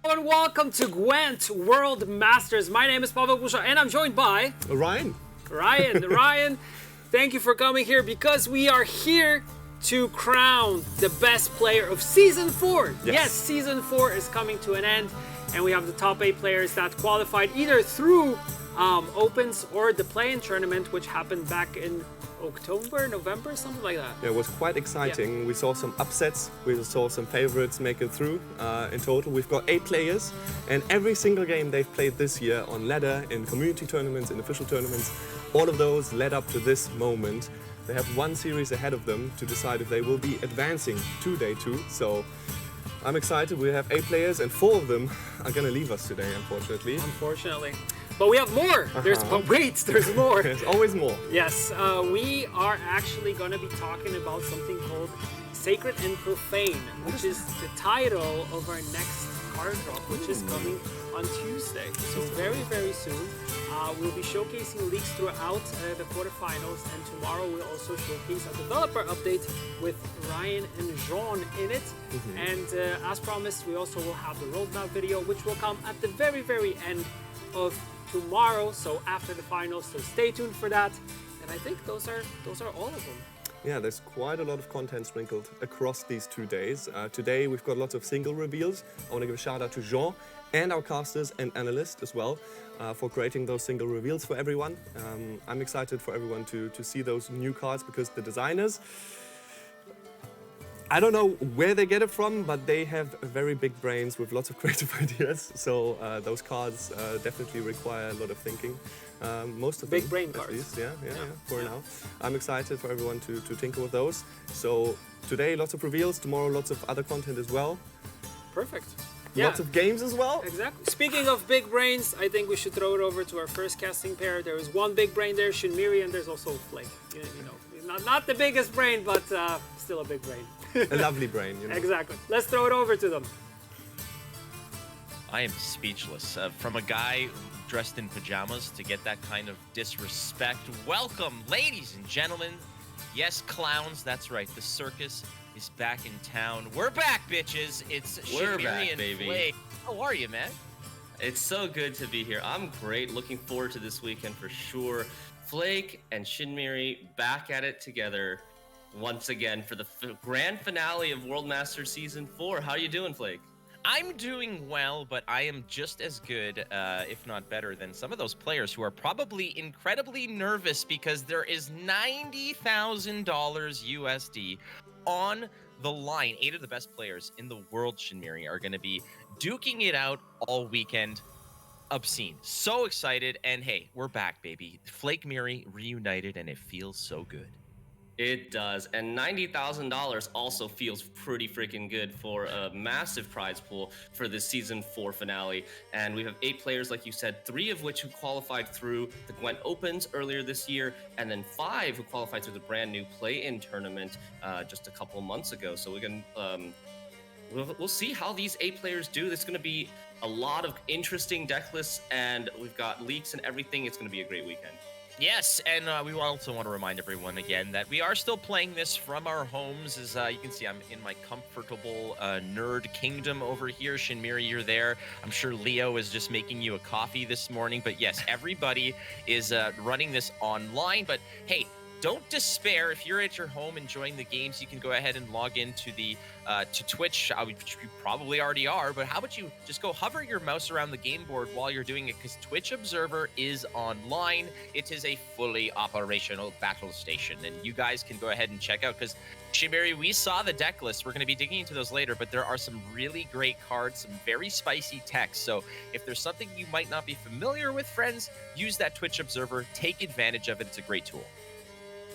And welcome to GWENT World Masters. My name is Pavel Busha and I'm joined by Ryan. Ryan, thank you for coming here because we are here to crown the best player of Season 4. Yes, Season 4 is coming to an end and we have the top 8 players that qualified either through Opens or the play-in tournament, which happened back in October, November, something like that. Yeah, it was quite exciting. Yeah. We saw some upsets, we saw some favorites make it through. In total, we've got 8 players, and every single game they've played this year on ladder, in community tournaments, in official tournaments, all of those led up to this moment. They have one series ahead of them to decide if they will be advancing to Day 2. So I'm excited. We have 8 players, and 4 of them are going to leave us today, unfortunately. But we have more. But wait, there's more. There's always more. Yes, we are actually going to be talking about something called Sacred and Profane, which is the title of our next card drop, which is coming on Tuesday. So very, very soon. We'll be showcasing leaks throughout the quarterfinals, and tomorrow we'll also showcase a developer update with Ryan and Jean in it. And as promised, we also will have the roadmap video, which will come at the very, very end of tomorrow, so after the finals, so stay tuned for that. And I think those are all of them. Yeah, there's quite a lot of content sprinkled across these 2 days. Today we've got lots of single reveals. I want to give a shout out to Jean and our casters and analysts as well for creating those single reveals for everyone. I'm excited for everyone to see those new cards because the designers, I don't know where they get it from, but they have very big brains with lots of creative ideas. So those cards definitely require a lot of thinking. Most of big them, brain at cards. least. Yeah, for now. I'm excited for everyone to tinker with those. So today, lots of reveals. Tomorrow, lots of other content as well. Perfect. Lots of games as well. Exactly. Speaking of big brains, I think we should throw it over to our first casting pair. There is one big brain there, Shinmiri, and there's also Flake. You know, not the biggest brain, but still a big brain. A lovely brain, you know. Exactly. Let's throw it over to them. I am speechless. From a guy dressed in pajamas to get that kind of disrespect. Welcome, ladies and gentlemen. Yes, clowns, that's right. The circus is back in town. We're back, bitches. It's Shinmiri and baby. Flake. How are you, man? It's so good to be here. I'm great. Looking forward to this weekend for sure. Flake and Shinmiri back at it together once again for the grand finale of World Masters Season 4. How are you doing, Flake? I'm doing well, but I am just as good, if not better, than some of those players who are probably incredibly nervous because there is $90,000 USD on the line. 8 of the best players in the world, Shinmiri, are going to be duking it out all weekend. Obscene. So excited, and hey, we're back, baby. Flake Miri reunited, and it feels so good. It does, and $90,000 also feels pretty freaking good for a massive prize pool for the Season 4 finale. And we have 8 players, like you said, 3 of which who qualified through the GWENT Opens earlier this year, and then 5 who qualified through the brand new play-in tournament just a couple months ago. So we can we'll see how these 8 players do. There's going to be a lot of interesting deck lists, and we've got leaks and everything. It's going to be a great weekend. Yes, and we also want to remind everyone again that we are still playing this from our homes. As you can see, I'm in my comfortable nerd kingdom over here. Shinmiri, you're there. I'm sure Leo is just making you a coffee this morning. But yes, everybody is running this online. But hey, don't despair. If you're at your home enjoying the games, you can go ahead and log into the to Twitch, which you probably already are. But how about you just go hover your mouse around the game board while you're doing it, because Twitch Observer is online. It is a fully operational battle station, and you guys can go ahead and check out, because Shinmiri, we saw the deck list. We're going to be digging into those later, but there are some really great cards, some very spicy text. So if there's something you might not be familiar with, friends, use that Twitch Observer. Take advantage of it. It's a great tool.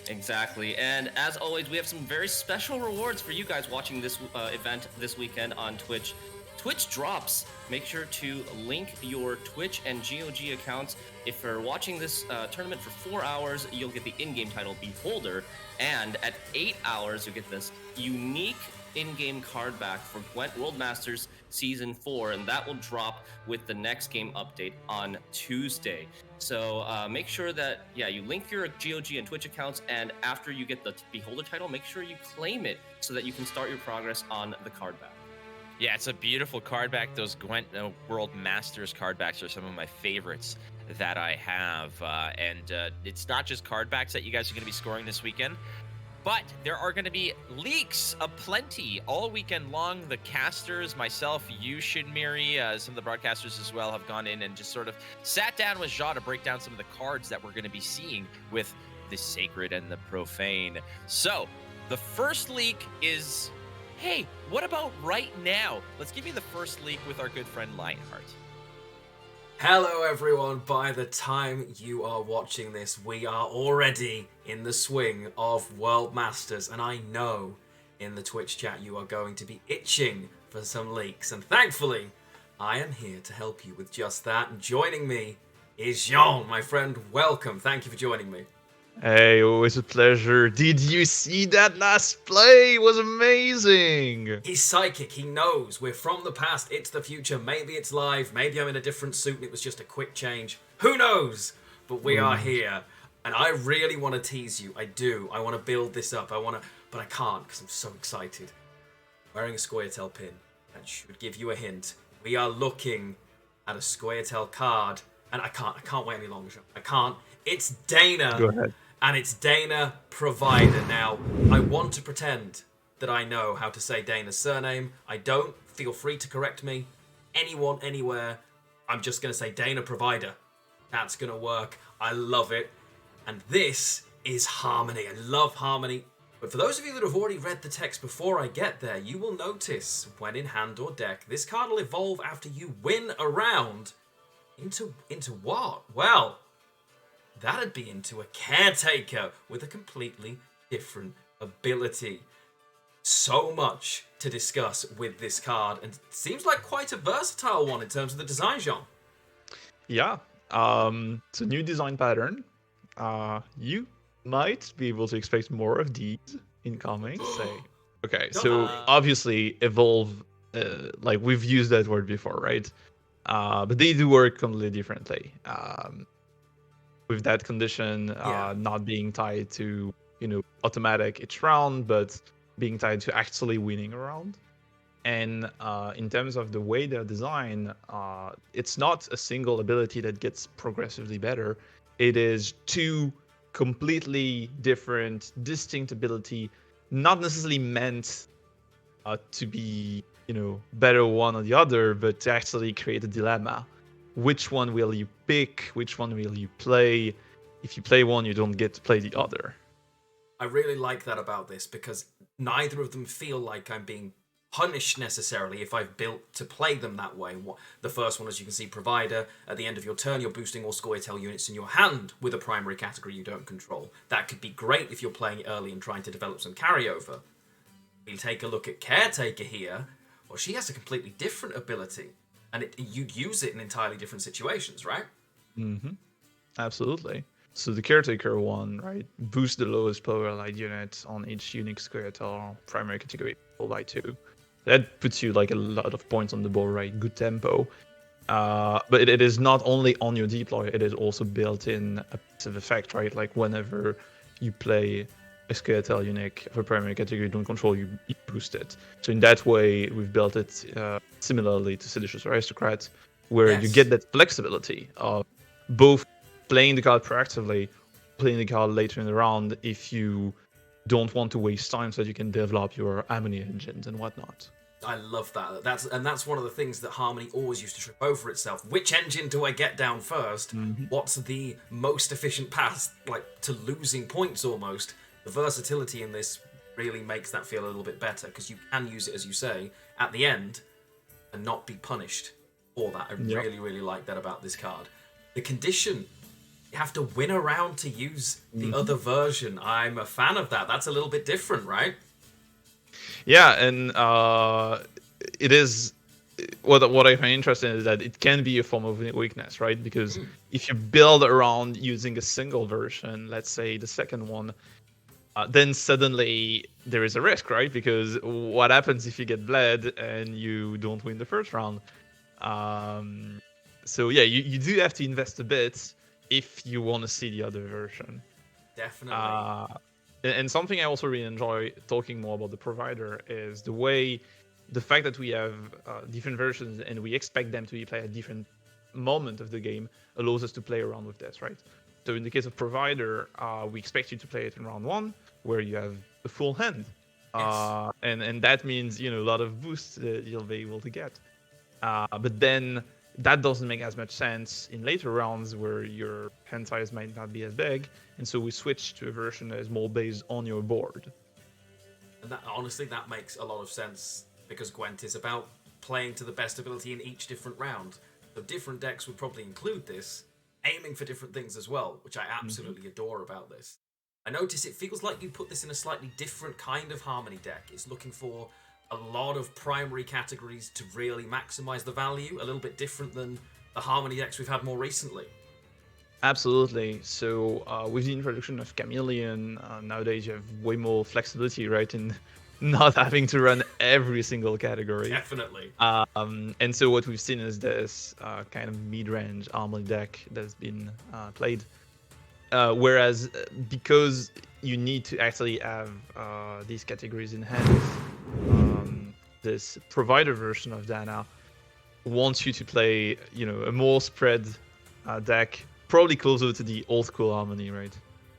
Exactly, and as always, we have some very special rewards for you guys watching this event this weekend on Twitch. Twitch drops. Make sure to link your Twitch and GOG accounts. If you're watching this tournament for 4 hours, you'll get the in-game title Beholder, and at 8 hours, you'll get this unique in-game card back for GWENT World Masters Season 4, and that will drop with the next game update on Tuesday. So make sure that, you link your GOG and Twitch accounts, and after you get the Beholder title, make sure you claim it so that you can start your progress on the card back. Yeah, it's a beautiful card back. Those GWENT World Masters card backs are some of my favorites that I have. It's not just card backs that you guys are going to be scoring this weekend, but there are going to be leaks aplenty all weekend long. The casters, myself, you, Shinmiri, some of the broadcasters as well have gone in and just sort of sat down with Ja to break down some of the cards that we're going to be seeing with the sacred and the profane. So the first leak is, hey, what about right now? Let's give you the first leak with our good friend Lionheart. Hello everyone, by the time you are watching this, we are already in the swing of World Masters, and I know in the Twitch chat you are going to be itching for some leaks, and thankfully, I am here to help you with just that, and joining me is Jean, my friend. Welcome, thank you for joining me. Hey, always a pleasure. Did you see that last play? It was amazing. He's psychic, he knows. We're from the past, it's the future. Maybe it's live, maybe I'm in a different suit and it was just a quick change. Who knows? But we are here. And I really want to tease you. I do. I want to build this up. But I can't because I'm so excited. Wearing a Scoia'tael pin. That should give you a hint. We are looking at a Scoia'tael card. And I can't wait any longer. I can't. It's Dana. Go ahead. And it's Dana Provider. Now, I want to pretend that I know how to say Dana's surname. I don't. Feel free to correct me. Anyone, anywhere. I'm just going to say Dana Provider. That's going to work. I love it. And this is Harmony. I love Harmony. But for those of you that have already read the text before I get there, you will notice when in hand or deck, this card will evolve after you win a round into what? Well, that'd be into a Caretaker with a completely different ability. So much to discuss with this card, and it seems like quite a versatile one in terms of the design genre. Yeah, it's a new design pattern. You might be able to expect more of these incoming. Okay, so obviously evolve, like we've used that word before, right? But they do work completely differently. With that condition not being tied to, automatic each round, but being tied to actually winning a round. And in terms of the way they're designed, it's not a single ability that gets progressively better. It is two completely different, distinct ability, not necessarily meant to be, better one or the other, but to actually create a dilemma. Which one will you pick? Which one will you play? If you play one, you don't get to play the other. I really like that about this because neither of them feel like I'm being punished necessarily if I've built to play them that way. The first one, as you can see, Provider. At the end of your turn, you're boosting all Scoia'tael units in your hand with a primary category you don't control. That could be great if you're playing it early and trying to develop some carryover. We take a look at Caretaker here. Well, she has a completely different ability. And you'd use it in entirely different situations, right? Mm-hmm. Absolutely. So the Caretaker one, right, boosts the lowest power allied unit on each unique Scoia'tael primary category by 2. That puts you like a lot of points on the board, right? Good tempo. But it is not only on your deploy, it is also built in a passive effect, right? Like whenever you play a Scoia'tael unique of a primary category you don't control, you boost it. So in that way, we've built it similarly to Seditious Aristocrat, where you get that flexibility of both playing the card proactively, playing the card later in the round if you don't want to waste time so that you can develop your Harmony engines and whatnot. I love that. That's one of the things that Harmony always used to trip over itself. Which engine do I get down first? Mm-hmm. What's the most efficient path, like, to losing points almost? The versatility in this really makes that feel a little bit better, because you can use it, as you say, at the end and not be punished for that. I really, really like that about this card. The condition, you have to win a round to use the other version. I'm a fan of that. That's a little bit different, right? Yeah, and it is what I find interesting is that it can be a form of weakness, right? Because if you build around using a single version, let's say the second one, then suddenly there is a risk, right? Because what happens if you get bled and you don't win the first round? So yeah, you do have to invest a bit if you want to see the other version. Definitely. And something I also really enjoy talking more about the Provider is the way the fact that we have different versions and we expect them to be played at different moment of the game allows us to play around with this, right? So in the case of Provider, we expect you to play it in round 1, where you have the full hand. Yes. And that means, a lot of boosts you'll be able to get. But then that doesn't make as much sense in later rounds where your hand size might not be as big. And so we switch to a version that is more based on your board. And that, honestly, that makes a lot of sense because Gwent is about playing to the best ability in each different round. So different decks would probably include this, aiming for different things as well, which I absolutely adore about this. I notice it feels like you put this in a slightly different kind of Harmony deck. It's looking for a lot of primary categories to really maximize the value, a little bit different than the Harmony decks we've had more recently. Absolutely. So with the introduction of Chameleon, nowadays you have way more flexibility, right? In not having to run every single category. Definitely. And so what we've seen is this kind of mid-range Harmony deck that's been played. Whereas because you need to actually have these categories in hand, this Provider version of Dana wants you to play, a more spread deck, probably closer to the old school Harmony, right?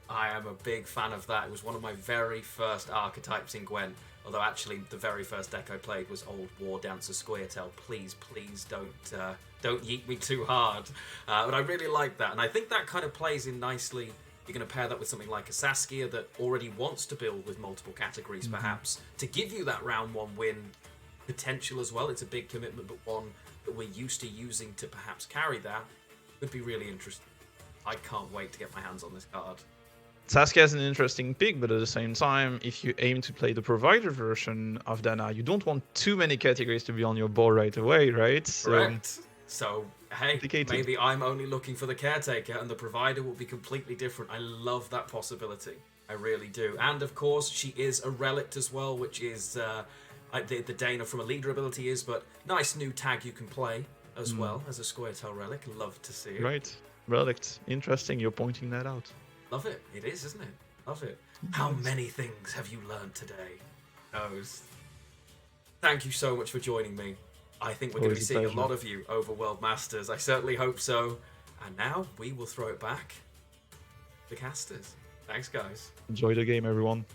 I am a big fan of that. It was one of my very first archetypes in Gwent. Although actually, the very first deck I played was Old War Dancer Squirtle. Please don't yeet me too hard. But I really like that, and I think that kind of plays in nicely. You're going to pair that with something like a Saskia that already wants to build with multiple categories, perhaps, to give you that round 1 win potential as well. It's a big commitment, but one that we're used to using to perhaps carry that. Would be really interesting. I can't wait to get my hands on this card. Saskia is an interesting pick, but at the same time, if you aim to play the Provider version of Dana, you don't want too many categories to be on your board right away, right? Correct. So, hey, Complicated. maybe I'm only looking for the Caretaker and the Provider will be completely different. I love that possibility. I really do. And of course, she is a Relict as well, which is the Dana from a leader ability is, but nice new tag you can play as well as a Squirtle Relic. Love to see it. Right. Relict. Interesting, you're pointing that out. Love it. It is, isn't it? Love it. How many things have you learned today? Knows. Thank you so much for joining me. I think we're going to be Always a seeing a pleasure. lot of you over World Masters. I certainly hope so. And now we will throw it back to the casters. Thanks, guys. Enjoy the game, everyone.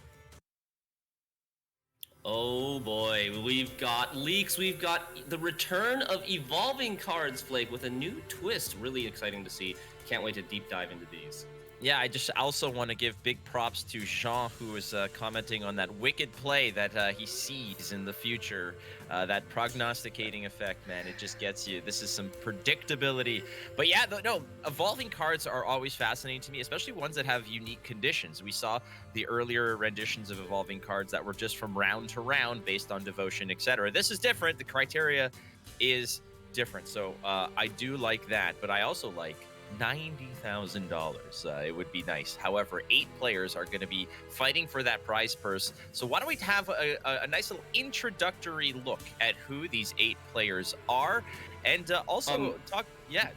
Oh boy, we've got leaks, we've got the return of evolving cards, Flake, with a new twist. Really exciting to see. Can't wait to deep dive into these. Yeah, I just also want to give big props to Jean, who was commenting on that wicked play that he sees in the future. That prognosticating effect, man, it just gets you. This is some predictability. But yeah, no, evolving cards are always fascinating to me, especially ones that have unique conditions. We saw the earlier renditions of evolving cards that were just from round to round based on devotion, etc. This is different. The criteria is different. So I do like that, but I also like $90,000. It would be nice. However, 8 players are going to be fighting for that prize purse. So why don't we have a nice little introductory look at who these 8 players are, and also talk. Yeah.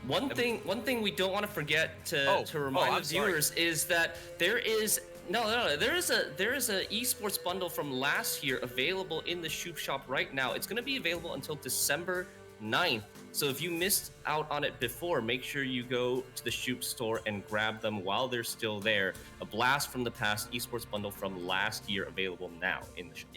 One thing we don't want to forget to remind the viewers is that there is there is a esports bundle from last year available in the Shoop shop right now. It's going to be available until December 9th. So if you missed out on it before, make sure you go to the Shoop store and grab them while they're still there. A blast from the past esports bundle from last year available now in the shop.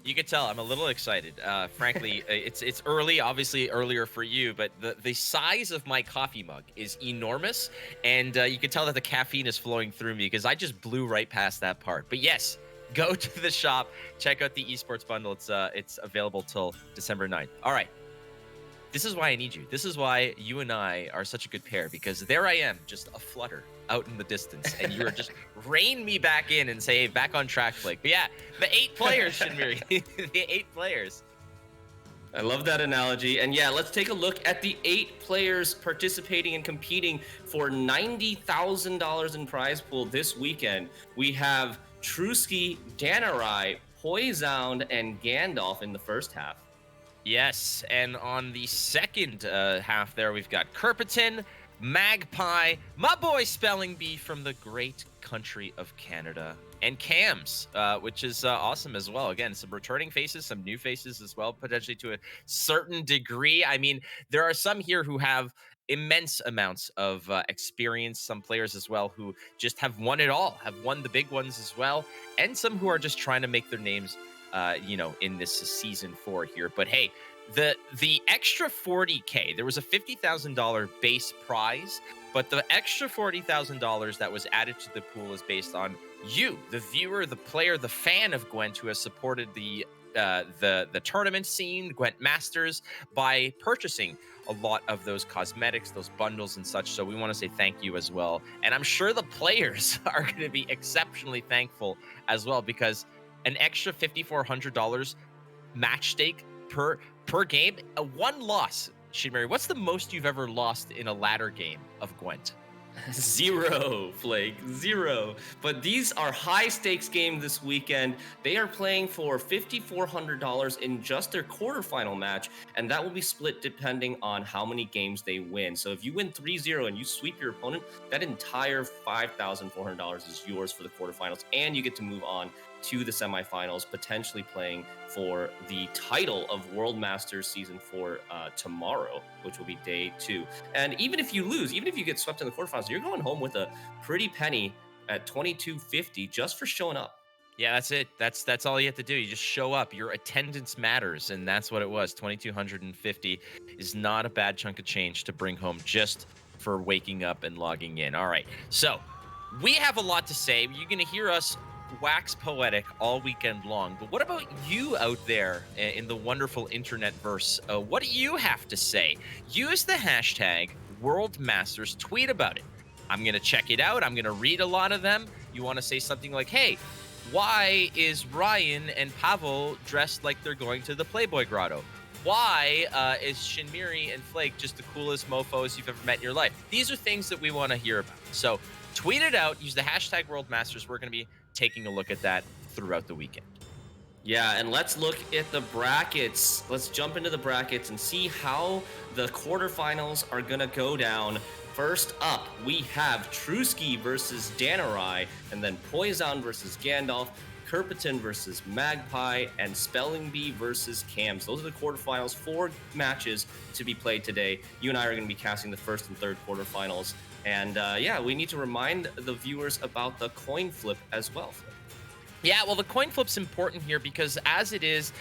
You can tell I'm a little excited. Frankly, it's early, obviously earlier for you, but the size of my coffee mug is enormous, and you can tell that the caffeine is flowing through me because I just blew right past that part. But yes, go to the shop, check out the esports bundle. It's available till December 9th. All right. This is why I need you. This is why you and I are such a good pair, because there I am, just a flutter out in the distance, and you're just rein me back in and say, hey, back on track, Blake. But yeah, the 8 players, Shinmiri. The 8 players. I love that analogy. And yeah, let's take a look at the 8 players participating and competing for $90,000 in prize pool this weekend. We have Trusky, Danarai, Poisound, and Gandalf in the first half. Yes, and on the second half there, we've got Kerpiton, Magpie, my boy Spelling Bee from the great country of Canada, and Cams, which is awesome as well. Again, some returning faces, some new faces as well, potentially to a certain degree. I mean, there are some here who have immense amounts of experience, some players as well who just have won it all, have won the big ones as well, and some who are just trying to make their names, in this season 4 here. But hey, the extra 40K, there was a $50,000 base prize, but the extra $40,000 that was added to the pool is based on you, the viewer, the player, the fan of Gwent, who has supported the tournament scene, Gwent Masters, by purchasing a lot of those cosmetics, those bundles and such. So we want to say thank you as well. And I'm sure the players are going to be exceptionally thankful as well, because an extra $5,400 match stake per game, one loss. Shinmeri, what's the most you've ever lost in a ladder game of Gwent? 0, Flake, 0. But these are high stakes games this weekend. They are playing for $5,400 in just their quarterfinal match, and that will be split depending on how many games they win. So if you win 3-0 and you sweep your opponent, that entire $5,400 is yours for the quarterfinals, and you get to move on to the semifinals, potentially playing for the title of World Masters Season 4 tomorrow, which will be day 2. And even if you lose, even if you get swept in the quarterfinals, you're going home with a pretty penny at $2,250 just for showing up. Yeah, that's it. That's all you have to do. You just show up. Your attendance matters, and that's what it was. $2,250 is not a bad chunk of change to bring home just for waking up and logging in. All right, so we have a lot to say. You're going to hear us wax poetic all weekend long, but what about you out there in the wonderful internet verse? What do you have to say? Use the hashtag World Masters, tweet about it. I'm gonna check it out. I'm gonna read a lot of them. You want to say something like, hey, why is Ryan and Pavel dressed like they're going to the Playboy Grotto? Why is Shinmeri and Flake just the coolest mofos you've ever met in your life? These are things that we want to hear about. So tweet it out. Use the hashtag World Masters. We're going to be taking a look at that throughout the weekend. Yeah, and let's look at the brackets. Let's jump into the brackets and see how the quarterfinals are going to go down. First up, we have Trusky versus Danarai, and then Poison versus Gandalf, Kerpiton versus Magpie, and Spelling Bee versus Cams. Those are the quarterfinals. 4 matches to be played today. You and I are going to be casting the first and third quarterfinals. And we need to remind the viewers about the coin flip as well. Yeah, well, the coin flip's important here because as it is,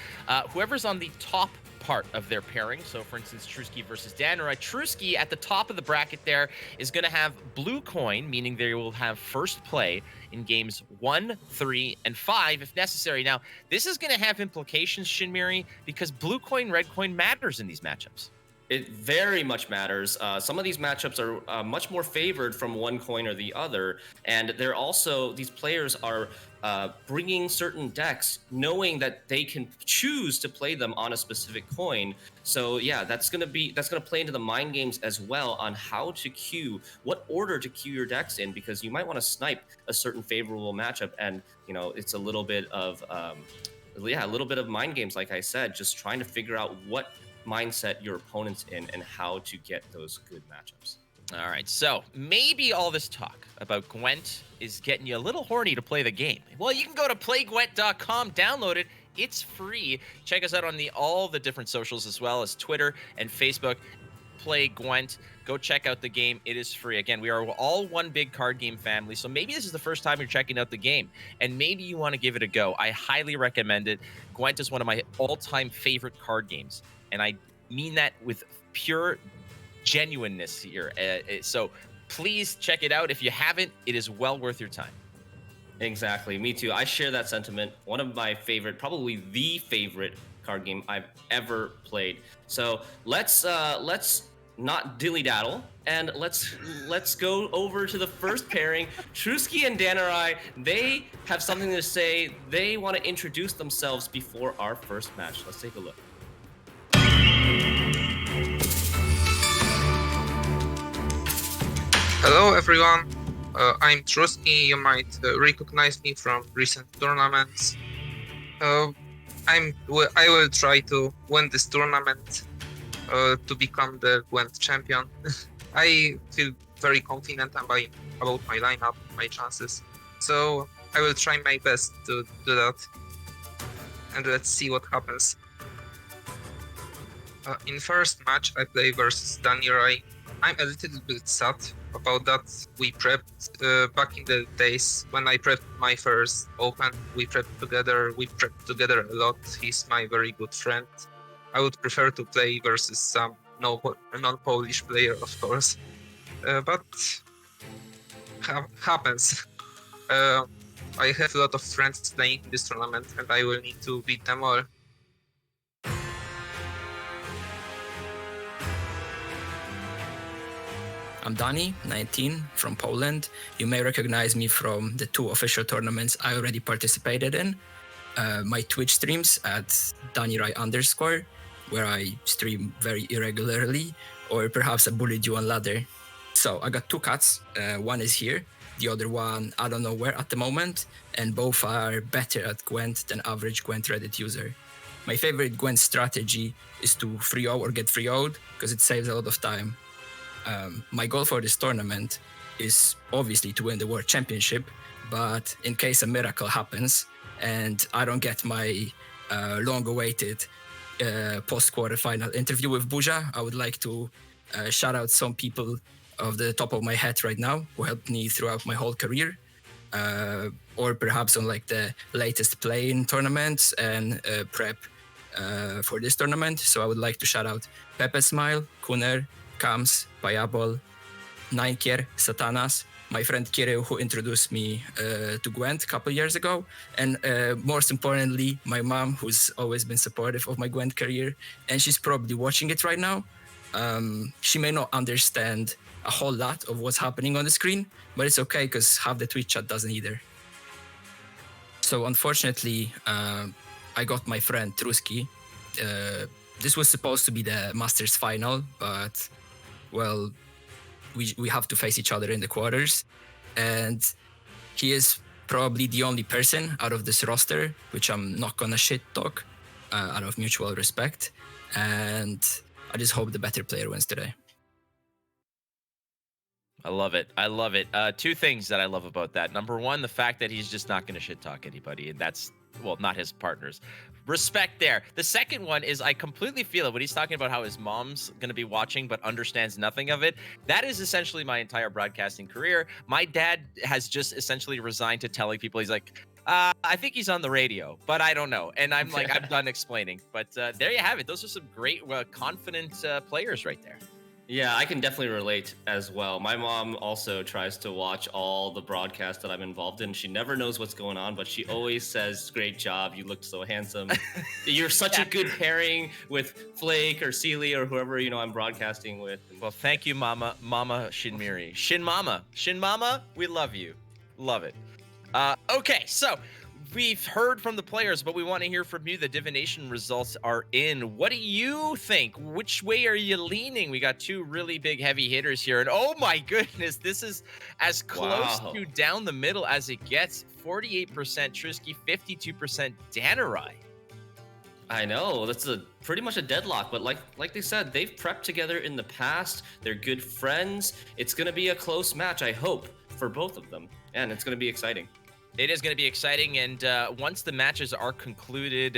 whoever's on the top part of their pairing, so for instance, Trusky versus Danarai, Trusky at the top of the bracket there is going to have blue coin, meaning they will have first play in games 1, 3, and 5 if necessary. Now, this is going to have implications, Shinmeri, because blue coin, red coin matters in these matchups. It very much matters. Some of these matchups are much more favored from one coin or the other, and they're also, these players are bringing certain decks knowing that they can choose to play them on a specific coin. So yeah, that's gonna play into the mind games as well on how to queue, what order to queue your decks in, because you might want to snipe a certain favorable matchup, and it's a little bit of mind games, like I said, just trying to figure out what mindset your opponent's in and how to get those good matchups. All right, so maybe all this talk about Gwent is getting you a little horny to play the game. Well, you can go to playgwent.com, download it. It's free. Check us out on all the different socials as well as Twitter and Facebook. Play Gwent. Go check out the game. It is free. Again, we are all one big card game family, so maybe this is the first time you're checking out the game, and maybe you want to give it a go. I highly recommend it. Gwent is one of my all-time favorite card games, and I mean that with pure genuineness here. So please check it out. If you haven't, it is well worth your time. Exactly. Me too. I share that sentiment. One of my favorite, probably the favorite card game I've ever played. So let's not dilly-daddle, and let's go over to the first pairing. Trusky and Danarai, they have something to say. They want to introduce themselves before our first match. Let's take a look. Hello everyone, I'm Trusky. You might recognize me from recent tournaments. I will try to win this tournament to become the Gwent champion. I feel very confident about my lineup, my chances. So I will try my best to do that. And let's see what happens. In first match, I play versus Danny Rai. I'm a little bit sad about that. We prepped back in the days when I prepped my first open. We prepped together. We prepped together a lot. He's my very good friend. I would prefer to play versus some non-Polish player, of course. But happens. I have a lot of friends playing in this tournament, and I will need to beat them all. I'm Dani, 19, from Poland. You may recognize me from the 2 official tournaments I already participated in. My Twitch streams at DaniRai_, where I stream very irregularly, or perhaps I bullied you on ladder. So I got 2 cats. One is here, the other one I don't know where at the moment, and both are better at Gwent than average Gwent Reddit user. My favorite Gwent strategy is to 3-0 or get 3-0'd, because it saves a lot of time. My goal for this tournament is obviously to win the World Championship, but in case a miracle happens and I don't get my long-awaited post-quarterfinal interview with Buja, I would like to shout out some people off the top of my head right now who helped me throughout my whole career, or perhaps on like the latest play-in tournaments and prep for this tournament. So I would like to shout out Pepe Smile, Kuner, Kams, Payabol, Ninekier, Satanas, my friend Kirill, who introduced me to Gwent a couple years ago, and most importantly, my mom, who's always been supportive of my Gwent career, and she's probably watching it right now. She may not understand a whole lot of what's happening on the screen, but it's okay because half the Twitch chat doesn't either. So unfortunately, I got my friend Truski. This was supposed to be the Masters final, but well, we have to face each other in the quarters, and he is probably the only person out of this roster which I'm not gonna shit talk out of mutual respect, and I just hope the better player wins today. I love it. I love it. 2 things that I love about that. Number 1, the fact that he's just not going to shit talk anybody, and that's, well, not his partners. Respect there. The second one is I completely feel it when he's talking about how his mom's going to be watching but understands nothing of it. That is essentially my entire broadcasting career. My dad has just essentially resigned to telling people, he's like, I think he's on the radio, but I don't know. And I'm like, I'm done explaining. But there you have it. Those are some great, confident players right there. Yeah, I can definitely relate as well. My mom also tries to watch all the broadcasts that I'm involved in. She never knows what's going on, but she always says, "Great job, you look so handsome. You're such a good pairing with Flake or Sealy or whoever, you know, I'm broadcasting with." Well, thank you, Mama Shinmiri. Shin Mama, we love you. Love it. Okay, so we've heard from the players, but we want to hear from you. The divination results are in. What do you think? Which way are you leaning? We got 2 really big heavy hitters here, and oh my goodness, this is as close to down the middle as it gets. 48% Trusky, 52% Danarai. I know, that's pretty much a deadlock, but like they said, they've prepped together in the past. They're good friends. It's going to be a close match, I hope, for both of them, and it's going to be exciting. It is going to be exciting, and once the matches are concluded,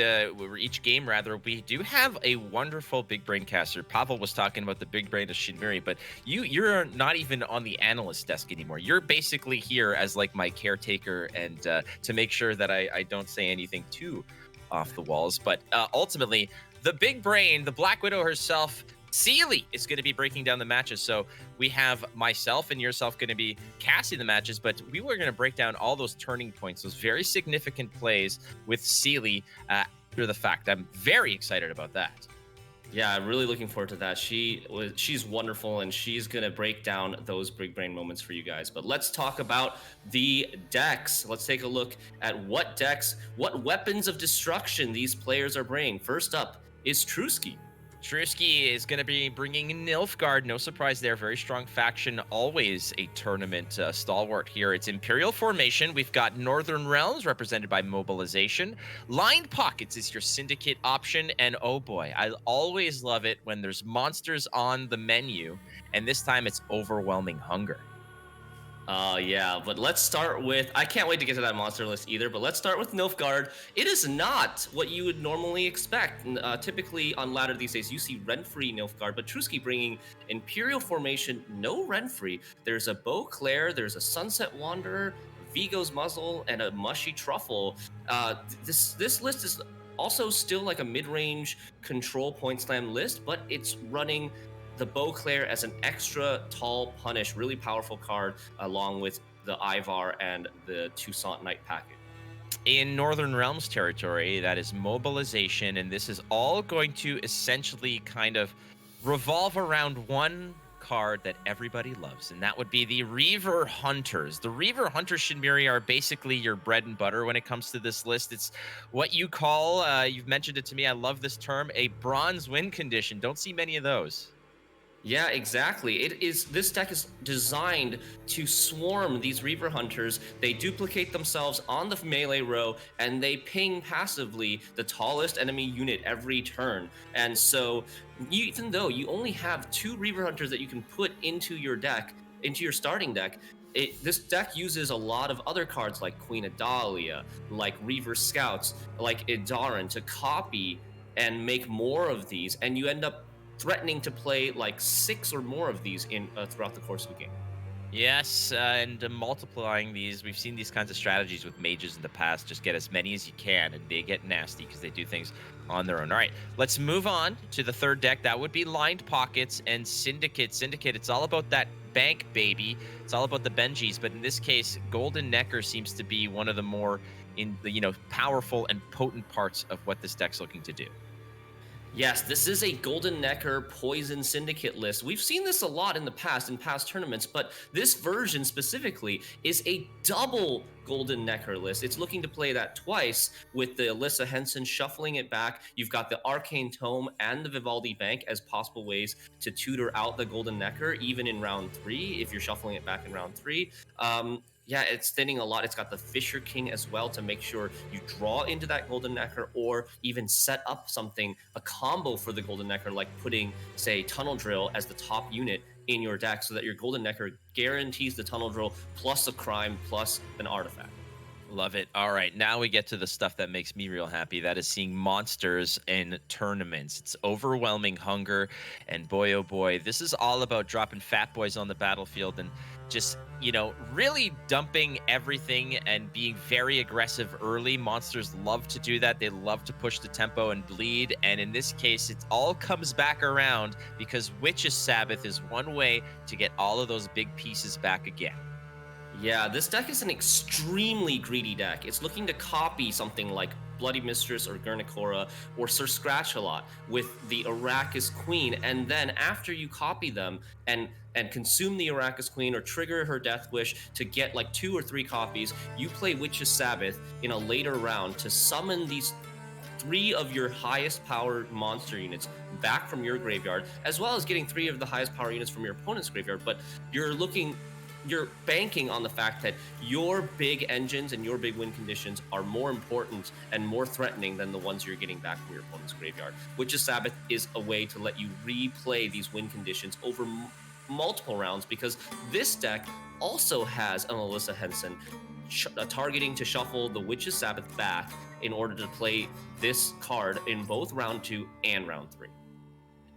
each game rather, we do have a wonderful big brain caster. Pavel was talking about the big brain of Shinmiri, but you're not even on the analyst desk anymore. You're basically here as like my caretaker and to make sure that I don't say anything too off the walls. But ultimately, the big brain, the Black Widow herself, Sealy, is going to be breaking down the matches. So we have myself and yourself going to be casting the matches, but we were going to break down all those turning points, those very significant plays with Sealy after the fact. I'm very excited about that. Yeah, I'm really looking forward to that. She's wonderful, and she's going to break down those big brain moments for you guys. But let's talk about the decks. Let's take a look at what decks, what weapons of destruction these players are bringing. First up is Trusky. Drewski is going to be bringing Nilfgaard. No surprise there. Very strong faction. Always a tournament stalwart here. It's Imperial Formation. We've got Northern Realms represented by Mobilization. Lined Pockets is your Syndicate option. And oh boy, I always love it when there's monsters on the menu. And this time it's Overwhelming Hunger. Yeah, but let's start with, I can't wait to get to that monster list either, but let's start with Nilfgaard. It is not what you would normally expect. Typically on ladder these days, you see rent-free Nilfgaard, but Trusky bringing Imperial Formation, no rent-free. There's a Beauclair, there's a Sunset Wanderer, Vigo's Muzzle, and a Mushy Truffle. This list is also still like a mid-range control point slam list, but it's running the Beauclair as an extra tall punish, really powerful card, along with the Ivar and the Toussaint Knight package. In Northern Realms territory, that is Mobilization, and this is all going to essentially kind of revolve around one card that everybody loves, and that would be the Reaver Hunters. The Reaver Hunters, Shinmiri, are basically your bread and butter when it comes to this list. It's what you call, you've mentioned it to me, I love this term, a bronze win condition. Don't see many of those. Yeah, exactly. This deck is designed to swarm these Reaver Hunters. They duplicate themselves on the melee row, and they ping passively the tallest enemy unit every turn. And so, even though you only have 2 Reaver Hunters that you can put into your deck, into your starting deck, this deck uses a lot of other cards like Queen Adalia, like Reaver Scouts, like Idaran to copy and make more of these, and you end up threatening to play like 6 or more of these in throughout the course of the game. Yes, and multiplying these, we've seen these kinds of strategies with mages in the past. Just get as many as you can, and they get nasty because they do things on their own. All right, let's move on to the third deck. That would be Lined Pockets and Syndicate. Syndicate, it's all about that bank, baby. It's all about the Benjis, but in this case, Golden Necker seems to be one of the more powerful and potent parts of what this deck's looking to do. Yes, this is a Golden Necker Poison Syndicate list. We've seen this a lot in the past, in past tournaments, but this version specifically is a double Golden Necker list. It's looking to play that twice with the Alyssa Henson shuffling it back. You've got the Arcane Tome and the Vivaldi Bank as possible ways to tutor out the Golden Necker, even in round 3, if you're shuffling it back in round 3. Yeah, it's thinning a lot. It's got the Fisher King as well to make sure you draw into that Golden Necker, or even set up something, a combo for the Golden Necker, like putting, say, Tunnel Drill as the top unit in your deck so that your Golden Necker guarantees the Tunnel Drill plus a crime plus an artifact. Love it. All right, now we get to the stuff that makes me real happy. That is seeing monsters in tournaments. It's Overwhelming Hunger, and boy, oh boy, this is all about dropping fat boys on the battlefield and just, really dumping everything and being very aggressive early. Monsters love to do that. They love to push the tempo and bleed, and in this case, it all comes back around because Witch's Sabbath is one way to get all of those big pieces back again. Yeah, this deck is an extremely greedy deck. It's looking to copy something like Bloody Mistress or Gurnikora or Sir Scratch-A-Lot with the Arrakis Queen, and then after you copy them and consume the Arrakis Queen or trigger her Death Wish to get like 2 or 3 copies, you play Witch's Sabbath in a later round to summon these 3 of your highest powered monster units back from your graveyard, as well as getting 3 of the highest power units from your opponent's graveyard. But you're banking on the fact that your big engines and your big win conditions are more important and more threatening than the ones you're getting back from your opponent's graveyard. Witch's Sabbath is a way to let you replay these win conditions over multiple rounds, because this deck also has an Alyssa Henson targeting to shuffle the Witch's Sabbath back in order to play this card in both round 2 and round 3.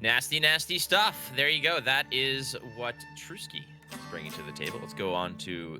Nasty, nasty stuff. There you go. That is what Trusky is bringing to the table. Let's go on to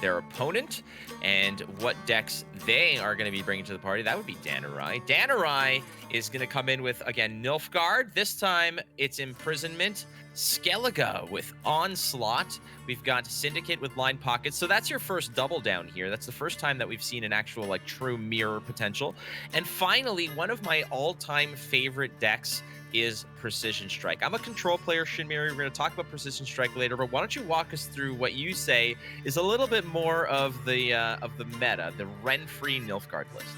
their opponent and what decks they are going to be bringing to the party. That would be Danarai. Danarai is going to come in with, again, Nilfgaard. This time, it's Imprisonment. Skellige with Onslaught. We've got Syndicate with Lined Pockets. So that's your first double down here. That's the first time that we've seen an actual, true mirror potential. And finally, one of my all-time favorite decks is Precision Strike. I'm a control player, Shinmiri. We're going to talk about Precision Strike later, but why don't you walk us through what you say is a little bit more of the meta, the rent-free Nilfgaard list?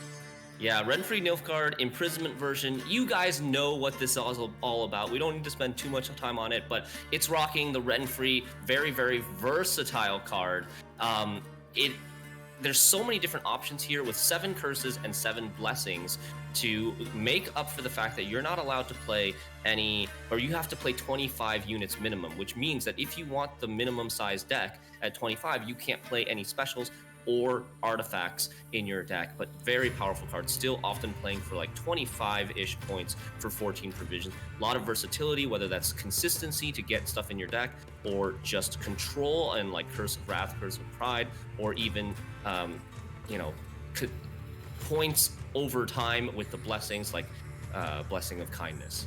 Yeah, Rent-Free Nilfgaard, Imprisonment version. You guys know what this is all about. We don't need to spend too much time on it, but it's rocking the Rent-Free, very, very versatile card. There's so many different options here with 7 curses and 7 blessings to make up for the fact that you're not allowed to play or you have to play 25 units minimum, which means that if you want the minimum size deck at 25, you can't play any specials or artifacts in your deck. But very powerful card, still often playing for like 25-ish points for 14 provisions. A lot of versatility, whether that's consistency to get stuff in your deck, or just control and like Curse of Wrath, Curse of Pride, or even points over time with the blessings like Blessing of Kindness.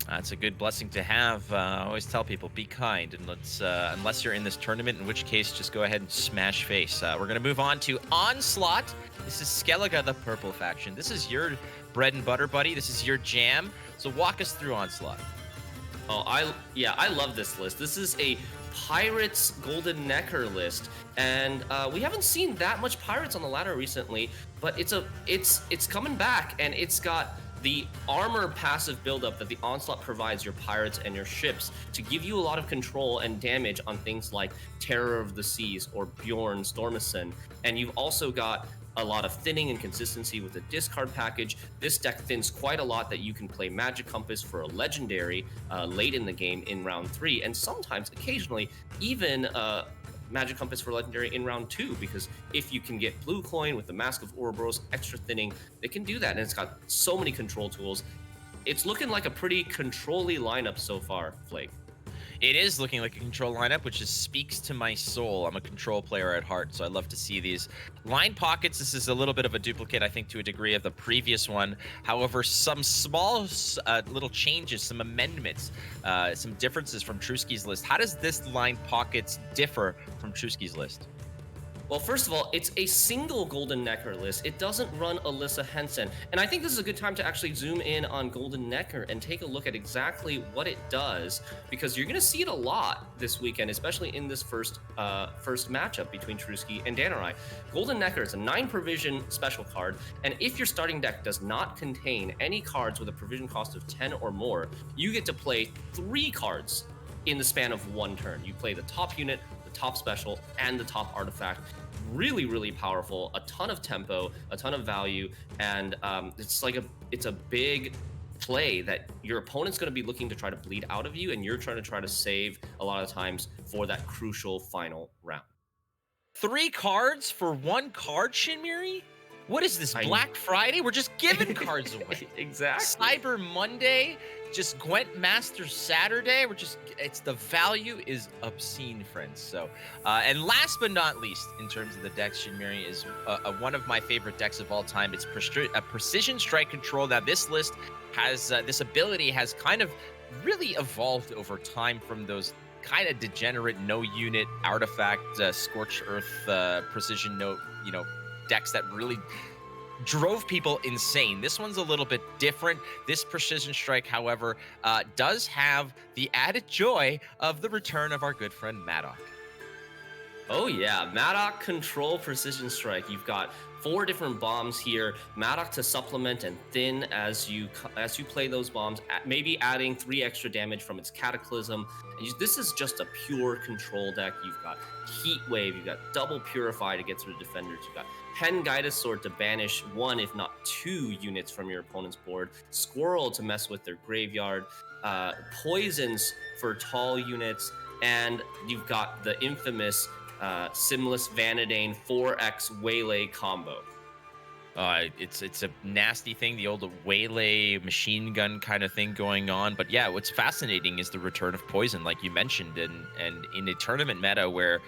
That's a good blessing to have. I always tell people, be kind, and let's unless you're in this tournament, in which case just go ahead and smash face. We're gonna move on to Onslaught. This is Skellige, the purple faction. This is your bread and butter, buddy. This is your jam. So walk us through Onslaught. Oh, I love this list. This is a Pirates Golden Necker list, and we haven't seen that much Pirates on the ladder recently, but it's coming back, and it's got the armor passive buildup that the Onslaught provides your pirates and your ships to give you a lot of control and damage on things like Terror of the Seas or Bjorn Stormison. And you've also got a lot of thinning and consistency with the discard package. This deck thins quite a lot that you can play Magic Compass for a legendary late in the game in round 3, and sometimes, occasionally, even Magic Compass for legendary in round 2, because if you can get blue coin with the Mask of Ouroboros, extra thinning, they can do that, and it's got so many control tools. It's looking like a pretty control-y lineup so far, Flake. It is looking like a control lineup, which just speaks to my soul. I'm a control player at heart, so I love to see these line pockets. This is a little bit of a duplicate, I think, to a degree of the previous one. However, some small little changes, some amendments, some differences from Trusky's list. How does this line pockets differ from Trusky's list? Well, first of all, it's a single Golden Necker list. It doesn't run Alyssa Henson. And I think this is a good time to actually zoom in on Golden Necker and take a look at exactly what it does, because you're going to see it a lot this weekend, especially in this first matchup between Trusky and Danarai. Golden Necker is a 9 provision special card, and if your starting deck does not contain any cards with a provision cost of 10 or more, you get to play 3 cards in the span of 1 turn. You play the top unit, the top special, and the top artifact. Really, really powerful, a ton of tempo, a ton of value, and it's a big play that your opponent's going to be looking to try to bleed out of you, and you're trying to save a lot of times for that crucial final round. 3 cards for 1 card, Shinmiri? What is this, Black Friday? We're just giving cards away. Exactly. Cyber Monday, just Gwent Masters Saturday. The value is obscene, friends. So, and last but not least, in terms of the decks, Shinmiri is one of my favorite decks of all time. It's a Precision Strike Control. Now, this list has, this ability has kind of really evolved over time from those kind of degenerate no unit artifact, Scorched Earth, Precision no, decks that really drove people insane. This one's a little bit different. This Precision Strike, however, does have the added joy of the return of our good friend Maddock. Oh yeah, Maddock Control Precision Strike. You've got 4 different bombs here. Maddock to supplement and thin as you play those bombs, maybe adding 3 extra damage from its Cataclysm. And this is just a pure control deck. You've got Heat Wave, you've got Double Purify to get through defenders, you've got Pen Guided Sword to banish 1 if not 2 units from your opponent's board, Squirrel to mess with their graveyard, Poisons for tall units, and you've got the infamous Simless Vanadane 4x Waylay combo. It's a nasty thing, the old Waylay machine gun kind of thing going on. But yeah, what's fascinating is the return of Poison, like you mentioned, and in a tournament meta where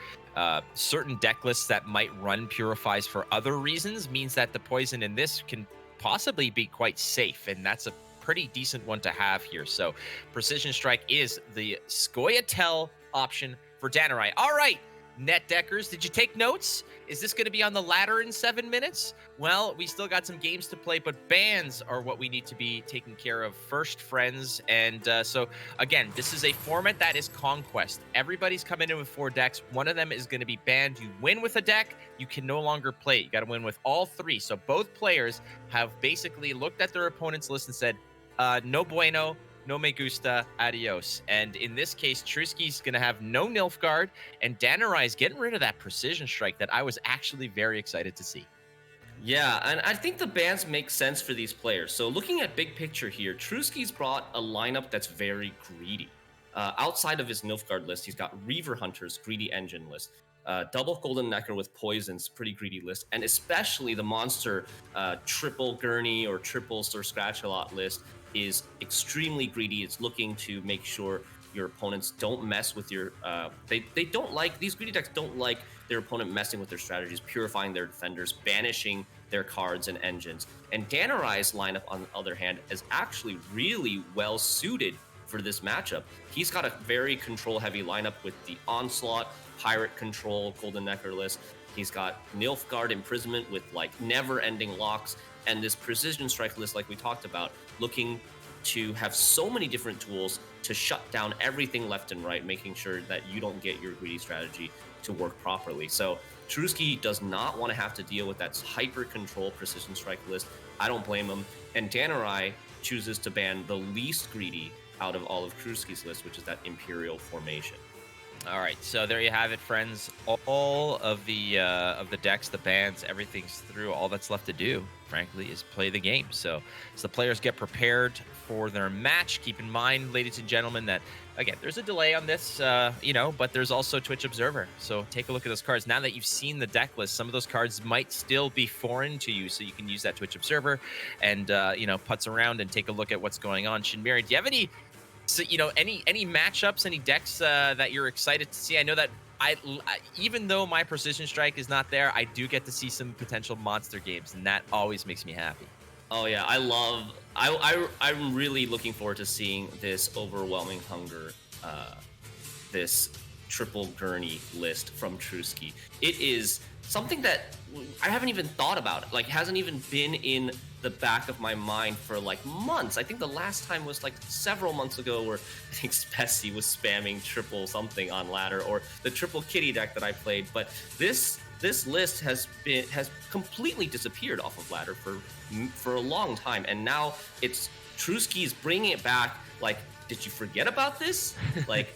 certain deck lists that might run Purifies for other reasons means that the Poison in this can possibly be quite safe, and that's a pretty decent one to have here. So Precision Strike is the Scoia'tael option for Danarai. All right, Net deckers, did you take notes? Is this going to be on the ladder in 7 minutes? Well, we still got some games to play, but bans are what we need to be taking care of first, friends. And so, again, this is a format that is Conquest. Everybody's coming in with 4 decks. One of them is going to be banned. You win with a deck, you can no longer play it. You got to win with all 3. So both players have basically looked at their opponent's list and said, no bueno, no me gusta, adios. And in this case, Trusky's going to have no Nilfgaard, and Danarai's getting rid of that precision strike that I was actually very excited to see. Yeah, and I think the bans make sense for these players. So looking at big picture here, Trusky's brought a lineup that's very greedy. Outside of his Nilfgaard list, he's got Reaver Hunter's greedy engine list. Double Golden Necker with Poisons, pretty greedy list. And especially the monster triple Gurney or triple Sir Scratch-A-Lot list is extremely greedy. It's looking to make sure your opponents don't mess with your they don't like, these greedy decks don't like their opponent messing with their strategies, purifying their defenders, banishing their cards and engines. And Danarai's lineup, on the other hand, is actually really well suited for this matchup. He's got a very control heavy lineup with the Onslaught, Pirate Control, Golden Necker list. He's got Nilfgaard Imprisonment with like never ending locks, and this Precision Strike list, like we talked about, looking to have so many different tools to shut down everything left and right, making sure that you don't get your greedy strategy to work properly. So Trusky does not want to have to deal with that hyper control Precision Strike list. I don't blame him. And Danarai chooses to ban the least greedy out of all of Trusky's list, which is that Imperial Formation. All right, so there you have it, friends. All of the decks, the bans, everything's through. All that's left to do, frankly, is play the game. So as the players get prepared for their match, keep in mind, ladies and gentlemen, that, again, there's a delay on this, but there's also Twitch Observer. So take a look at those cards. Now that you've seen the deck list, some of those cards might still be foreign to you, so you can use that Twitch Observer and, putz around and take a look at what's going on. Shinmiri, do you have any... So, any matchups, any decks that you're excited to see? I know that I even though my Precision Strike is not there, I do get to see some potential monster games, and that always makes me happy. Oh yeah, I'm really looking forward to seeing this Overwhelming Hunger, this triple Gurney list from Trusky. It is something that I haven't even thought about. Like, hasn't even been in the back of my mind for like months. I think the last time was like several months ago, where I think Spessy was spamming triple something on ladder, or the triple kitty deck that I played. But this list has completely disappeared off of ladder for a long time, and now it's Trusky's bringing it back. Like, did you forget about this? Like,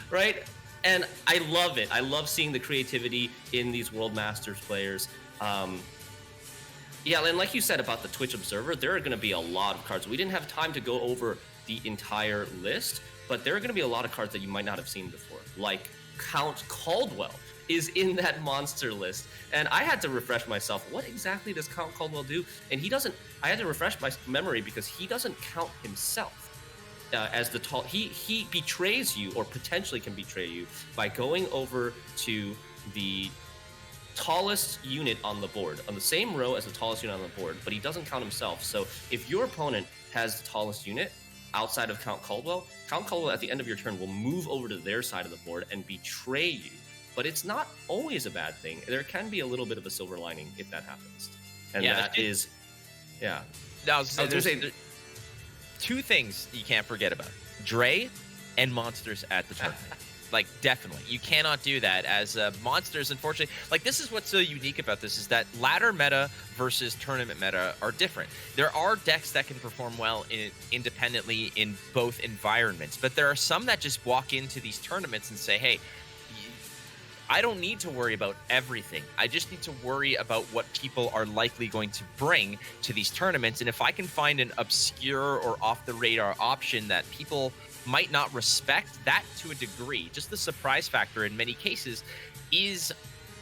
right? And I love it. I love seeing the creativity in these World Masters players. Yeah, and like you said about the Twitch Observer, there are going to be a lot of cards. We didn't have time to go over the entire list, but there are going to be a lot of cards that you might not have seen before. Like Count Caldwell is in that monster list. And I had to refresh myself. What exactly does Count Caldwell do? And I had to refresh my memory because he doesn't count himself as the tall. He betrays you, or potentially can betray you, by going over to the tallest unit on the board, on the same row as the tallest unit on the board, but he doesn't count himself. So if your opponent has the tallest unit outside of Count Caldwell at the end of your turn will move over to their side of the board and betray you. But it's not always a bad thing. There can be a little bit of a silver lining if that happens. And yeah, that is, yeah. Now, there's two things you can't forget about: Dre and monsters at the tournament. Like, definitely. You cannot do that as monsters, unfortunately. Like, this is what's so unique about this, is that ladder meta versus tournament meta are different. There are decks that can perform well independently in both environments, but there are some that just walk into these tournaments and say, hey, I don't need to worry about everything. I just need to worry about what people are likely going to bring to these tournaments. And if I can find an obscure or off-the-radar option that people might not respect, that to a degree, just the surprise factor in many cases is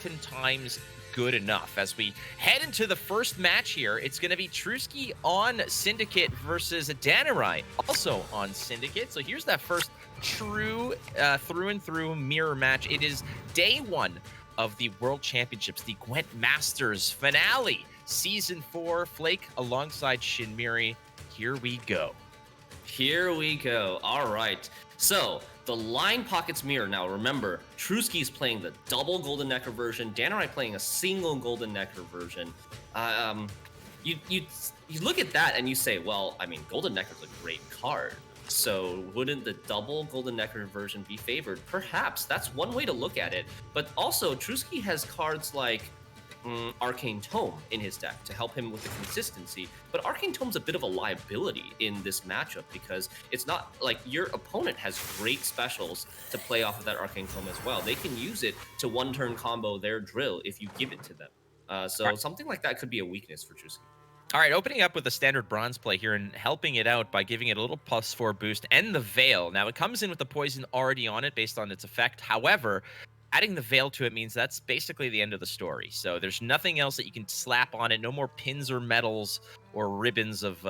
sometimes good enough. As we head into the first match here, it's going to be Trusky on Syndicate versus Danarai also on Syndicate. So here's that first true through and through mirror match. It is day one of the World Championships, the GWENT Masters finale, Season 4. Flake alongside Shinmiri. Here we go. Here we go. All right. So the Line Pockets mirror. Now remember, Truski's playing the double Golden Necker version, Danurai playing a single Golden Necker version. You look at that and you say, well, I mean, Golden Necker's a great card. So wouldn't the double Golden Necker version be favored? Perhaps. That's one way to look at it. But also, Truski has cards like Arcane Tome in his deck to help him with the consistency. But Arcane Tome's a bit of a liability in this matchup because it's not like your opponent has great specials to play off of that Arcane Tome as well. They can use it to one-turn combo their drill if you give it to them. So something like that could be a weakness for Truski. All right, opening up with a standard bronze play here and helping it out by giving it a little +4 boost and the Veil. Now, it comes in with the poison already on it based on its effect. However, adding the Veil to it means that's basically the end of the story. So there's nothing else that you can slap on it. No more pins or medals or ribbons of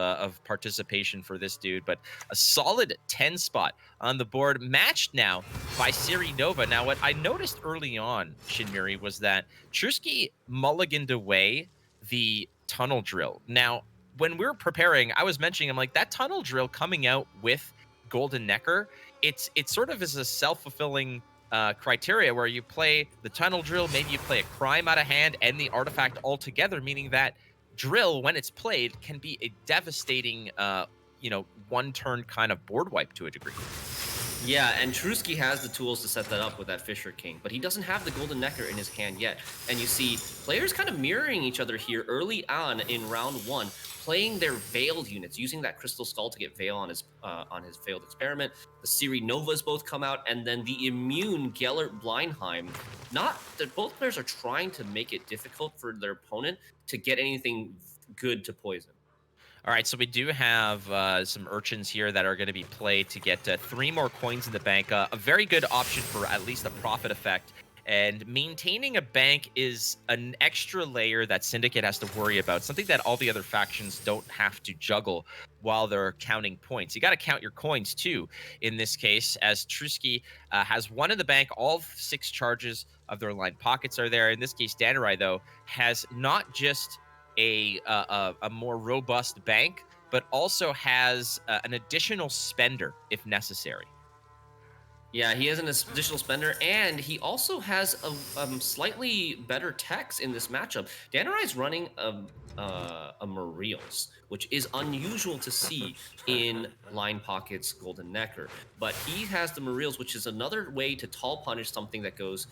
participation for this dude. But a solid 10 spot on the board, matched now by Siri Nova. Now, what I noticed early on, Shinmiri, was that Truski mulliganed away the tunnel drill. Now, when we were preparing, I was mentioning, I'm like, that tunnel drill coming out with Golden Necker, it sort of is a self-fulfilling criteria where you play the tunnel drill, maybe you play a crime out of hand and the artifact all together, meaning that drill, when it's played, can be a devastating, one-turn kind of board wipe to a degree. Yeah, and Truski has the tools to set that up with that Fisher King, but he doesn't have the Golden Necker in his hand yet. And you see players kind of mirroring each other here early on in round one, playing their Veiled units, using that Crystal Skull to get Veil on his failed experiment. The Siri Novas both come out, and then the immune Gellert Blindheim. Not that both players are trying to make it difficult for their opponent to get anything good to poison. All right, so we do have some urchins here that are going to be played to get 3 more coins in the bank. A very good option for at least a profit effect. And maintaining a bank is an extra layer that Syndicate has to worry about, something that all the other factions don't have to juggle while they're counting points. You got to count your coins, too, in this case, as Truski has 1 in the bank. All 6 charges of their line pockets are there. In this case, Danurai, though, has not just a more robust bank, but also has an additional spender if necessary. Yeah, he has an additional spender, and he also has a slightly better techs in this matchup. Danurai's running a Mariels, which is unusual to see in Line Pocket's Golden Necker. But he has the Mariels, which is another way to tall punish something that goes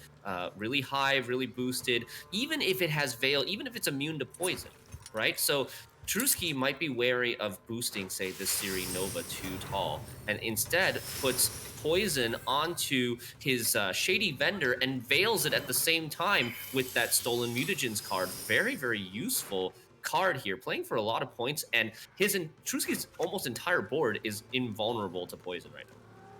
really high, really boosted, even if it has Veil, even if it's immune to poison, right? So Truski might be wary of boosting, say, this Siri Nova too tall, and instead puts poison onto his Shady Vendor and veils it at the same time with that Stolen Mutagens card. Very, very useful card here, playing for a lot of points, and Truski's almost entire board is invulnerable to poison right now.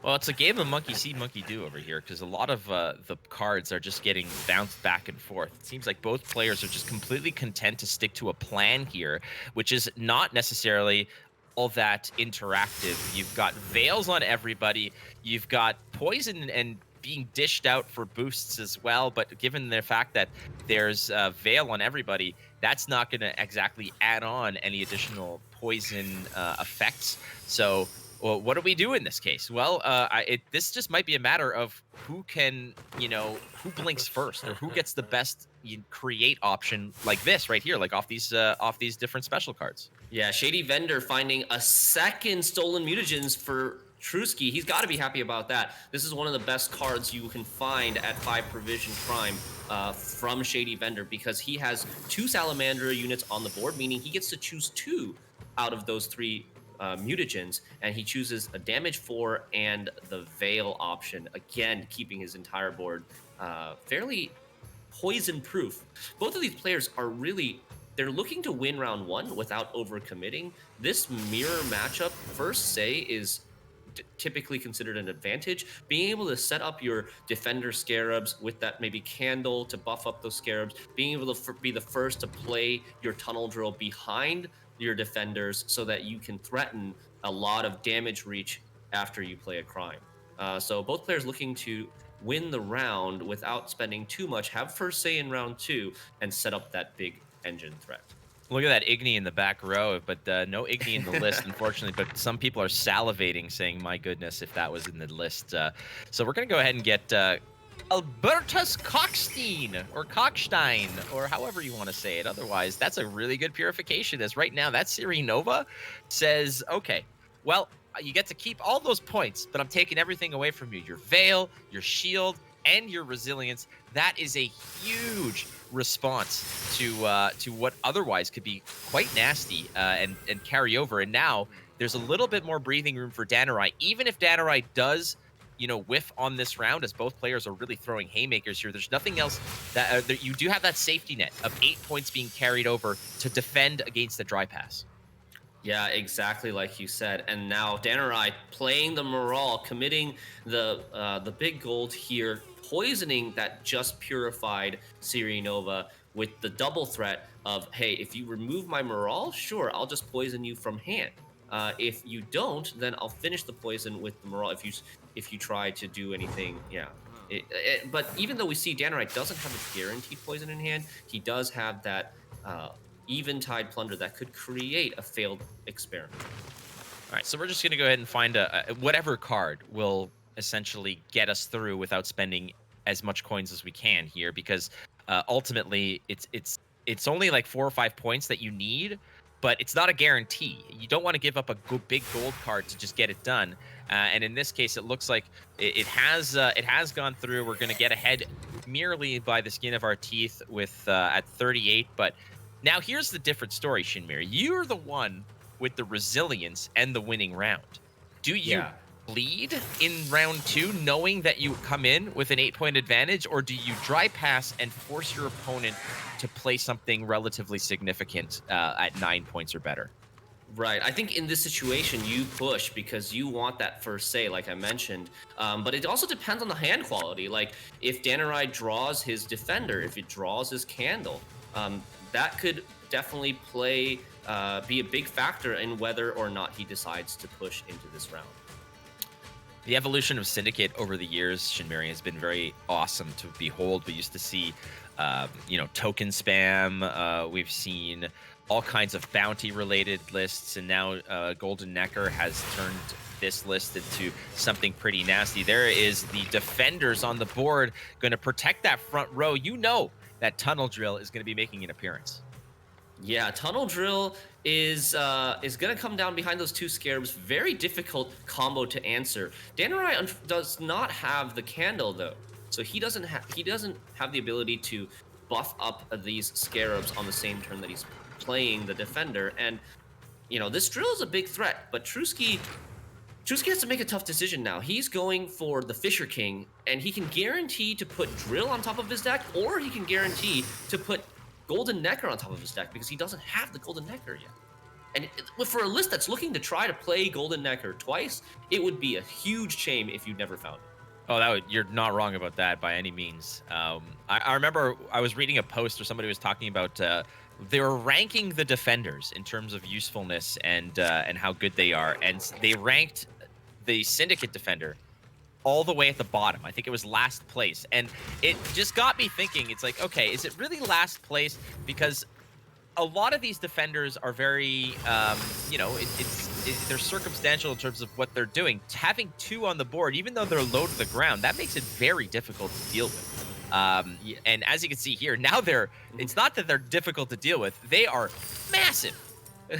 Well, it's a game of monkey see, monkey do over here, because a lot of the cards are just getting bounced back and forth. It seems like both players are just completely content to stick to a plan here, which is not necessarily all that interactive. You've got Veils on everybody. You've got poison and being dished out for boosts as well. But given the fact that there's Veil on everybody, that's not going to exactly add on any additional poison effects. So, well, what do we do in this case? Well, this just might be a matter of who can, who blinks first, or who gets the best create option like this right here, like off these different special cards. Yeah, Shady Vendor finding a second Stolen Mutagens for Truski. He's got to be happy about that. This is one of the best cards you can find at 5 Provision Prime from Shady Vendor, because he has 2 Salamander units on the board, meaning he gets to choose 2 out of those 3 mutagens, and he chooses a damage 4 and the Veil option, again keeping his entire board fairly poison proof. Both of these players are they're looking to win round 1 without overcommitting. This mirror matchup, first say, is typically considered an advantage. Being able to set up your Defender Scarabs with that maybe Candle to buff up those Scarabs, being able to be the first to play your Tunnel Drill behind your defenders so that you can threaten a lot of damage reach after you play a crime. So both players looking to win the round without spending too much, have first say in round 2, and set up that big engine threat. Look at that Igni in the back row, but no Igni in the list, unfortunately. But some people are salivating, saying, "My goodness, if that was in the list." So we're gonna go ahead and get Albertus Cockstein or Cockstein or however you want to say it. Otherwise, that's a really good purification. As right now, that Siri Nova says, "Okay, well, you get to keep all those points, but I'm taking everything away from you: your Veil, your Shield, and your Resilience." That is a huge response to what otherwise could be quite nasty and carry over. And now there's a little bit more breathing room for Danarai, even if Danarai does, whiff on this round, as both players are really throwing haymakers here. There's nothing else that you do have that safety net of 8 points being carried over to defend against the dry pass. Yeah, exactly like you said. And now Danarai playing the morale, committing the big gold here, poisoning that just purified Siri Nova with the double threat of, hey, if you remove my morale, sure, I'll just poison you from hand. If you don't, then I'll finish the poison with the morale. If you try to do anything, yeah. But even though we see Danarai doesn't have a guaranteed poison in hand, he does have that Eventide Plunder that could create a failed experiment. All right, so we're just going to go ahead and find whatever card will essentially get us through without spending as much coins as we can here, because ultimately it's only like 4 or 5 points that you need, but it's not a guarantee. You don't want to give up a big gold card to just get it done. And in this case, it looks like it has gone through. We're going to get ahead merely by the skin of our teeth with at 38. But now here's the different story, Shinmir. You're the one with the resilience and the winning round. Do you bleed in round 2 knowing that you come in with an 8-point advantage, or do you dry pass and force your opponent to play something relatively significant at 9 points or better? Right. I think in this situation, you push because you want that first say, like I mentioned. But it also depends on the hand quality. Like, if Danarai draws his defender, if it draws his candle, that could definitely be a big factor in whether or not he decides to push into this round. The evolution of Syndicate over the years, Shinmiri, has been very awesome to behold. We used to see, token spam. We've seen all kinds of bounty-related lists, and now Golden Necker has turned this list into something pretty nasty. There is the defenders on the board going to protect that front row. You know that Tunnel Drill is going to be making an appearance. Yeah, Tunnel Drill is going to come down behind those 2 Scarabs. Very difficult combo to answer. Danarai does not have the candle, though, so he doesn't have the ability to buff up these Scarabs on the same turn that he's playing the defender. And this Drill is a big threat, but Trusky has to make a tough decision now. He's going for the Fisher King, and he can guarantee to put Drill on top of his deck, or he can guarantee to put Golden Necker on top of his deck, because he doesn't have the Golden Necker yet. And for a list that's looking to try to play Golden Necker twice, it would be a huge shame if you never found it. Oh, you're not wrong about that by any means. I remember I was reading a post where somebody was talking about they were ranking the defenders in terms of usefulness and how good they are, and they ranked the Syndicate defender all the way at the bottom. I think it was last place, and it just got me thinking. It's like, okay, is it really last place? Because a lot of these defenders are very, they're circumstantial in terms of what they're doing. Having 2 on the board, even though they're low to the ground, that makes it very difficult to deal with. And as you can see here, now it's not that they're difficult to deal with, they are massive.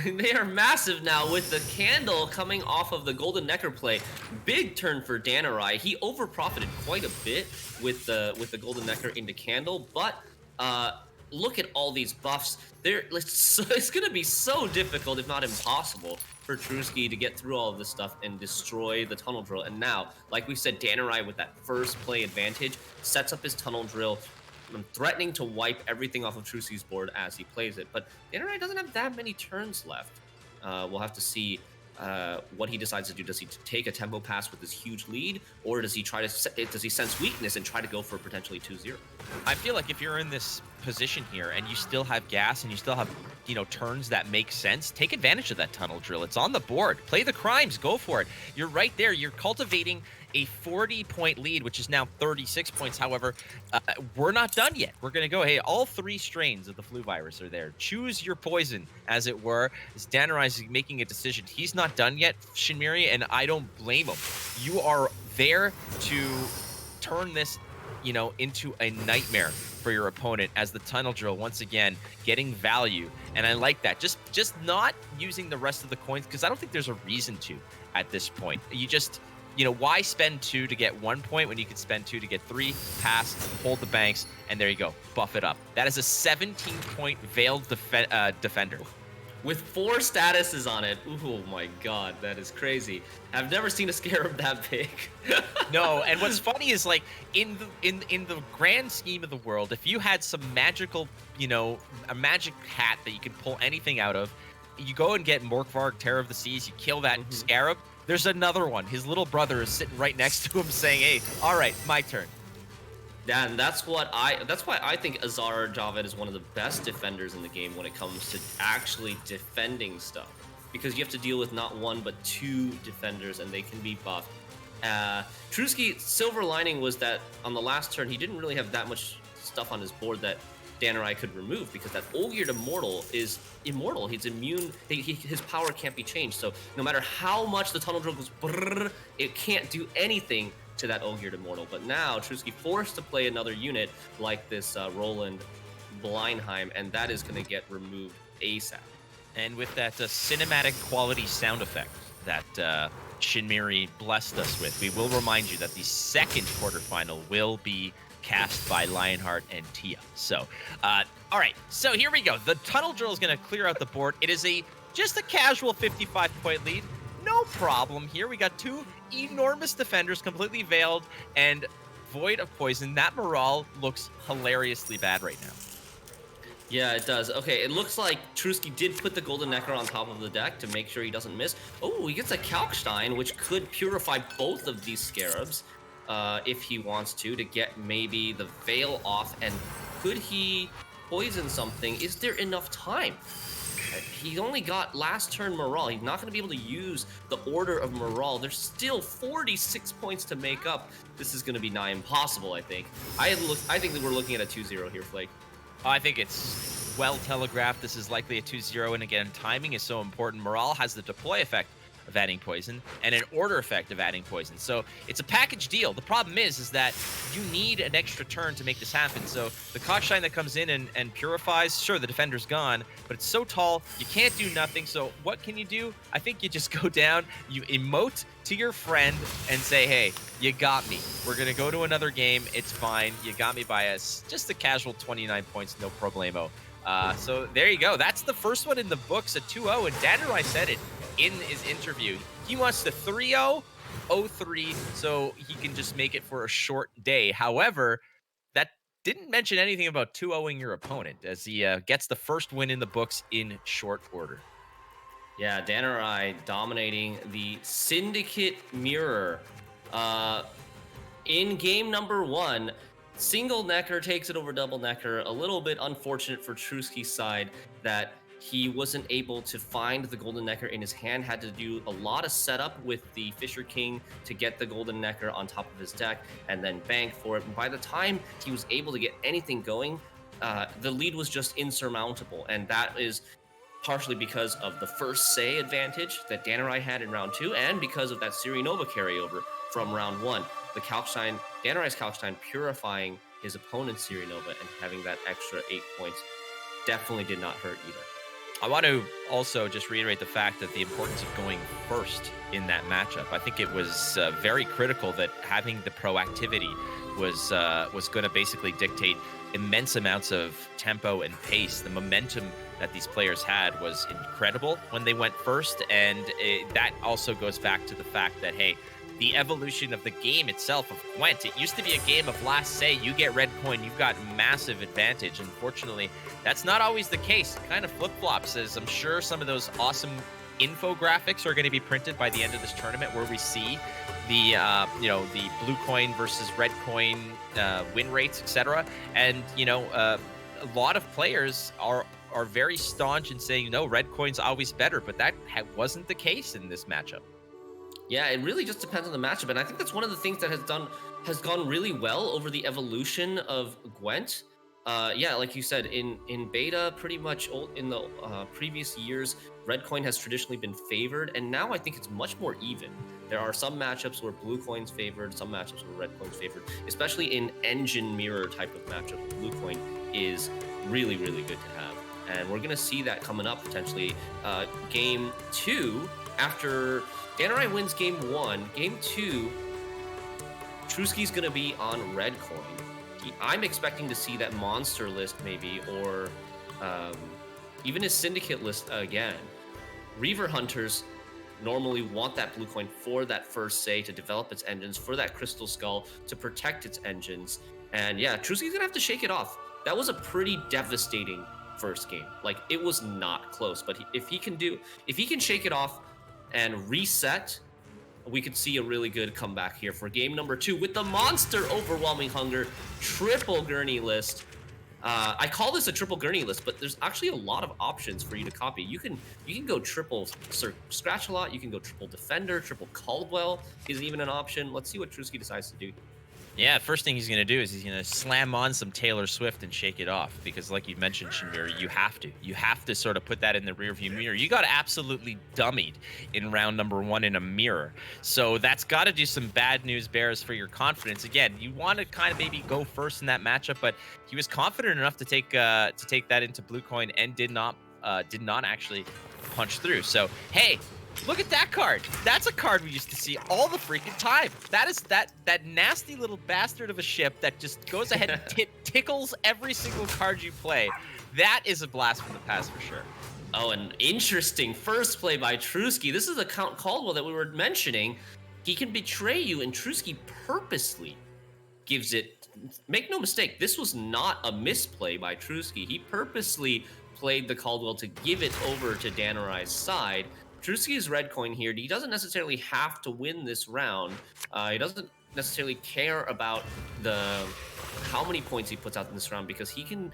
They are massive now with the candle coming off of the Golden Necker play. Big turn for Danarai. He over-profited quite a bit with the Golden Necker into candle, but look at all these buffs. It's going to be so difficult, if not impossible, for Trusky to get through all of this stuff and destroy the Tunnel Drill. And now, like we said, Danarai with that first play advantage sets up his Tunnel Drill, threatening to wipe everything off of Trusky's board as he plays it. But Danarai doesn't have that many turns left. We'll have to see what he decides to do. Does he take a tempo pass with this huge lead, or does he sense weakness and try to go for potentially 2-0? I feel like if you're in this position here and you still have gas and you still have, you know, turns that make sense, take advantage of that tunnel drill. It's on the board. Play the crimes. Go for it. You're right there. You're cultivating a 40-point lead, which is now 36 points. However, we're not done yet. We're going to go, hey, all 3 strains of the flu virus are there. Choose your poison, as it were. As Danarai is making a decision. He's not done yet, Shinmiri, and I don't blame him. You are there to turn this, you know, into a nightmare for your opponent as the tunnel drill, once again, getting value. And I like that. Just not using the rest of the coins, because I don't think there's a reason to at this point. You just... You know, why spend 2 to get 1 point when you could spend 2 to get 3, pass, hold the banks, and there you go. Buff it up. That is a 17-point Veiled Defender. With 4 statuses on it. Oh my god, that is crazy. I've never seen a scarab that big. No, and what's funny is, like, in the grand scheme of the world, if you had some magical, you know, a magic hat that you can pull anything out of, you go and get Morkvarg, Terror of the Seas, you kill that scarab, there's another one. His little brother is sitting right next to him saying, hey, all right, my turn. Yeah, and that's why I think Azar Javed is one of the best defenders in the game when it comes to actually defending stuff. Because you have to deal with not 1, but 2 defenders, and they can be buffed. Trusky's silver lining was that on the last turn, he didn't really have that much stuff on his board that Danarai could remove, because that Ogierd Immortal is immortal. He's immune. His power can't be changed. So no matter how much the tunnel drill goes, brrr, it can't do anything to that Ogierd Immortal. But now Trusky forced to play another unit like this Roland Blindheim, and that is going to get removed ASAP. And with that cinematic quality sound effect that Shinmiri blessed us with, we will remind you that the second quarterfinal will be cast by Lionheart and Tia. So, all right. So here we go. The tunnel drill is going to clear out the board. It is just a casual 55-point lead. No problem here. We got 2 enormous defenders, completely veiled and void of poison. That morale looks hilariously bad right now. Yeah, it does. Okay, it looks like Trusky did put the Golden Necker on top of the deck to make sure he doesn't miss. Oh, he gets a Kalkstein, which could purify both of these scarabs. If he wants to get maybe the veil off. And could he poison something? Is there enough time? He only got last turn morale. He's not going to be able to use the Order of Morale. There's still 46 points to make up. This is going to be nigh impossible, I think. I think that we're looking at a 2-0 here, Flake. I think it's well telegraphed. This is likely a 2-0, and again, timing is so important. Morale has the deploy effect of adding poison and an order effect of adding poison. So it's a package deal. The problem is that you need an extra turn to make this happen. So the Kalkstein that comes in and purifies, sure, the defender's gone, but it's so tall, you can't do nothing. So what can you do? I think you just go down, you emote to your friend and say, hey, you got me. We're going to go to another game. It's fine. You got me by just a casual 29 points, no problemo. So there you go. That's the first one in the books, a 2-0, and Danarai said it in his interview. He wants to 3-0, 0-3, so he can just make it for a short day. However, that didn't mention anything about 2-0ing your opponent, as he gets the first win in the books in short order. Yeah, Danarai dominating the Syndicate Mirror. In game number 1, single Necker takes it over double Necker. A little bit unfortunate for Trusky's side that he wasn't able to find the Golden Necker in his hand, had to do a lot of setup with the Fisher King to get the Golden Necker on top of his deck and then bank for it. And by the time he was able to get anything going, the lead was just insurmountable. And that is partially because of the first say advantage that Danarai had in round 2 and because of that Siri Nova carryover from round 1. The Kalkstein, Danarai's Kalkstein purifying his opponent's Siri Nova and having that extra 8 points definitely did not hurt either. I want to also just reiterate the fact that the importance of going first in that matchup. I think it was very critical that having the proactivity was going to basically dictate immense amounts of tempo and pace. The momentum that these players had was incredible when they went first, and that also goes back to the fact that, hey, the evolution of the game itself of Gwent. It used to be a game of last say. You get red coin, you've got massive advantage. Unfortunately, that's not always the case. It kind of flip-flops, as I'm sure some of those awesome infographics are going to be printed by the end of this tournament, where we see the the blue coin versus red coin win rates, etc. And a lot of players are very staunch in saying, no, red coin's always better, but that wasn't the case in this matchup. Yeah, it really just depends on the matchup, and I think that's one of the things that has gone really well over the evolution of Gwent. Yeah, like you said, in beta, pretty much in the previous years, red coin has traditionally been favored, and now I think it's much more even. There are some matchups where blue coin's favored, some matchups where red coin's favored, especially in engine mirror type of matchups. Blue coin is really, really good to have, and we're gonna see that coming up potentially. Game 2 after Danerai wins game 1, game 2, Truski's gonna be on red coin. I'm expecting to see that monster list maybe, or even his syndicate list again. Reaver Hunters normally want that blue coin for that first say to develop its engines, for that crystal skull to protect its engines. And yeah, Truski's gonna have to shake it off. That was a pretty devastating first game. Like, it was not close, but if he can shake it off and reset, we could see a really good comeback here for game number 2 with the monster overwhelming hunger triple gurney list. I call this a triple gurney list, but there's actually a lot of options for you to copy. You can go triple scratch a lot. You can go triple defender, triple Caldwell is even an option. Let's see what Truski decides to do. Yeah, first thing he's going to do is he's going to slam on some Taylor Swift and shake it off, because like you mentioned, Shinmiri, you have to sort of put that in the rearview mirror. You got absolutely dummied in round number 1 in a mirror. So that's got to do some bad news bears for your confidence. Again, you want to kind of maybe go first in that matchup, but he was confident enough to take that into blue coin and did not actually punch through. So, hey, look at that card. That's a card we used to see all the freaking time. That is that nasty little bastard of a ship that just goes ahead and tickles every single card you play. That is a blast from the past for sure. Oh, an interesting first play by Truski. This is a Count Caldwell that we were mentioning. He can betray you, and Truski purposely gives it. Make no mistake, this was not a misplay by Truski. He purposely played the Caldwell to give it over to Danerai's side. Truski's red coin here. He doesn't necessarily have to win this round. He doesn't necessarily care about how many points he puts out in this round, because he can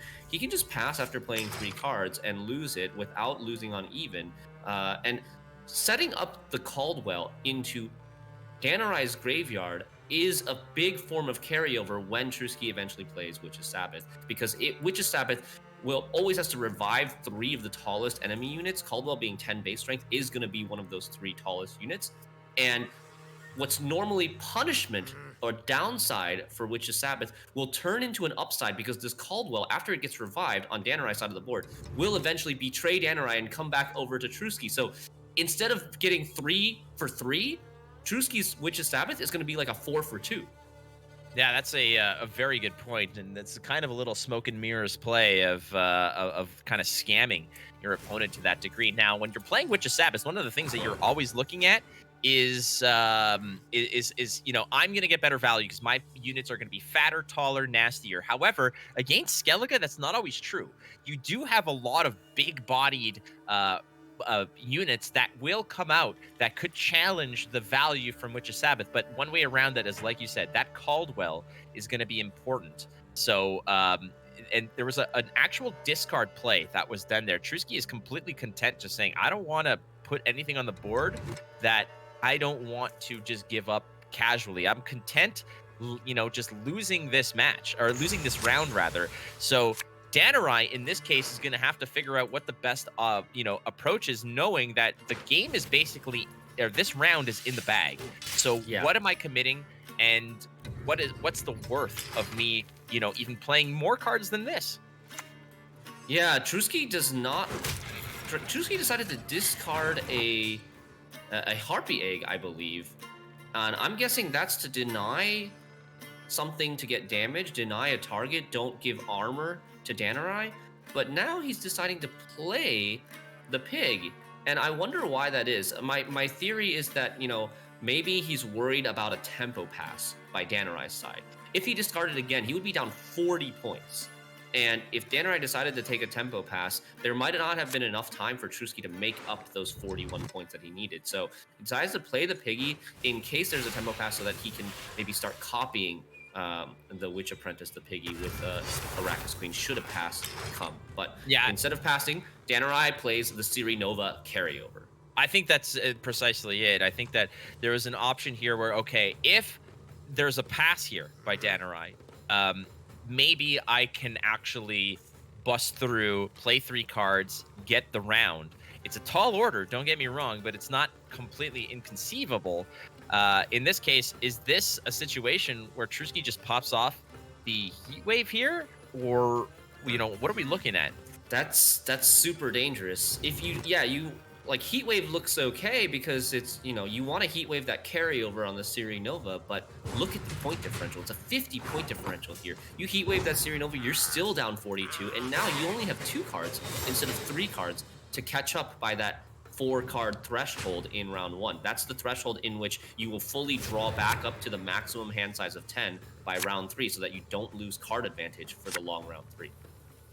just pass after playing 3 cards and lose it without losing on even. And setting up the Caldwell into Danerai's graveyard is a big form of carryover when Truski eventually plays Witch's Sabbath, because Witch's Sabbath always has to revive 3 of the tallest enemy units. Caldwell, being 10 base strength, is going to be one of those 3 tallest units. And what's normally punishment or downside for Witch's Sabbath will turn into an upside, because this Caldwell, after it gets revived on Danerai's side of the board, will eventually betray Danerai and come back over to Truski. So instead of getting 3 for 3, Truski's Witch's Sabbath is going to be like a 4 for 2. Yeah, that's a very good point, and it's kind of a little smoke and mirrors play of kind of scamming your opponent to that degree. Now, when you're playing Witch's Sabbath, one of the things that you're always looking at is I'm going to get better value because my units are going to be fatter, taller, nastier. However, against Skellige, that's not always true. You do have a lot of big-bodied units that will come out that could challenge the value from Witch's Sabbath, but one way around that is, like you said, that Caldwell is going to be important. So and there was an actual discard play that was done there. Truski is completely content just saying, I don't want to put anything on the board that I don't want to just give up casually. I'm content, just losing this match, or losing this round rather. So Danerai, in this case, is going to have to figure out what the best, approach is, knowing that the game is basically, or this round is in the bag. So What am I committing, and what's the worth of me, even playing more cards than this? Yeah, Truski decided to discard a Harpy Egg, I believe, and I'm guessing that's to deny something to get damage, deny a target, don't give armor to Danerai. But now he's deciding to play the pig, and I wonder why that is. My theory is that, maybe he's worried about a tempo pass by Danerai's side. If he discarded again, he would be down 40 points. And if Danerai decided to take a tempo pass, there might not have been enough time for Truski to make up those 41 points that he needed. So he decides to play the piggy in case there's a tempo pass, so that he can maybe start copying the Witch Apprentice, the Piggy, with Arrakis Queen should have passed come. But Yeah. instead of passing, Danurai plays the Siri Nova carryover. I think that's precisely it. I think that there is an option here where, okay, if there's a pass here by Danurai, maybe I can actually bust through, play 3 cards, get the round. It's a tall order, don't get me wrong, but it's not completely inconceivable. In this case, is this a situation where Trusky just pops off the Heat Wave here? Or, what are we looking at? That's super dangerous. If you like, Heat Wave looks okay because it's, you want to Heat Wave that carryover on the Siri Nova, but look at the point differential. It's a 50 point differential here. You Heat Wave that Siri Nova, you're still down 42, and now you only have 2 cards instead of 3 cards to catch up by that 4-card threshold in round 1. That's the threshold in which you will fully draw back up to the maximum hand size of 10 by round 3 so that you don't lose card advantage for the long round 3.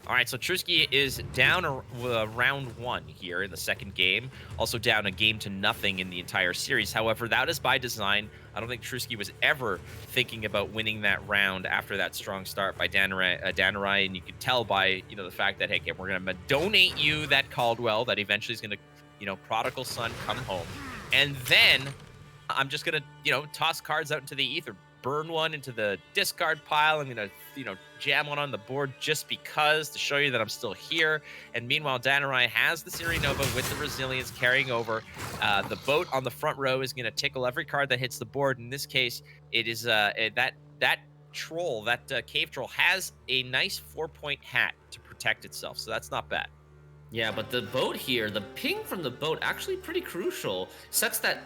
All right, so Trusky is down round 1 here in the second game. Also down a game to nothing in the entire series. However, that is by design. I don't think Trusky was ever thinking about winning that round after that strong start by Danurai, and you can tell by the fact that, hey, we're going to donate you that Caldwell that eventually is going to, prodigal son, come home. And then I'm just going to, toss cards out into the ether. Burn one into the discard pile. I'm going to, jam one on the board just because to show you that I'm still here. And meanwhile, Danurai has the Siri Nova with the Resilience carrying over. The boat on the front row is going to tickle every card that hits the board. In this case, it is that troll, that cave troll, has a nice 4-point hat to protect itself. So that's not bad. Yeah, but the boat here, the ping from the boat, actually pretty crucial. Sets that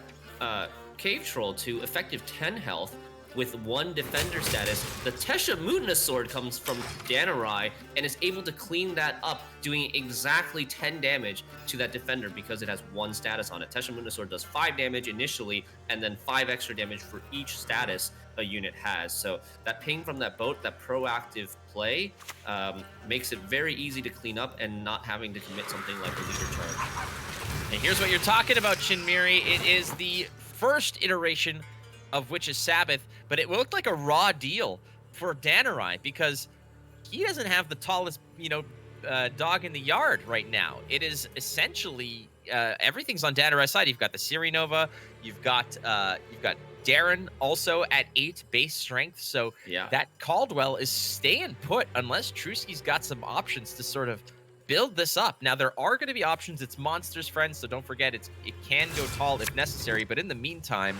cave troll to effective 10 health with 1 defender status. The Tesha Mutina sword comes from Danurai and is able to clean that up, doing exactly 10 damage to that defender because it has 1 status on it. Tesha Mutina sword does 5 damage initially, and then 5 extra damage for each status a unit has. So that ping from that boat, that proactive play, makes it very easy to clean up and not having to commit something like a leader charge. And here's what you're talking about, Shinmiri. It is the first iteration of Witch's Sabbath, but it looked like a raw deal for Danurai because he doesn't have the tallest, dog in the yard right now. It is essentially everything's on Danurai's side. You've got the Siri Nova, you've got Darren also at 8 base strength. So that Caldwell is staying put unless Trusky's got some options to sort of build this up. Now, there are going to be options. It's Monsters, friends, so don't forget it can go tall if necessary. But in the meantime,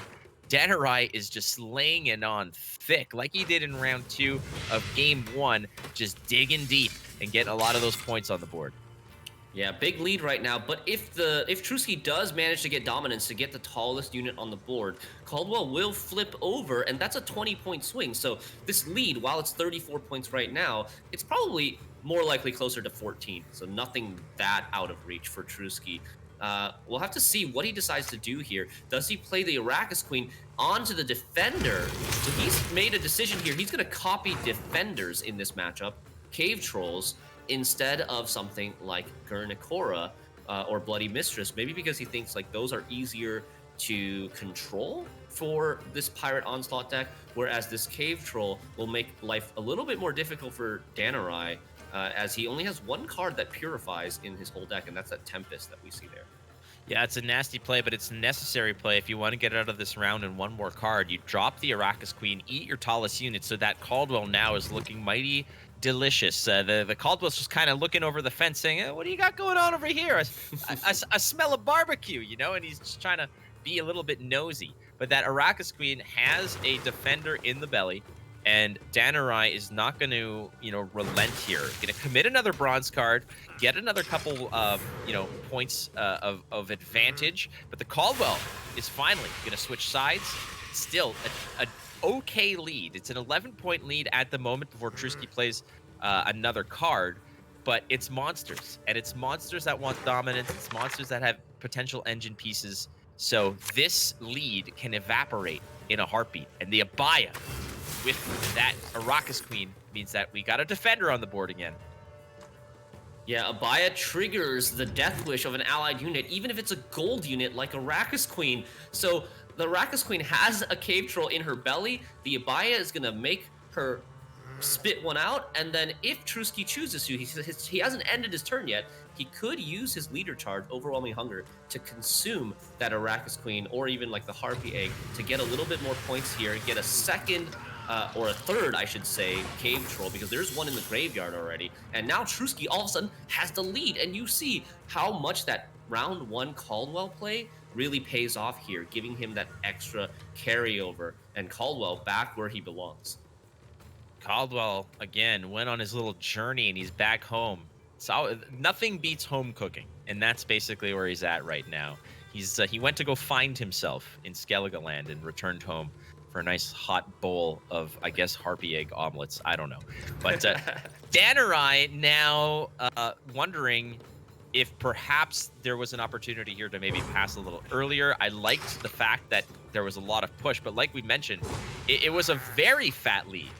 Danurai is just laying it on thick like he did in round 2 of game 1, just digging deep and getting a lot of those points on the board. Yeah, big lead right now, but if Trusky does manage to get dominance to get the tallest unit on the board, Caldwell will flip over, and that's a 20-point swing. So this lead, while it's 34 points right now, it's probably more likely closer to 14. So nothing that out of reach for Trusky. We'll have to see what he decides to do here. Does he play the Arrakis Queen onto the Defender? So he's made a decision here. He's going to copy Defenders in this matchup, Cave Trolls, instead of something like Gurnikora or Bloody Mistress. Maybe because he thinks like those are easier to control for this Pirate Onslaught deck, whereas this Cave Troll will make life a little bit more difficult for Danurai, as he only has 1 card that purifies in his whole deck, and that's that Tempest that we see there. Yeah, it's a nasty play, but it's a necessary play. If you want to get out of this round in 1 more card, you drop the Arrakis Queen, eat your tallest unit, so that Caldwell now is looking mighty delicious. The Caldwell's just kind of looking over the fence saying, what do you got going on over here? I smell a barbecue, and he's just trying to be a little bit nosy. But that Arrakis Queen has a defender in the belly, and Danurai is not going to, relent here. Going to commit another bronze card, get another couple of, points of advantage. But the Caldwell is finally going to switch sides. Still a okay lead. It's an 11-point lead at the moment before Trusky plays another card. But it's monsters, and it's monsters that want dominance. It's monsters that have potential engine pieces. So this lead can evaporate in a heartbeat. And the Abaya with that Arrakis Queen means that we got a defender on the board again. Yeah, Abaya triggers the Death Wish of an allied unit, even if it's a gold unit like Arrakis Queen. So the Arrakis Queen has a Cave Troll in her belly. The Abaya is going to make her spit one out, and then if Trusky chooses to, he hasn't ended his turn yet, he could use his leader charge, Overwhelming Hunger, to consume that Arrakis Queen or even like the Harpy Egg to get a little bit more points here, get a second or a third, I should say, Cave Troll, because there's one in the graveyard already. And now Trusky all of a sudden has the lead, and you see how much that round 1 Caldwell play really pays off here, giving him that extra carryover, and Caldwell back where he belongs. Caldwell, again, went on his little journey, and he's back home. So nothing beats home cooking, and that's basically where he's at right now. He went to go find himself in Skellige Land and returned home for a nice hot bowl of, I guess, Harpy Egg omelets. I don't know. But Danurai now wondering if perhaps there was an opportunity here to maybe pass a little earlier. I liked the fact that there was a lot of push, but like we mentioned, it was a very fat lead.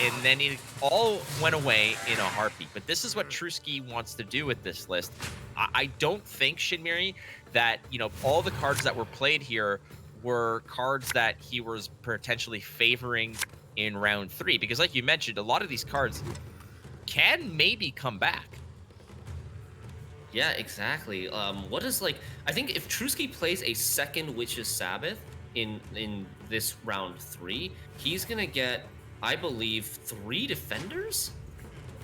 And then it all went away in a heartbeat. But this is what Trusky wants to do with this list. I don't think, Shinmiri, that, you know, all the cards that were played here were cards that he was potentially favoring in round 3. Because like you mentioned, a lot of these cards can maybe come back. Yeah, exactly. What is, like, I think if Trusky plays a second Witch's Sabbath in this round 3, he's going to get, I believe, 3 defenders.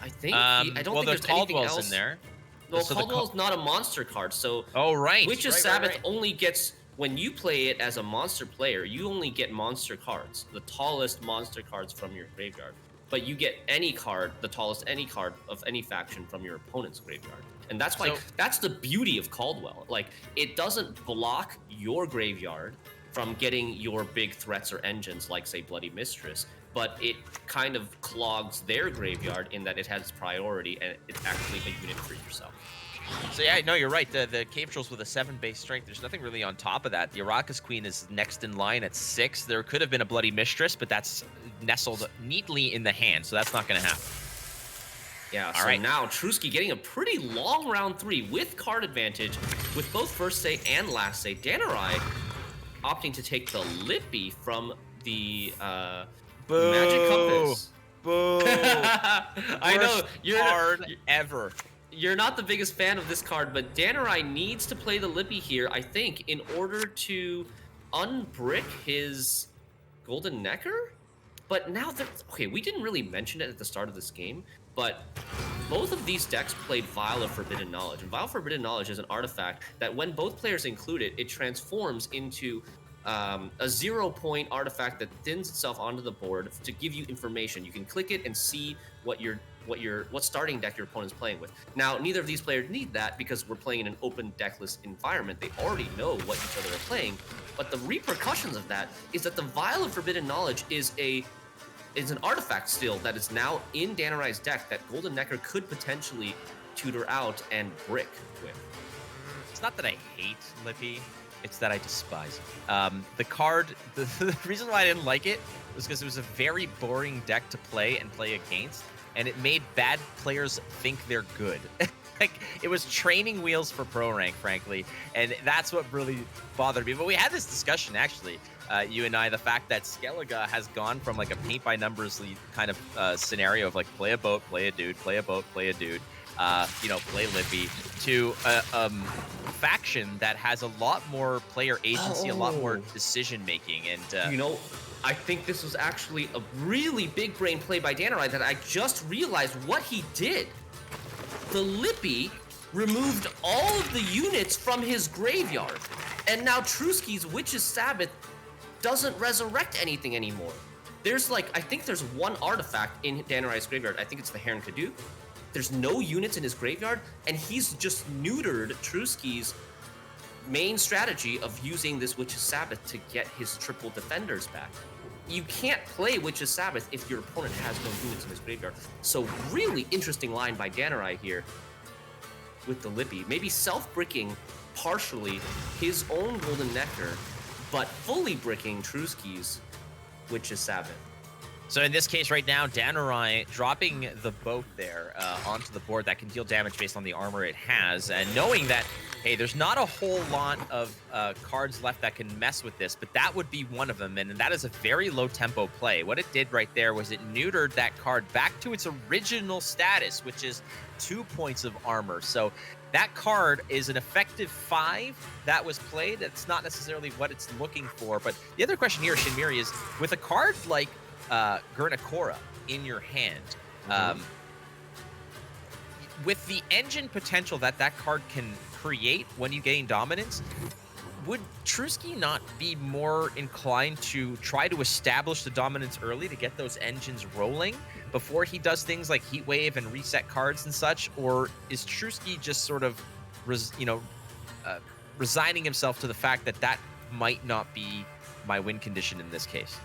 I think. I don't think there's anything else in there. Well, so Caldwell's not a monster card, so Witch's Right, Sabbath only gets, when you play it as a monster player, you only get monster cards, the tallest monster cards from your graveyard. But you get any card, the tallest any card of any faction from your opponent's graveyard. And that's why, that's the beauty of Caldwell. Like, it doesn't block your graveyard from getting your big threats or engines, like, say, Bloody Mistress, but it kind of clogs their graveyard in that it has priority and it's actually a unit for yourself. So yeah, no, you're right. The Cave Trolls with a 7 base strength, there's nothing really on top of that. The Arrakis Queen is next in line at 6. There could have been a Bloody Mistress, but that's nestled neatly in the hand, so that's not going to happen. Yeah, so now Trusky getting a pretty long round 3 with card advantage with both first say and last say. Danurai opting to take the Lippy from the Magic Compass. Boo! I know you're card ever. You're not the biggest fan of this card, but Danurai needs to play the Lippy here, I think, in order to unbrick his Golden Necker. But now that, okay, we didn't really mention it at the start of this game, but both of these decks played Vial of Forbidden Knowledge. And Vial of Forbidden Knowledge is an artifact that when both players include it, it transforms into a 0-point artifact that thins itself onto the board to give you information. You can click it and see what starting deck your opponent's playing with. Now, neither of these players need that because we're playing in an open deckless environment. They already know what each other are playing. But the repercussions of that is that the Vial of Forbidden Knowledge is an artifact still that is now in Danurai's deck that Golden Necker could potentially tutor out and brick with. It's not that I hate Lippy, it's that I despise it. The card, the reason why I didn't like it was because it was a very boring deck to play and play against, and it made bad players think they're good. Like, it was training wheels for pro rank, frankly, and that's what really bothered me. But we had this discussion, actually, you and I, the fact that Skellige has gone from like a paint by numbers kind of scenario of like play a boat, play a dude, play a boat, play a dude, play Lippy, to a faction that has a lot more player agency, a lot more decision making, and I think this was actually a really big brain play by Danurai that I just realized what he did. The Lippy removed all of the units from his graveyard, and now Trusky's Witch's Sabbath doesn't resurrect anything anymore. There's I think there's one artifact in Danurai's graveyard. I think it's the Heron Kaduk. There's no units in his graveyard, and he's just neutered Trusky's main strategy of using this Witch's Sabbath to get his triple defenders back. You can't play Witch's Sabbath if your opponent has no units in his graveyard. So really interesting line by Danurai here with the Lippy. Maybe self-bricking partially his own Golden Necker, but fully bricking Trusky's Witch's Sabbath. So in this case right now, Danurai dropping the boat there onto the board that can deal damage based on the armor it has, and knowing that hey, there's not a whole lot of cards left that can mess with this, but that would be one of them, and that is a very low tempo play. What it did right there was it neutered that card back to its original status, which is 2 points of armor. So that card is an effective 5 that was played. That's not necessarily what it's looking for, but the other question here, Shinmiri, is with a card like Gurnakora in your hand, with the engine potential that that card can create when you gain dominance, would Trusky not be more inclined to try to establish the dominance early to get those engines rolling before he does things like Heat Wave and reset cards and such? Or is Trusky just sort of, resigning himself to the fact that that might not be my win condition in this case?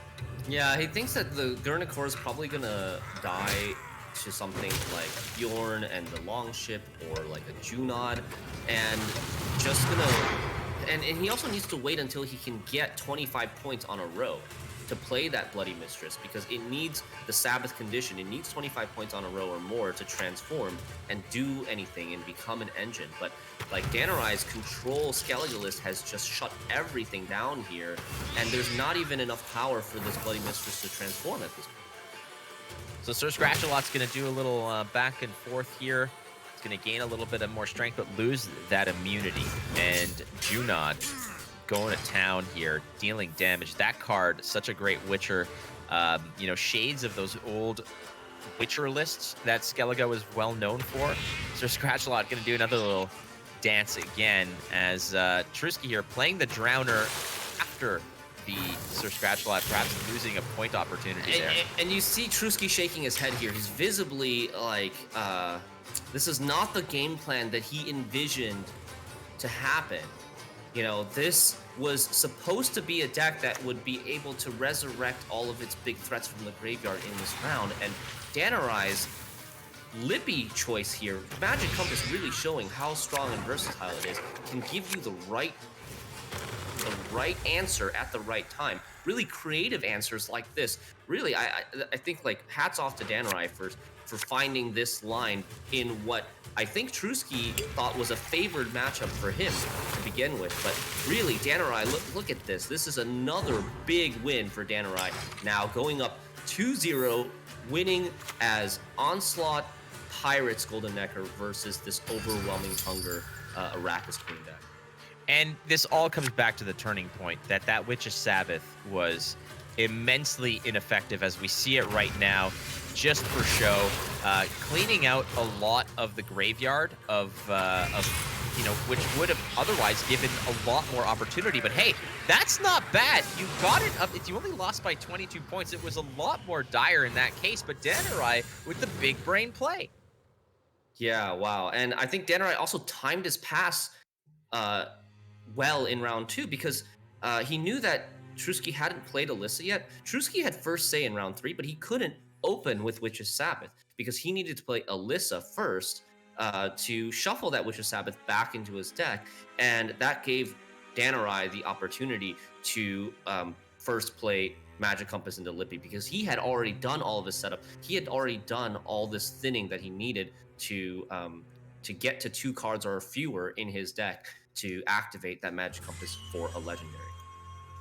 Yeah, he thinks that the Gurnakor is probably gonna die to something like Bjorn and the Longship, or like a Junod, and just gonna, and he also needs to wait until he can get 25 points on a row to play that Bloody Mistress, because it needs the Sabbath condition. It needs 25 points on a row or more to transform and do anything and become an engine. But like Danarai's control Skelegalist has just shut everything down here, and there's not even enough power for this Bloody Mistress to transform at this point. So Sir Scratchalot's going to do a little back and forth here. It's going to gain a little bit of more strength, but lose that immunity. And Junod going to town here, dealing damage. That card, such a great Witcher. You know, shades of those old Witcher lists that Skellige was well known for. Sir Scratchalot going to do another little dance again as Trusky here playing the Drowner after the Sir Scratchalot, perhaps losing a point opportunity there. And you see Trusky shaking his head here. He's visibly like, this is not the game plan that he envisioned to happen. You know, this was supposed to be a deck that would be able to resurrect all of its big threats from the graveyard in this round. And Danarai's Lippy choice here, Magic Compass really showing how strong and versatile it is, can give you the right answer at the right time. Really creative answers like this. Really, I think like hats off to Danarai for finding this line in what I think Trusky thought was a favored matchup for him to begin with. But really, Danarai, look at this. This is another big win for Danarai. Now going up 2-0, winning as Onslaught Pirates Golden Necker versus this overwhelming hunger Arrakis Queen deck. And this all comes back to the turning point that Witch's Sabbath was immensely ineffective, as we see it right now, just for show, cleaning out a lot of the graveyard of you know, which would have otherwise given a lot more opportunity. But hey, that's not bad. You got it up. You only lost by 22 points. It was a lot more dire in that case. But Danarai with the big brain play. Yeah, wow. And I think Danarai also timed his pass well in round 2, because he knew that Trusky hadn't played Alyssa yet. Trusky had first say in round 3, but he couldn't open with Witch's Sabbath because he needed to play Alyssa first to shuffle that Witch's Sabbath back into his deck, and that gave Danarai the opportunity to first play Magic Compass into Lippy, because he had already done all of his setup. He had already done all this thinning that he needed to get to 2 cards or fewer in his deck to activate that Magic Compass for a legendary.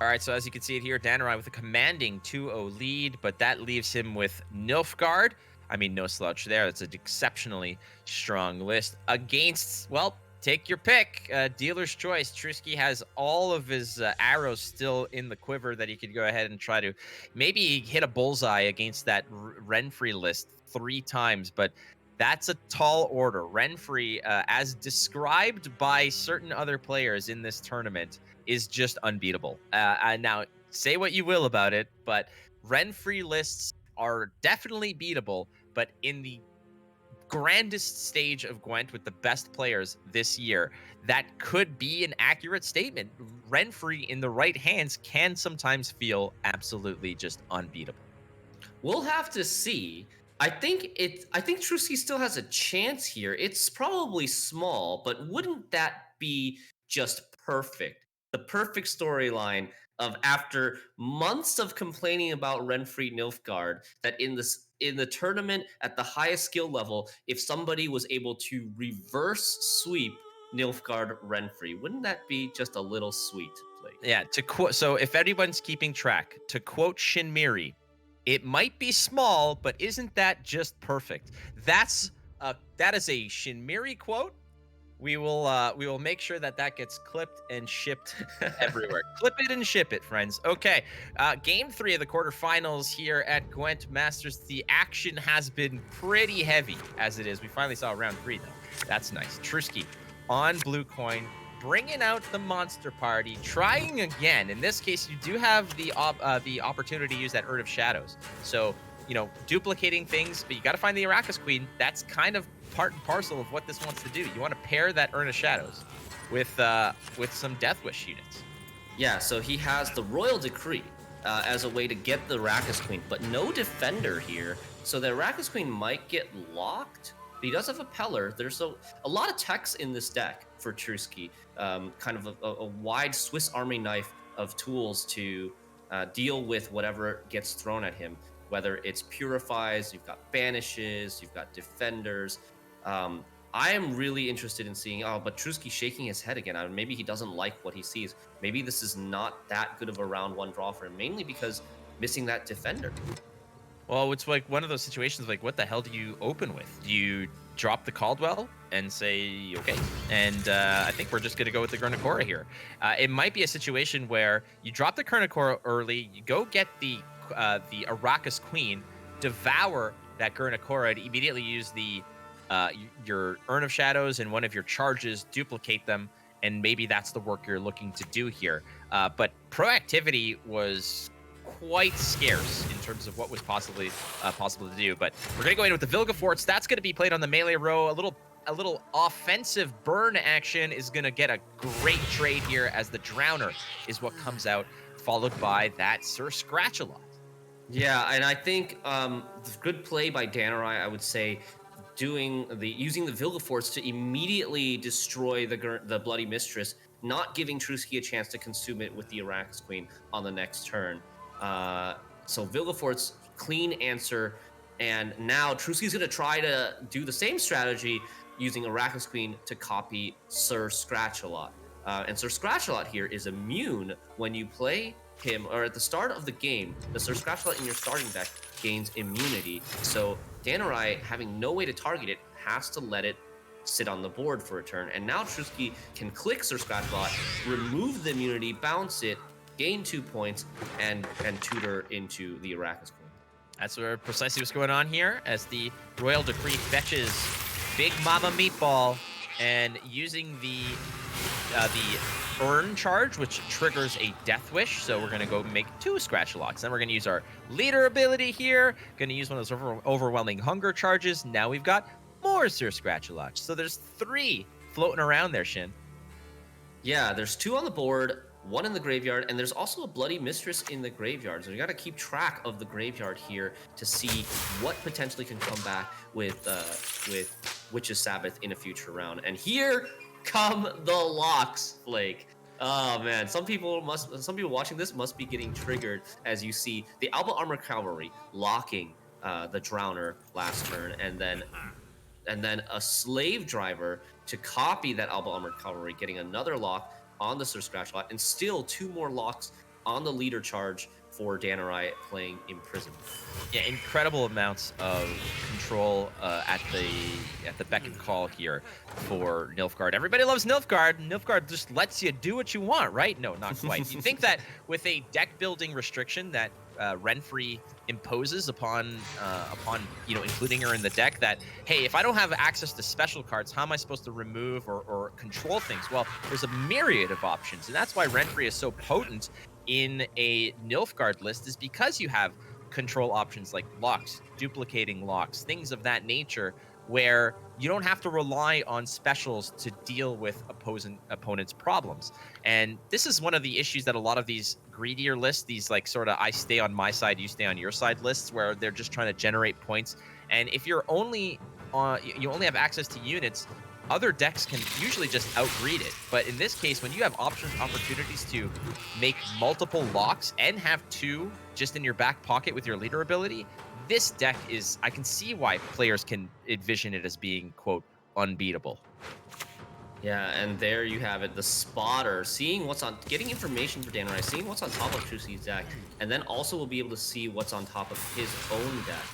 All right, so as you can see it here, Danarai with a commanding 2-0 lead, but that leaves him with Nilfgaard. I mean, no slouch there. That's an exceptionally strong list against, well, take your pick. Dealer's choice. Trusky has all of his arrows still in the quiver that he could go ahead and try to maybe hit a bullseye against that Renfrey list 3 times, but that's a tall order. Renfrey, as described by certain other players in this tournament, is just unbeatable. Now, say what you will about it, but Renfrey lists are definitely beatable, but in the grandest stage of Gwent with the best players this year, that could be an accurate statement. Renfrey in the right hands can sometimes feel absolutely just unbeatable. We'll have to see. I think Trusky still has a chance here. It's probably small, but wouldn't that be just perfect? The perfect storyline of, after months of complaining about Renfrey Nilfgaard, that in the tournament at the highest skill level, if somebody was able to reverse sweep Nilfgaard Renfrey. Wouldn't that be just a little sweet, Blake? Yeah, to quote, so if anyone's keeping track, to quote Shinmiri, it might be small, but isn't that just perfect? That is a Shinmiri quote. We will make sure that gets clipped and shipped everywhere. Clip it and ship it, friends. Okay, game 3 of the quarterfinals here at GWENT Masters. The action has been pretty heavy as it is. We finally saw round 3 though. That's nice. Trusky on blue coin, bringing out the monster party, trying again. In this case, you do have the opportunity to use that Urn of Shadows. So, you know, duplicating things, but you got to find the Arrakis Queen. That's kind of part and parcel of what this wants to do. You want to pair that Urn of Shadows with some Death Wish units. Yeah, so he has the Royal Decree as a way to get the Arrakis Queen, but no Defender here. So the Arrakis Queen might get locked, but he does have a Peller. There's a lot of techs in this deck for Trusky. Kind of a wide Swiss Army knife of tools to deal with whatever gets thrown at him. Whether it's Purifies, you've got Banishes, you've got Defenders. I am really interested in seeing, but Trusky shaking his head again. Maybe he doesn't like what he sees. Maybe this is not that good of a round 1 draw for him, mainly because missing that Defender. Well, it's like one of those situations, like, what the hell do you open with? Do you drop the Caldwell and say, okay? And I think we're just going to go with the Gurnakora here. It might be a situation where you drop the Gurnakora early, you go get the Arrakis Queen, devour that Gurnakora, and immediately use your Urn of Shadows and one of your charges, duplicate them, and maybe that's the work you're looking to do here. But proactivity was quite scarce in terms of what was possible to do. But we're gonna go in with the Vilgefortz. That's gonna be played on the melee row. A little offensive burn action is gonna get a great trade here, as the Drowner is what comes out, followed by that Sir Scratch-A-Lot. Yeah, and I think good play by Danarai, I would say, using the Vilgefortz to immediately destroy the Bloody Mistress, not giving Trusky a chance to consume it with the Arrakis Queen on the next turn. So Vilgefortz, clean answer, and now Trusky's going to try to do the same strategy using Arrakis Queen to copy Sir Scratch-A-Lot. And Sir Scratch-A-Lot here is immune when you play him, or at the start of the game, the Sir Scratch-A-Lot in your starting deck gains immunity. So Danarai, having no way to target it, has to let it sit on the board for a turn. And now Trusky can click Sir Scratch-A-Lot, remove the immunity, bounce it, gain 2 points, and tutor into the Arrakis Queen. That's precisely what's going on here, as the Royal Decree fetches Big Mama Meatball, and using the Urn charge, which triggers a Death Wish. So we're going to go make 2 Scratch-A-Lots. Then we're going to use our Leader ability here. Going to use one of those Overwhelming Hunger charges. Now we've got more Sir Scratch-A-Lots. So there's 3 floating around there, Shin. Yeah, there's 2 on the board, 1 in the graveyard, and there's also a Bloody Mistress in the graveyard. So you got to keep track of the graveyard here to see what potentially can come back with Witch's Sabbath in a future round. And here come the locks, Flake. Oh man, some people watching this must be getting triggered as you see the Alba Armor Cavalry locking the Drowner last turn, and then a Slave Driver to copy that Alba Armor Cavalry, getting another lock on the Sir Scratch-A-Lot, and still 2 more locks on the leader charge for Danarai playing Imprisoned. Yeah, incredible amounts of control at the beck and call here for Nilfgaard. Everybody loves Nilfgaard. Nilfgaard just lets you do what you want, right? No, not quite. You think that with a deck building restriction that Renfrey imposes upon including her in the deck, that hey, if I don't have access to special cards, how am I supposed to remove or control things? Well, there's a myriad of options, and that's why Renfrey is so potent in a Nilfgaard list, is because you have control options like locks, duplicating locks, things of that nature, where you don't have to rely on specials to deal with opponents' problems. And this is one of the issues that a lot of these greedier lists, these like sort of I stay on my side, you stay on your side lists, where they're just trying to generate points. And if you're only you only have access to units, other decks can usually just outgreed it. But in this case, when you have opportunities to make multiple locks and have 2 just in your back pocket with your leader ability, this deck is, I can see why players can envision it as being, quote, unbeatable. Yeah, and there you have it, the spotter, seeing what's on, getting information for Danerai, seeing what's on top of Truski's deck, and then also will be able to see what's on top of his own deck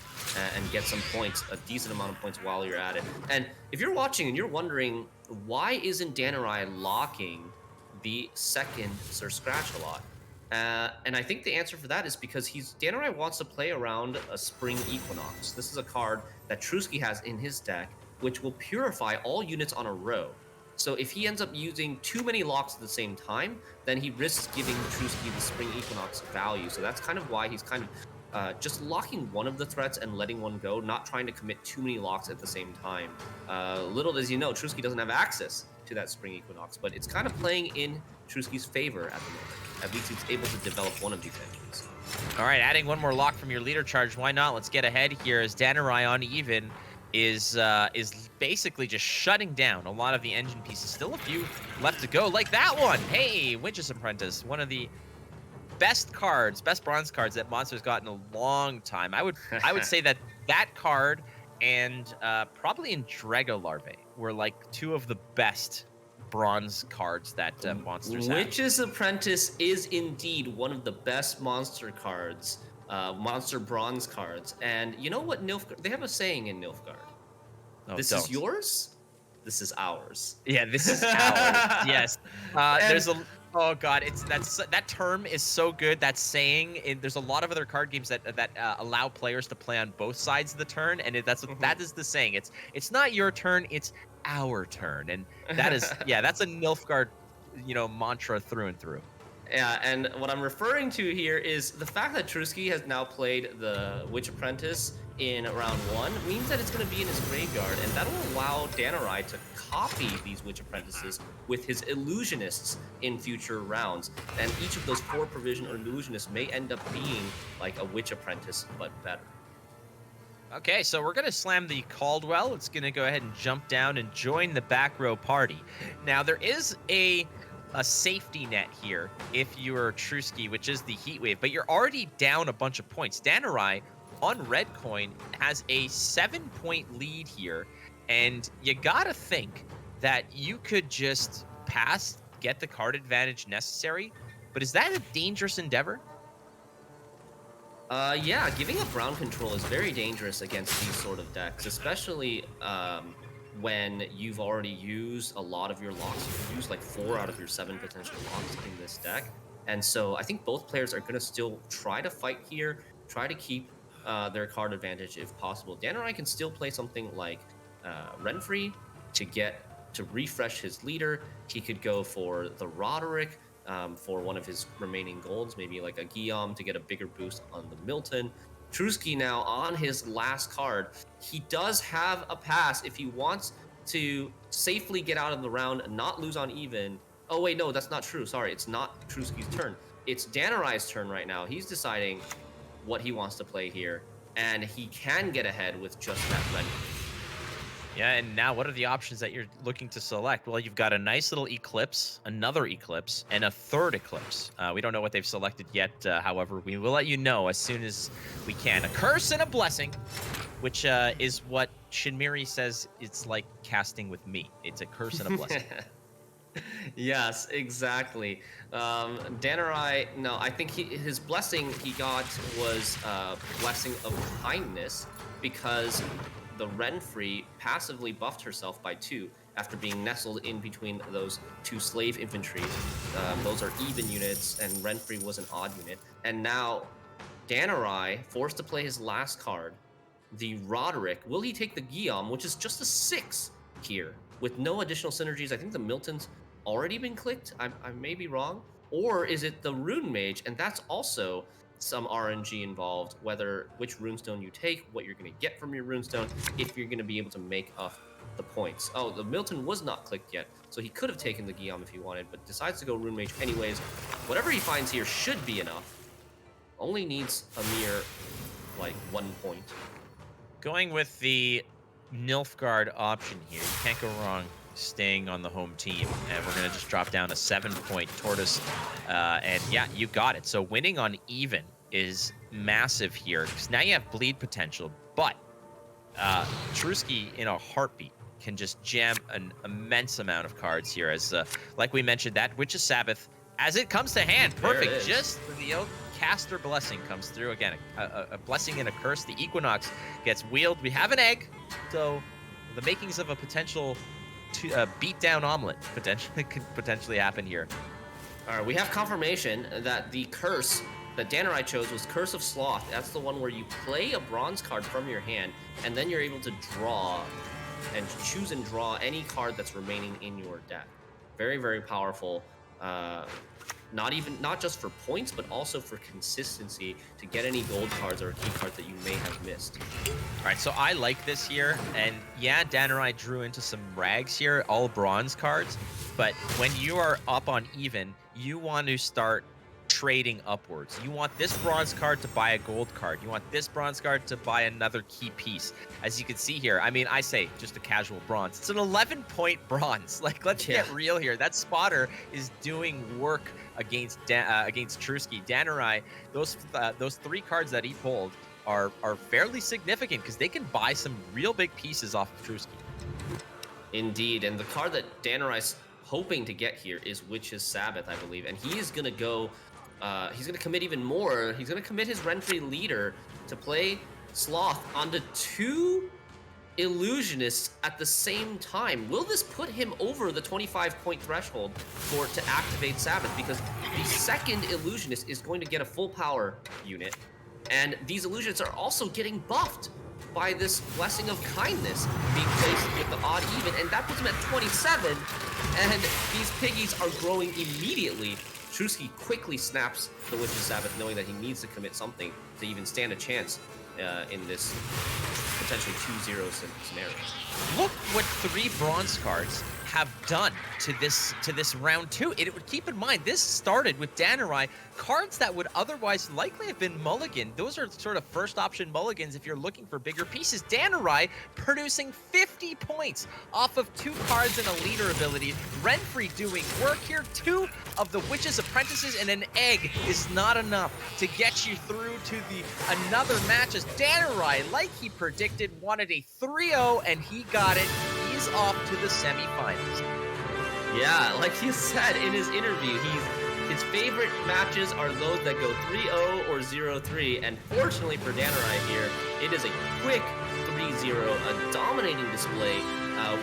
and get some points, a decent amount of points while you're at it. And if you're watching and you're wondering, why isn't Danerai locking the second Sir Scratch a lot? And I think the answer for that is because Danerai wants to play around a Spring Equinox. This is a card that Truski has in his deck, which will purify all units on a row. So if he ends up using too many locks at the same time, then he risks giving Truski the Spring Equinox value. So that's kind of why he's kind of just locking one of the threats and letting one go, not trying to commit too many locks at the same time. Little as you know, Truski doesn't have access to that Spring Equinox, but it's kind of playing in Truski's favor at the moment. At least he's able to develop one of these engines. All right, adding one more lock from your leader charge. Why not? Let's get ahead here as Danerai on even is basically just shutting down a lot of the engine pieces. Still a few left to go, like that one. Hey, Witch's Apprentice, one of the best bronze cards that Monster's got in a long time. I would say that card and probably in Drago Larvae were like two of the best bronze cards that Monsters have. Witch's Apprentice is indeed one of the best monster cards, monster bronze cards. And you know what Nilfgaard, they have a saying in Nilfgaard. Oh, this is yours, this is ours. Yeah, this is ours. Yes. There's a oh god, that term is so good. That saying, there's a lot of other card games that allow players to play on both sides of the turn, and that is the saying. It's not your turn, it's our turn, and that is that's a Nilfgaard, mantra through and through. Yeah, and what I'm referring to here is the fact that Truski has now played the Witch Apprentice in round 1 means that it's going to be in his graveyard, and that'll allow Danerai to copy these Witch Apprentices with his Illusionists in future rounds. And each of those 4 provision or Illusionists may end up being like a Witch Apprentice, but better. Okay, so we're going to slam the Caldwell. It's going to go ahead and jump down and join the back row party. Now, there is a safety net here if you're Truski, which is the Heat Wave, but you're already down a bunch of points. Danerai on Red Coin has a 7-point lead here, and you gotta think that you could just pass, get the card advantage necessary, but is that a dangerous endeavor? Yeah, giving up ground control is very dangerous against these sort of decks, especially when you've already used a lot of your locks. You've used like 4 out of your 7 potential locks in this deck. And so I think both players are going to still try to fight here, try to keep their card advantage if possible. Danerai can still play something like Renfrey to refresh his leader. He could go for the Roderick for one of his remaining golds, maybe like a Guillaume to get a bigger boost on the Milton. Truski now on his last card. He does have a pass if he wants to safely get out of the round and not lose on even. Oh wait, no, that's not true. Sorry, it's not Truski's turn. It's Danerai's turn right now. He's deciding what he wants to play here, and he can get ahead with just that red. Yeah, and now what are the options that you're looking to select? Well, you've got a nice little Eclipse, another Eclipse, and a third Eclipse. We don't know what they've selected yet. However, we will let you know as soon as we can. A Curse and a Blessing, which is what Shinmiri says it's like casting with me. It's a Curse and a Blessing. Yes, exactly. Danerai, no, I think his blessing he got was Blessing of Kindness, because the Renfrey passively buffed herself by 2 after being nestled in between those 2 slave infantry. Those are even units, and Renfrey was an odd unit. And now Danerai, forced to play his last card, the Roderick. Will he take the Guillaume, which is just a 6 here, with no additional synergies? I think the Milton's already been clicked. I may be wrong. Or is it the Rune Mage? And that's also some RNG involved, which runestone you take, what you're going to get from your runestone, if you're going to be able to make up the points. Oh, the Milton was not clicked yet, so he could have taken the Guillaume if he wanted, but decides to go Rune Mage anyways. Whatever he finds here should be enough. Only needs a mere, 1 point. Going with the Nilfgaard option here, you can't go wrong staying on the home team, and we're gonna just drop down a 7-point Tortoise, and yeah, you got it. So winning on even is massive here, because now you have bleed potential, but Truski in a heartbeat can just jam an immense amount of cards here. As like we mentioned, that Witch's Sabbath, as it comes to hand, perfect. Just the old caster blessing comes through again. A blessing and a curse. The Equinox gets wheeled. We have an egg, so the makings of a potential beat down omelet could potentially happen here. All right, we have confirmation that the curse that Danurai chose was Curse of Sloth. That's the one where you play a bronze card from your hand, and then you're able to draw and choose and draw any card that's remaining in your deck. Very, very powerful. Not just for points, but also for consistency to get any gold cards or key cards that you may have missed. All right, so I like this here, and yeah, Danurai drew into some rags here, all bronze cards, but when you are up on even, you want to start trading upwards. You want this bronze card to buy a gold card. You want this bronze card to buy another key piece. As you can see here, I mean, I say just a casual bronze. It's an 11-point bronze. Like, let's get real here. That spotter is doing work against Trusky. Danurai, those 3 cards that he pulled are fairly significant because they can buy some real big pieces off of Trusky. Indeed, and the card that Danurai's hoping to get here is Witch's Sabbath, I believe, and he is gonna go. He's going to commit even more. He's going to commit his Renfrey leader to play Sloth onto 2 Illusionists at the same time. Will this put him over the 25-point threshold to activate Sabbath? Because the second Illusionist is going to get a full power unit, and these Illusionists are also getting buffed by this Blessing of Kindness being placed with the odd even, and that puts him at 27, and these piggies are growing immediately. Trusky quickly snaps the Witch's Sabbath, knowing that he needs to commit something to even stand a chance in this potentially 2-0 scenario. Look what 3 bronze cards have done to this round 2. Keep in mind, this started with Danurai, cards that would otherwise likely have been mulligan. Those are sort of first option mulligans if you're looking for bigger pieces. Danurai producing 50 points off of 2 cards and a leader ability. Renfrey doing work here. 2 of the Witch's Apprentices and an egg is not enough to get you through to another match, as Danurai, like he predicted, wanted a 3-0 and he got it. He's off to the semifinals. Yeah, like he said in his interview, his favorite matches are those that go 3-0 or 0-3, and fortunately for Danurai here, it is a quick 3-0, a dominating display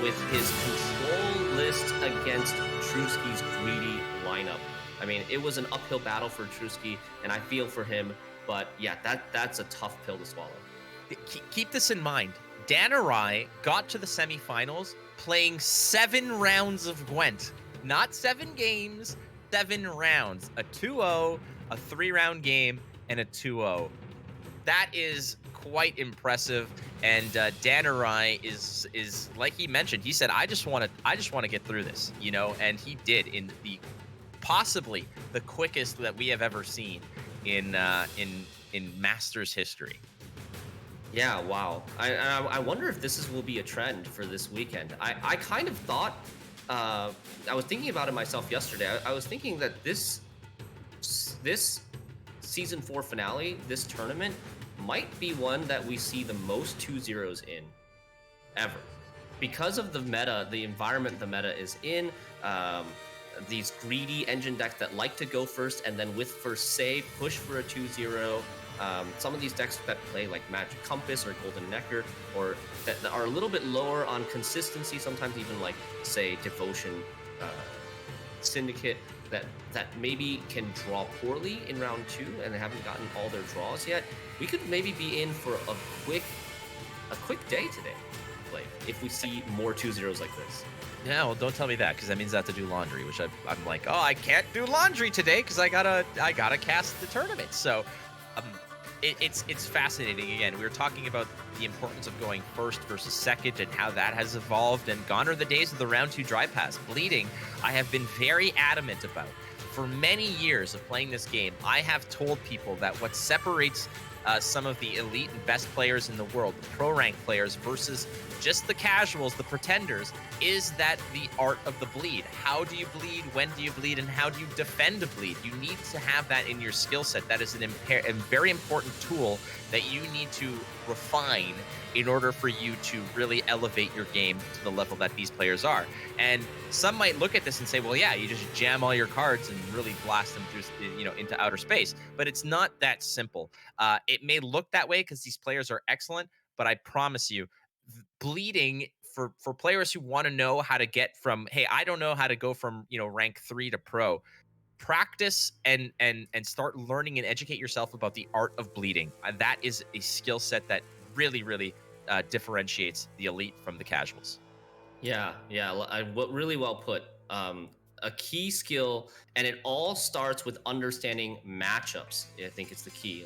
with his control list against Trusky's greedy lineup. I mean, it was an uphill battle for Trusky, and I feel for him, but yeah, that's a tough pill to swallow. Keep this in mind. Danurai got to the semifinals playing 7 rounds of Gwent. Not 7 games, 7 rounds. A 2-0, a 3-round game, and a 2-0. That is quite impressive. And Danurai is like he mentioned. He said, "I just want to get through this," you know, and he did in possibly the quickest that we have ever seen in Masters history. Yeah, wow. I wonder if this will be a trend for this weekend. I kind of thought, I was thinking about it myself yesterday. I was thinking that this Season 4 finale, this tournament, might be one that we see the most 2-0s in, ever. Because of the meta, the environment the meta is in, these greedy engine decks that like to go first and then with first save, push for a 2-0, some of these decks that play like Magic Compass or Golden Necker, or that are a little bit lower on consistency, sometimes even like, say, Devotion Syndicate, that maybe can draw poorly in round 2 and they haven't gotten all their draws yet. We could maybe be in for a quick day today, like, if we see more 2-0s like this. Yeah, well, don't tell me that, because that means I have to do laundry, which I'm like, oh, I can't do laundry today because I gotta cast the tournament. So it's fascinating. Again, we were talking about the importance of going first versus second and how that has evolved, and gone are the days of the round 2 dry pass. Bleeding, I have been very adamant about. For many years of playing this game, I have told people that what separates some of the elite and best players in the world, the pro rank players versus just the casuals, the pretenders, is that the art of the bleed. How do you bleed? When do you bleed? And how do you defend a bleed? You need to have that in your skill set. That is a very important tool that you need to refine in order for you to really elevate your game to the level that these players are. And some might look at this and say, well, yeah, you just jam all your cards and really blast them through, into outer space. But it's not that simple. It may look that way because these players are excellent, but I promise you, bleeding for players who want to know how to get from, hey, I don't know how to go from, rank 3 to pro. Practice and start learning and educate yourself about the art of bleeding. That is a skill set that really differentiates the elite from the casuals. Yeah, really well put. A key skill, and it all starts with understanding matchups. I think it's the key.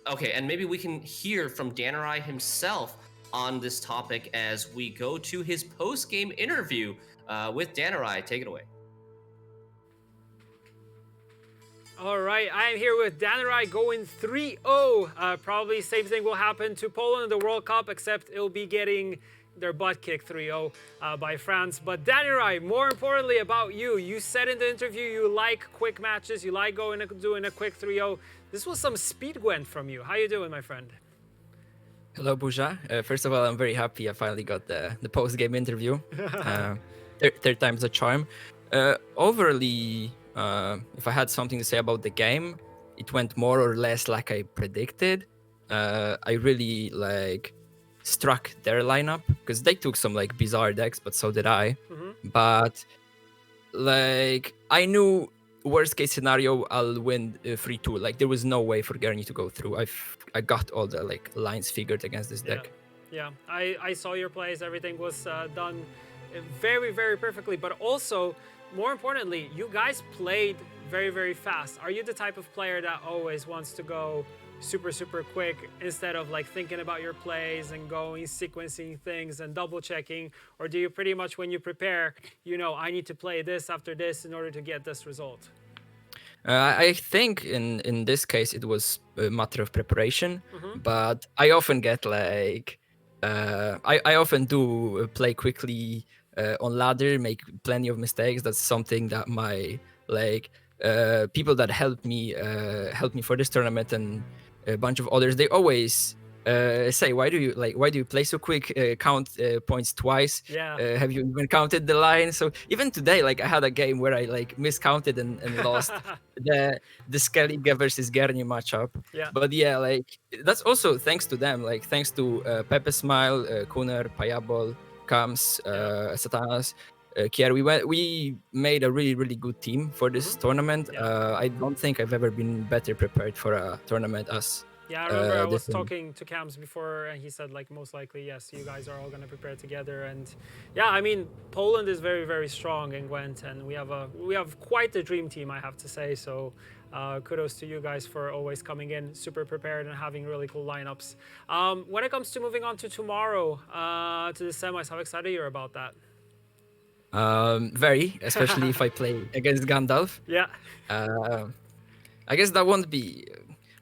Okay, and maybe we can hear from Danurai himself on this topic as we go to his post-game interview with Danurai. Take it away. All right, I am here with Danurai going 3-0. Probably same thing will happen to Poland in the World Cup, except it'll be getting their butt kicked 3-0 by France. But Danurai, more importantly about you, you said in the interview you like quick matches, you like doing a quick 3-0. This was some speed Gwent from you. How you doing, my friend? Hello, Buja. First of all, I'm very happy I finally got the post-game interview. Third time's a charm. Overly, if I had something to say about the game, it went more or less like I predicted. I really struck their lineup because they took some bizarre decks, but so did I. Mm-hmm. But I knew worst case scenario I'll win 3-2. There was no way for Garni to go through. I got all the lines figured against this deck. Yeah, I saw your plays. Everything was done very, very perfectly. But also, more importantly, you guys played very, very fast. Are you the type of player that always wants to go super, super quick instead of thinking about your plays and going, sequencing things and double checking? Or do you pretty much, when you prepare, I need to play this after this in order to get this result? I think in this case it was a matter of preparation, Mm-hmm. but I often get I often do play quickly on ladder, make plenty of mistakes. That's something that my people that helped me for this tournament and a bunch of others, they always say, why do you play so quick, count points twice? Yeah. Have you even counted the line? So even today, I had a game where I miscounted and lost the Skellige versus Gerni matchup. Yeah. But yeah, that's also thanks to them, thanks to Pepe Smile, Kuner, Payabol, Kams, Satanas, Kier. We made a really, really good team for this tournament. Yeah. I don't think I've ever been better prepared for a tournament as Yeah, I remember I was talking to Cams before, and he said most likely, yes, you guys are all going to prepare together. And yeah, I mean, Poland is very, very strong in Gwent, and we have quite a dream team, I have to say. So kudos to you guys for always coming in super prepared and having really cool lineups. When it comes to moving on to tomorrow, to the semis, how excited you are about that? Very, especially if I play against Gandalf. Yeah. I guess that won't be.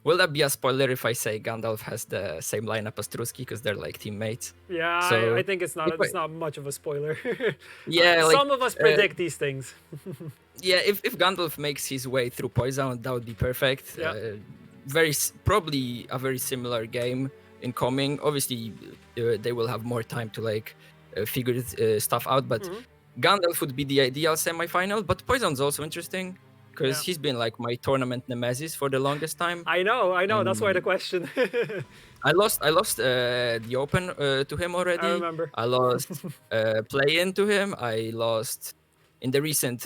Will that be a spoiler if I say Gandalf has the same lineup as Truski because they're teammates? Yeah, So I think it's not much of a spoiler. Yeah, some of us predict these things. Yeah, if Gandalf makes his way through Poison, that would be perfect. Yeah. Probably a very similar game incoming. Obviously, they will have more time to figure stuff out, but Gandalf would be the ideal semifinal. But Poison's also interesting because he's been my tournament nemesis for the longest time. I know. That's why the question. I lost the Open to him already. I remember. I lost play-in to him. I lost in the recent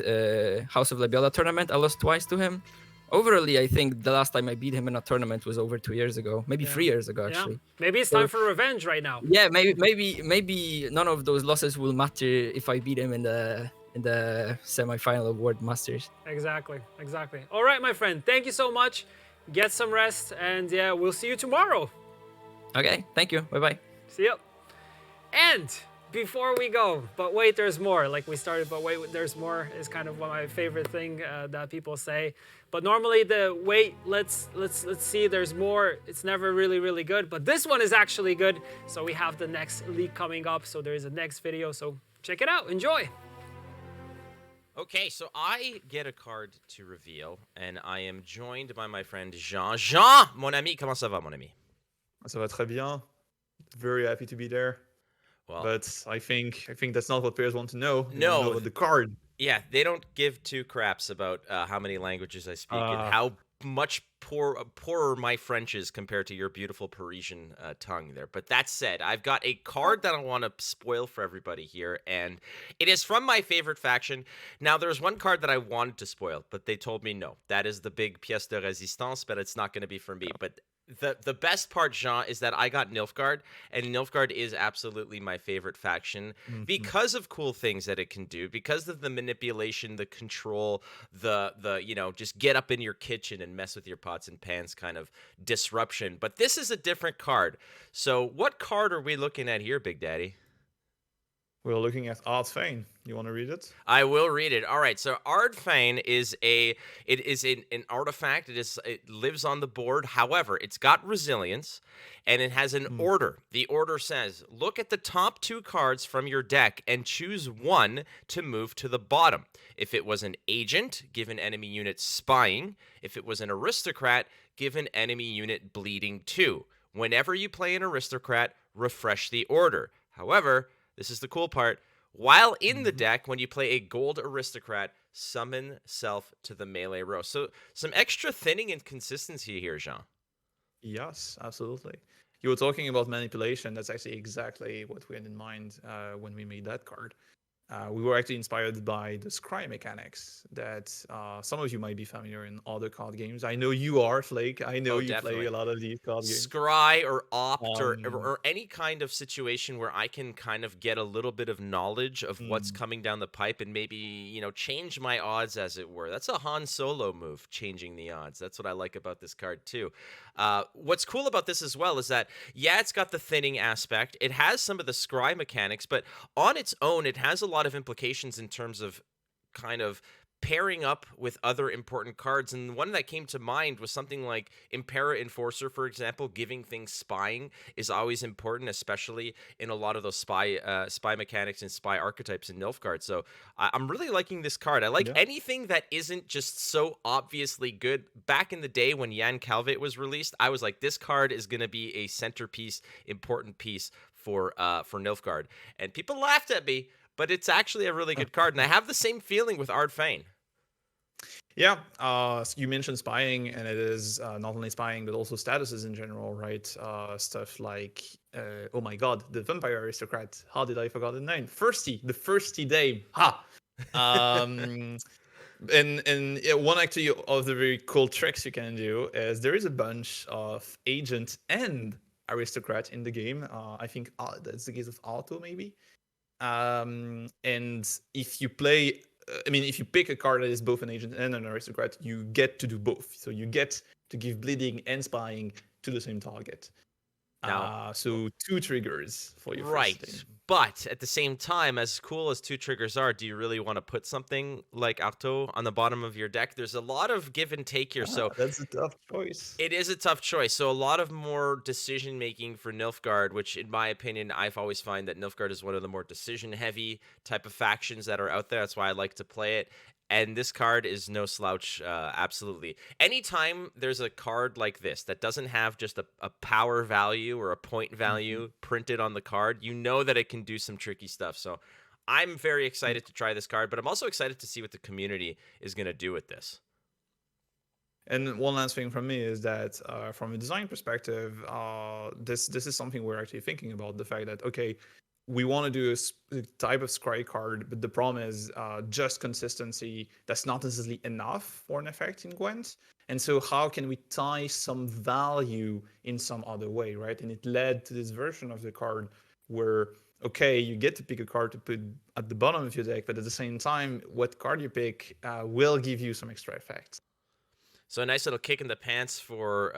House of Labiola tournament. I lost twice to him. Overall, I think the last time I beat him in a tournament was over 2 years ago, maybe 3 years ago actually. Yeah. Maybe it's time for revenge right now. Yeah, maybe none of those losses will matter if I beat him in the semi-final of World Masters. Exactly. All right, my friend. Thank you so much. Get some rest, and we'll see you tomorrow. Okay, thank you. Bye-bye. See ya. And before we go, but wait, there's more. Like we started, but wait, there's more is kind of one of my favorite thing that people say. But normally the wait, let's see, there's more. It's never really good, but this one is actually good. So we have the next leak coming up. So there is a next video. So check it out. Enjoy. Okay, so I get a card to reveal, and I am joined by my friend Jean. Jean, mon ami, comment ça va, mon ami? Ça va très bien. Very happy to be there. Well, But I think that's not what players want to know. They No. want to know about the card. yeah, they don't give two craps about how many languages I speak and how much poorer my French is compared to your beautiful Parisian tongue there. But that said, I've got a card that I want to spoil for everybody here, and it is from my favorite faction. Now, there's one card that I wanted to spoil, but they told me no. That is the big pièce de résistance, but it's not going to be for me. But the best part, Jean, is that I got Nilfgaard, and Nilfgaard is absolutely my favorite faction because of cool things that it can do, because of the manipulation, the control, the just get up in your kitchen and mess with your pots and pans kind of disruption. But this is a different card. So what card are we looking at here, Big Daddy? We're looking at Art Fane. You want to read it? I will read it. All right. So Ardfane is an artifact. It lives on the board. However, it's got resilience, and it has an order. The order says, look at the top 2 cards from your deck and choose one to move to the bottom. If it was an agent, give an enemy unit spying. If it was an aristocrat, give an enemy unit bleeding 2. Whenever you play an aristocrat, refresh the order. However, this is the cool part. While in the deck, when you play a gold aristocrat, summon self to the melee row. So some extra thinning and consistency here, Jean. Yes, absolutely. You were talking about manipulation. That's actually exactly what we had in mind when we made that card. We were actually inspired by the scry mechanics that some of you might be familiar in other card games. I know you are, Flake. I know you Definitely. play a lot of these card games. Scry or opt or any kind of situation where I can kind of get a little bit of knowledge of what's coming down the pipe and maybe, change my odds, as it were. That's a Han Solo move, changing the odds. That's what I like about this card too. What's cool about this as well is that, yeah, it's got the thinning aspect. It has some of the scry mechanics, but on its own, it has a lot of implications in terms of kind of pairing up with other important cards. And one that came to mind was something like Impera Enforcer, for example. Giving things spying is always important, especially in a lot of those spy mechanics and spy archetypes in Nilfgaard. So I'm really liking this card. I like anything that isn't just so obviously good. Back in the day when Jan Calvet was released, I was like, this card is going to be a centerpiece, important piece for Nilfgaard. And people laughed at me, but it's actually a really good card, and I have the same feeling with Ardfane. Yeah, you mentioned spying, and it is not only spying, but also statuses in general, right? Stuff like, oh my god, the Vampire Aristocrat. How did I forget the name? The Thirsty Dame. Ha! And one actually of the very cool tricks you can do is there is a bunch of agent and aristocrat in the game. I think that's the case of Alto, maybe. And if you play, if you pick a card that is both an agent and an aristocrat, you get to do both. So you get to give bleeding and spying to the same target. So 2 triggers for your first thing. But at the same time, as cool as 2 triggers are, do you really want to put something like Arto on the bottom of your deck? There's a lot of give and take here. So that's a tough choice. It is a tough choice. So a lot of more decision making for Nilfgaard, which in my opinion, I've always find that Nilfgaard is one of the more decision heavy type of factions that are out there. That's why I like to play it. And this card is no slouch, absolutely. Anytime there's a card like this that doesn't have just a power value or a point value printed on the card, you know that it can do some tricky stuff. So I'm very excited to try this card, but I'm also excited to see what the community is going to do with this. And one last thing from me is that from a design perspective, this is something we're actually thinking about, the fact that, okay, we want to do a type of scry card, but the problem is just consistency. That's not necessarily enough for an effect in Gwent. And so how can we tie some value in some other way, right? And it led to this version of the card where, okay, you get to pick a card to put at the bottom of your deck, but at the same time, what card you pick will give you some extra effects. So a nice little kick in the pants for,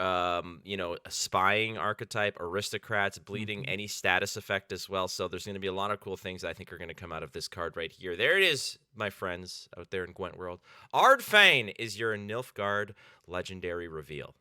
you know, a spying archetype, aristocrats, bleeding, any status effect as well. So there's going to be a lot of cool things that I think are going to come out of this card right here. There it is, my friends out there in Gwent World. Ardfane is your Nilfgaard legendary reveal.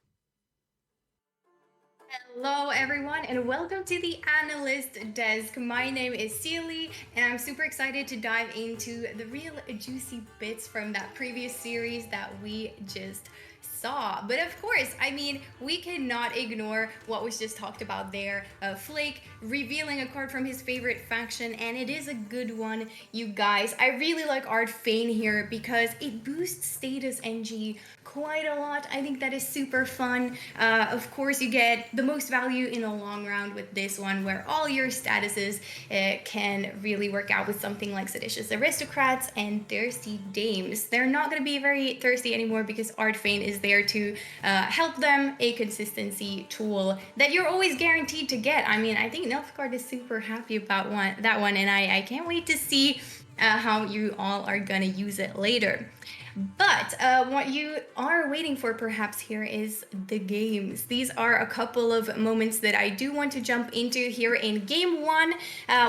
Hello everyone and welcome to the Analyst Desk. My name is Sealy and I'm super excited to dive into the real juicy bits from that previous series that we just saw. But of course, I mean, we cannot ignore what was just talked about there. Flake revealing a card from his favorite faction, and it is a good one, you guys. I really like Ardfane here because it boosts status NG quite a lot. I think that is super fun. Of course, you get the most value in a long round with this one, where all your statuses can really work out with something like Seditious Aristocrats and Thirsty Dames. They're not going to be very thirsty anymore because Ardfane is there to help them, a consistency tool that you're always guaranteed to get. I mean, I think Nilfgaard is super happy about that one, and I can't wait to see how you all are gonna use it later. But what you are waiting for perhaps here is the games. These are a couple of moments that I do want to jump into here. In game one,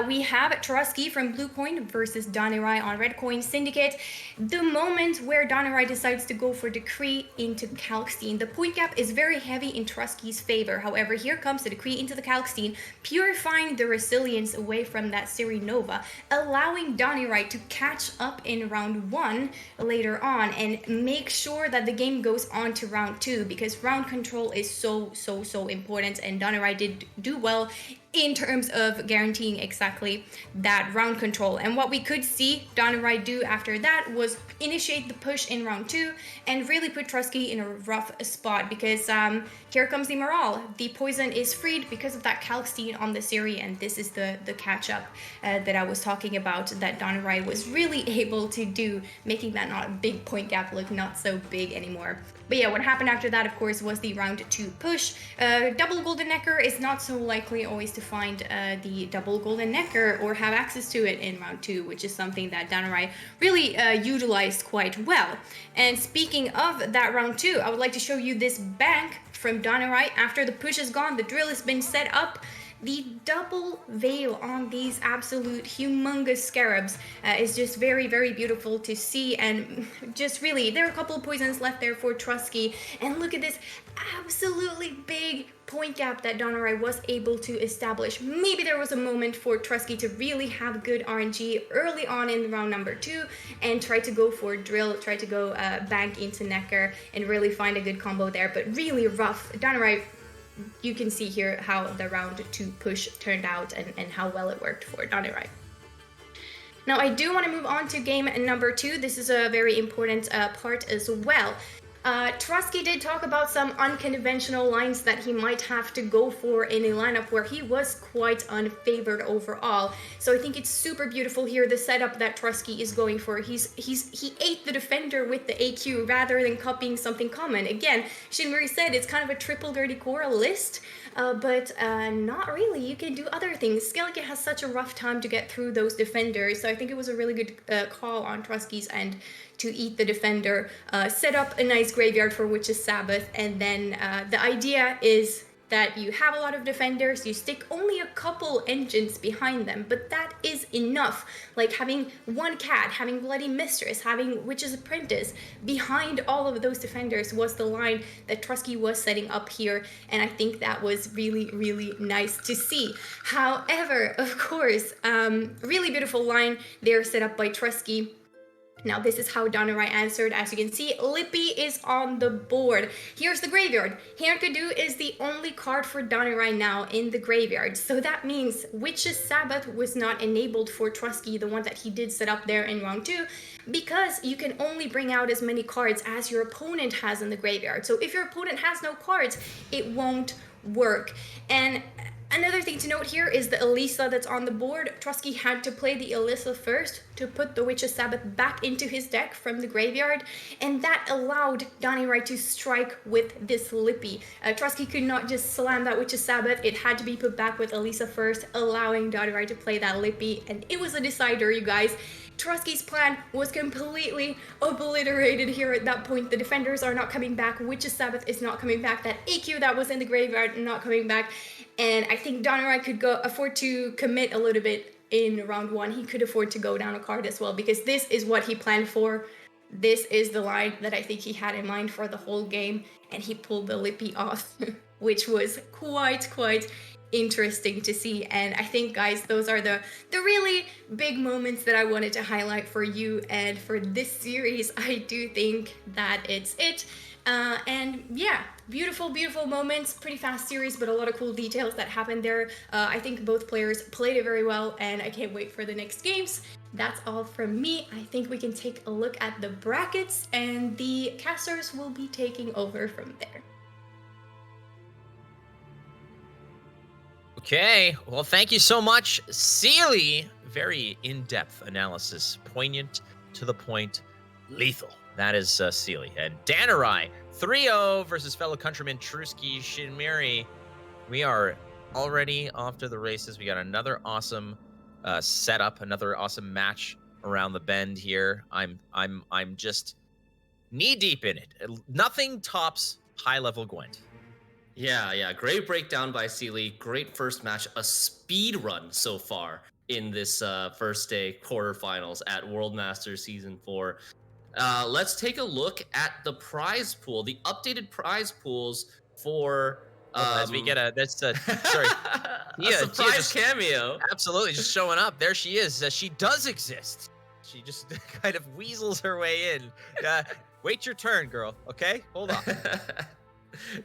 we have Trusky from Blue Coin versus Danirai on Red Coin Syndicate. The moment where Danirai decides to go for Decree into Kalkstein. The point gap is very heavy in Trusky's favor. However, here comes the Decree into the Kalkstein, purifying the resilience away from that Siri Nova, allowing Danirai to catch up in round one later on and make sure that the game goes on to round two, because round control is so important, and Danirai did do well in terms of guaranteeing exactly that round control. And what we could see Danirai do after that was initiate the push in round two and really put Trusky in a rough spot, because here comes the morale. The poison is freed because of that Kalkstein on the Siri, and this is the catch-up that I was talking about that Danirai was really able to do, making that not a big point gap look not so big anymore. But yeah, what happened after that, of course, was the round two push. Double Golden Necker is not so likely always to find the double Golden Necker or have access to it in round two, which is something that Danirai really utilized quite well. And speaking of that round two, I would like to show you this bank from Danirai. After the push is gone, the drill has been set up. The double veil on these absolute humongous scarabs is just very beautiful to see, and just really, there are a couple of poisons left there for Trusky, and look at this absolutely big point gap that Danirai was able to establish. Maybe there was a moment for Trusky to really have good RNG early on in round number two and try to go for drill, try to go bank into Necker and really find a good combo there, but really rough. Danirai, you can see here how the round two push turned out and how well it worked for Danirai. Now, I do want to move on to game number two. This is a very important part as well. Trusky did talk about some unconventional lines that he might have to go for in a lineup where he was quite unfavored overall. So I think it's super beautiful here, the setup that Trusky is going for. He ate the defender with the AQ rather than copying something common. Again, Shinmuri said it's kind of a triple dirty core list, but not really. You can do other things. Skellige has such a rough time to get through those defenders, so I think it was a really good call on Trusky's end to eat the defender, set up a nice graveyard for Witch's Sabbath, and then the idea is that you have a lot of defenders, you stick only a couple engines behind them, but that is enough. Like having one cat, having Bloody Mistress, having Witch's Apprentice behind all of those defenders was the line that Trusky was setting up here, and I think that was really nice to see. However, of course, really beautiful line there set up by Trusky. Now this is how Danirai answered. As you can see, Lippy is on the board. Here's the graveyard. Hernkadu is the only card for Danirai now in the graveyard. So that means Witch's Sabbath was not enabled for Trusky, the one that he did set up there in round two, because you can only bring out as many cards as your opponent has in the graveyard. So if your opponent has no cards, it won't work. And another thing to note here is the Elisa that's on the board. Trusky had to play the Elisa first to put the Witch's Sabbath back into his deck from the graveyard, and that allowed Danirai to strike with this Lippy. Trusky could not just slam that Witch's Sabbath, it had to be put back with Elisa first, allowing Danirai to play that Lippy, and it was a decider, you guys. Trusky's plan was completely obliterated here at that point. The defenders are not coming back. Witch's Sabbath is not coming back. That AQ that was in the graveyard not coming back. And I think Donorai could afford to commit a little bit in round 1. He could afford to go down a card as well, because this is what he planned for. This is the line that I think he had in mind for the whole game, and he pulled the Lippy off, which was quite interesting to see. And I think, guys, those are the really big moments that I wanted to highlight for you and for this series. I do think that it's it. And yeah, beautiful moments, pretty fast series, but a lot of cool details that happened there. I think both players played it very well, and I can't wait for the next games. That's all from me. I think we can take a look at the brackets, and the casters will be taking over from there. Okay, well, thank you so much, Sealy. Very in-depth analysis, poignant, to the point, lethal. That is Sealy. And Danarai, 3-0 versus fellow countryman Trusky Shinmiri. We are already off to the races. We got another awesome setup, another awesome match around the bend here. I'm just knee-deep in it. Nothing tops high-level Gwent. Yeah, great breakdown by Sealy. Great first match, a speed run so far in this first day quarterfinals at World Masters Season 4. Let's take a look at the prize pool, the updated prize pools for... as we get a sorry, a surprise cameo. Absolutely, just showing up. There she is. She does exist. She just kind of weasels her way in. Wait your turn, girl. Okay, hold on.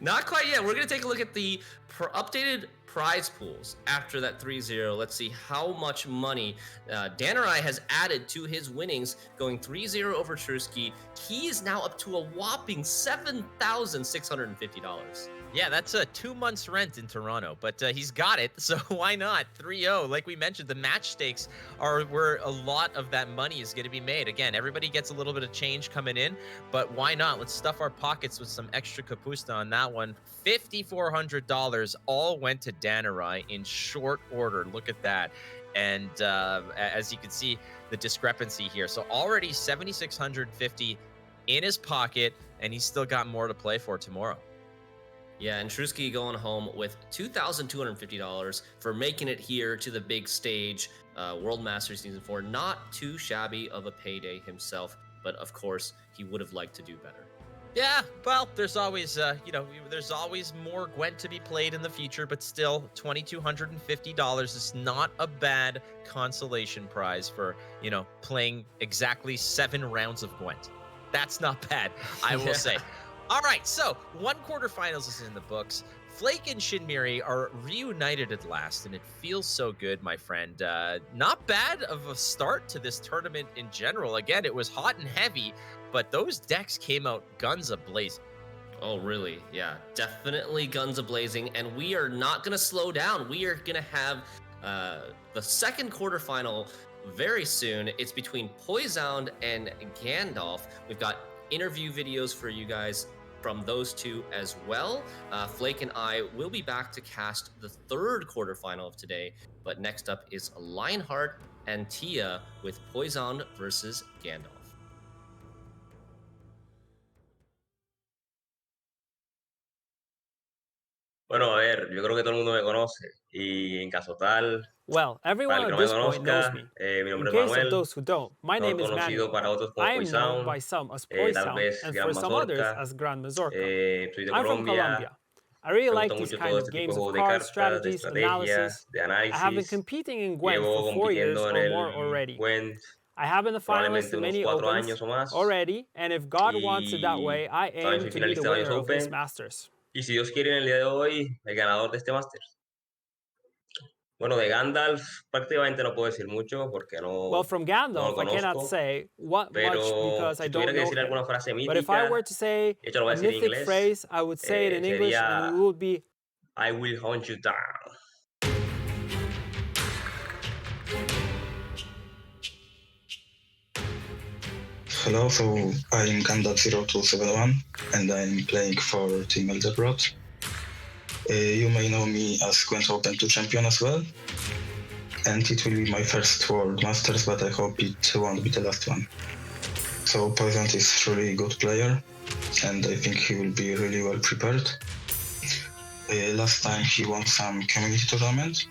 Not quite yet. We're going to take a look at the updated prize pools after that 3-0. Let's see how much money Danarai has added to his winnings, going 3-0 over Trusky. He is now up to a whopping $7,650. Yeah, that's 2 months' rent in Toronto, but he's got it, so why not? 3-0. Like we mentioned, the match stakes are where a lot of that money is going to be made. Again, everybody gets a little bit of change coming in, but why not? Let's stuff our pockets with some extra kapusta on that one. $5,400 all went to Danarai in short order. Look at that. And as you can see, the discrepancy here. So already $7,650 in his pocket, and he's still got more to play for tomorrow. Yeah, and Trusky going home with $2,250 for making it here to the big stage, World Masters Season 4. Not too shabby of a payday himself, but of course, he would have liked to do better. Yeah, well, there's always, there's always more Gwent to be played in the future, but still, $2,250 is not a bad consolation prize for, playing exactly 7 rounds of Gwent. That's not bad, I will say. All right, so 1 quarterfinals is in the books. Flake and Shinmiri are reunited at last, and it feels so good, my friend. Not bad of a start to this tournament in general. Again, it was hot and heavy, but those decks came out guns a-blazing. Oh, really? Yeah, definitely guns a-blazing, and we are not going to slow down. We are going to have the second quarterfinal very soon. It's between Poisoned and Gandalf. We've got interview videos for you guys from those two as well. Flake and I will be back to cast the third quarterfinal of today, but next up is Lionheart and Tia with Poison versus Gandalf. Bueno, a ver, yo creo que todo el mundo me conoce y en caso tal, Well, everyone para el at que this no me point knows conozca, me. mi In nombre es case of Manuel, those who don't, my name is conocido Manuel. para otros como I am known Poisound, by some as tal Poisound, vez and Gran for some others Mazorca, as Grand Mazorca. soy de I'm from Colombia, Colombia. I really me like gusta these mucho kind todo of este tipo games de of juegos de cards, cartas, de strategies, estrategia, analysis. de I have been análisis. competing in Gwent Llevo for 4 years compitiendo or en more el already. Gwent I have been the finalist probablemente in unos many 4 opens años o más already, and if God wants it that y way, I también aim soy to be the finalista de varios winner of this Open Masters. y si Dios quiere en el día de hoy, el ganador de este Masters. Bueno, de Gandalf prácticamente no puedo decir mucho porque Well, from no lo Gandalf, I cannot conozco, say much pero because I si tuviera don't que know decir him. alguna frase But if I were mítica, to say de hecho lo voy a a decir en mythic inglés, phrase, I would say it in English, and it sería would be, I will hunt you down. Hello, so I'm Gandalf0271 and I'm playing for Team Elderbrot. You may know me as Gwent Open 2 champion as well. and it will be my first World Masters, but I hope it won't be the last one. So Poisoned is really good player, and I think he will be really well prepared. Last time he won some community tournament,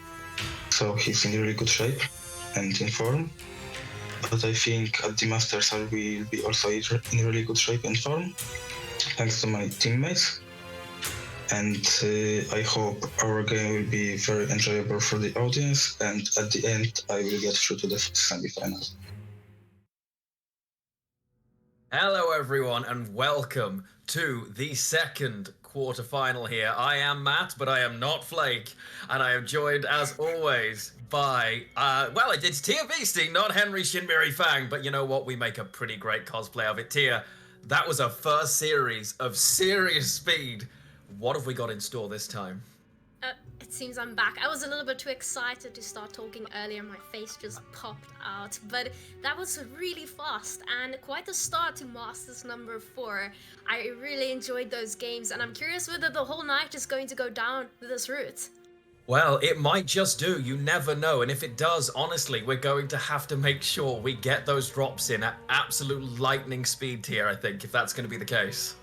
so he's in really good shape and in form. But I think at the Masters I will be also in really good shape and form, thanks to my teammates. And I hope our game will be very enjoyable for the audience, and at the end I will get through to the semi-finals. Hello everyone and welcome to the second quarterfinal here. I am Matt, but I am not Flake, and I am joined as always by, well, it's Tia Beastie, not Henry Shinmiri Fang, but you know what, we make a pretty great cosplay of it. Tia, that was a first series of serious speed. What have we got in store this time? It seems I'm back. I was a little bit too excited to start talking earlier. My face just popped out. But that was really fast and quite a start to Masters number 4. I really enjoyed those games, and I'm curious whether the whole night is going to go down this route. Well, it might just do. You never know. And if it does, honestly, we're going to have to make sure we get those drops in at absolute lightning speed here, I think, if that's going to be the case.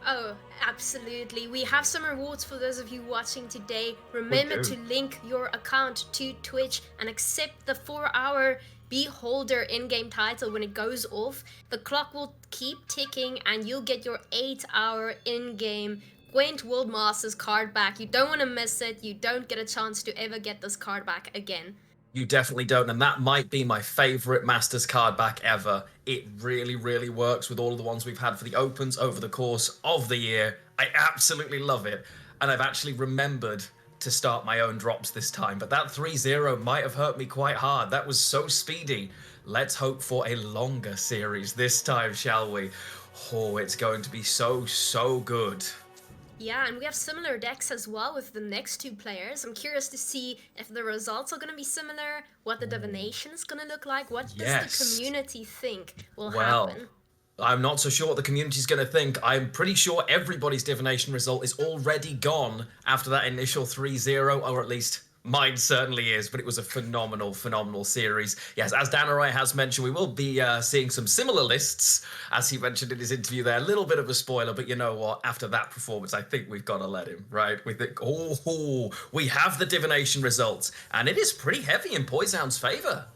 Oh, absolutely. We have some rewards for those of you watching today. Remember to link your account to Twitch and accept the 4-hour Beholder in-game title when it goes off. The clock will keep ticking and you'll get your 8-hour in-game GWENT World Masters card back. You don't want to miss it. You don't get a chance to ever get this card back again. You definitely don't, and that might be my favorite Masters card back ever. It really, really works with all of the ones we've had for the Opens over the course of the year. I absolutely love it, and I've actually remembered to start my own drops this time, but that 3-0 might have hurt me quite hard. That was so speedy. Let's hope for a longer series this time, shall we? Oh, it's going to be so, so good. Yeah, and we have similar decks as well with the next two players. I'm curious to see if the results are going to be similar, what the divination is going to look like, what does the community think will happen. I'm not so sure what the community's going to think. I'm pretty sure everybody's divination result is already gone after that initial 3-0, or at least mine certainly is, but it was a phenomenal, phenomenal series. Yes, as Danarai has mentioned, we will be seeing some similar lists, as he mentioned in his interview there. A little bit of a spoiler, but you know what? After that performance, I think we've got to let him, right? We think, we have the divination results, and it is pretty heavy in Poison's favor.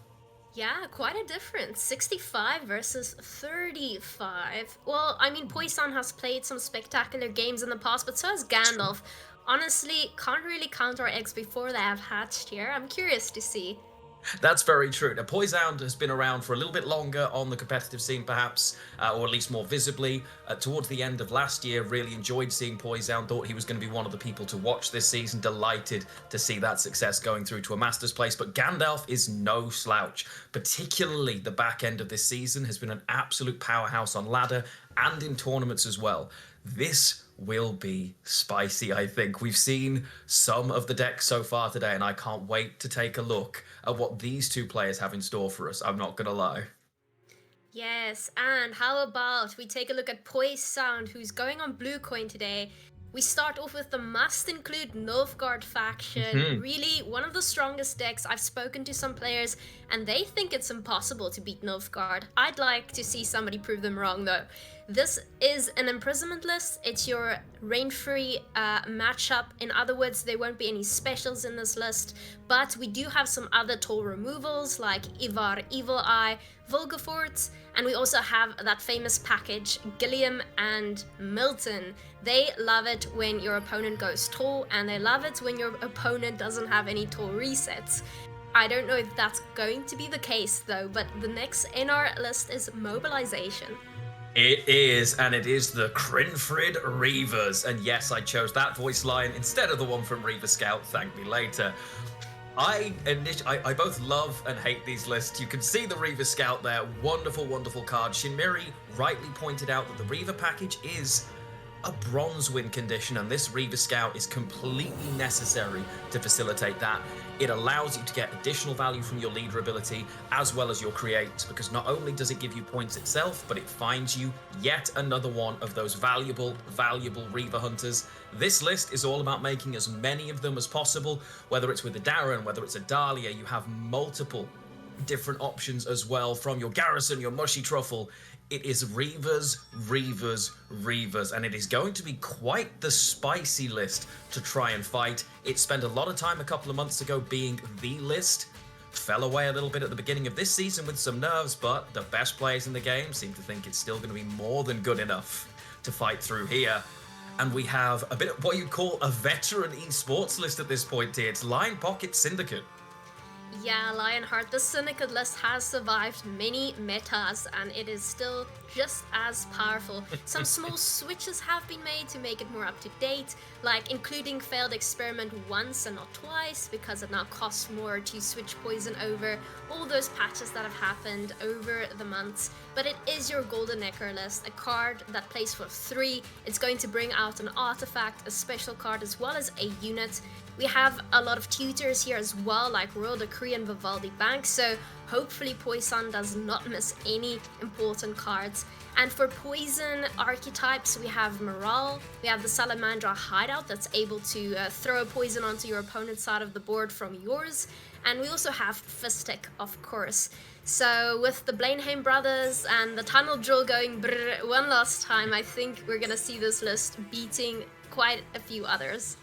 Yeah, quite a difference. 65 versus 35. Well, I mean, Poison has played some spectacular games in the past, but so has Gandalf. Honestly, can't really count our eggs before they have hatched here. I'm curious to see. That's very true. Now, Poison has been around for a little bit longer on the competitive scene, perhaps, or at least more visibly. Towards the end of last year, really enjoyed seeing Poison. Thought he was going to be one of the people to watch this season. Delighted to see that success going through to a Masters place. But Gandalf is no slouch. Particularly the back end of this season has been an absolute powerhouse on ladder and in tournaments as well. This will be spicy, I think. We've seen some of the decks so far today, and I can't wait to take a look at what these two players have in store for us. I'm not gonna lie. Yes, and how about we take a look at Poison, who's going on Blue Coin today. We start off with the must-include Nilfgaard faction. Really, one of the strongest decks. I've spoken to some players, and they think it's impossible to beat Nilfgaard. I'd like to see somebody prove them wrong, though. This is an imprisonment list. It's your rain-free matchup. In other words, there won't be any specials in this list, but we do have some other toll removals like Ivar, Evil Eye, Volgafort, and we also have that famous package, Gilliam and Milton. They love it when your opponent goes toll, and they love it when your opponent doesn't have any toll resets. I don't know if that's going to be the case though, but the next in our list is Mobilization. It is, and it is the Crinfrid Reavers. And yes, I chose that voice line instead of the one from Reaver Scout, thank me later. I both love and hate these lists. You can see the Reaver Scout there, wonderful, wonderful card. Shinmiri rightly pointed out that the Reaver package is a bronze win condition, and this Reaver Scout is completely necessary to facilitate that. It allows you to get additional value from your leader ability as well as your creates, because not only does it give you points itself, but it finds you yet another one of those valuable Reaver hunters. This list is all about making as many of them as possible, whether it's with a Darren, whether it's a Dahlia. You have multiple different options as well, from your Garrison, your Mushy Truffle. It is Reavers, and it is going to be quite the spicy list to try and fight. It spent a lot of time a couple of months ago being the list, fell away a little bit at the beginning of this season with some nerves, but the best players in the game seem to think it's still going to be more than good enough to fight through here. And we have a bit of what you'd call a veteran esports list at this point here. It's Lion Pocket Syndicate. Yeah, Lionheart, the Syndicate list has survived many metas, and it is still just as powerful. Some small switches have been made to make it more up to date, like including failed experiment once and not twice, because it now costs more to switch poison over. All those patches that have happened over the months. But it is your Golden Necker list, a card that plays for 3. It's going to bring out an artifact, a special card, as well as a unit. We have a lot of tutors here as well, like Royal Decree and Vivaldi Bank, so hopefully Poison does not miss any important cards. And for poison archetypes, we have Morale, we have the Salamandra Hideout that's able to throw a poison onto your opponent's side of the board from yours, and we also have Fistic, of course. So with the Blanheim brothers and the Tunnel Drill going brrr one last time, I think we're gonna see this list beating quite a few others.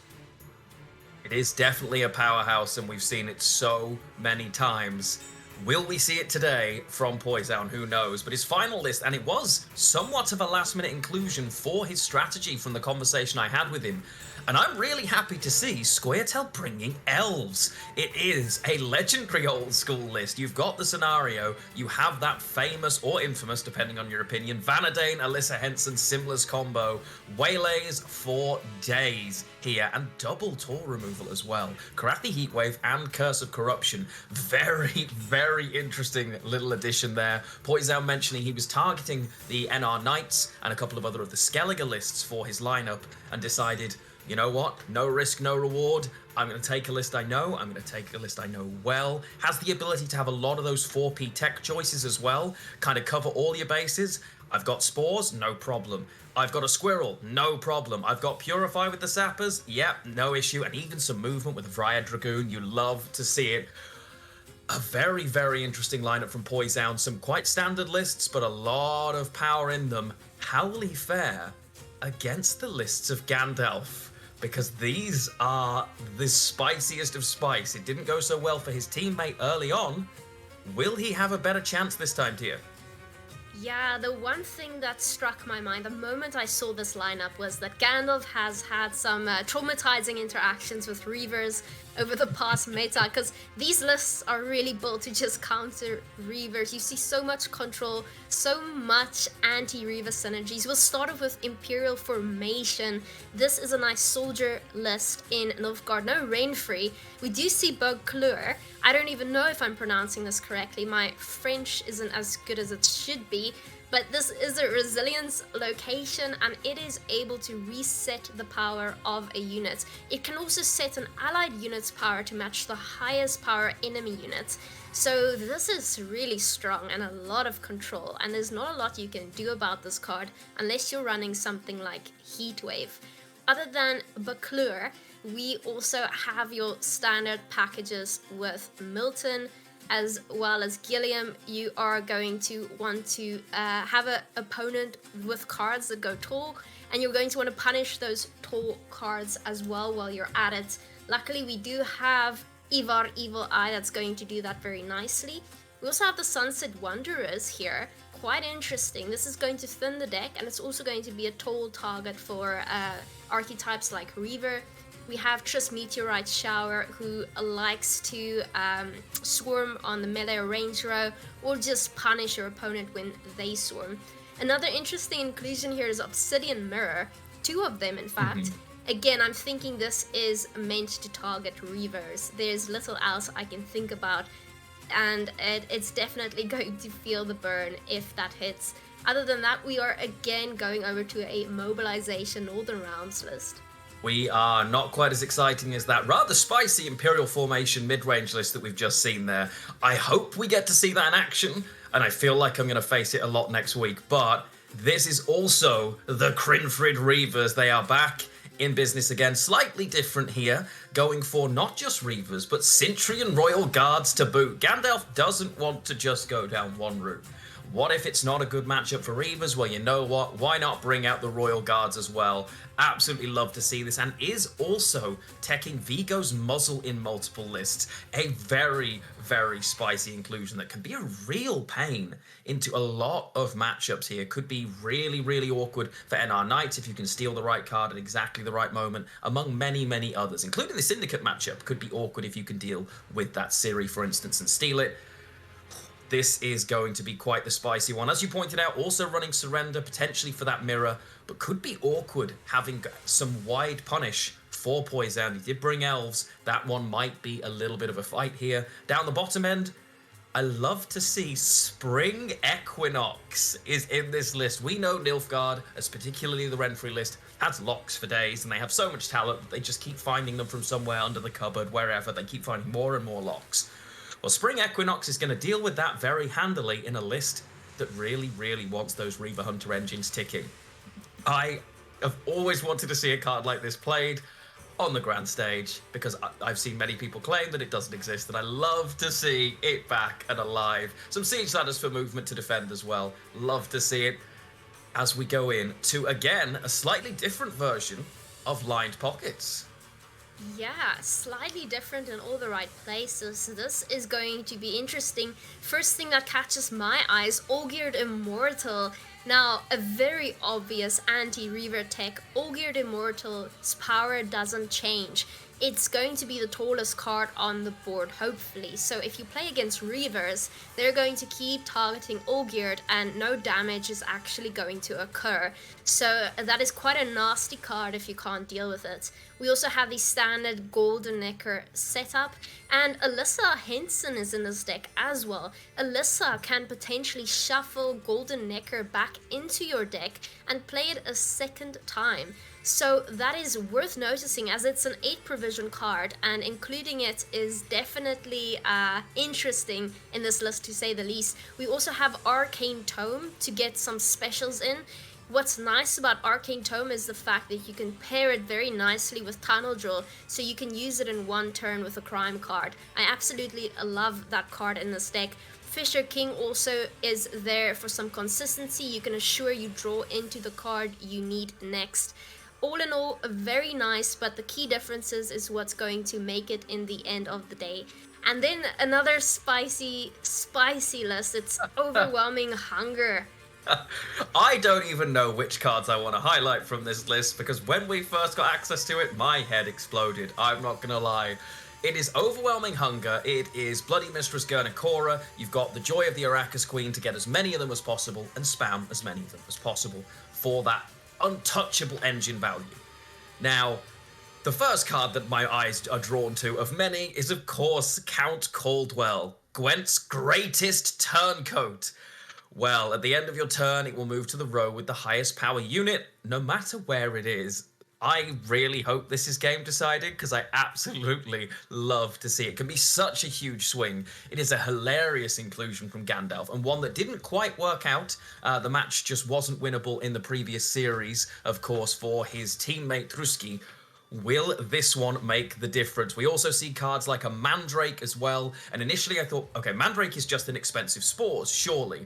It is definitely a powerhouse, and we've seen it so many times. Will we see it today from Poison? Who knows? But his final list, and it was somewhat of a last-minute inclusion for his strategy from the conversation I had with him. And I'm really happy to see Squirtel bringing elves. It is a legendary old school list. You've got the scenario, you have that famous or infamous, depending on your opinion, Vanadane, Alyssa Henson, Simla's combo, waylays for days here, and double tour removal as well. Karathi Heatwave and Curse of Corruption. Very, very interesting little addition there. Poison mentioning he was targeting the NR Knights and a couple of other of the Skellige lists for his lineup, and decided, you know what? No risk, no reward. I'm going to take a list I know. I'm going to take a list I know well. Has the ability to have a lot of those 4P tech choices as well. Kind of cover all your bases. I've got Spores, no problem. I've got a Squirrel, no problem. I've got Purify with the Sappers, yep, no issue. And even some movement with the Vrya Dragoon. You love to see it. A very, very interesting lineup from Poison. Some quite standard lists, but a lot of power in them. How will he fare against the lists of Gandalf? Because these are the spiciest of spice. It didn't go so well for his teammate early on. Will he have a better chance this time, Tia? Yeah, the one thing that struck my mind the moment I saw this lineup was that Gandalf has had some traumatizing interactions with Reavers over the past meta, because these lists are really built to just counter Reavers. You see so much control, so much anti-Reaver synergies. We'll start off with Imperial Formation. This is a nice soldier list in Nilfgaard. No Rainfree. We do see Bugclure. I don't even know if I'm pronouncing this correctly. My French isn't as good as it should be. But this is a resilience location, and it is able to reset the power of a unit. It can also set an allied unit's power to match the highest power enemy unit. So this is really strong and a lot of control, and there's not a lot you can do about this card unless you're running something like Heatwave. Other than Baclure, we also have your standard packages with Milton, as well as Gilliam. You are going to want to have an opponent with cards that go tall, and you're going to want to punish those tall cards as well while you're at it. Luckily, we do have Ivar Evil Eye that's going to do that very nicely. We also have the Sunset Wanderers here. Quite interesting. This is going to thin the deck, and it's also going to be a tall target for archetypes like Reaver. We have Triss Meteorite Shower, who likes to swarm on the melee or range row, or just punish your opponent when they swarm. Another interesting inclusion here is Obsidian Mirror, 2 of them in fact. Again, I'm thinking this is meant to target Reavers. There's little else I can think about, and it's definitely going to feel the burn if that hits. Other than that, we are again going over to a mobilization Northern Realms list. We are not quite as exciting as that rather spicy Imperial Formation mid-range list that we've just seen there. I hope we get to see that in action, and I feel like I'm going to face it a lot next week, but this is also the Crinfrid Reavers. They are back in business again, slightly different here, going for not just Reavers, but Cintrian Royal Guards to boot. Gandalf doesn't want to just go down one route. What if it's not a good matchup for Reavers? Well, you know what? Why not bring out the Royal Guards as well? Absolutely love to see this, and is also teching Vigo's Muzzle in multiple lists. A very, very spicy inclusion that can be a real pain into a lot of matchups here. Could be really, really awkward for NR Knights if you can steal the right card at exactly the right moment, among many, many others. Including the Syndicate matchup could be awkward if you can deal with that Ciri, for instance, and steal it. This is going to be quite the spicy one. As you pointed out, also running Surrender, potentially for that mirror, but could be awkward having some wide punish for Poison. He did bring Elves. That one might be a little bit of a fight here. Down the bottom end, I love to see Spring Equinox is in this list. We know Nilfgaard, as particularly the Renfrey list, has locks for days, and they have so much talent that they just keep finding them from somewhere under the cupboard, wherever. They keep finding more and more locks. Well, Spring Equinox is going to deal with that very handily in a list that really, really wants those Reaver Hunter engines ticking. I have always wanted to see a card like this played on the grand stage, because I've seen many people claim that it doesn't exist, and I love to see it back and alive. Some Siege Ladders for movement to defend as well. Love to see it as we go in to, again, a slightly different version of Lined Pockets. Yeah, slightly different in all the right places. This is going to be interesting. First thing that catches my eyes, All-Geared Immortal. Now, a very obvious anti-Reaver tech. All-Geared Immortal's power doesn't change. It's going to be the tallest card on the board, hopefully. So if you play against Reavers, they're going to keep targeting All-Geared and no damage is actually going to occur. So that is quite a nasty card if you can't deal with it. We also have the standard Golden Necker setup, and Alyssa Henson is in this deck as well. Alyssa can potentially shuffle Golden Necker back into your deck and play it a second time. So that is worth noticing, as it's an 8 provision card, and including it is definitely interesting in this list, to say the least. We also have Arcane Tome to get some specials in. What's nice about Arcane Tome is the fact that you can pair it very nicely with Tunnel Drill, so you can use it in one turn with a crime card. I absolutely love that card in this deck. Fisher King also is there for some consistency. You can assure you draw into the card you need next. All in all, very nice, but the key differences is what's going to make it in the end of the day. And then another spicy list. It's Overwhelming Hunger. I don't even know which cards I want to highlight from this list, because when we first got access to it, my head exploded. I'm not going to lie. It is Overwhelming Hunger, it is Bloody Mistress Gurnikora, you've got the Joy of the Arrakis Queen to get as many of them as possible, and spam as many of them as possible for that untouchable engine value. Now, the first card that my eyes are drawn to of many is, of course, Count Caldwell, Gwent's greatest turncoat. Well, at the end of your turn, it will move to the row with the highest power unit, no matter where it is. I really hope this is game decided, because I absolutely love to see it. It can be such a huge swing. It is a hilarious inclusion from Gandalf, and one that didn't quite work out. The match just wasn't winnable in the previous series, of course, for his teammate Truski. Will this one make the difference? We also see cards like a Mandrake as well, and initially I thought, okay, Mandrake is just an expensive spore, surely.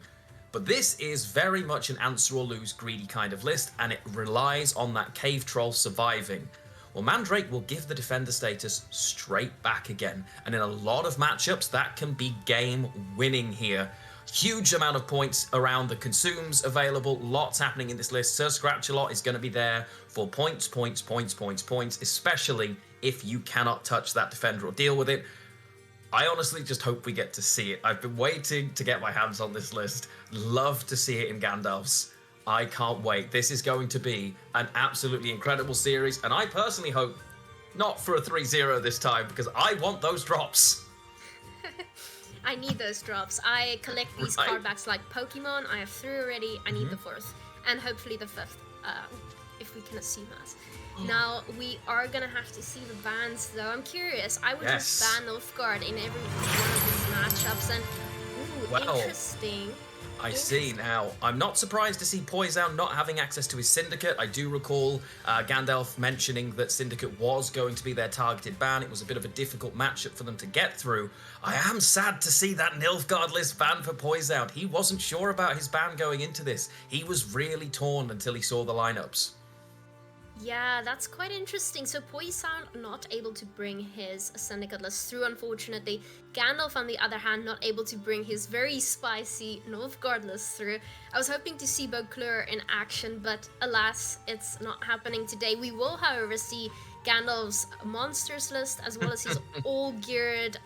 But this is very much an answer or lose greedy kind of list, and it relies on that Cave Troll surviving. Well, Mandrake will give the defender status straight back again, and in a lot of matchups, that can be game winning here. Huge amount of points around the consumes available, lots happening in this list. Sir Scratch-A-Lot is going to be there for points, especially if you cannot touch that defender or deal with it. I honestly just hope we get to see it. I've been waiting to get my hands on this list. Love to see it in Gandalf's. I can't wait. This is going to be an absolutely incredible series, and I personally hope not for a 3-0 this time, because I want those drops. I need those drops. I collect these Right. card backs like Pokemon. I have 3 already. I need the 4th. And hopefully the 5th, if we can assume that. Now, we are gonna have to see the bans, though. I'm curious. I would just Yes. ban Nilfgaard in every one of these matchups. And, ooh, Well, interesting. I see now. I'm not surprised to see Poisown not having access to his Syndicate. I do recall Gandalf mentioning that Syndicate was going to be their targeted ban. It was a bit of a difficult matchup for them to get through. I am sad to see that Nilfgaard list ban for Poisown. He wasn't sure about his ban going into this. He was really torn until he saw the lineups. Yeah, that's quite interesting. So Poisown not able to bring his Syndicate list through, unfortunately. Gandalf, on the other hand, not able to bring his very spicy Nilfgaard list through. I was hoping to see Beauclair in action, but alas, it's not happening today. We will, however, see Gandalf's Monsters list, as well as his all-geared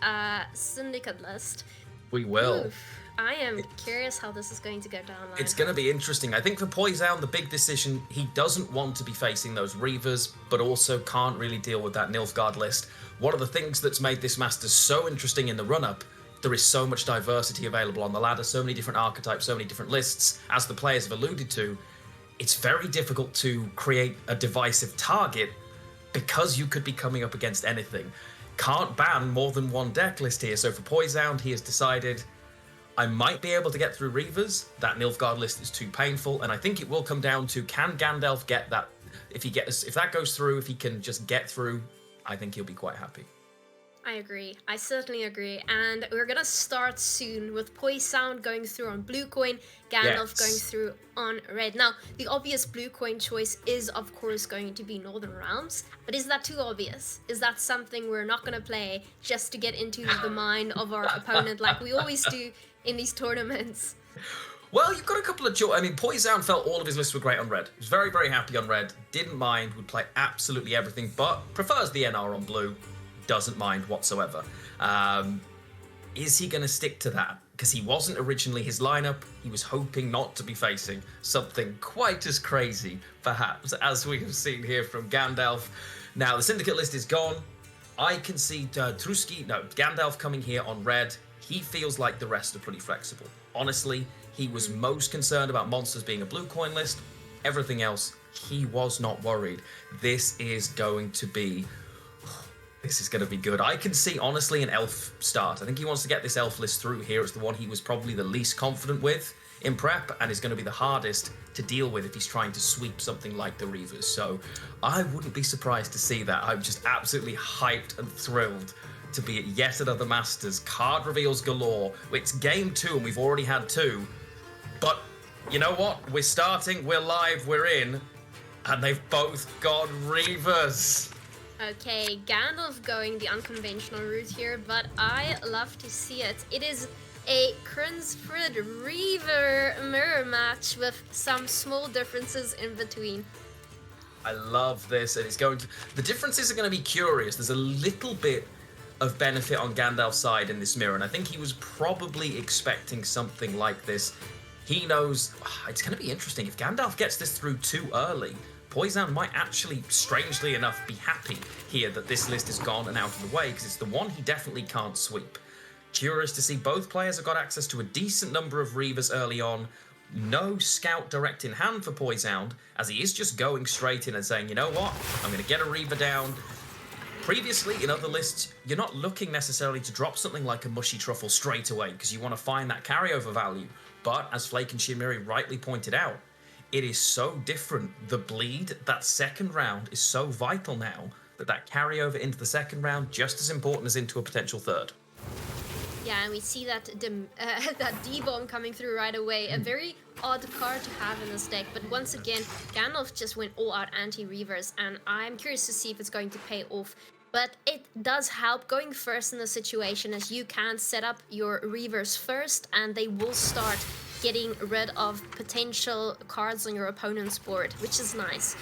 Syndicate list. We will. Oof. I am curious how this is going to go down. It's going to be interesting. I think for Poisown, the big decision, he doesn't want to be facing those Reavers, but also can't really deal with that Nilfgaard list. One of the things that's made this Masters so interesting in the run-up, there is so much diversity available on the ladder, so many different archetypes, so many different lists. As the players have alluded to, it's very difficult to create a divisive target because you could be coming up against anything. Can't ban more than one deck list here, so for Poisown, he has decided, I might be able to get through Reavers. That Nilfgaard list is too painful, and I think it will come down to, can Gandalf get that? If that goes through, if he can just get through, I think he'll be quite happy. I agree. I certainly agree. And we're gonna start soon with Poisown going through on blue coin, Gandalf going through on red. Now, the obvious blue coin choice is, of course, going to be Northern Realms. But is that too obvious? Is that something we're not gonna play just to get into the mind of our opponent like we always do in these tournaments? Well, you've got a couple of I mean, Poisown felt all of his lists were great on red. He was very, very happy on red. Didn't mind, would play absolutely everything, but prefers the NR on blue. Doesn't mind whatsoever. Is he going to stick to that? Because he wasn't originally his lineup. He was hoping not to be facing something quite as crazy, perhaps, as we have seen here from Gandalf. Now, the Syndicate list is gone. I can see Gandalf coming here on red. He feels like the rest are pretty flexible. Honestly, he was most concerned about monsters being a blue coin list. Everything else, he was not worried. This is going to be good. I can see, honestly, an elf start. I think he wants to get this elf list through here. It's the one he was probably the least confident with in prep, and is going to be the hardest to deal with if he's trying to sweep something like the Reavers. So I wouldn't be surprised to see that. I'm just absolutely hyped and thrilled to be at yet another Masters. Card reveals galore. It's game 2, and we've already had 2. But you know what? We're starting, we're live, we're in, and they've both got Reavers. Okay, Gandalf going the unconventional route here, but I love to see it. It is a Crunsford Reaver mirror match with some small differences in between. I love this, and the differences are going to be curious. There's a little bit of benefit on Gandalf's side in this mirror, and I think he was probably expecting something like this. He knows it's going to be interesting. If Gandalf gets this through too early, Poisown might actually, strangely enough, be happy here that this list is gone and out of the way, because it's the one he definitely can't sweep. Curious to see both players have got access to a decent number of Reavers early on. No scout direct in hand for Poisown, as he is just going straight in and saying, you know what, I'm going to get a Reaver down. Previously, in other lists, you're not looking necessarily to drop something like a Mushy Truffle straight away, because you want to find that carryover value. But, as Flake and Shinmiri rightly pointed out, it is so different. The bleed, that second round, is so vital now that carryover into the second round, just as important as into a potential third. Yeah, and we see that that D-bomb coming through right away. A very odd card to have in this deck, but once again, Gandalf just went all out anti-Reavers, and I'm curious to see if it's going to pay off. But it does help going first in the situation, as you can set up your Reavers first, and they will start getting rid of potential cards on your opponent's board, which is nice.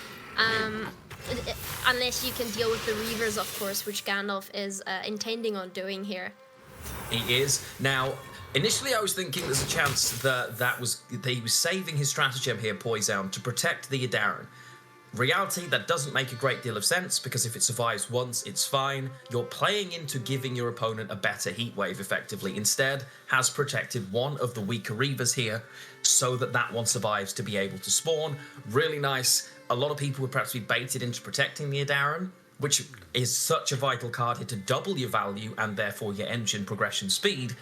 Unless you can deal with the Reavers, of course, which Gandalf is intending on doing here. He is. Now, initially I was thinking there's a chance that he was saving his stratagem here, Poisown, to protect the Ydarin. Reality, that doesn't make a great deal of sense, because if it survives once, it's fine. You're playing into giving your opponent a better heatwave, effectively. Instead, has protected one of the weaker Reavers here, so that that one survives to be able to spawn. Really nice. A lot of people would perhaps be baited into protecting the Adaran, which is such a vital card here to double your value and therefore your engine progression speed,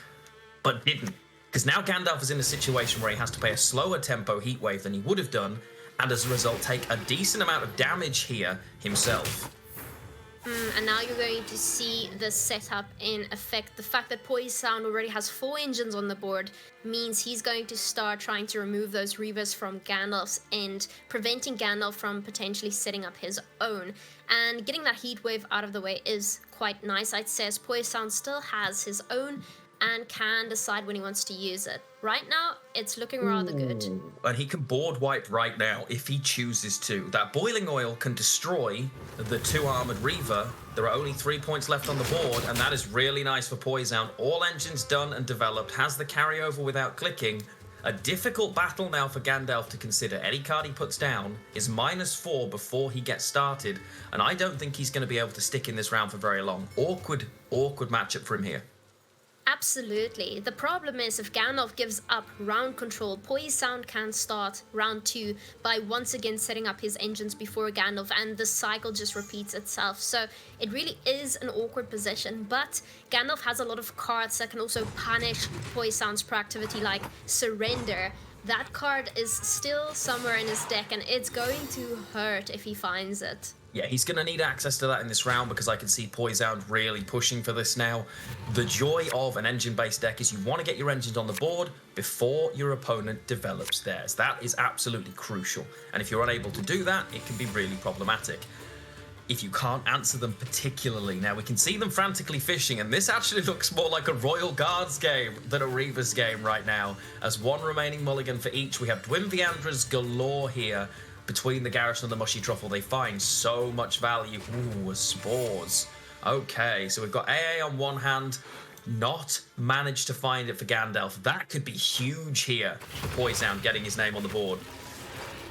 but didn't. Because now Gandalf is in a situation where he has to play a slower tempo heatwave than he would have done, and as a result take a decent amount of damage here himself. And now you're going to see the setup in effect. The fact that Poise Sound already has 4 engines on the board means he's going to start trying to remove those Reavers from Gandalf's end, preventing Gandalf from potentially setting up his own. And getting that heat wave out of the way is quite nice, I'd say, as Poise Sound still has his own and can decide when he wants to use it. Right now, it's looking rather good. And he can board wipe right now if he chooses to. That boiling oil can destroy the 2 armored Reaver. There are only 3 points left on the board, and that is really nice for Poison. All engines done and developed, has the carryover without clicking. A difficult battle now for Gandalf to consider. Any card he puts down is -4 before he gets started, and I don't think he's going to be able to stick in this round for very long. Awkward matchup for him here. Absolutely. The problem is if Gandalf gives up round control, Poise Sound can start round 2 by once again setting up his engines before Gandalf, and the cycle just repeats itself. So it really is an awkward position, but Gandalf has a lot of cards that can also punish Poise Sound's proactivity, like Surrender. That card is still somewhere in his deck, and it's going to hurt if he finds it. Yeah, he's going to need access to that in this round, because I can see Poison really pushing for this now. The joy of an engine-based deck is you want to get your engines on the board before your opponent develops theirs. That is absolutely crucial. And if you're unable to do that, it can be really problematic if you can't answer them particularly. Now, we can see them frantically fishing, and this actually looks more like a Royal Guards game than a Reavers game right now. As 1 remaining mulligan for each, we have Dwinviandras galore here. Between the Garrison and the Mushy Truffle, they find so much value. Ooh, spores. Okay, so we've got AA on one hand, not managed to find it for Gandalf. That could be huge here for Poison getting his name on the board.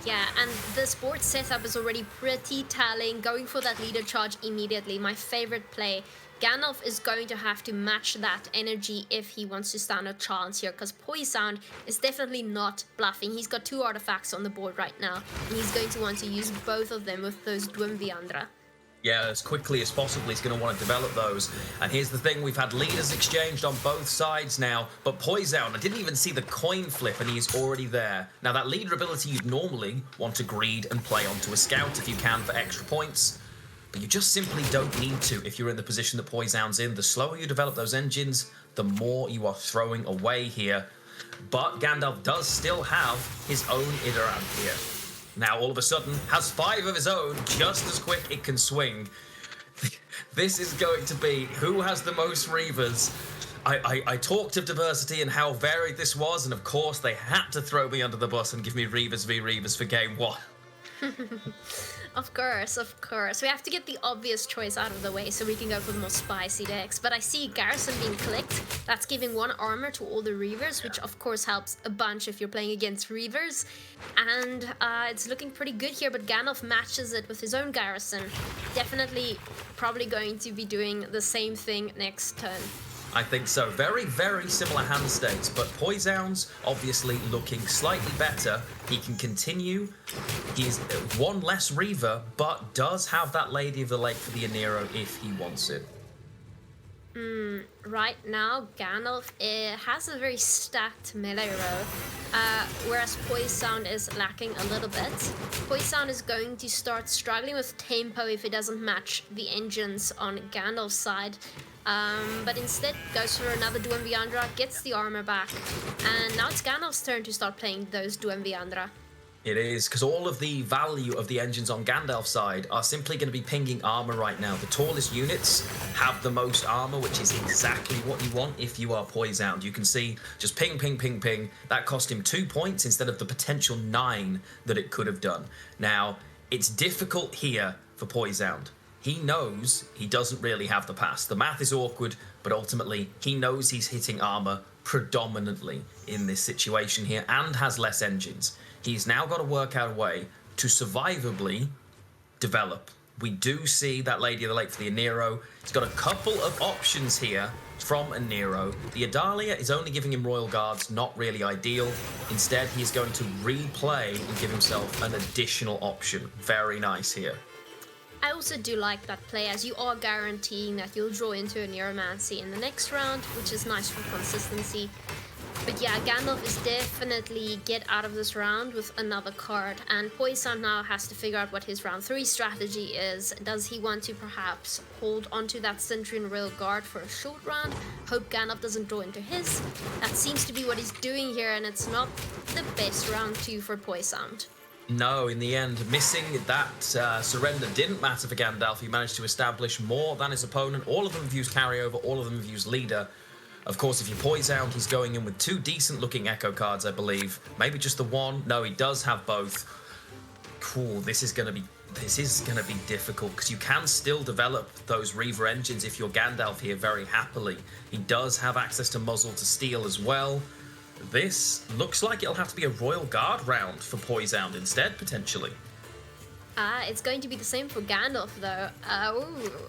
Yeah, and this board setup is already pretty telling. Going for that leader charge immediately, my favorite play. Gandalf is going to have to match that energy if he wants to stand a chance here, because Poison is definitely not bluffing. He's got 2 artifacts on the board right now, and he's going to want to use both of them with those Dwinviandra. Yeah, as quickly as possible, he's going to want to develop those. And here's the thing, we've had leaders exchanged on both sides now, but Poison, I didn't even see the coin flip, and he's already there. Now, that leader ability you'd normally want to greed and play onto a scout if you can for extra points. But you just simply don't need to if you're in the position that Poison's in. The slower you develop those engines, the more you are throwing away here. But Gandalf does still have his own Idaran here. Now, all of a sudden, has 5 of his own, just as quick it can swing. This is going to be who has the most Reavers. I talked of diversity and how varied this was, and of course they had to throw me under the bus and give me Reavers v Reavers for game 1. Of course. We have to get the obvious choice out of the way so we can go for the more spicy decks. But I see Garrison being clicked. That's giving 1 armor to all the Reavers, which of course helps a bunch if you're playing against Reavers. And it's looking pretty good here, but Gandalf matches it with his own Garrison. Definitely probably going to be doing the same thing next turn. I think so. Very, very similar hand states, but Poison's obviously looking slightly better. He can continue. He's 1 less Reaver, but does have that Lady of the Lake for the Anero if he wants it. Right now, Gandalf has a very stacked melee row, whereas Poison is lacking a little bit. Poison is going to start struggling with tempo if it doesn't match the engines on Gandalf's side. But instead goes for another Dwinviandra, gets the armor back, and now it's Gandalf's turn to start playing those Dwinviandra. It is, because all of the value of the engines on Gandalf's side are simply going to be pinging armor right now. The tallest units have the most armor, which is exactly what you want if you are Poisoned. You can see just ping, ping, ping, ping. That cost him 2 points instead of the potential 9 that it could have done. Now, it's difficult here for Poisoned. He knows he doesn't really have the pass. The math is awkward, but ultimately he knows he's hitting armor predominantly in this situation here and has less engines. He's now got to work out a way to survivably develop. We do see that Lady of the Lake for the Anero. He's got a couple of options here from Anero. The Adalia is only giving him Royal Guards, not really ideal. Instead, he's going to replay and give himself an additional option. Very nice here. I also do like that play, as you are guaranteeing that you'll draw into a Neuromancy in the next round, which is nice for consistency. But yeah, Gandalf is definitely get out of this round with another card, and Poison now has to figure out what his round 3 strategy is. Does he want to perhaps hold onto that Centurion Royal Guard for a short round, hope Gandalf doesn't draw into his? That seems to be what he's doing here, and it's not the best round 2 for Poison. No, in the end, missing that surrender didn't matter for Gandalf. He managed to establish more than his opponent. All of them have used carryover, all of them have used leader. Of course, if you Poison, he's going in with 2 decent-looking Echo cards, I believe. Maybe just the one. No, he does have both. Cool. This is gonna be difficult because you can still develop those Reaver engines if you're Gandalf here very happily. He does have access to Muzzle to Steel as well. This looks like it'll have to be a Royal Guard round for Poison instead, potentially. It's going to be the same for Gandalf, though.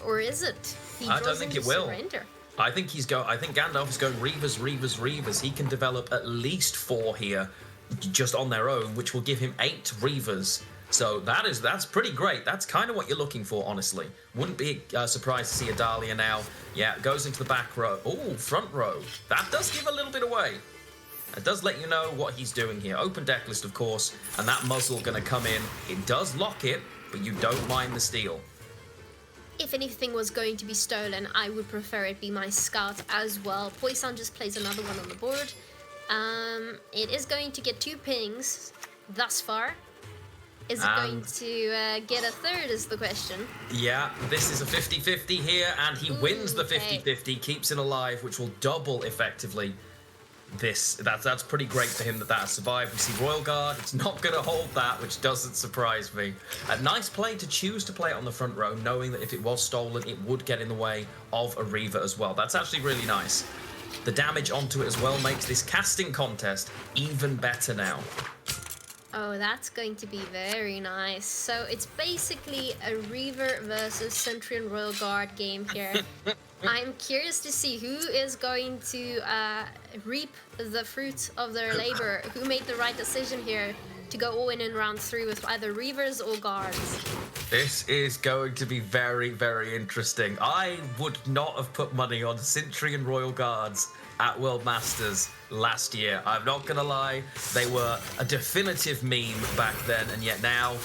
Or is it? I don't think it will. Surrender. I think Gandalf is going Reavers. He can develop at least 4 here, just on their own, which will give him 8 Reavers. So that's pretty great. That's kind of what you're looking for, honestly. Wouldn't be surprised to see Adalia now. Yeah, goes into the back row. Ooh, front row. That does give a little bit away. It does let you know what he's doing here. Open deck list, of course, and that muzzle going to come in. It does lock it, but you don't mind the steal. If anything was going to be stolen, I would prefer it be my scout as well. Poison just plays another one on the board. It is going to get 2 pings thus far. Is it going to get a third is the question. Yeah, this is a 50-50 here, and he wins the 50-50, keeps it alive, which will double effectively. That's pretty great for him that has survived. We see Royal Guard. It's not going to hold that, which doesn't surprise me. A nice play to choose to play it on the front row, knowing that if it was stolen, it would get in the way of a Reaver as well. That's actually really nice. The damage onto it as well makes this casting contest even better now. Oh, that's going to be very nice. So it's basically a Reaver versus Centurion Royal Guard game here. I'm curious to see who is going to reap the fruit of their labor. Who made the right decision here to go all in round 3 with either Reavers or Guards? This is going to be very, very interesting. I would not have put money on Centurion Royal Guards at World Masters last year. I'm not gonna lie, they were a definitive meme back then, and yet now,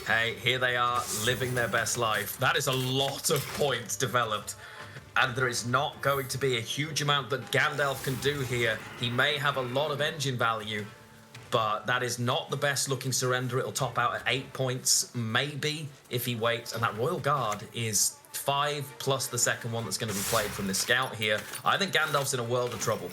hey, here they are living their best life. That is a lot of points developed. And there is not going to be a huge amount that Gandalf can do here. He may have a lot of engine value, but that is not the best looking surrender. It'll top out at 8 points, maybe, if he waits. And that Royal Guard is 5 plus the second one that's going to be played from the scout here. I think Gandalf's in a world of trouble.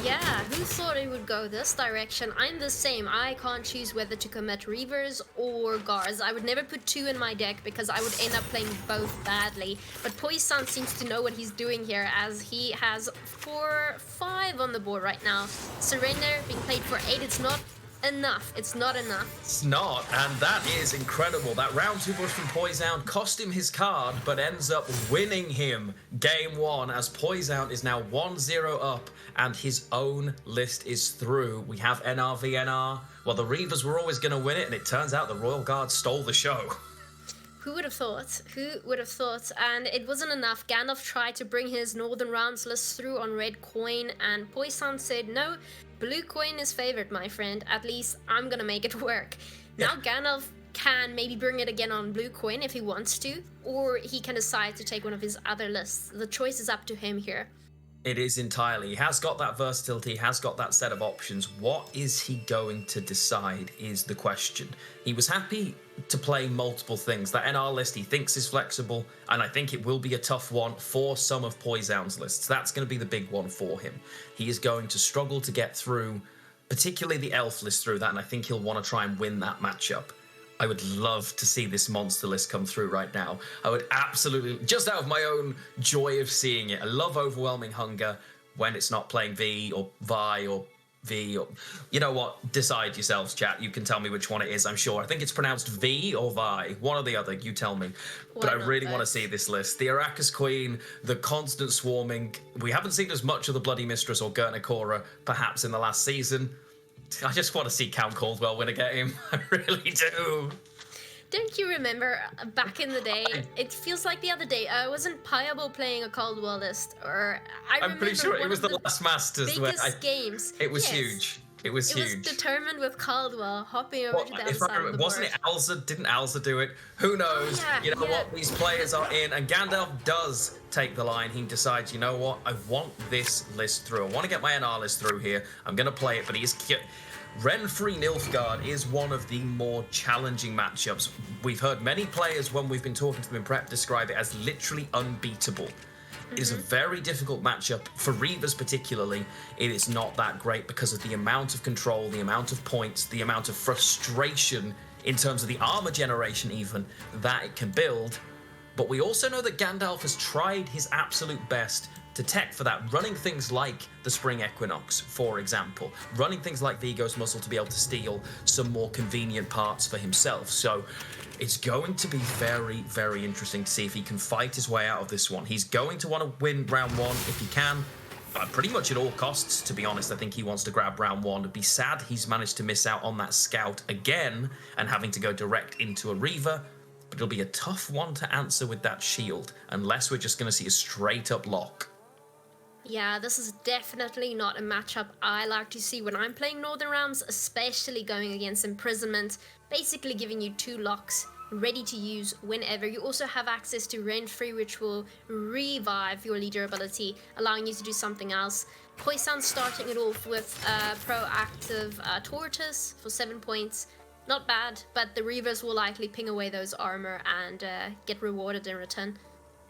Yeah, who thought it would go this direction? I'm the same. I can't choose whether to commit Reavers or Guards. I would never put 2 in my deck because I would end up playing both badly. But Poison seems to know what he's doing here, as he has 5 on the board right now. Surrender being played for 8. It's not enough. It's not enough. It's not, and that is incredible. That round 2 push from Poison cost him his card, but ends up winning him game 1, as Poison is now 1-0 up, and his own list is through. We have NR v NR. Well, the Reavers were always going to win it, and it turns out the Royal Guard stole the show. Who would have thought? Who would have thought? And it wasn't enough. Gandalf tried to bring his Northern Rounds list through on red coin, and Poison said, no, blue coin is favored, my friend. At least I'm gonna make it work. Now Gandalf can maybe bring it again on blue coin if he wants to, or he can decide to take one of his other lists. The choice is up to him here. It is entirely. He has got that versatility, he has got that set of options. What is he going to decide is the question. He was happy to play multiple things. That NR list he thinks is flexible, and I think it will be a tough one for some of Poison's lists. That's going to be the big one for him. He is going to struggle to get through, particularly the Elf list through that, and I think he'll want to try and win that matchup. I would love to see this monster list come through right now. I would absolutely, just out of my own joy of seeing it. I love Overwhelming Hunger when it's not playing V or Vi or V. You know what? Decide yourselves, chat. You can tell me which one it is, I'm sure. I think it's pronounced V or Vi. One or the other, you tell me. But I really want to see this list. The Arrakis Queen, the constant swarming. We haven't seen as much of the Bloody Mistress or Gurnikora, perhaps, in the last season. I just want to see Cam Caldwell win a game. I really do. Don't you remember back in the day? It feels like the other day. Wasn't Piable playing a Caldwell list? Or I'm pretty sure it was the last Masters where games. It was huge. It was huge. It was determined with Caldwell hopping over to the other side of the Wasn't it Alza? Didn't Alza do it? Who knows? You know what? These players are in, and Gandalf does take the line. He decides, you know what? I want this list through. I want to get my NR list through here. I'm going to play it, but he's... Renfrey Nilfgaard is one of the more challenging matchups. We've heard many players, when we've been talking to them in prep, describe it as literally unbeatable. It is a very difficult matchup. For Reavers particularly, it is not that great because of the amount of control, the amount of points, the amount of frustration in terms of the armor generation even, that it can build. But we also know that Gandalf has tried his absolute best to tech for that, running things like the Spring Equinox, for example, running things like Vigo's Muzzle to be able to steal some more convenient parts for himself. So it's going to be very, very interesting to see if he can fight his way out of this one. He's going to want to win round one if he can, pretty much at all costs, to be honest. I think he wants to grab round one. It'd be sad he's managed to miss out on that scout again and having to go direct into a Reaver, but it'll be a tough one to answer with that shield, unless we're just going to see a straight-up lock. Yeah, this is definitely not a matchup I like to see when I'm playing Northern Realms, especially going against Imprisonment, basically giving you 2 locks ready to use whenever. You also have access to Renfrey, which will revive your leader ability, allowing you to do something else. Poison starting it off with proactive Tortoise for 7 points. Not bad, but the Reavers will likely ping away those armor and get rewarded in return.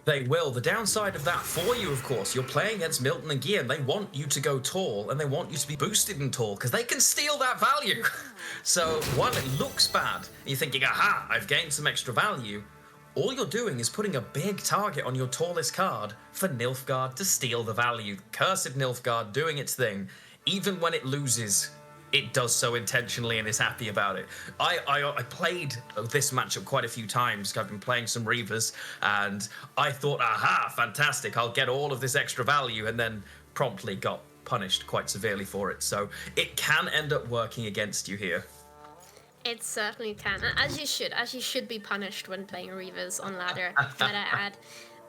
They will. The downside of that for you, of course, you're playing against Milton and Gian. They want you to go tall, and they want you to be boosted in tall, because they can steal that value. So while it looks bad, you're thinking, aha, I've gained some extra value, all you're doing is putting a big target on your tallest card for Nilfgaard to steal the value. Cursed Nilfgaard doing its thing. Even when it loses, it does so intentionally and is happy about it. I played this matchup quite a few times. I've been playing some Reavers, and I thought, aha, fantastic, I'll get all of this extra value, and then promptly got punished quite severely for it. So it can end up working against you here. It certainly can, as you should be punished when playing Reavers on ladder, might I add.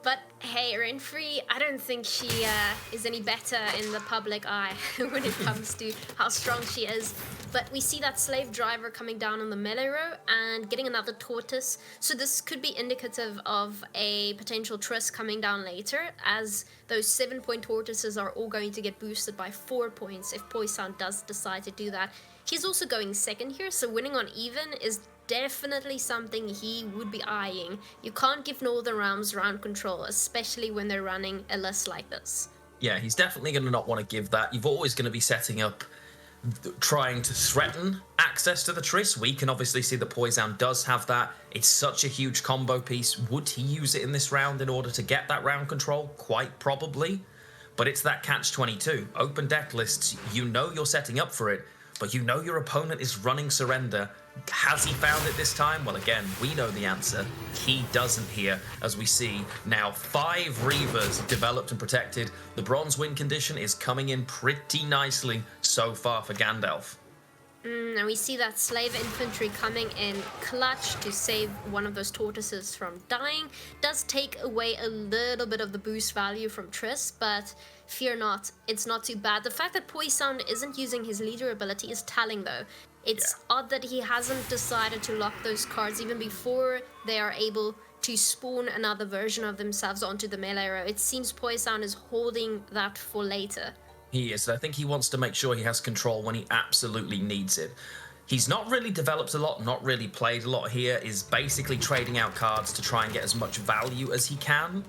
But hey, Renfrey, I don't think she is any better in the public eye when it comes to how strong she is. But we see that Slave Driver coming down on the melee row and getting another Tortoise. So this could be indicative of a potential Triss coming down later, as those 7-point Tortoises are all going to get boosted by 4 points if Poison does decide to do that. He's also going second here, so winning on even is definitely something he would be eyeing. You can't give Northern Realms round control, especially when they're running a list like this. Yeah, he's definitely going to not want to give that. You're always going to be setting up, trying to threaten access to the Triss. We can obviously see that Poison does have that. It's such a huge combo piece. Would he use it in this round in order to get that round control? Quite probably. But it's that catch-22. Open deck lists, you know you're setting up for it, but you know your opponent is running Surrender. Has he found it this time? Well, again, we know the answer. He doesn't here, as we see now 5 Reavers developed and protected. The bronze win condition is coming in pretty nicely so far for Gandalf. And we see that Slave Infantry coming in clutch to save one of those Tortoises from dying. Does take away a little bit of the boost value from Triss, but fear not, it's not too bad. The fact that Poison isn't using his leader ability is telling, though. It's odd that he hasn't decided to lock those cards even before they are able to spawn another version of themselves onto the melee row. It seems Poison is holding that for later. He is. I think he wants to make sure he has control when he absolutely needs it. He's not really developed a lot, not really played a lot here, is basically trading out cards to try and get as much value as he can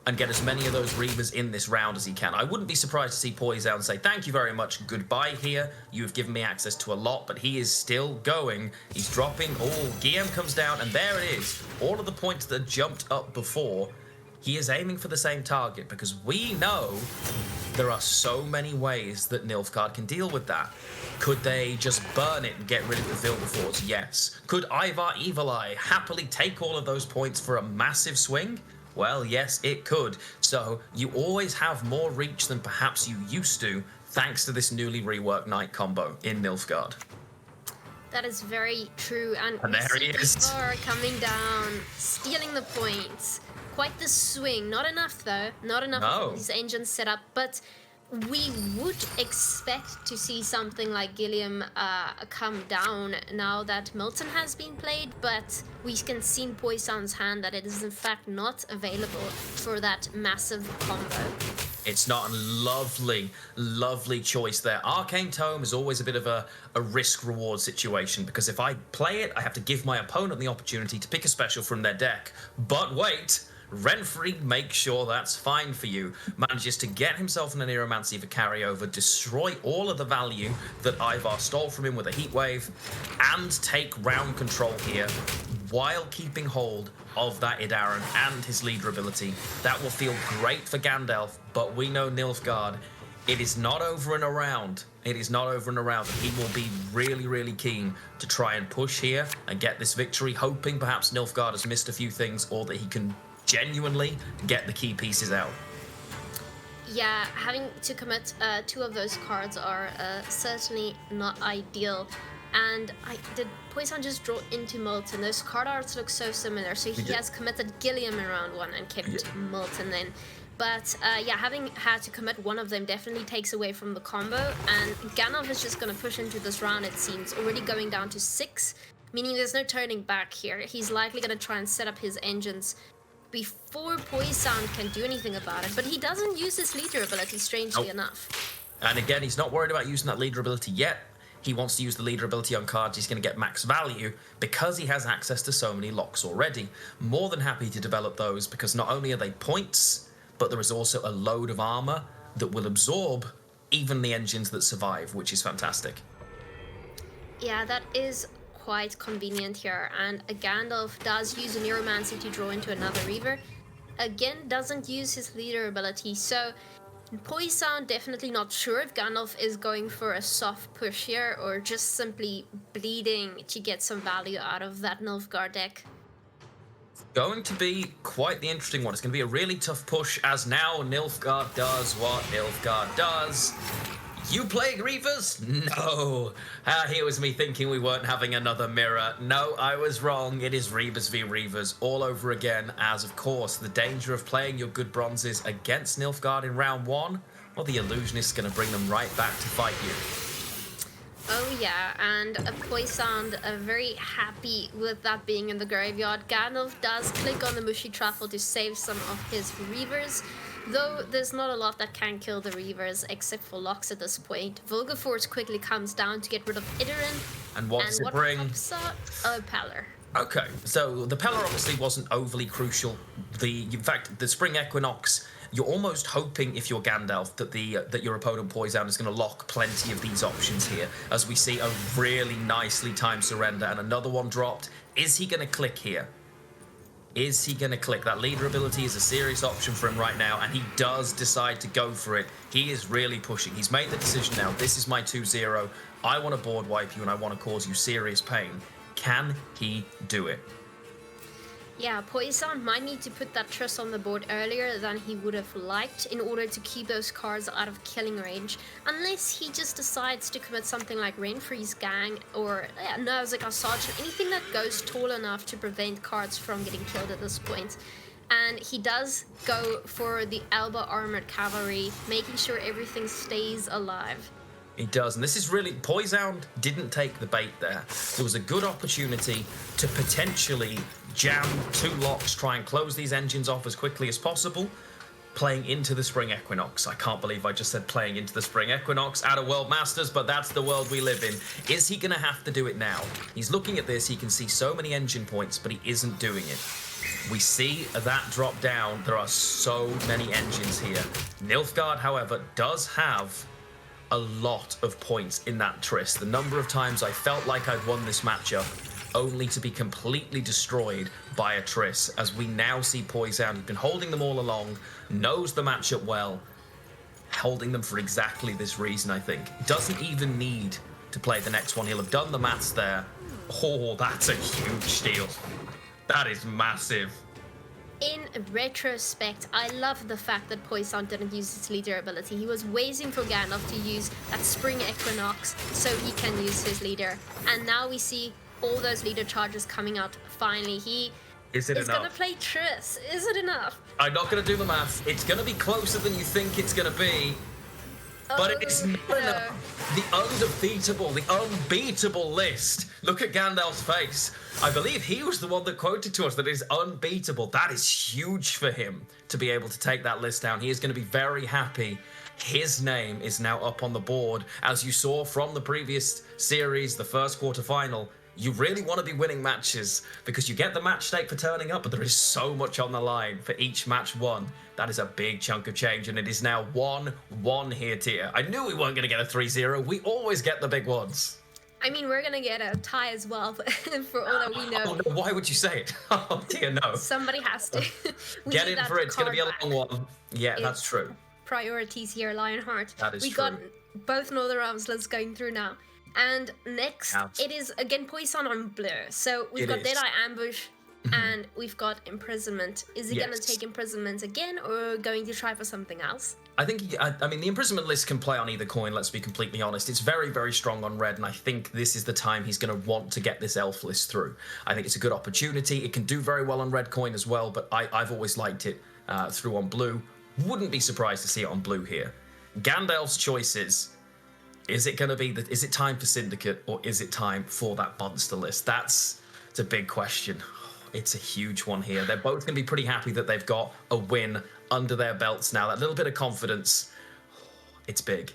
and get as many of those Reavers in this round as he can. I wouldn't be surprised to see Poison say, thank you very much, goodbye here. You have given me access to a lot, but he is still going. He's dropping. Oh, Guillaume comes down, and there it is. All of the points that jumped up before, he is aiming for the same target, because we know There are so many ways that Nilfgaard can deal with that. Could they just burn it and get rid of the Vilgefortz? Yes. Could Ivar Evil Eye happily take all of those points for a massive swing? Well, yes, it could. So you always have more reach than perhaps you used to, thanks to this newly reworked Knight combo in Nilfgaard. That is very true, and there he is. Ivar coming down, stealing the points. Quite the swing. Not enough though. Not enough of these engines set up, but we would expect to see something like Gilliam come down now that Milton has been played, but we can see in Poison's hand that it is in fact not available for that massive combo. It's not a lovely, lovely choice there. Arcane Tome is always a bit of a risk-reward situation, because if I play it, I have to give my opponent the opportunity to pick a special from their deck. But wait! Renfrey makes sure that's fine for you, manages to get himself an Aneromancy for carryover, destroy all of the value that Ivar stole from him with a Heat Wave, and take round control here while keeping hold of that Idaran and his leader ability. That will feel great for Gandalf, but we know Nilfgaard, it is not over and around. It is not over and around. He will be really, really keen to try and push here and get this victory, hoping perhaps Nilfgaard has missed a few things or that he can genuinely get the key pieces out. Yeah, having to commit 2 of those cards are certainly not ideal. And did Poison just draw into Milton? Those card arts look so similar. So he has committed Gilliam in round 1 and kept Milton then. But yeah, having had to commit one of them definitely takes away from the combo. And Gandalf is just going to push into this round, it seems. Already going down to 6, meaning there's no turning back here. He's likely going to try and set up his engines before Poison can do anything about it, but he doesn't use his leader ability, strangely enough. And again, he's not worried about using that leader ability yet. He wants to use the leader ability on cards he's going to get max value because he has access to so many locks already. More than happy to develop those, because not only are they points, but there is also a load of armor that will absorb even the engines that survive, which is fantastic. Yeah, that is quite convenient here, and Gandalf does use a Neuromancy to draw into another Reaver. Again, doesn't use his leader ability, so Poison definitely not sure if Gandalf is going for a soft push here or just simply bleeding to get some value out of that Nilfgaard deck. Going to be quite the interesting one. It's going to be a really tough push, as now Nilfgaard does what Nilfgaard does. You playing Reavers? No. Here was me thinking we weren't having another mirror. No, I was wrong. It is Reavers v Reavers all over again, as of course the danger of playing your good bronzes against Nilfgaard in round 1, well, the Illusionist's going to bring them right back to fight you. Oh yeah, and Poison very happy with that being in the graveyard. Gandalf does click on the Mushy Truffle to save some of his Reavers, though there's not a lot that can kill the Reavers except for locks at this point. Vilgefortz quickly comes down to get rid of Idaran. And what does it bring? Pops up? A Peller. Okay, so the Peller obviously wasn't overly crucial. In fact, the Spring Equinox, you're almost hoping, if you're Gandalf, that your opponent Poison is going to lock plenty of these options here, as we see a really nicely timed surrender and another one dropped. Is he going to click here? Is he going to click? That leader ability is a serious option for him right now, and he does decide to go for it. He is really pushing. He's made the decision now. This is my 2-0. I want to board wipe you, and I want to cause you serious pain. Can he do it? Yeah, Poison might need to put that Triss on the board earlier than he would have liked in order to keep those cards out of killing range, unless he just decides to commit something like Renfrey's Gang or Nausicaa Sergeant, anything that goes tall enough to prevent cards from getting killed at this point. And he does go for the Alba Armored Cavalry, making sure everything stays alive. He does, and this is really... Poison didn't take the bait there. There was a good opportunity to potentially jam 2 locks, try and close these engines off as quickly as possible, playing into the Spring Equinox. I can't believe I just said playing into the Spring Equinox out of World Masters, but that's the world we live in. Is he going to have to do it now? He's looking at this, he can see so many engine points, but he isn't doing it. We see that drop down. There are so many engines here. Nilfgaard, however, does have a lot of points in that Triss. The number of times I felt like I'd won this matchup only to be completely destroyed by a Triss, as we now see Poison, who's been holding them all along, knows the matchup well, holding them for exactly this reason, I think. Doesn't even need to play the next one. He'll have done the maths there. Oh, that's a huge steal. That is massive. In retrospect, I love the fact that Poison didn't use his leader ability. He was waiting for Gandalf to use that Spring Equinox so he can use his leader. And now we see all those leader charges coming out finally. He is going to play Triss. Is it enough? I'm not going to do the maths. It's going to be closer than you think it's going to be. But it is not enough. The undefeatable, the unbeatable list. Look at Gandalf's face. I believe he was the one that quoted to us that it is unbeatable. That is huge for him to be able to take that list down. He is going to be very happy. His name is now up on the board. As you saw from the previous series, the first quarterfinal, you really want to be winning matches because you get the match stake for turning up, but there is so much on the line for each match won. That is a big chunk of change, and it is now 1-1 here, Tia. I knew we weren't going to get a 3-0. We always get the big ones. I mean, we're going to get a tie as well, for all that we know. Oh, no, why would you say it? Oh, Tia, no. Somebody has to. Get in for it. It's going to be a long one. Yeah, that's true. Priorities here, Lionheart. That is true. We got both Northern Ramslets going through now. And next, it is again Poison on Blur. So we've got Deadeye Ambush and we've got Imprisonment. Is he going to take Imprisonment again or going to try for something else? I think, I mean, the Imprisonment list can play on either coin, let's be completely honest. It's very, very strong on red, and I think this is the time he's going to want to get this elf list through. I think it's a good opportunity. It can do very well on red coin as well, but I've always liked it through on blue. Wouldn't be surprised to see it on blue here. Gandalf's choices. Is it going to be is it time for Syndicate or is it time for that monster list? It's a big question. It's a huge one here. They're both going to be pretty happy that they've got a win under their belts now. That little bit of confidence, it's big.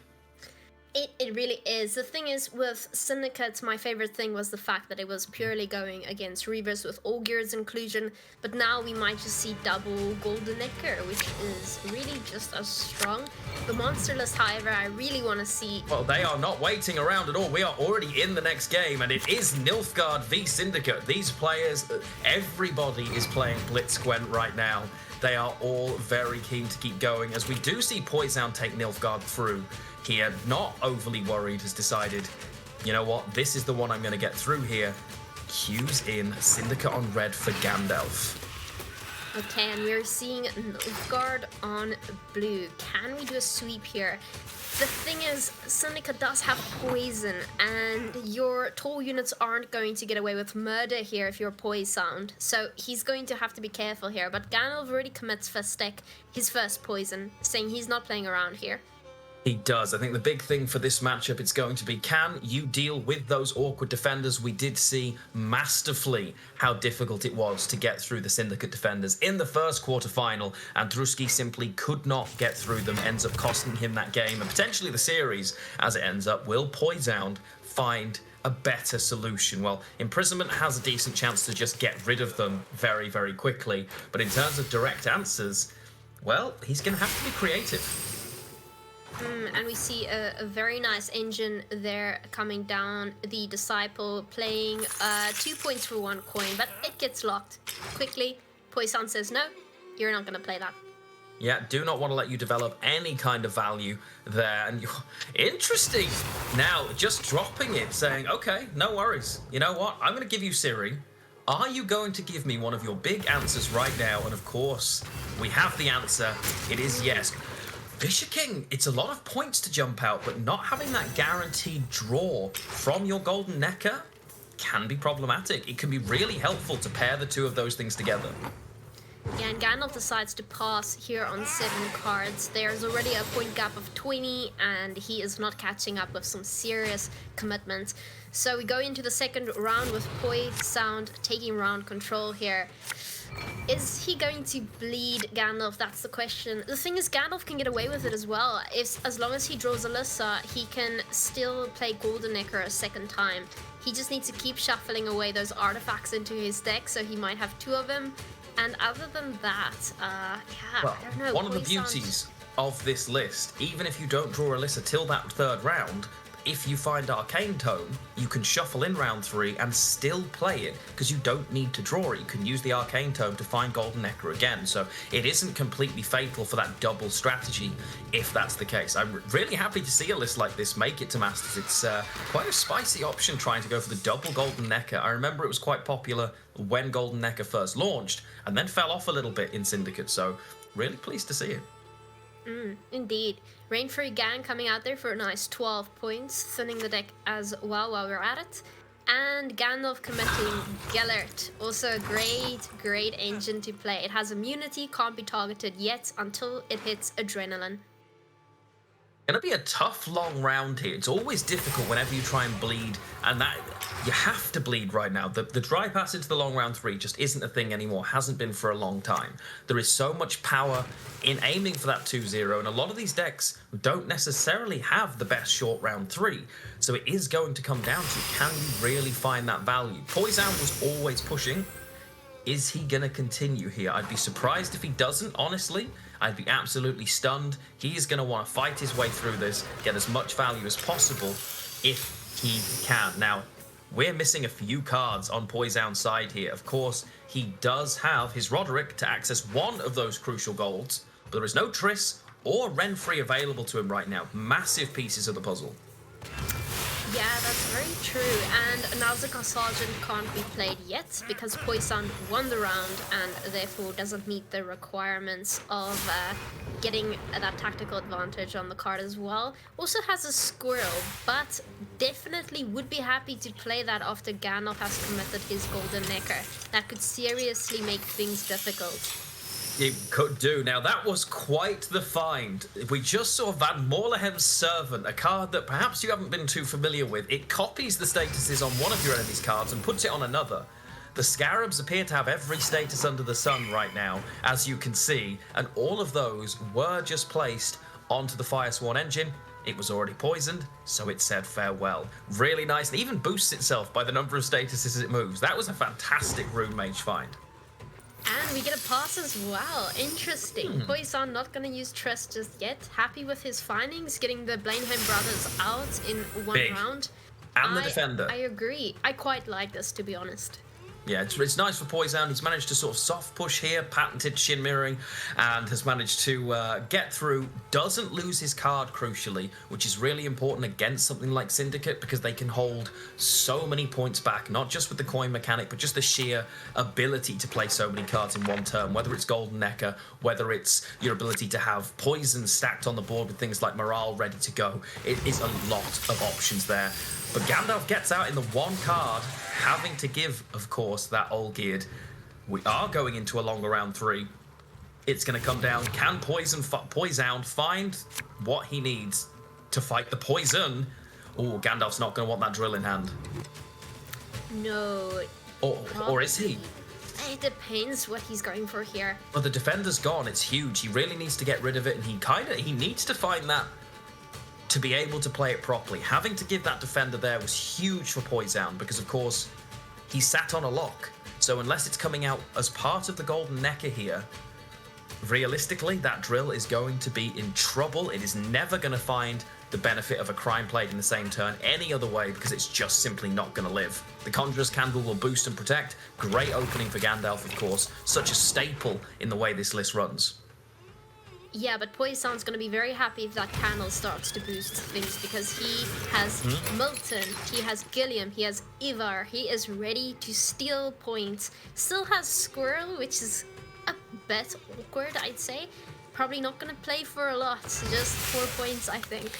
It really is. The thing is, with Syndicate, my favorite thing was the fact that it was purely going against Reavers with Augur's inclusion, but now we might just see double Golden Necker, which is really just as strong. The monster list, however, I really want to see... Well, they are not waiting around at all. We are already in the next game, and it is Nilfgaard v Syndicate. These players, everybody is playing Blitz Gwent right now. They are all very keen to keep going, as we do see Poison take Nilfgaard through. Here, not overly worried, has decided, you know what, this is the one I'm going to get through here. Cues in Syndicate on red for Gandalf. Okay, and we're seeing Nilfgaard on blue. Can we do a sweep here? The thing is, Syndicate does have poison, and your tall units aren't going to get away with murder here if you're poisoned. So he's going to have to be careful here, but Gandalf already commits first deck his first poison, saying he's not playing around here. He does. I think the big thing for this matchup, it's going to be, can you deal with those awkward defenders? We did see masterfully how difficult it was to get through the Syndicate defenders in the first quarterfinal, and Druski simply could not get through them, ends up costing him that game, and potentially the series, as it ends up. Will Poison find a better solution? Well, Imprisonment has a decent chance to just get rid of them very, very quickly, but in terms of direct answers, well, he's going to have to be creative. And we see a very nice engine there coming down. The Disciple playing 2 points for 1 coin, but it gets locked quickly. Poison says, no, you're not going to play that. Yeah, do not want to let you develop any kind of value there. And interesting. Now, just dropping it, saying, okay, no worries. You know what? I'm going to give you Ciri. Are you going to give me one of your big answers right now? And of course, we have the answer. It is yes. Fisher King, it's a lot of points to jump out, but not having that guaranteed draw from your Golden Necker can be problematic. It can be really helpful to pair the two of those things together. Yeah, and Gandalf decides to pass here on 7 cards. There's already a point gap of 20, and he is not catching up with some serious commitments. So we go into the second round with Poison taking round control here. Is he going to bleed Gandalf? That's the question. The thing is, Gandalf can get away with it as well. As long as he draws Alyssa, he can still play Golden Necker a second time. He just needs to keep shuffling away those artifacts into his deck, so he might have 2 of them. And other than that, yeah, well, I don't know. One of the beauties of this list, even if you don't draw Alyssa till that 3rd round, if you find Arcane Tome, you can shuffle in round 3 and still play it, because you don't need to draw it. You can use the Arcane Tome to find Golden Necker again, so it isn't completely fatal for that double strategy, if that's the case. I'm really happy to see a list like this make it to Masters. It's quite a spicy option trying to go for the double Golden Necker. I remember it was quite popular when Golden Necker first launched, and then fell off a little bit in Syndicate, so really pleased to see it. Indeed. Rainfree Gang coming out there for a nice 12 points, thinning the deck as well while we're at it. And Gandalf committing Gellert, also a great engine to play. It has immunity, can't be targeted yet until it hits Adrenaline. Gonna be a tough long round here. It's always difficult whenever you try and bleed, and that you have to bleed right now. The dry pass into the long round 3 just isn't a thing anymore, hasn't been for a long time. There is so much power in aiming for that 2-0, and a lot of these decks don't necessarily have the best short round 3, so it is going to come down to, can you really find that value? Poison was always pushing. Is he going to continue here? I'd be surprised if he doesn't, honestly. I'd be absolutely stunned. He is going to want to fight his way through this, get as much value as possible if he can. Now, we're missing a few cards on Poisoun's side here. Of course, he does have his Roderick to access one of those crucial golds, but there is no Triss or Renfree available to him right now. Massive pieces of the puzzle. Yeah, that's very true, and Nausicaa Sergeant can't be played yet because Poison won the round and therefore doesn't meet the requirements of getting that tactical advantage on the card as well. Also has a Squirrel, but definitely would be happy to play that after Gandalf has committed his Golden Necker. That could seriously make things difficult. It could do. Now, that was quite the find. We just saw Van Morlehem's Servant, a card that perhaps you haven't been too familiar with. It copies the statuses on one of your enemy's cards and puts it on another. The Scarabs appear to have every status under the sun right now, as you can see, and all of those were just placed onto the Firesworn engine. It was already poisoned, so it said farewell. Really nice. It even boosts itself by the number of statuses as it moves. That was a fantastic Rune Mage find. And we get a pass as well. Interesting. Poison not going to use Triss just yet. Happy with his findings, getting the Blaneham brothers out in one round. And the defender. I agree. I quite like this, to be honest. Yeah, it's nice for Poison. He's managed to sort of soft push here, patented shin mirroring, and has managed to get through. Doesn't lose his card, crucially, which is really important against something like Syndicate, because they can hold so many points back, not just with the coin mechanic, but just the sheer ability to play so many cards in one turn, whether it's Golden Necker, whether it's your ability to have poison stacked on the board with things like Morale ready to go. It is a lot of options there. But Gandalf gets out in the one card, having to give, of course, that Olgierd. We are going into a longer round 3. It's going to come down. Can Poison find what he needs to fight the poison? Oh, Gandalf's not going to want that drill in hand. No. Or is he? It depends what he's going for here. But the defender's gone. It's huge. He really needs to get rid of it, and he needs to find that to be able to play it properly. Having to give that defender there was huge for Poison, because of course he sat on a lock. So unless it's coming out as part of the Golden Necker here, realistically that drill is going to be in trouble. It is never going to find the benefit of a crime played in the same turn any other way, because it's just simply not going to live. The Conjurer's Candle will boost and protect. Great opening for Gandalf, of course. Such a staple in the way this list runs. Yeah, but Poison's going to be very happy if that candle starts to boost things, because he has Milton, he has Gilliam, he has Ivar, he is ready to steal points. Still has Squirrel, which is a bit awkward, I'd say. Probably not going to play for a lot, just 4 points, I think.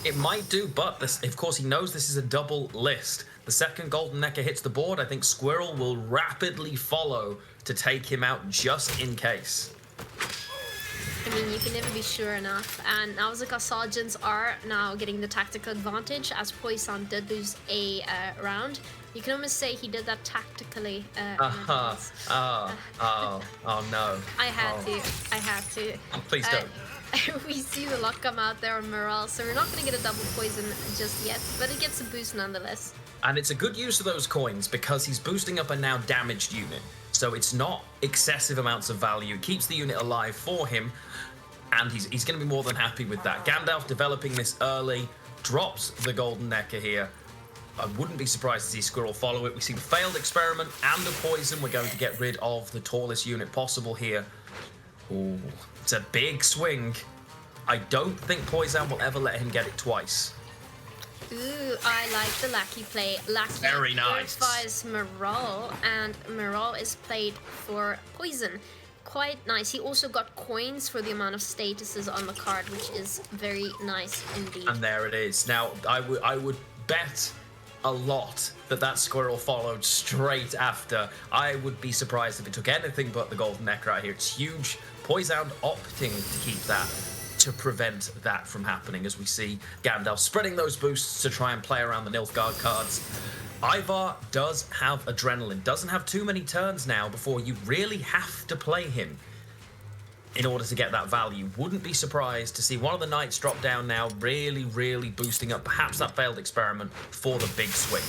It might do, but of course he knows this is a double list. The second Golden Necker hits the board, I think Squirrel will rapidly follow to take him out just in case. I mean, you can never be sure enough, and Nausicaa Sergeants are now getting the tactical advantage, as Poison did lose a round. You can almost say he did that tactically. Oh no. I had to. Please don't. We see the lock come out there on Morale, so we're not going to get a double poison just yet, but it gets a boost nonetheless. And it's a good use of those coins, because he's boosting up a now damaged unit. So it's not excessive amounts of value. It keeps the unit alive for him, and he's going to be more than happy with that. Gandalf developing this early, drops the Golden Necker here. I wouldn't be surprised to see Squirrel follow it. We see the failed experiment and the poison. We're going to get rid of the tallest unit possible here. Ooh, it's a big swing. I don't think Poison will ever let him get it twice. Ooh, I like the Lackey play. Lackey Very nice. purifies Morale, and Morale is played for Poison. Quite nice. He also got coins for the amount of statuses on the card, which is very nice indeed. And there it is. Now, I would bet a lot that Squirrel followed straight after. I would be surprised if it took anything but the Golden Neck right here. It's huge. Poison opting to keep that to prevent that from happening, as we see Gandalf spreading those boosts to try and play around the Nilfgaard cards. Ivar does have Adrenaline, doesn't have too many turns now before you really have to play him in order to get that value. Wouldn't be surprised to see one of the knights drop down now, really, really boosting up perhaps that failed experiment for the big swing.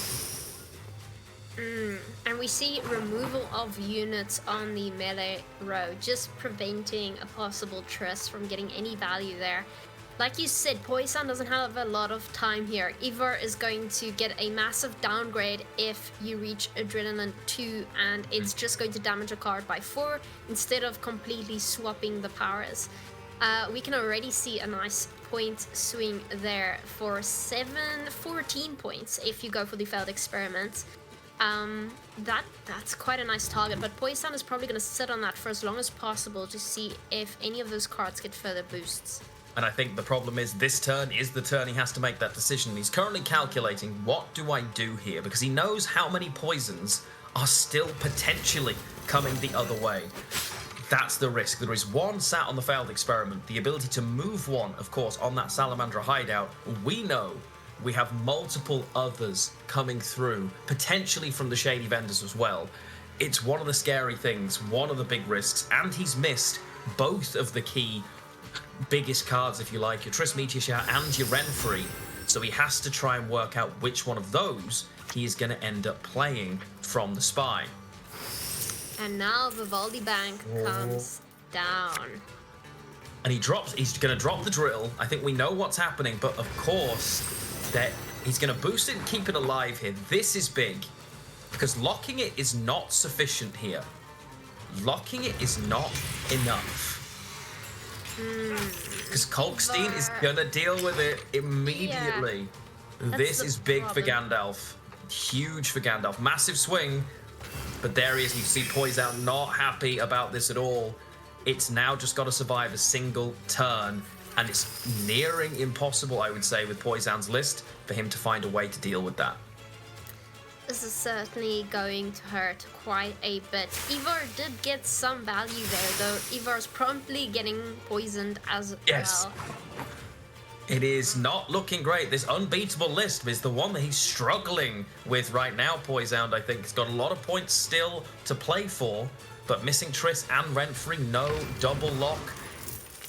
And we see removal of units on the melee row, just preventing a possible Triss from getting any value there. Like you said, Poison doesn't have a lot of time here. Ivar is going to get a massive downgrade if you reach Adrenaline 2, and it's just going to damage a card by 4 instead of completely swapping the powers. We can already see a nice point swing there for 14 points if you go for the failed experiments. That's quite a nice target, but Poison is probably going to sit on that for as long as possible to see if any of those cards get further boosts. And I think the problem is this turn is the turn he has to make that decision. He's currently calculating, what do I do here? Because he knows how many poisons are still potentially coming the other way. That's the risk. There is one sat on the failed experiment. The ability to move one, of course, on that Salamandra hideout. We know we have multiple others coming through, potentially from the Shady Vendors as well. It's one of the scary things, one of the big risks, and he's missed both of the key biggest cards, if you like, your Triss Meteor Shower and your Renfrey. So he has to try and work out which one of those he is going to end up playing from the Spy. And now Vivaldi Bank comes down. And he's going to drop the drill. I think we know what's happening, but of course, that he's going to boost it and keep it alive here. This is big, because locking it is not sufficient here. Locking it is not enough. Because Kalkstein is going to deal with it immediately. Yeah, this is big for Gandalf. Huge for Gandalf. Massive swing. But there he is. You see Poison not happy about this at all. It's now just got to survive a single turn. And it's nearing impossible, I would say, with Poison's list, for him to find a way to deal with that. This is certainly going to hurt quite a bit. Ivar did get some value there, though. Ivar's promptly getting poisoned as well. It is not looking great. This unbeatable list is the one that he's struggling with right now, Poison. I think he's got a lot of points still to play for, but missing Triss and Renfrey, no double lock.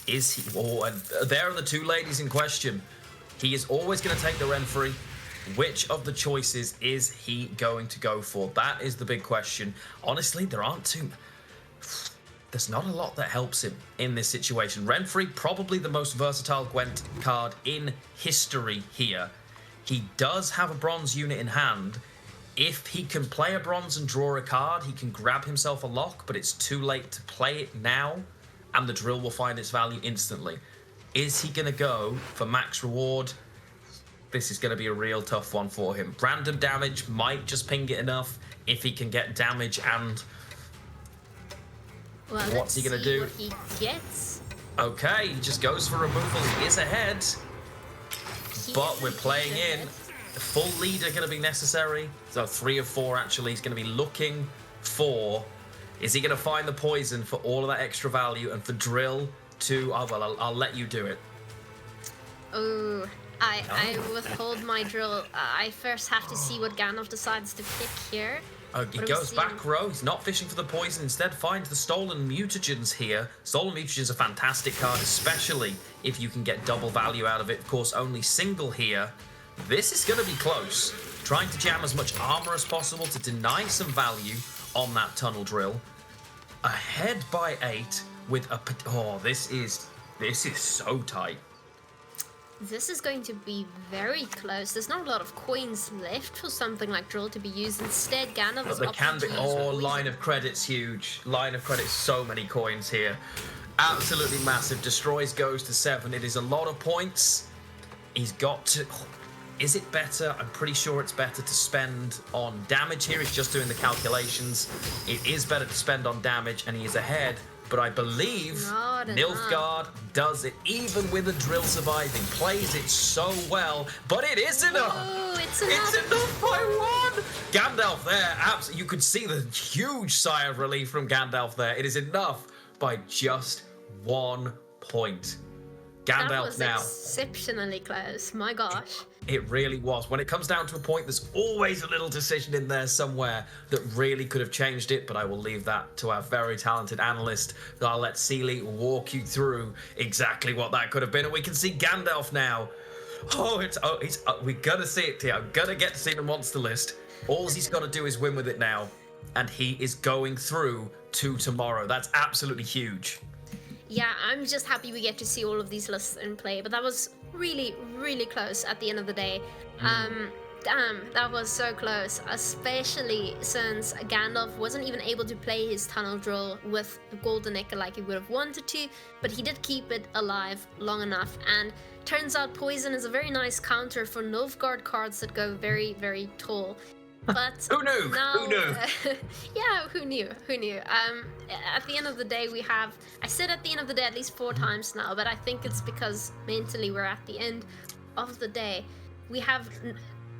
Is he? Oh, and there are the two ladies in question. He is always going to take the Renfrey. Which of the choices is he going to go for? That is the big question. Honestly, there's not a lot that helps him in this situation. Renfrey, probably the most versatile Gwent card in history here. He does have a bronze unit in hand. If he can play a bronze and draw a card, he can grab himself a lock, but it's too late to play it now, and the drill will find its value instantly. Is he going to go for max reward? This is going to be a real tough one for him. Random damage might just ping it enough if he can get damage and... Well, what's he going to do? What he gets. Okay, he just goes for removal. He is ahead. But we're playing in. The full leader going to be necessary. So 3 of 4 actually. He's going to be looking for... Is he going to find the poison for all of that extra value and for drill to... Oh, well, I'll let you do it. Oh... I withhold my drill. I first have to see what Gandalf decides to pick here. He goes back row. He's not fishing for the poison. Instead, finds the Stolen Mutagens here. Stolen Mutagens a fantastic card, especially if you can get double value out of it. Of course, only single here. This is going to be close. Trying to jam as much armor as possible to deny some value on that tunnel drill. Ahead by 8 with a... Oh, this is so tight. This is going to be very close. There's not a lot of coins left for something like Drill to be used. Instead, Gandalf But is there can be. opting to use Oh, poison. line of credit's huge. Line of credit, so many coins here. Absolutely massive. Destroys goes to 7. It is a lot of points. He's got to. Is it better? I'm pretty sure it's better to spend on damage here. He's just doing the calculations. It is better to spend on damage, and he is ahead. But I believe Not enough. Nilfgaard does it, even with a drill surviving. Plays it so well, but it is enough. Oh, it's It's enough. enough by 1. Gandalf there, absolutely. You could see the huge sigh of relief from Gandalf there. It is enough by just 1 point. That Gandalf was now. exceptionally close. My gosh. It really was. When it comes down to a point, there's always a little decision in there somewhere that really could have changed it, but I will leave that to our very talented analyst. I'll let Sealy walk you through exactly what that could have been, and we can see Gandalf now. We're gonna see it here. I'm gonna get to see the monster list. All he's got to do is win with it now, and he is going through to tomorrow. That's absolutely huge. Yeah, I'm just happy we get to see all of these lists in play, but that was really, really close at the end of the day. Damn, that was so close, especially since Gandalf wasn't even able to play his tunnel drill with the golden Nickel like he would have wanted to, but he did keep it alive long enough, and turns out poison is a very nice counter for Nilfgaard cards that go very, very tall. But Who knew? now, Who knew? yeah, who knew? Who knew? At the end of the day, I said at the end of the day at least 4 times now, but I think it's because mentally we're at the end of the day. We have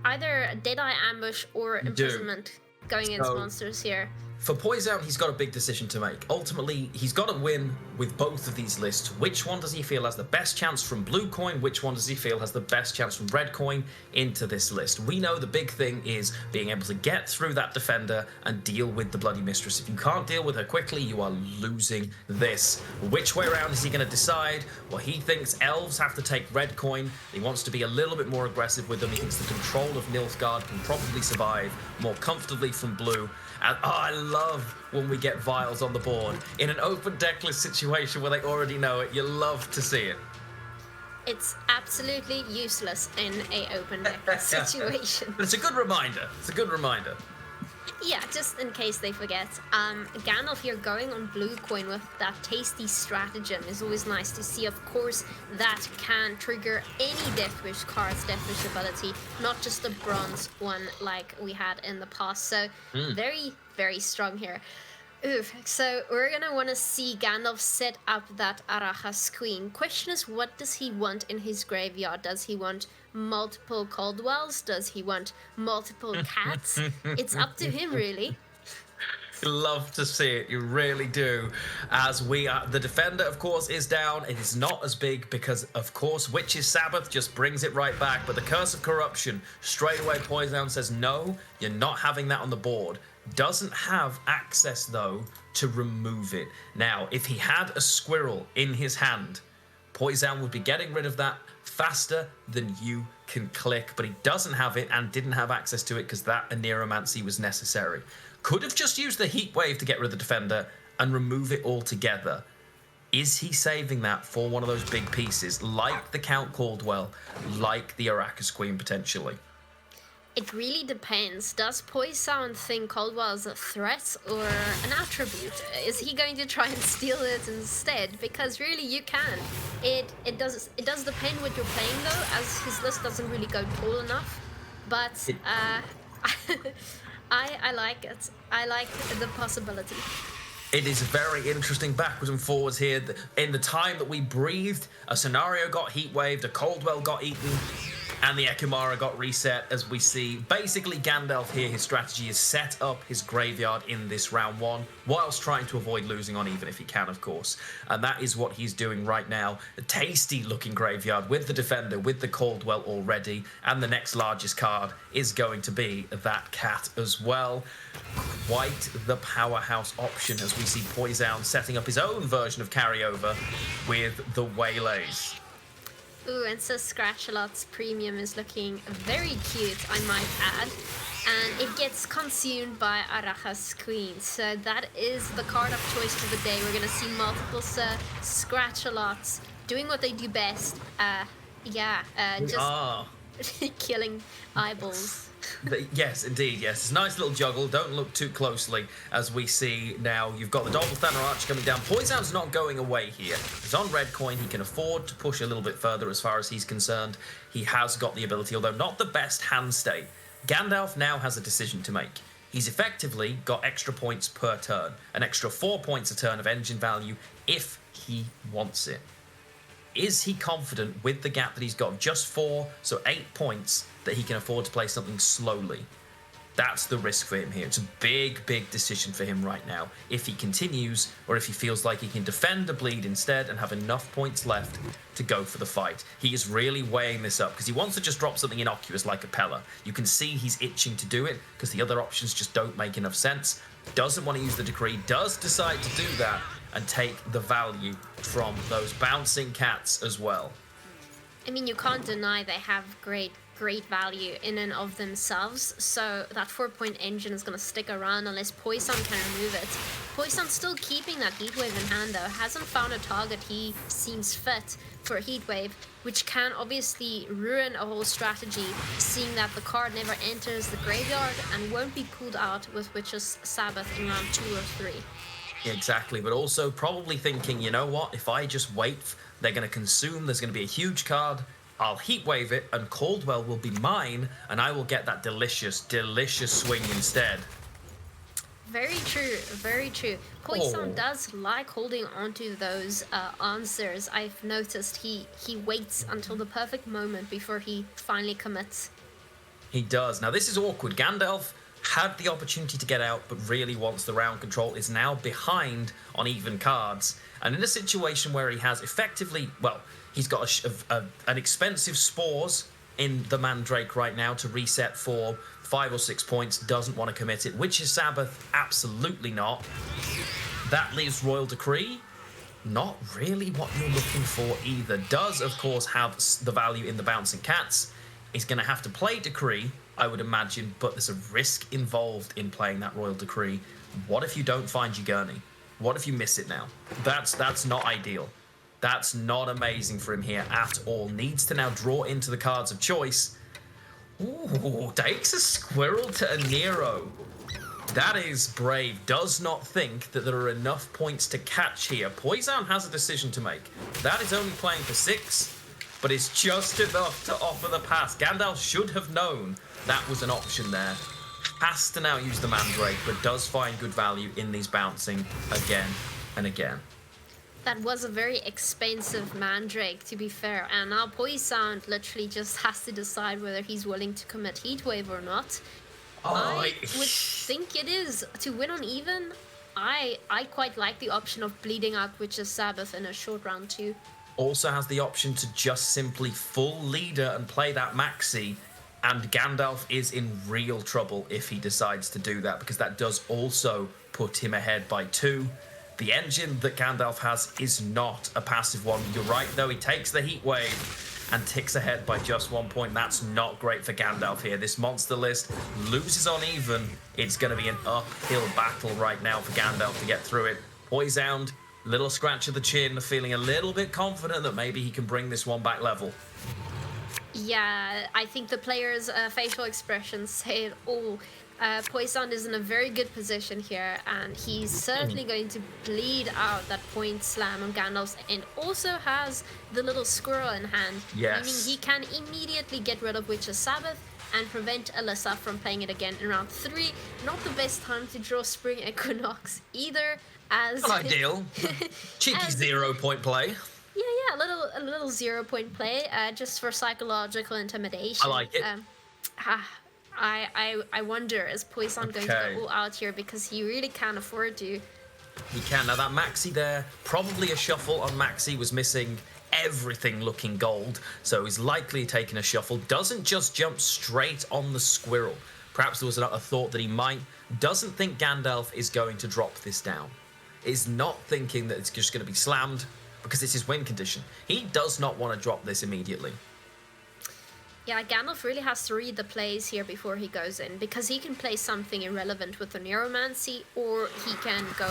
either Deadeye Ambush or Imprisonment going against monsters here. For Poison, he's got a big decision to make. Ultimately, he's got to win with both of these lists. Which one does he feel has the best chance from blue coin? Which one does he feel has the best chance from red coin into this list? We know the big thing is being able to get through that defender and deal with the Bloody Mistress. If you can't deal with her quickly, you are losing this. Which way around is he going to decide? Well, he thinks elves have to take red coin. He wants to be a little bit more aggressive with them. He thinks the control of Nilfgaard can probably survive more comfortably from blue. And I love when we get vials on the board. In an open decklist situation where they already know it, you love to see it. It's absolutely useless in a open deck situation. But it's a good reminder. It's a good reminder. Yeah, just in case they forget. Gandalf here going on blue coin with that tasty stratagem is always nice to see. Of course, that can trigger any Death Wish card's Death Wish ability, not just the bronze one like we had in the past. So very, very strong here. Oof. So we're gonna want to see Gandalf set up that Arachas Queen. Question is, what does he want in his graveyard? Does he want multiple Caldwells? Does he want multiple cats? It's up to him, really. You love to see it, you really do. As we are, the defender, of course, is down. It is not as big because, of course, Witch's Sabbath just brings it right back. But the Curse of Corruption, straight away, Poison says, no, you're not having that on the board. Doesn't have access, though, to remove it. Now, if he had a squirrel in his hand, Poison would be getting rid of that faster than you can click, but he doesn't have it and didn't have access to it because that Aneromancy was necessary. Could have just used the Heat Wave to get rid of the defender and remove it altogether. Is he saving that for one of those big pieces, like the Count Caldwell, like the Arachas Queen, potentially? It really depends. Does Poison think Caldwell is a threat or an attribute? Is he going to try and steal it instead? Because really, you can. It does depend what you're playing though, as his list doesn't really go tall enough. But I like it. I like the possibility. It is very interesting backwards and forwards here. In the time that we breathed, a scenario got heat waved, a Caldwell got eaten, and the Ekumara got reset. As we see, basically Gandalf here, his strategy is set up his graveyard in this round 1, whilst trying to avoid losing on even if he can, of course. And that is what he's doing right now. A tasty looking graveyard with the defender, with the Caldwell already, and the next largest card is going to be that cat as well. Quite the powerhouse option as we see Poison setting up his own version of carryover with the Waylays. Ooh, and so Scratch-A-Lot's premium is looking very cute, I might add. And it gets consumed by Arachas Queen. So that is the card of choice for the day. We're going to see multiple Scratch-A-Lots doing what they do best. Yeah, just killing eyeballs. Yes, indeed, yes. It's a nice little juggle. Don't look too closely as we see now. You've got the Double Thunder Arch coming down. Poison's not going away here. He's on red coin. He can afford to push a little bit further as far as he's concerned. He has got the ability, although not the best hand state. Gandalf now has a decision to make. He's effectively got extra points per turn, an extra 4 points a turn of engine value if he wants it. Is he confident with the gap that he's got, just 4, so 8 points, that he can afford to play something slowly? That's the risk for him here. It's a big, big decision for him right now. If he continues, or if he feels like he can defend the bleed instead and have enough points left to go for the fight. He is really weighing this up because he wants to just drop something innocuous like a Pella. You can see he's itching to do it because the other options just don't make enough sense. Doesn't want to use the decree, does decide to do that and take the value from those bouncing cats as well. I mean, you can't deny they have great value in and of themselves, so that 4-point engine is going to stick around unless Poison can remove it. Poison's still keeping that Heatwave in hand though, hasn't found a target he seems fit for a Heatwave, which can obviously ruin a whole strategy, seeing that the card never enters the graveyard and won't be pulled out with Witch's Sabbath in round 2 or 3. Exactly, but also probably thinking, you know what, if I just wait, they're going to consume, there's going to be a huge card, I'll Heatwave it, and Caldwell will be mine, and I will get that delicious, delicious swing instead. Very true, very true. Poison does like holding onto those answers. I've noticed he waits until the perfect moment before he finally commits. He does. Now this is awkward. Gandalf had the opportunity to get out, but really wants the round control, is now behind on even cards, and in a situation where he has effectively, well, he's got an expensive Spores in the Mandrake right now to reset for 5 or 6 points, doesn't want to commit it. Witch's Sabbath, absolutely not. That leaves Royal Decree, not really what you're looking for either. Does, of course, have the value in the Bouncing Cats. He's going to have to play Decree, I would imagine, but there's a risk involved in playing that Royal Decree. What if you don't find your Gurney? What if you miss it now? That's not ideal. That's not amazing for him here at all. Needs to now draw into the cards of choice. Ooh, takes a Squirrel to a Nero. That is brave. Does not think that there are enough points to catch here. Poison has a decision to make. That is only playing for 6, but it's just enough to offer the pass. Gandalf should have known that was an option there. Has to now use the Mandrake, but does find good value in these bouncing again and again. That was a very expensive Mandrake, to be fair, and now Poison literally just has to decide whether he's willing to commit Heatwave or not. I would think it is. To win on even, I quite like the option of bleeding out Witch's Sabbath in a short round 2. Also has the option to just simply full leader and play that Maxi, and Gandalf is in real trouble if he decides to do that, because that does also put him ahead by 2. The engine that Gandalf has is not a passive one. You're right, though. He takes the Heatwave and ticks ahead by just 1 point. That's not great for Gandalf here. This monster list loses on even. It's going to be an uphill battle right now for Gandalf to get through it. Poisoned, little scratch of the chin, feeling a little bit confident that maybe he can bring this one back level. Yeah, I think the players' facial expressions say it all. Poison is in a very good position here, and he's certainly going to bleed out that point slam on Gandalf's end. Also has the little squirrel in hand, meaning he can immediately get rid of Witch's Sabbath and prevent Alyssa from playing it again in round 3. Not the best time to draw Spring Equinox either, as... Not ideal. Cheeky 0-point play. Yeah, a little 0-point play, just for psychological intimidation. I like it. I wonder, is Poison going to go all out here, because he really can't afford to. He can. Now that Maxi there, probably a shuffle on Maxi, was missing everything looking gold, so he's likely taking a shuffle. Doesn't just jump straight on the squirrel. Perhaps there was a thought that he might. Doesn't think Gandalf is going to drop this down. Is not thinking that it's just going to be slammed, because it's his win condition. He does not want to drop this immediately. Yeah, Gandalf really has to read the plays here before he goes in, because he can play something irrelevant with the Neuromancy, or he can go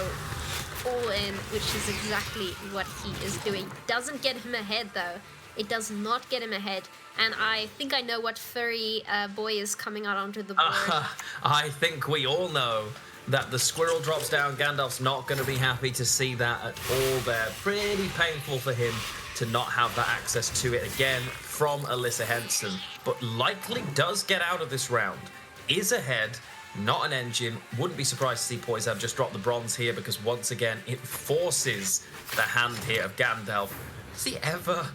all in, which is exactly what he is doing. Doesn't get him ahead though. It does not get him ahead. And I think I know what furry boy is coming out onto the board. I think we all know that the squirrel drops down. Gandalf's not going to be happy to see that at all there. Pretty painful for him to not have that access to it again from Alyssa Henson. But likely does get out of this round. Is ahead, not an engine. Wouldn't be surprised to see Poison just drop the bronze here because once again, it forces the hand here of Gandalf. Does he ever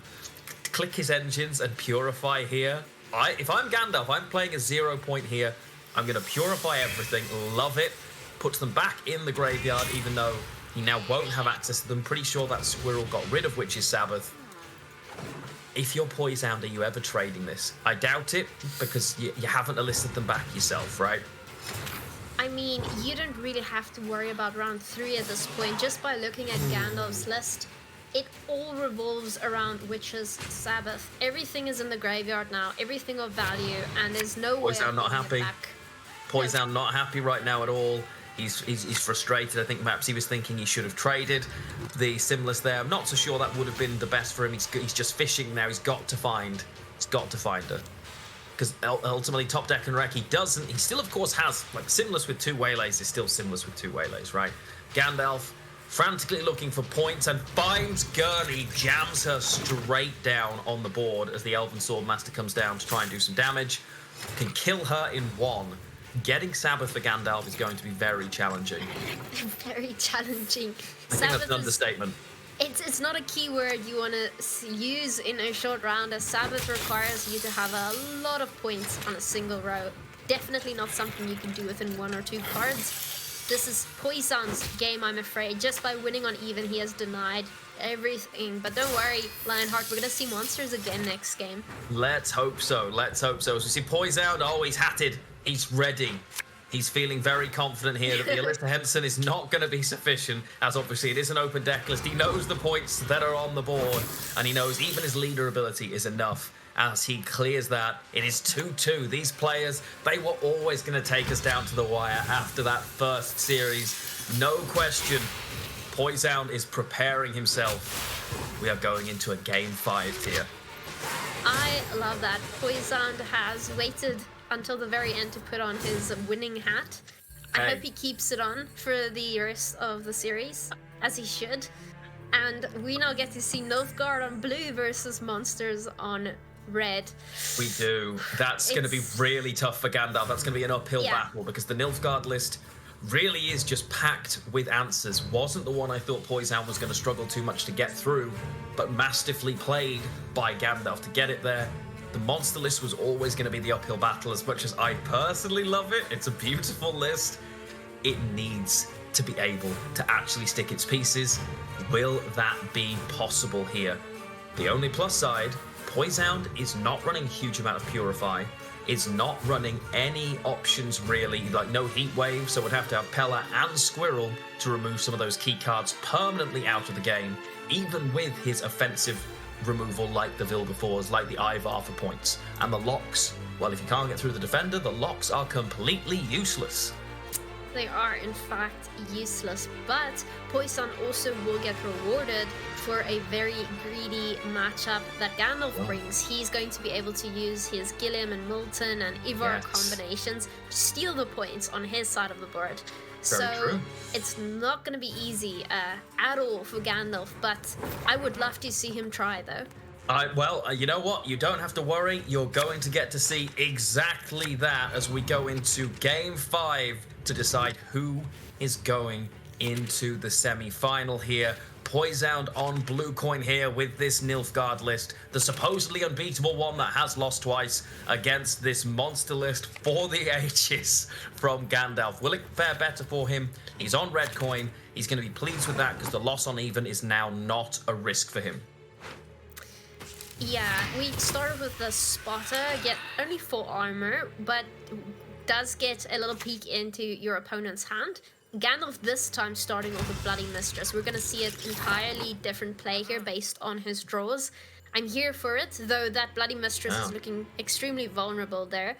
click his engines and purify here? If I'm Gandalf, I'm playing a 0 point here. I'm going to purify everything. Love it. Puts them back in the graveyard, even though he now won't have access to them. Pretty sure that squirrel got rid of Witch's Sabbath. If you're Poisoned, are you ever trading this? I doubt it, because you haven't elicited them back yourself, right? I mean, you don't really have to worry about round 3 at this point. Just by looking at Gandalf's list, it all revolves around Witch's Sabbath. Everything is in the graveyard now, everything of value, and there's no way Poisoned not happy. Poisoned not happy right now at all. He's frustrated. I think perhaps he was thinking he should have traded the Simless there. I'm not so sure that would have been the best for him. He's just fishing now. He's got to find her. Because ultimately, top deck and wreck, he doesn't. He still, of course, has, like, Simless with 2 Waylays is still Simless with 2 Waylays, right? Gandalf frantically looking for points and finds Gurney, jams her straight down on the board as the Elven Swordmaster comes down to try and do some damage. Can kill her in 1. Getting Sabbath for Gandalf is going to be very challenging. Very challenging. I think that's an understatement. It's not a keyword you want to use in a short round, as Sabbath requires you to have a lot of points on a single row. Definitely not something you can do within 1 or 2 cards. This is Poison's game, I'm afraid. Just by winning on even, he has denied everything. But don't worry, Lionheart, we're going to see monsters again next game. Let's hope so. Let's hope so. As we see Poison, oh, he's hatted. He's ready. He's feeling very confident here that the Alyssa Henson is not going to be sufficient, as obviously it is an open deck list. He knows the points that are on the board, and he knows even his leader ability is enough. As he clears that, it is 2-2. These players, they were always going to take us down to the wire after that first series. No question. Poison is preparing himself. We are going into a game 5 here. I love that. Poison has waited until the very end to put on his winning hat. I hope he keeps it on for the rest of the series, as he should. And we now get to see Nilfgaard on blue versus monsters on red. We do. That's going to be really tough for Gandalf. That's going to be an uphill battle, because the Nilfgaard list really is just packed with answers. Wasn't the one I thought Poison was going to struggle too much to get through, but masterfully played by Gandalf to get it there. The monster list was always going to be the uphill battle. As much as I personally love it, it's a beautiful list. It needs to be able to actually stick its pieces. Will that be possible here? The only plus side, Poison is not running a huge amount of Purify. Is not running any options really, like no Heat Wave, so would have to have Pella and Squirrel to remove some of those key cards permanently out of the game, even with his offensive removal like the Vilgeforce, like the Ivar for points. And the locks, well, if you can't get through the defender, the locks are completely useless. They are, in fact, useless, but Poison also will get rewarded for a very greedy matchup that Gandalf brings. He's going to be able to use his Gilliam and Milton and Ivar combinations to steal the points on his side of the board. So it's not going to be easy at all for Gandalf, but I would love to see him try, though. You know what? You don't have to worry. You're going to get to see exactly that as we go into Game 5 to decide who is going into the semi-final here. Poisoned on blue coin here with this Nilfgaard list, the supposedly unbeatable one that has lost twice against this monster list for the ages from Gandalf. Will it fare better for him? He's on red coin. He's going to be pleased with that because the loss on even is now not a risk for him. Yeah, we started with the Spotter, get only 4 armor, but does get a little peek into your opponent's hand. Gandalf this time starting off with Bloody Mistress. We're going to see an entirely different play here based on his draws. I'm here for it, though that Bloody Mistress is looking extremely vulnerable there.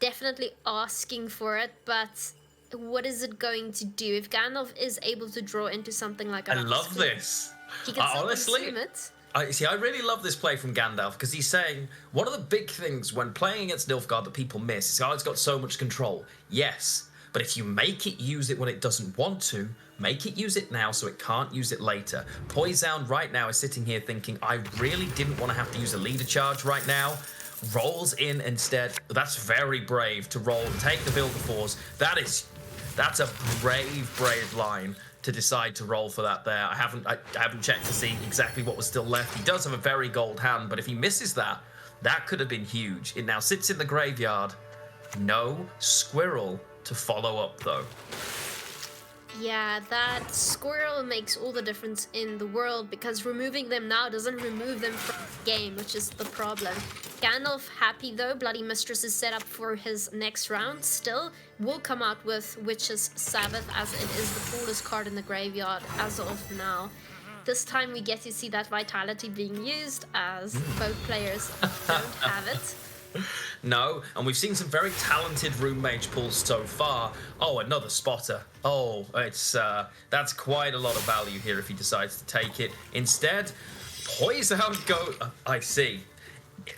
Definitely asking for it, but what is it going to do? If Gandalf is able to draw into something like a... I love this. He can honestly, consume it. I really love this play from Gandalf because he's saying one of the big things when playing against Nilfgaard that people miss is, it's got so much control. Yes, but if you make it use it when it doesn't want to, make it use it now so it can't use it later. Poisound right now is sitting here thinking, I really didn't want to have to use a leader charge right now. Rolls in instead. That's very brave to roll and take the Vilgeforce. That's a brave line to decide to roll for that there. I haven't checked to see exactly what was still left. He does have a very gold hand, but if he misses that, that could have been huge. It now sits in the graveyard. No squirrel to follow up though. Yeah, that squirrel makes all the difference in the world because removing them now doesn't remove them from the game, which is the problem. Gandalf happy though, Bloody Mistress is set up for his next round still. Will come out with Witch's Sabbath as it is the coolest card in the graveyard as of now. This time we get to see that Vitality being used as both players don't have it. No, and we've seen some very talented Rune Mage pulls so far. Oh, another spotter. Oh, that's quite a lot of value here if he decides to take it. Instead, Poisound go... I see.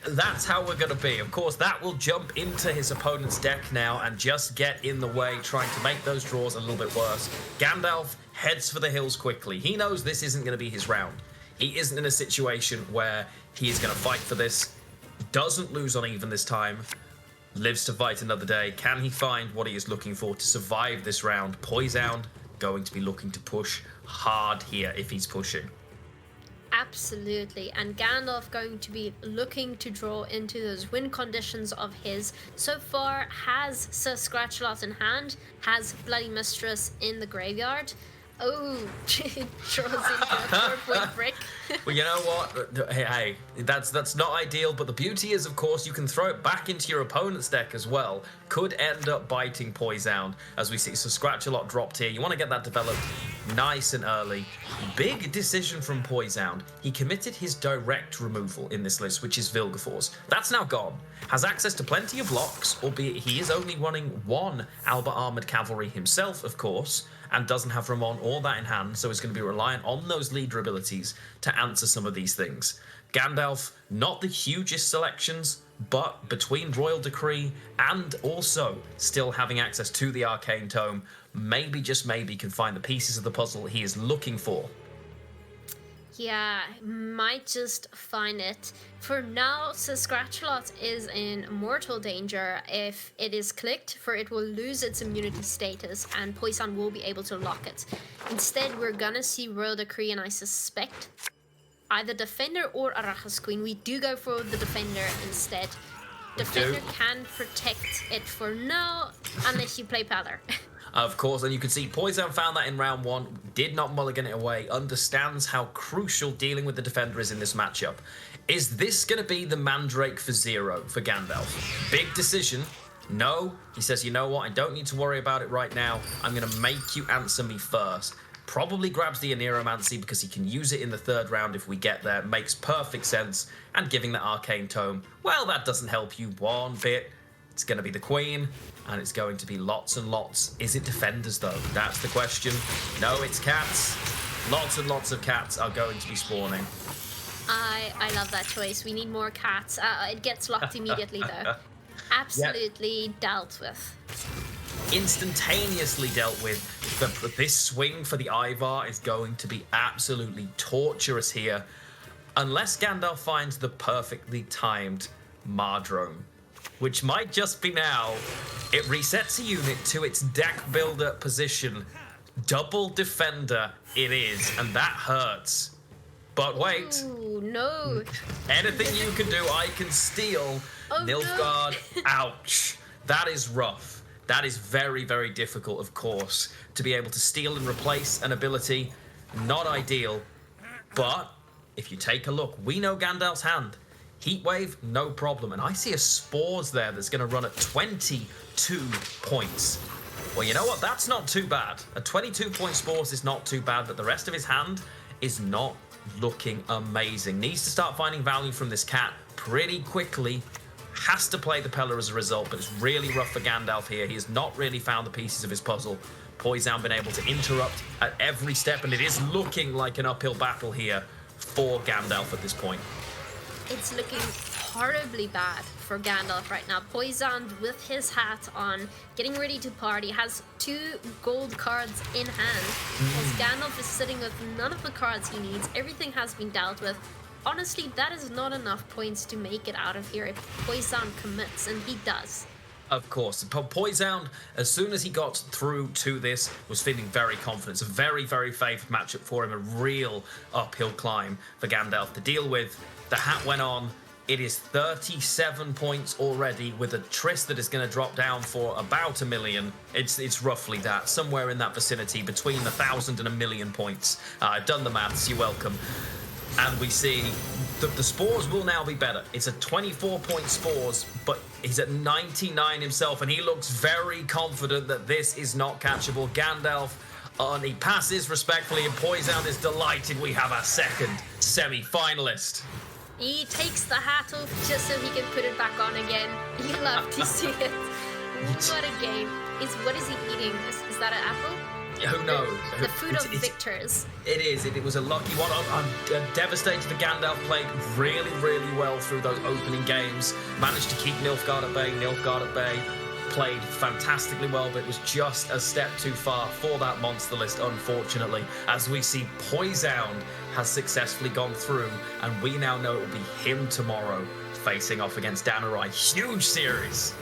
That's how we're going to be. Of course, that will jump into his opponent's deck now and just get in the way, trying to make those draws a little bit worse. Gandalf heads for the hills quickly. He knows this isn't going to be his round. He isn't in a situation where he is going to fight for this. Doesn't lose on even this time. Lives to fight another day. Can he find what he is looking for to survive this round? Poisound going to be looking to push hard here if he's pushing. Absolutely, and Gandalf going to be looking to draw into those win conditions of his. So far has Sir Scratchalot in hand, has Bloody Mistress in the graveyard. Oh, it draws into a 4-point brick. Well, you know what? Hey, that's not ideal, but the beauty is, of course, you can throw it back into your opponent's deck as well. Could end up biting Poisound, as we see. So Scratchalot dropped here. You want to get that developed nice and early. Big decision from Poisound. He committed his direct removal in this list, which is Vilgeforce. That's now gone. Has access to plenty of locks, albeit he is only running one Alba Armored Cavalry himself, of course, and doesn't have Ramon or that in hand, so he's going to be reliant on those leader abilities to answer some of these things. Gandalf, not the hugest selections, but between Royal Decree and also still having access to the Arcane Tome, maybe, just maybe, can find the pieces of the puzzle he is looking for. Yeah, might just find it. For now, Sir Scratchalot is in mortal danger. If it is clicked, for it will lose its immunity status and Poison will be able to lock it. Instead, we're gonna see Royal Decree, and I suspect either Defender or Arachas Queen. We do go for the Defender instead. Defender can protect it for now, unless you play Pallor. Of course, and you can see Poison found that in round one, did not mulligan it away, understands how crucial dealing with the Defender is in this matchup. Is this going to be the Mandrake for 0 for Gandalf? Big decision. No. He says, you know what, I don't need to worry about it right now. I'm going to make you answer me first. Probably grabs the Aneromancy because he can use it in the third round if we get there. Makes perfect sense. And giving that Arcane Tome, well, that doesn't help you one bit. It's going to be the Queen, and it's going to be lots and lots. Is it Defenders, though? That's the question. No, it's cats. Lots and lots of cats are going to be spawning. I love that choice. We need more cats. It gets locked immediately, though. Absolutely dealt with. Instantaneously dealt with. This swing for the Ivar is going to be absolutely torturous here. Unless Gandalf finds the perfectly timed Mardrome, which might just be now. It resets a unit to its deck builder position. Double Defender it is, and that hurts. But wait. Ooh, no. Anything you can do, I can steal. Oh, Nilfgaard, no. ouch. That is rough. That is very, very difficult, of course, to be able to steal and replace an ability. Not ideal. But if you take a look, we know Gandalf's hand. Heatwave, no problem. And I see a Spores there that's going to run at 22 points. Well, you know what? That's not too bad. A 22-point Spores is not too bad, but the rest of his hand is not looking amazing. Needs to start finding value from this cat pretty quickly. Has to play the Pellor as a result, but it's really rough for Gandalf here. He has not really found the pieces of his puzzle. Poison been able to interrupt at every step, and it is looking like an uphill battle here for Gandalf at this point? It's looking horribly bad for Gandalf right now. Poisoned with his hat on, getting ready to party, has 2 gold cards in hand. Whilst Gandalf is sitting with none of the cards he needs. Everything has been dealt with. Honestly, that is not enough points to make it out of here if Poison commits, and he does. Of course. Poison, as soon as he got through to this, was feeling very confident. It's a very, very favoured matchup for him. A real uphill climb for Gandalf to deal with. The hat went on. It is 37 points already with a Triss that is going to drop down for about 1 million. It's roughly that, somewhere in that vicinity, between 1,000 and 1 million points. I've done the maths, you're welcome. And we see that the Spores will now be better. It's a 24-point Spores, but he's at 99 himself, and he looks very confident that this is not catchable. Gandalf, and he passes respectfully, and Poison is delighted we have our second semi-finalist. He takes the hat off just so he can put it back on again. You love to see it. What a game. What is he eating? Is that an apple? Who knows? The food of victors. It is. It was a lucky one. I'm devastated that Gandalf played really, really well through those opening games. Managed to keep Nilfgaard at bay. Nilfgaard at bay. Played fantastically well, but it was just a step too far for that monster list, unfortunately. As we see, Poison has successfully gone through, and we now know it will be him tomorrow facing off against Danurai. Huge series.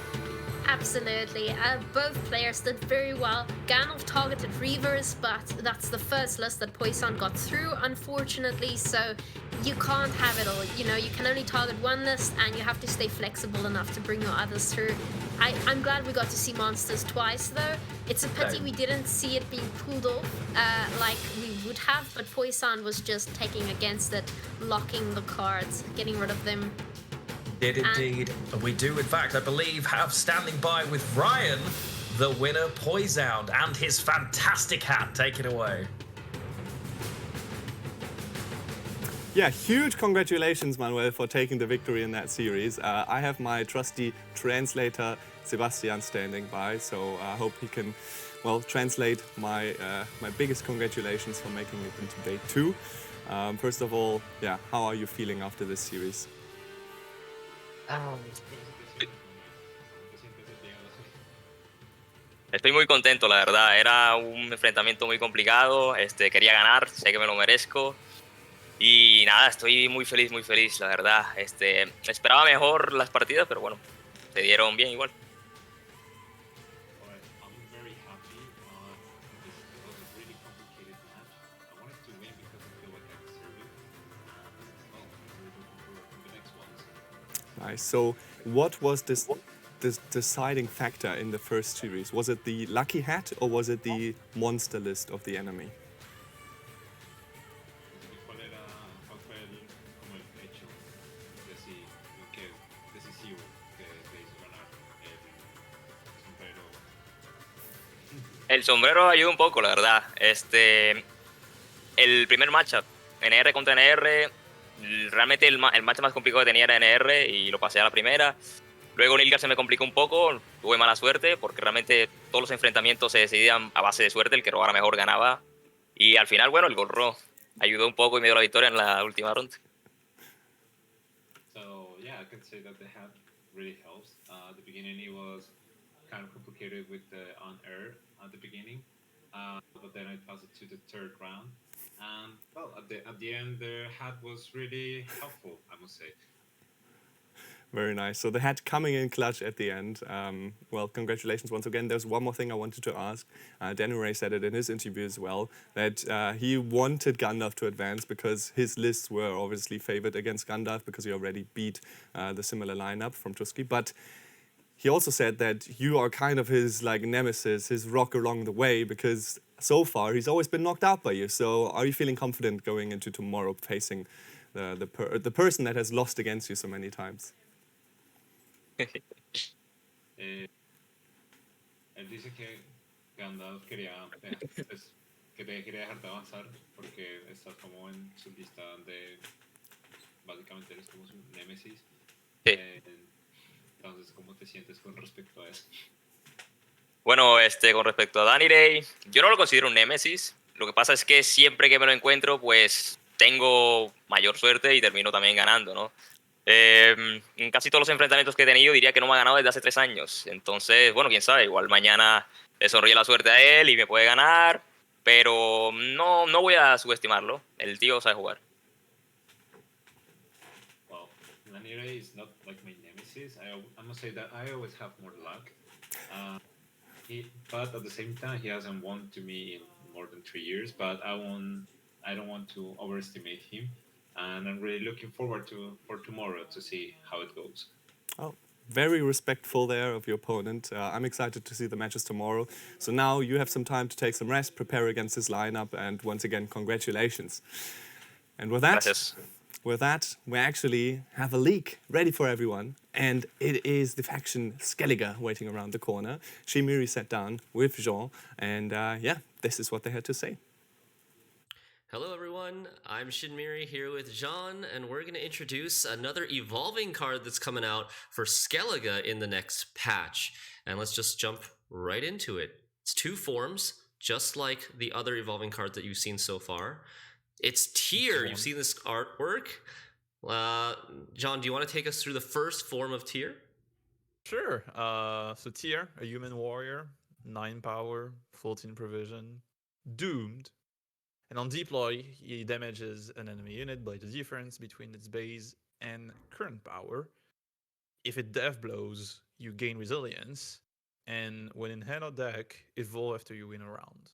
Absolutely. Both players did very well. Gandalf targeted Reavers, but that's the first list that Poison got through, unfortunately, so you can't have it all. You know, you can only target one list, and you have to stay flexible enough to bring your others through. I'm glad we got to see monsters twice, though. It's a pity we didn't see it being pulled off like we would have, but Poison was just taking against it, locking the cards, getting rid of them. Did indeed. We do, in fact, I believe, have standing by with Ryan, the winner, Poison, and his fantastic hat. Take it away. Yeah, huge congratulations, Manuel, for taking the victory in that series. I have my trusty translator, Sebastian, standing by, so I hope he can, well, translate my biggest congratulations for making it into day 2. First of all, yeah, how are you feeling after this series? Estoy muy contento, la verdad. Era un enfrentamiento muy complicado. Quería ganar, sé que me lo merezco. Y nada, estoy muy feliz, la verdad. Esperaba mejor las partidas, pero bueno, se dieron bien igual. Nice. So, what was this deciding factor in the first series? Was it the lucky hat, or was it the monster list of the enemy? El sombrero ayuda un poco, la verdad. El primer matchup, NR contra NR, realmente el matchup más complicado que tenía era NR y lo pasé a la primera. Luego Nilfgaard se me complicó un poco, tuve mala suerte porque realmente todos los enfrentamientos se decidían a base de suerte, el que robara mejor ganaba. Y al final, bueno, el gorro ayudó un poco y me dio la victoria en la última ronda. So yeah, I can say that the hat really helps. At the beginning it was kind of complicated with the on-air at the beginning, but then I passed it to the third round. And well, at the end, the hat was really helpful, I must say. Very nice. So the hat coming in clutch at the end. Well, congratulations once again. There's one more thing I wanted to ask. Danurai said it in his interview as well, that he wanted Gandalf to advance because his lists were obviously favored against Gandalf because he already beat the similar lineup from Tuski. But he also said that you are kind of his like nemesis, his rock along the way, because so far he's always been knocked out by you. So are you feeling confident going into tomorrow facing the person that has lost against you so many times? Él dice que Gandalf quería, que te quería dejarte avanzar porque estás como en su lista de, básicamente eres como su némesis. Sí. Entonces, ¿cómo te sientes con respecto a eso? Bueno, con respecto a Danurai, yo no lo considero un némesis. Lo que pasa es que siempre que me lo encuentro, pues tengo mayor suerte y termino también ganando, ¿no? En casi todos los enfrentamientos que he tenido diría que no me ha ganado desde hace 3 años. Entonces, bueno, quién sabe, igual mañana le sonríe la suerte a él y me puede ganar, pero no voy a subestimarlo. El tío sabe jugar. Well, Lanire is not like my nemesis. I must say that I always have more luck. But at the same time, he hasn't won to me in more than 3 years. But I don't want to overestimate him, and I'm really looking forward for tomorrow to see how it goes. Oh, very respectful there of your opponent. I'm excited to see the matches tomorrow. So now you have some time to take some rest, prepare against his lineup, and once again, congratulations. And with that, Gracias. we actually have a leak ready for everyone, and it is the faction Skellige waiting around the corner. Shimiri sat down with Jean, and this is what they had to say. Hello everyone, I'm Shinmiri here with Jean, and we're going to introduce another evolving card that's coming out for Skellige in the next patch. And let's just jump right into it. It's 2 forms, just like the other evolving cards that you've seen so far. It's Tyr. You've seen this artwork. John, do you want to take us through the first form of Tyr? Sure. So Tyr, a human warrior, 9 power, 14 provision, doomed. And on deploy, he damages an enemy unit by the difference between its base and current power. If it death blows, you gain resilience. And when in hand or deck, evolve after you win a round.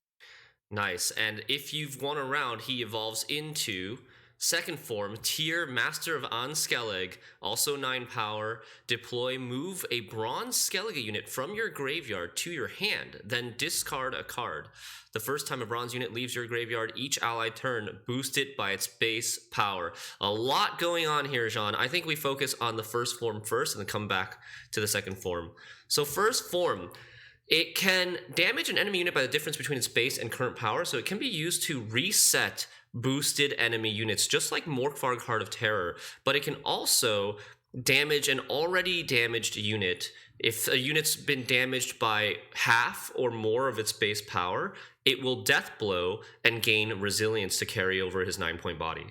Nice. And if you've won a round, he evolves into second form, Tyr, Master of Skellige, also 9 power. Deploy, move a bronze Skellige unit from your graveyard to your hand, then discard a card. The first time a bronze unit leaves your graveyard, each allied turn, boost it by its base power. A lot going on here, Jean. I think we focus on the first form first and then come back to the second form. So first form, it can damage an enemy unit by the difference between its base and current power, so it can be used to reset boosted enemy units, just like Morkvarg Heart of Terror, but it can also damage an already damaged unit. If a unit's been damaged by half or more of its base power, it will death blow and gain resilience to carry over his 9-point body.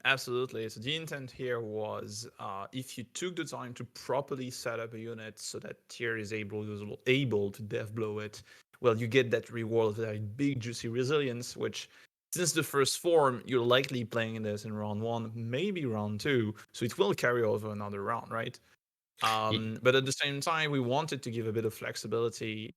Absolutely. So the intent here was if you took the time to properly set up a unit so that Tyr is able to death blow it, well, you get that reward of that big juicy resilience, which since the first form, you're likely playing this in round 1, maybe round 2, so it will carry over another round, right? But at the same time, we wanted to give a bit of flexibility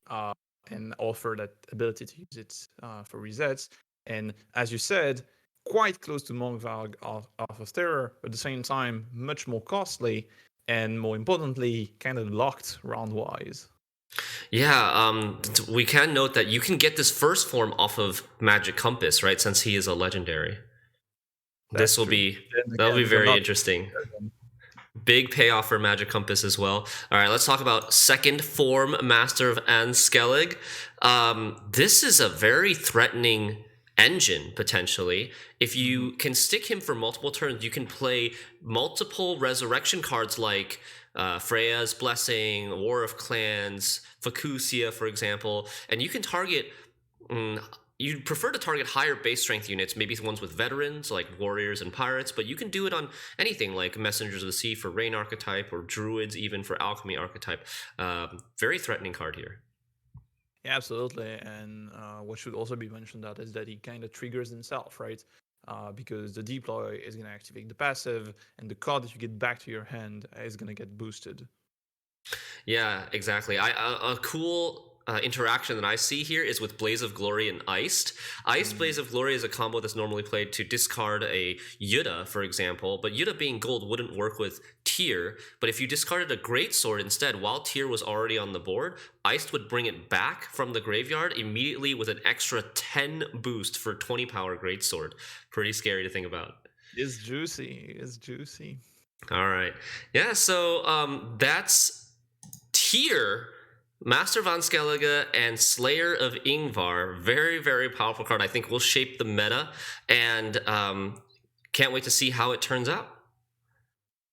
and offer that ability to use it for resets. And as you said, quite close to Morkvarg of Terror, but at the same time, much more costly, and more importantly, kind of locked round-wise. Yeah, we can note that you can get this first form off of Magic Compass, right? Since he is a legendary. That'll be very interesting. Big payoff for Magic Compass as well. All right, let's talk about second form Master of Skellige. This is a very threatening engine, potentially. If you can stick him for multiple turns, you can play multiple resurrection cards like Freya's Blessing, War of Clans, Facusia, for example, and you can target... you'd prefer to target higher base strength units, maybe ones with veterans like warriors and pirates, but you can do it on anything like Messengers of the Sea for Rain archetype or Druids even for Alchemy archetype. Very threatening card here. Yeah, absolutely. And what should also be mentioned is that he kind of triggers himself, right? Because the deploy is going to activate the passive, and the card that you get back to your hand is going to get boosted. Yeah, exactly. A cool interaction that I see here is with Blaze of Glory and Iced. Iced Blaze of Glory is a combo that's normally played to discard a Yuta, for example, but Yuta being gold wouldn't work with Tyr, but if you discarded a Greatsword instead, while Tyr was already on the board, Iced would bring it back from the graveyard immediately with an extra 10 boost for 20 power Greatsword. Pretty scary to think about. It's juicy. It's juicy. All right. Yeah, so that's Tyr, Master of Skellige, and Slayer of Ingvar. Very, very powerful card. I think will shape the meta, and can't wait to see how it turns out.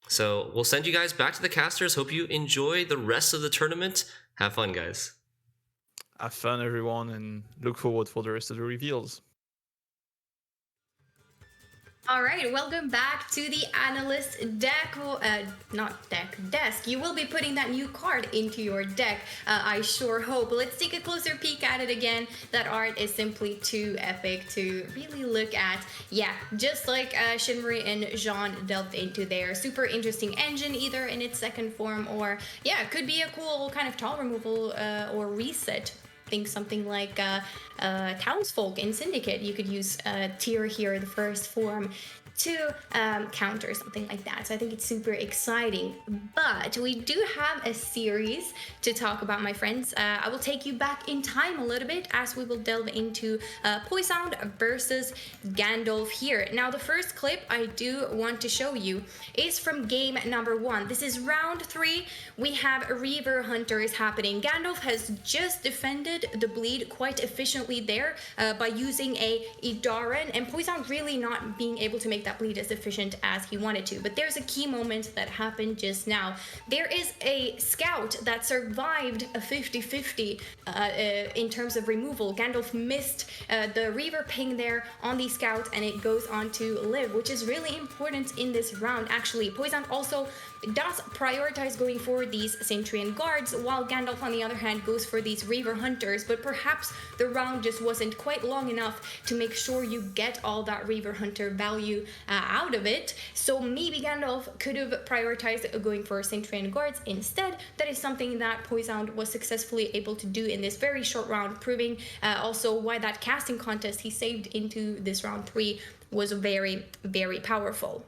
So we'll send you guys back to the casters. Hope you enjoy the rest of the tournament. Have fun, guys. Have fun, everyone, and look forward for the rest of the reveals. All right, welcome back to the analyst deck. Not deck, desk. You will be putting that new card into your deck, I sure hope. Let's take a closer peek at it again. That art is simply too epic to really look at. Yeah, just like Shinri and Jean delved into their super interesting engine, either in its second form or, yeah, it could be a cool kind of tile removal or reset. Think something like Townsfolk in Syndicate. You could use Tier here, the first form, to counter something like that. So I think it's super exciting. But we do have a series to talk about, my friends. I will take you back in time a little bit as we will delve into Poisson versus Gandalf here. Now, the first clip I do want to show you is from game number 1. This is round 3. We have Reaver Hunters happening. Gandalf has just defended the bleed quite efficiently there by using a Idaren, and Poisson really not being able to make that bleed as efficient as he wanted to. But there's a key moment that happened just now. There is a scout that survived a 50-50 in terms of removal. Gandalf missed the Reaver ping there on the scout, and it goes on to live, which is really important in this round. Actually, Poisson also does prioritize going for these Centurion Guards, while Gandalf, on the other hand, goes for these Reaver Hunters, but perhaps the round just wasn't quite long enough to make sure you get all that Reaver Hunter value out of it. So maybe Gandalf could have prioritized going for Centurion Guards instead. That is something that Poisson was successfully able to do in this very short round, proving also why that casting contest he saved into this round 3 was very, very powerful.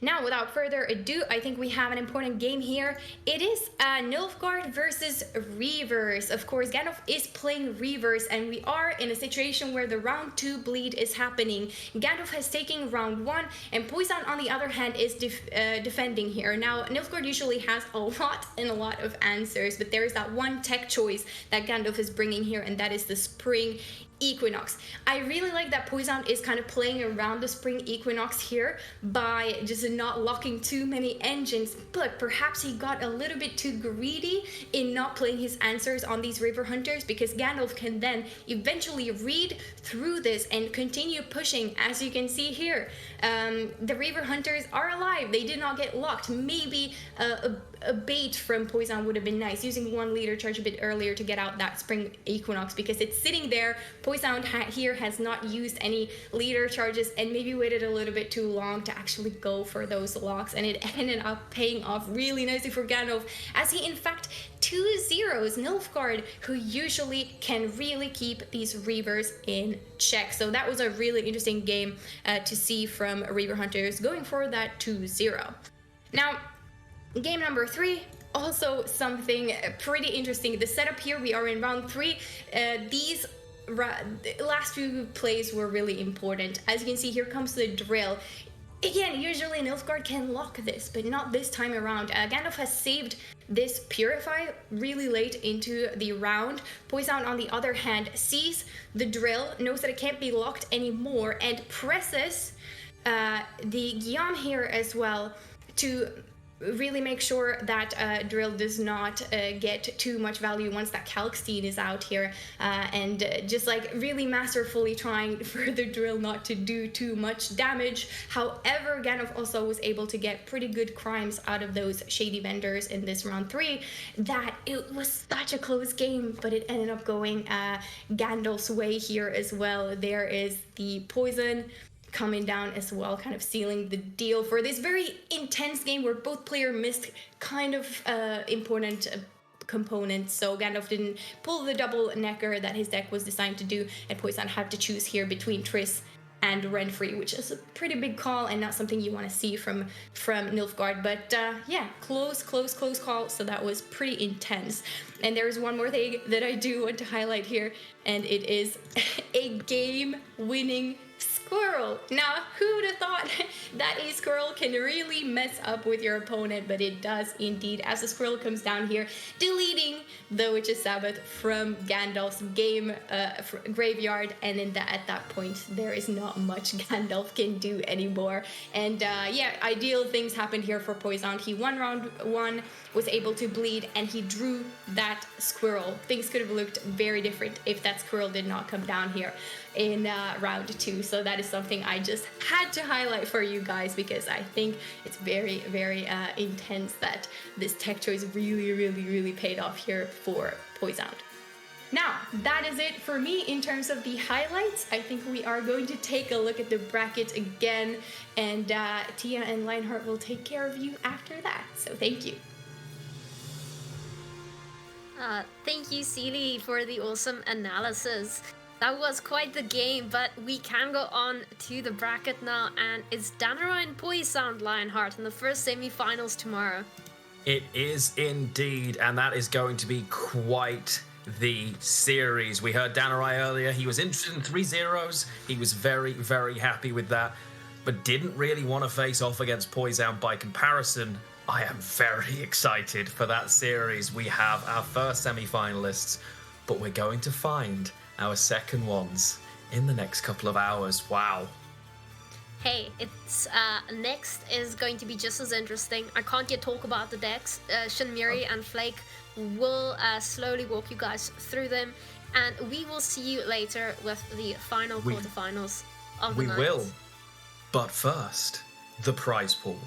Now, without further ado, I think we have an important game here. It is Nilfgaard versus Reavers. Of course, Gandalf is playing Reavers, and we are in a situation where the round 2 bleed is happening. Gandalf has taken round 1, and Poisson, on the other hand, is defending here. Now, Nilfgaard usually has a lot of answers, but there is that one tech choice that Gandalf is bringing here, and that is the Spring Equinox. I really like that Poisson is kind of playing around the Spring Equinox here by just not locking too many engines, but perhaps he got a little bit too greedy in not playing his answers on these Reaver Hunters, because Gandalf can then eventually read through this and continue pushing. As you can see here, the Reaver Hunters are alive. They did not get locked. Maybe a bait from Poisson would have been nice, using 1 leader charge a bit earlier to get out that Spring Equinox, because it's sitting there. Poisson here has not used any leader charges and maybe waited a little bit too long to actually go for those locks, and it ended up paying off really nicely for Gandalf, as he in fact 2-0s Nilfgaard, who usually can really keep these Reavers in check. So that was a really interesting game to see from Reaver Hunters going for that 2-0. Now, game number 3, also something pretty interesting. The setup here, we are in round 3. These last few plays were really important. As you can see, here comes the drill. Again, usually Nilfgaard can lock this, but not this time around. Gandalf has saved this Purify really late into the round. Poisson, on the other hand, sees the drill, knows that it can't be locked anymore, and presses the Guillaume here as well to really make sure that drill does not get too much value once that Kalkstein is out here, and just like really masterfully trying for the drill not to do too much damage. However, Gandalf also was able to get pretty good crimes out of those shady vendors in this round 3, that it was such a close game, but it ended up going Gandalf's way here as well. There is the poison coming down as well, kind of sealing the deal for this very intense game where both players missed kind of important components. So Gandalf didn't pull the double necker that his deck was designed to do, and Poisson had to choose here between Triss and Renfrey, which is a pretty big call and not something you want to see from Nilfgaard. But yeah, close call, so that was pretty intense. And there's one more thing that I do want to highlight here, and it is a game-winning squirrel. Now, who'd have thought that a squirrel can really mess up with your opponent, but it does indeed, as the squirrel comes down here, deleting the Witch's Sabbath from Gandalf's game graveyard, and then at that point, there is not much Gandalf can do anymore. And yeah, ideal things happened here for Poisson. He won round 1, was able to bleed, and he drew that squirrel. Things could have looked very different if that squirrel did not come down here. in round 2. So that is something I just had to highlight for you guys, because I think it's very, very intense that this tech choice really paid off here for Poison. Now, that is it for me in terms of the highlights. I think we are going to take a look at the bracket again, and Tia and Lionheart will take care of you after that. So thank you. Thank you, Seely, for the awesome analysis. That was quite the game, but we can go on to the bracket now, and it's Danara and Poison, Lionheart, in the first semi-finals tomorrow. It is indeed, and that is going to be quite the series. We heard Danarai earlier. He was interested in 3-0s. He was very, very happy with that, but didn't really want to face off against Poison. By comparison, I am very excited for that series. We have our first semi-finalists, but we're going to find our second ones in the next couple of hours. Wow. Hey, it's next is going to be just as interesting. I can't yet talk about the decks. Shinmiri and Flake will slowly walk you guys through them, and we will see you later with the final quarterfinals of the night. We will, but first, the prize pool.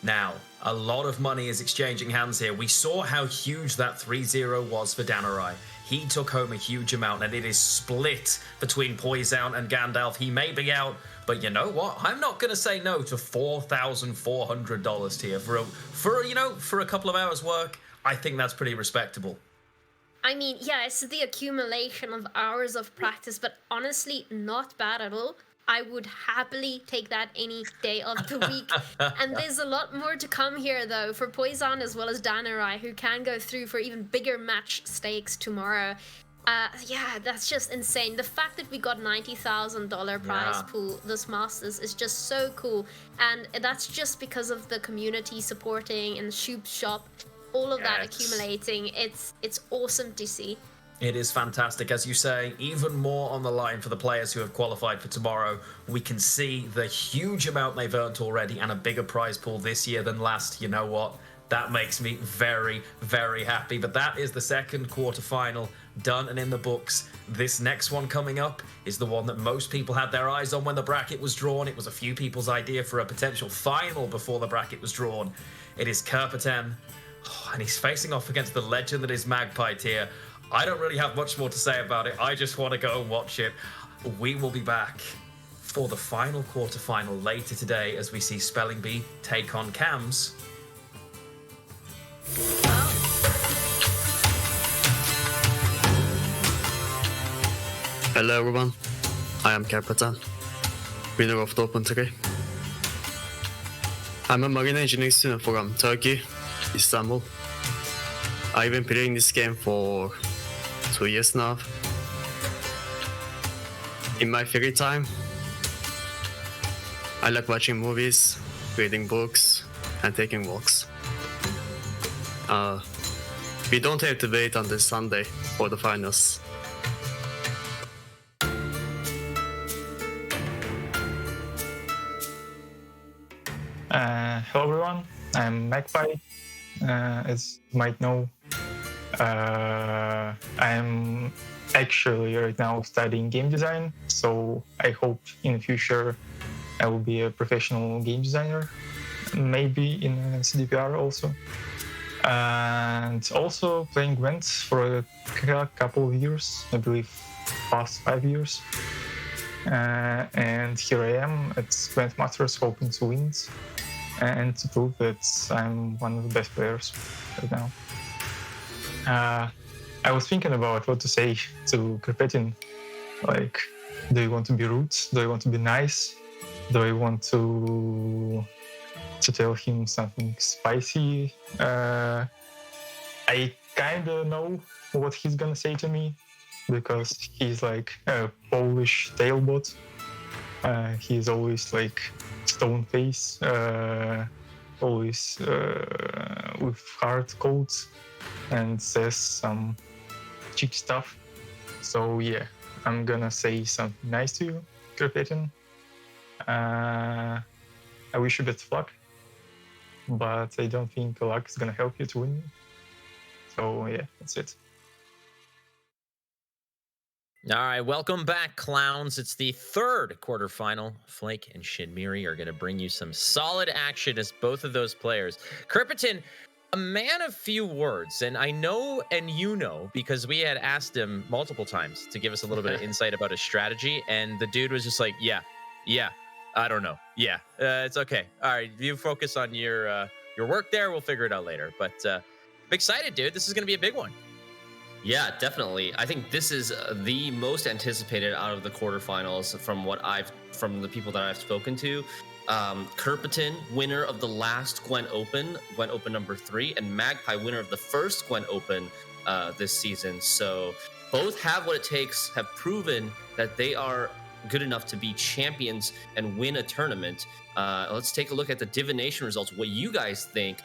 Now, a lot of money is exchanging hands here. We saw how huge that 3-0 was for Danarai. He took home a huge amount, and it is split between Poison and Gandalf. He may be out, but you know what? I'm not going to say no to $4,400 here for a couple of hours work. I think that's pretty respectable. I mean, yeah, it's the accumulation of hours of practice, but honestly, not bad at all. I would happily take that any day of the week. And there's a lot more to come here, though, for Poison as well as Danarai, who can go through for even bigger match stakes tomorrow. Yeah, that's just insane. The fact that we got $90,000 prize pool this Masters is just so cool. And that's just because of the community supporting and the Shoop Shop, all of that accumulating. It's awesome to see. It is fantastic. As you say, even more on the line for the players who have qualified for tomorrow. We can see the huge amount they've earned already and a bigger prize pool this year than last. You know what? That makes me very, very happy. But that is the second quarterfinal done and in the books. This next one coming up is the one that most people had their eyes on when the bracket was drawn. It was a few people's idea for a potential final before the bracket was drawn. It is Kerpeten, and he's facing off against the legend that is Magpie Tier. I don't really have much more to say about it. I just want to go and watch it. We will be back for the final quarterfinal later today as we see Spelling Bee take on Cams. Hello everyone, I am Kerpeten, winner of the Open 3. I'm a marine engineering student from Turkey, Istanbul. I've been playing this game for 2 years now. In my free time, I like watching movies, reading books, and taking walks. We don't have to wait until Sunday for the finals. Hello everyone, I'm Magpie. As you might know, I'm actually right now studying game design, so I hope in the future I will be a professional game designer, maybe in CDPR also. And also playing GWENT for a couple of years, I believe past 5 years. And here I am at GWENT Masters hoping to win and to prove that I'm one of the best players right now. I was thinking about what to say to Kerpeten. Like, do you want to be rude? Do you want to be nice? Do I want to tell him something spicy? I kind of know what he's gonna say to me because he's like a Polish tailbot. He's always like stone face, always with hard codes, and says some cheap stuff. So yeah, I'm gonna say something nice to you, Kerpeten. I wish you best of luck, but I don't think luck is gonna help you to win. So yeah, that's it. All right, welcome back, clowns. It's the third quarterfinal. Flake and Shinmiri are going to bring you some solid action as both of those players. Kerpiton, a man of few words, and I know and you know because we had asked him multiple times to give us a little bit of insight about his strategy, and the dude was just like, yeah, I don't know. Yeah, it's okay. All right, you focus on your work there. We'll figure it out later. But I'm excited, dude. This is going to be a big one. Yeah, definitely. I think this is the most anticipated out of the quarterfinals from the people that I've spoken to. Kerpiton, winner of the last Gwent Open number 3, and Magpie, winner of the first Gwent Open this season. So both have what it takes, have proven that they are good enough to be champions and win a tournament. Let's take a look at the divination results. What you guys think?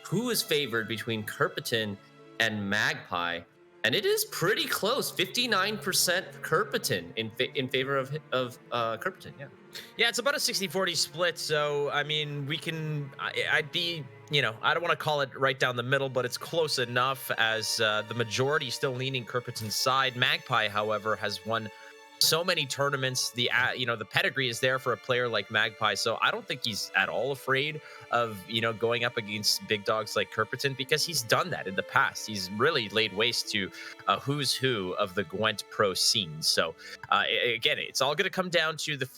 Who is favored between Kerpiton and Magpie? And it is pretty close, 59% Kerpiton in favor of Kerpiton, yeah. Yeah, it's about a 60-40 split, so, I mean, I'd be, I don't want to call it right down the middle, but it's close enough as the majority still leaning Kerpiton's side. Magpie, however, has won so many tournaments. The pedigree is there for a player like Magpie, so I don't think he's at all afraid of going up against big dogs like Kerpiton, because he's done that in the past. He's really laid waste to who's who of the Gwent pro scene. So again, it's all going to come down to the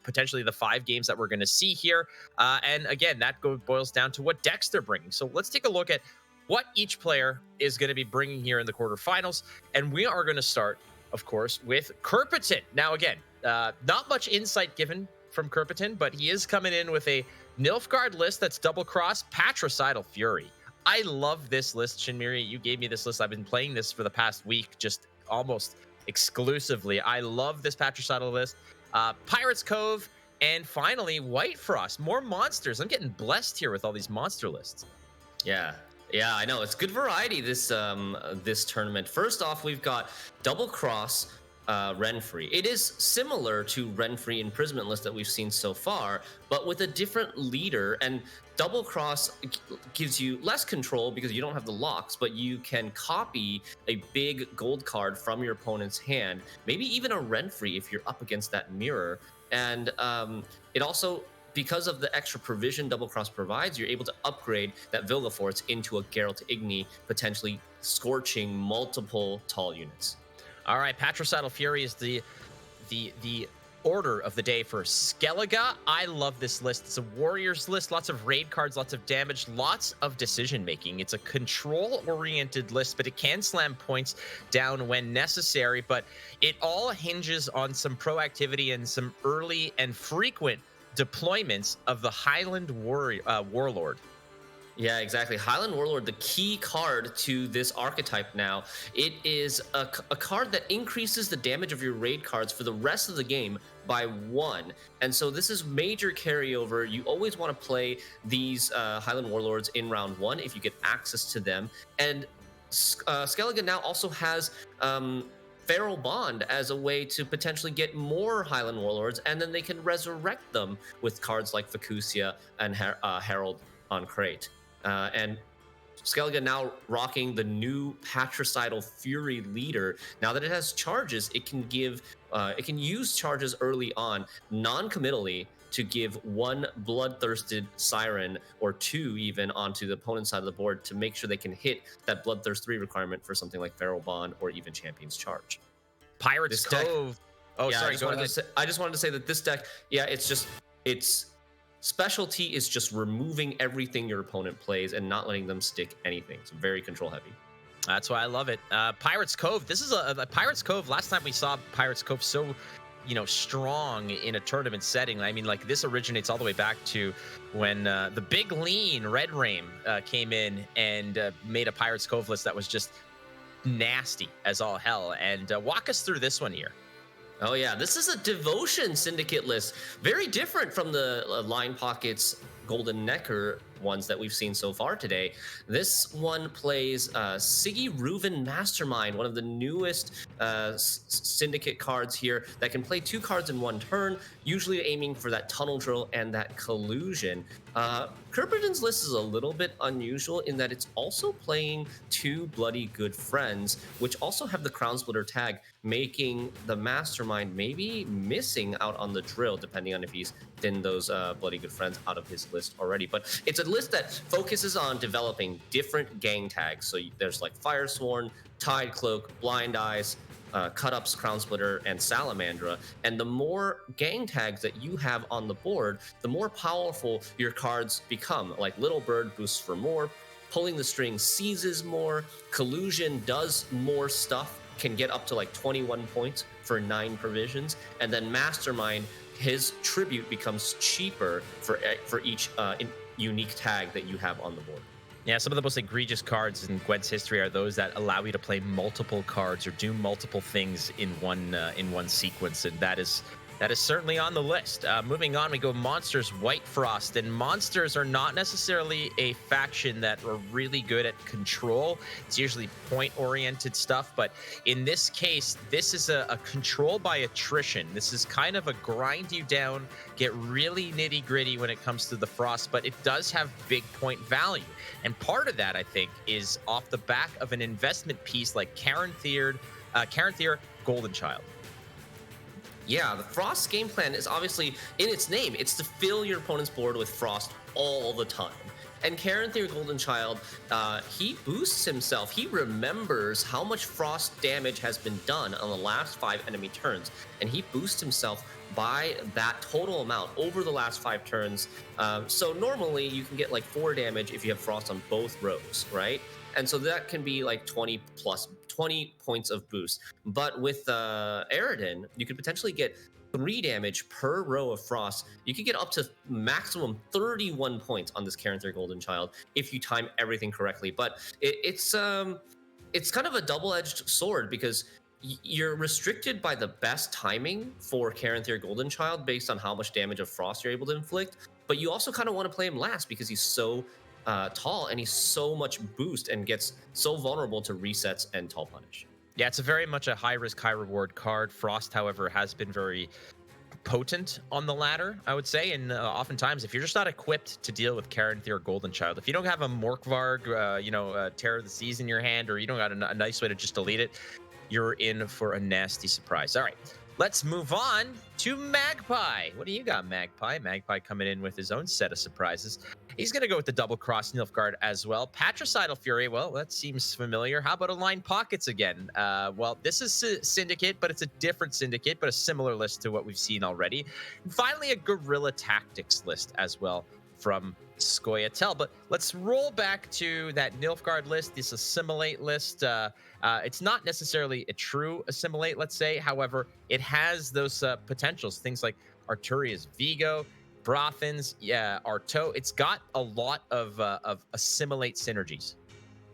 potentially the 5 games that we're going to see here, and again, that boils down to what decks they're bringing. So let's take a look at what each player is going to be bringing here in the quarterfinals, and we are going to start, of course, with Kerpiton. Now, again, not much insight given from Kerpiton, but he is coming in with a Nilfgaard list that's double cross Patricidal Fury. I love this list, Shinmiri. You gave me this list. I've been playing this for the past week, just almost exclusively. I love this Patricidal list. Pirates Cove, and finally, White Frost. More monsters. I'm getting blessed here with all these monster lists. Yeah, I know. It's good variety this tournament. First off, we've got Double Cross Renfrey. It is similar to Renfrey Imprisonment list that we've seen so far, but with a different leader. And Double Cross gives you less control because you don't have the locks, but you can copy a big gold card from your opponent's hand, maybe even a Renfrey if you're up against that mirror. And it also, because of the extra provision Double Cross provides, you're able to upgrade that Vilgefortz into a Geralt Igni, potentially scorching multiple tall units. All right, Patricidal Fury is the order of the day for Skellige. I love this list. It's a warriors list, lots of raid cards, lots of damage, lots of decision making. It's a control-oriented list, but it can slam points down when necessary. But it all hinges on some proactivity and some early and frequent deployments of the Highland Warlord. Yeah, exactly. Highland Warlord, the key card to this archetype now. It is a card that increases the damage of your raid cards for the rest of the game by 1. And so this is major carryover. You always want to play these Highland Warlords in round 1 if you get access to them. And Skellige now also has Feral Bond as a way to potentially get more Highland Warlords, and then they can resurrect them with cards like Facusia and Herald on Crate. And Skellige now rocking the new Patricidal Fury leader. Now that it has charges, it can use charges early on, non-committally, to give 1 Bloodthirsted Siren or 2 even onto the opponent's side of the board to make sure they can hit that Bloodthirst 3 requirement for something like Feral Bond or even Champion's Charge. Pirates Cove. I just wanted to say that this deck, its specialty is just removing everything your opponent plays and not letting them stick anything. It's very control heavy. That's why I love it. Pirates Cove. This is a Pirates Cove. Last time we saw Pirates Cove so strong in a tournament setting. I mean, like, this originates all the way back to when the big lean Red Rain came in and made a Pirates Cove list that was just nasty as all hell. And walk us through this one here. Oh yeah, this is a Devotion Syndicate list. Very different from the Line Pockets Golden Necker ones that we've seen so far today. This one plays Siggy Reuven Mastermind, one of the newest syndicate cards here that can play 2 cards in 1 turn, usually aiming for that tunnel drill and that collusion. Kirpidon's list is a little bit unusual in that it's also playing 2 Bloody Good Friends, which also have the Crown Splitter tag, making the Mastermind maybe missing out on the drill, depending on if he's thinned those Bloody Good Friends out of his list already. But it's a list that focuses on developing different gang tags. So there's like Firesworn, Tide Cloak, Blind Eyes, Cut Ups, Crown Splitter, and Salamandra. And the more gang tags that you have on the board, the more powerful your cards become. Like Little Bird boosts for more, Pulling the String seizes more, Collusion does more stuff, can get up to like 21 points for 9 provisions, and then Mastermind, his tribute becomes cheaper for each unique tag that you have on the board. Yeah, some of the most egregious cards in Gwent's history are those that allow you to play multiple cards or do multiple things in one sequence, and that is certainly on the list. Moving on, we go Monsters White Frost, and Monsters are not necessarily a faction that are really good at control. It's usually point-oriented stuff, but in this case, this is a control by attrition. This is kind of a grind you down, get really nitty-gritty when it comes to the Frost, but it does have big point value. And part of that, I think, is off the back of an investment piece like Karen Thier, Golden Child. Yeah, the Frost game plan is obviously in its name. It's to fill your opponent's board with Frost all the time. And Karen Thier Golden Child, he boosts himself. He remembers how much Frost damage has been done on the last 5 enemy turns. And he boosts himself by that total amount over the last 5 turns. So normally you can get like 4 damage if you have Frost on both rows, right? And so that can be like 20 points of boost. But with Aridin, you could potentially get 3 damage per row of Frost. You could get up to maximum 31 points on this Karen Thier Golden Child if you time everything correctly. But it's kind of a double-edged sword because you're restricted by the best timing for Karen Thier Golden Child based on how much damage of Frost you're able to inflict. But you also kind of want to play him last because he's so tall and he's so much boost and gets so vulnerable to resets and tall punish. Yeah, it's a very much a high risk, high reward card. Frost, however, has been very potent on the ladder, I would say. And oftentimes, if you're just not equipped to deal with Karen Thier Golden Child, if you don't have a Morkvarg, Terror of the Seas in your hand, or you don't got a nice way to just delete it, you're in for a nasty surprise. All right, let's move on to Magpie. What do you got, Magpie? Magpie coming in with his own set of surprises. He's going to go with the double cross Nilfgaard as well. Patricidal Fury, well, that seems familiar. How about Aligned Pockets again? Well, this is Syndicate, but it's a different Syndicate, but a similar list to what we've seen already. And finally, a Guerrilla Tactics list as well from Scoia'tael. But let's roll back to that Nilfgaard list, this Assimilate list. It's not necessarily a true Assimilate, let's say. However, it has those potentials, things like Arturia's Vigo, Brothans, Arto. It's got a lot of Assimilate synergies.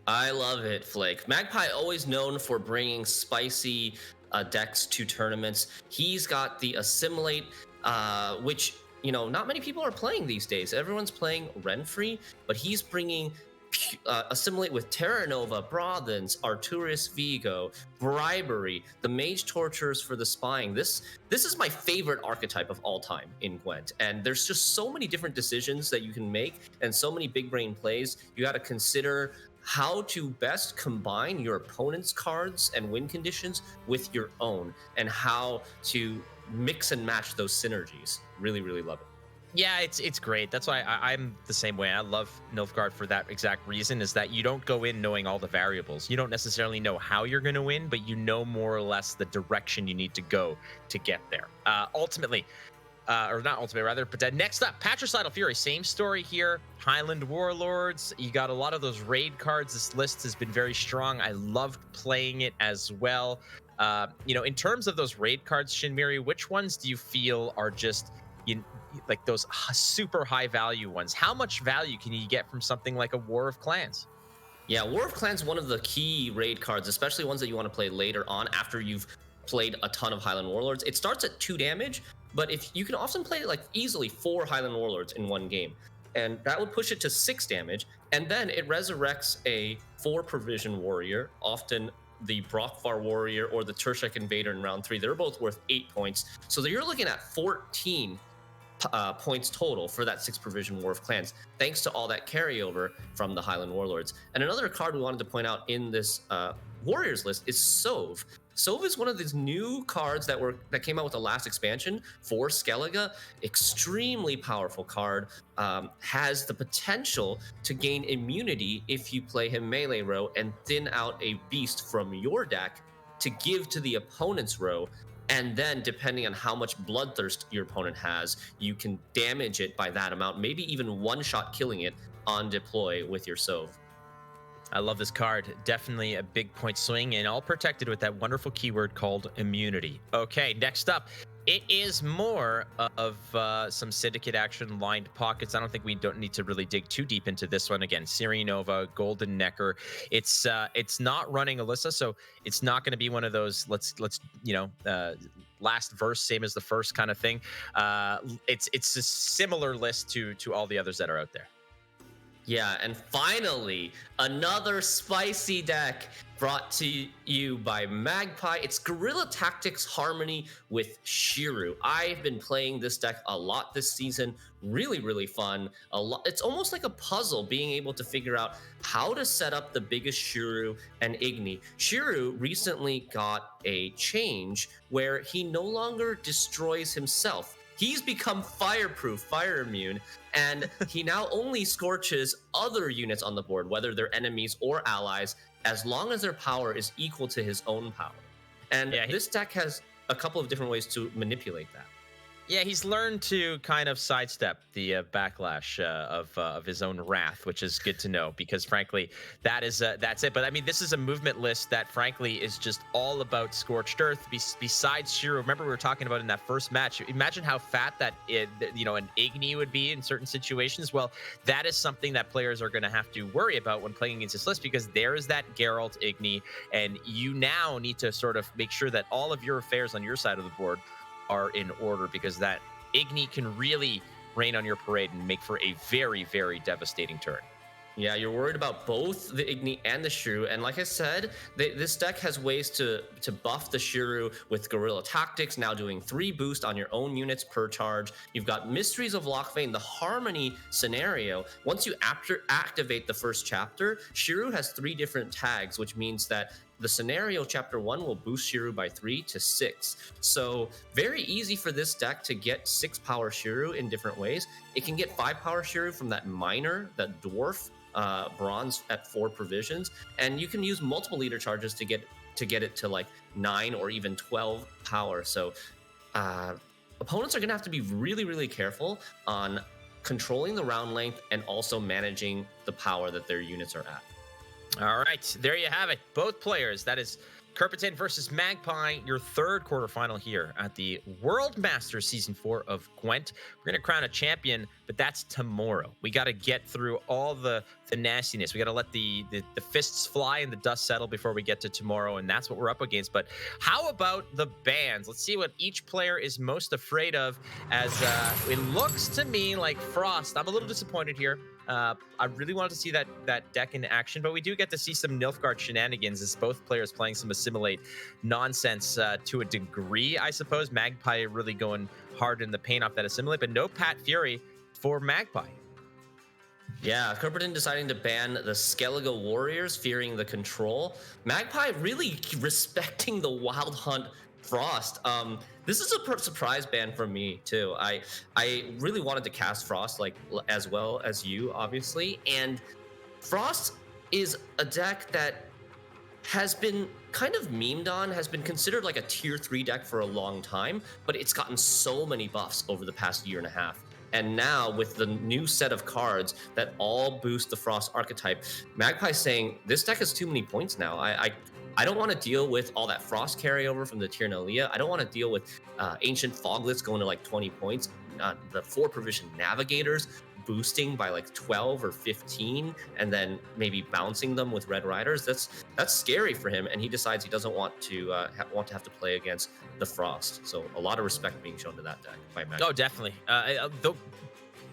I love it, Flake. Magpie always known for bringing spicy decks to tournaments. He's got the Assimilate, which, not many people are playing these days. Everyone's playing Renfree, but he's bringing Assimilate with Terra Nova, Brothans, Arturius Vigo, Bribery, the Mage Torturers for the Spying. This is my favorite archetype of all time in Gwent, and there's just so many different decisions that you can make and so many big brain plays. You got to consider how to best combine your opponent's cards and win conditions with your own, and how to mix and match those synergies. Really, really love it. Yeah, it's great. That's why I'm the same way. I love Nilfgaard for that exact reason, is that you don't go in knowing all the variables. You don't necessarily know how you're going to win, but you know more or less the direction you need to go to get there. But next up, Patricidal Fury. Same story here. Highland Warlords. You got a lot of those raid cards. This list has been very strong. I loved playing it as well. In terms of those raid cards, Shinmiri, which ones do you feel are just like those super high value ones? How much value can you get from something like a War of Clans? Yeah, War of Clans, one of the key raid cards, especially ones that you want to play later on after you've played a ton of Highland Warlords. It starts at 2 damage, but if you can often play like easily 4 Highland Warlords in one game. and that would push it to 6 damage. And then it resurrects a 4 provision warrior, often the Brockvar warrior or the Tershek invader in round 3. They're both worth 8 points. So you're looking at 14 points total for that 6 provision War of Clans, thanks to all that carryover from the Highland Warlords. And another card we wanted to point out in this Warriors list is Sove. Sove is one of these new cards that came out with the last expansion for Skellige. Extremely powerful card. Has the potential to gain immunity if you play him melee row and thin out a beast from your deck to give to the opponent's row. And then, depending on how much bloodthirst your opponent has, you can damage it by that amount, maybe even one-shot killing it on deploy with your Sove. I love this card. Definitely a big point swing, and all protected with that wonderful keyword called immunity. Okay, next up, it is more of some syndicate action lined pockets. I don't think we don't need to really dig too deep into this one. Again, Nova, Golden Necker. It's not running Alyssa, so it's not going to be one of those let's last verse same as the first kind of thing. It's a similar list to all the others that are out there. Yeah, and finally, another spicy deck brought to you by Magpie. It's Guerrilla Tactics Harmony with Shiru. I've been playing this deck a lot this season. Really, really fun. It's almost like a puzzle, being able to figure out how to set up the biggest Shiru and Igni. Shiru recently got a change where he no longer destroys himself. He's become fireproof, fire immune, and he now only scorches other units on the board, whether they're enemies or allies, as long as their power is equal to his own power. And this deck has a couple of different ways to manipulate that. Yeah, he's learned to kind of sidestep the backlash of his own wrath, which is good to know, because frankly, that's it. But I mean, this is a movement list that frankly is just all about Scorched Earth. Besides Shiro, remember we were talking about in that first match. Imagine how fat that an Igni would be in certain situations. Well, that is something that players are going to have to worry about when playing against this list, because there is that Geralt Igni, and you now need to sort of make sure that all of your affairs on your side of the board are in order, because that Igni can really rain on your parade and make for a very, very devastating turn. Yeah, you're worried about both the Igni and the Shrew, and like I said, this deck has ways to buff the Shrew with Guerrilla Tactics, now doing 3 boost on your own units per charge. You've got Mysteries of Lochbane, the Harmony scenario. Once you activate the first chapter, Shrew has 3 different tags, which means that the scenario chapter 1 will boost Shiru by 3 to 6. So very easy for this deck to get 6 power Shiru in different ways. It can get 5 power Shiru from that minor, that dwarf bronze at 4 provisions, and you can use multiple leader charges to get it to like 9 or even 12 power. So opponents are going to have to be really, really careful on controlling the round length and also managing the power that their units are at. All right, there you have it. Both players. That is Kerpentin versus Magpie, your third quarterfinal here at the World Masters Season 4 of Gwent. We're going to crown a champion, but that's tomorrow. We got to get through all the nastiness. We got to let the fists fly and the dust settle before we get to tomorrow, and that's what we're up against. But how about the bans? Let's see what each player is most afraid of, as it looks to me like Frost. I'm a little disappointed here. I really wanted to see that deck in action, but we do get to see some Nilfgaard shenanigans as both players playing some Assimilate nonsense to a degree, I suppose. Magpie really going hard in the paint off that Assimilate, but no Pat Fury for Magpie. Yeah, Kerpentin deciding to ban the Skellige Warriors, fearing the control. Magpie really respecting the Wild Hunt Frost. This is a surprise ban for me too. I really wanted to cast Frost like as well as you, obviously, and Frost is a deck that has been kind of memed on, has been considered like a tier 3 deck for a long time, but it's gotten so many buffs over the past year and a half. And now with the new set of cards that all boost the Frost archetype, Magpie's saying this deck has too many points now. I don't want to deal with all that Frost carryover from the Tyrnalia. I don't want to deal with Ancient Foglets going to like 20 points. The 4 provision Navigators boosting by like 12 or 15, and then maybe bouncing them with Red Riders. That's scary for him, and he decides he doesn't want to have to play against the Frost. So a lot of respect being shown to that deck by Magpie. Oh, definitely.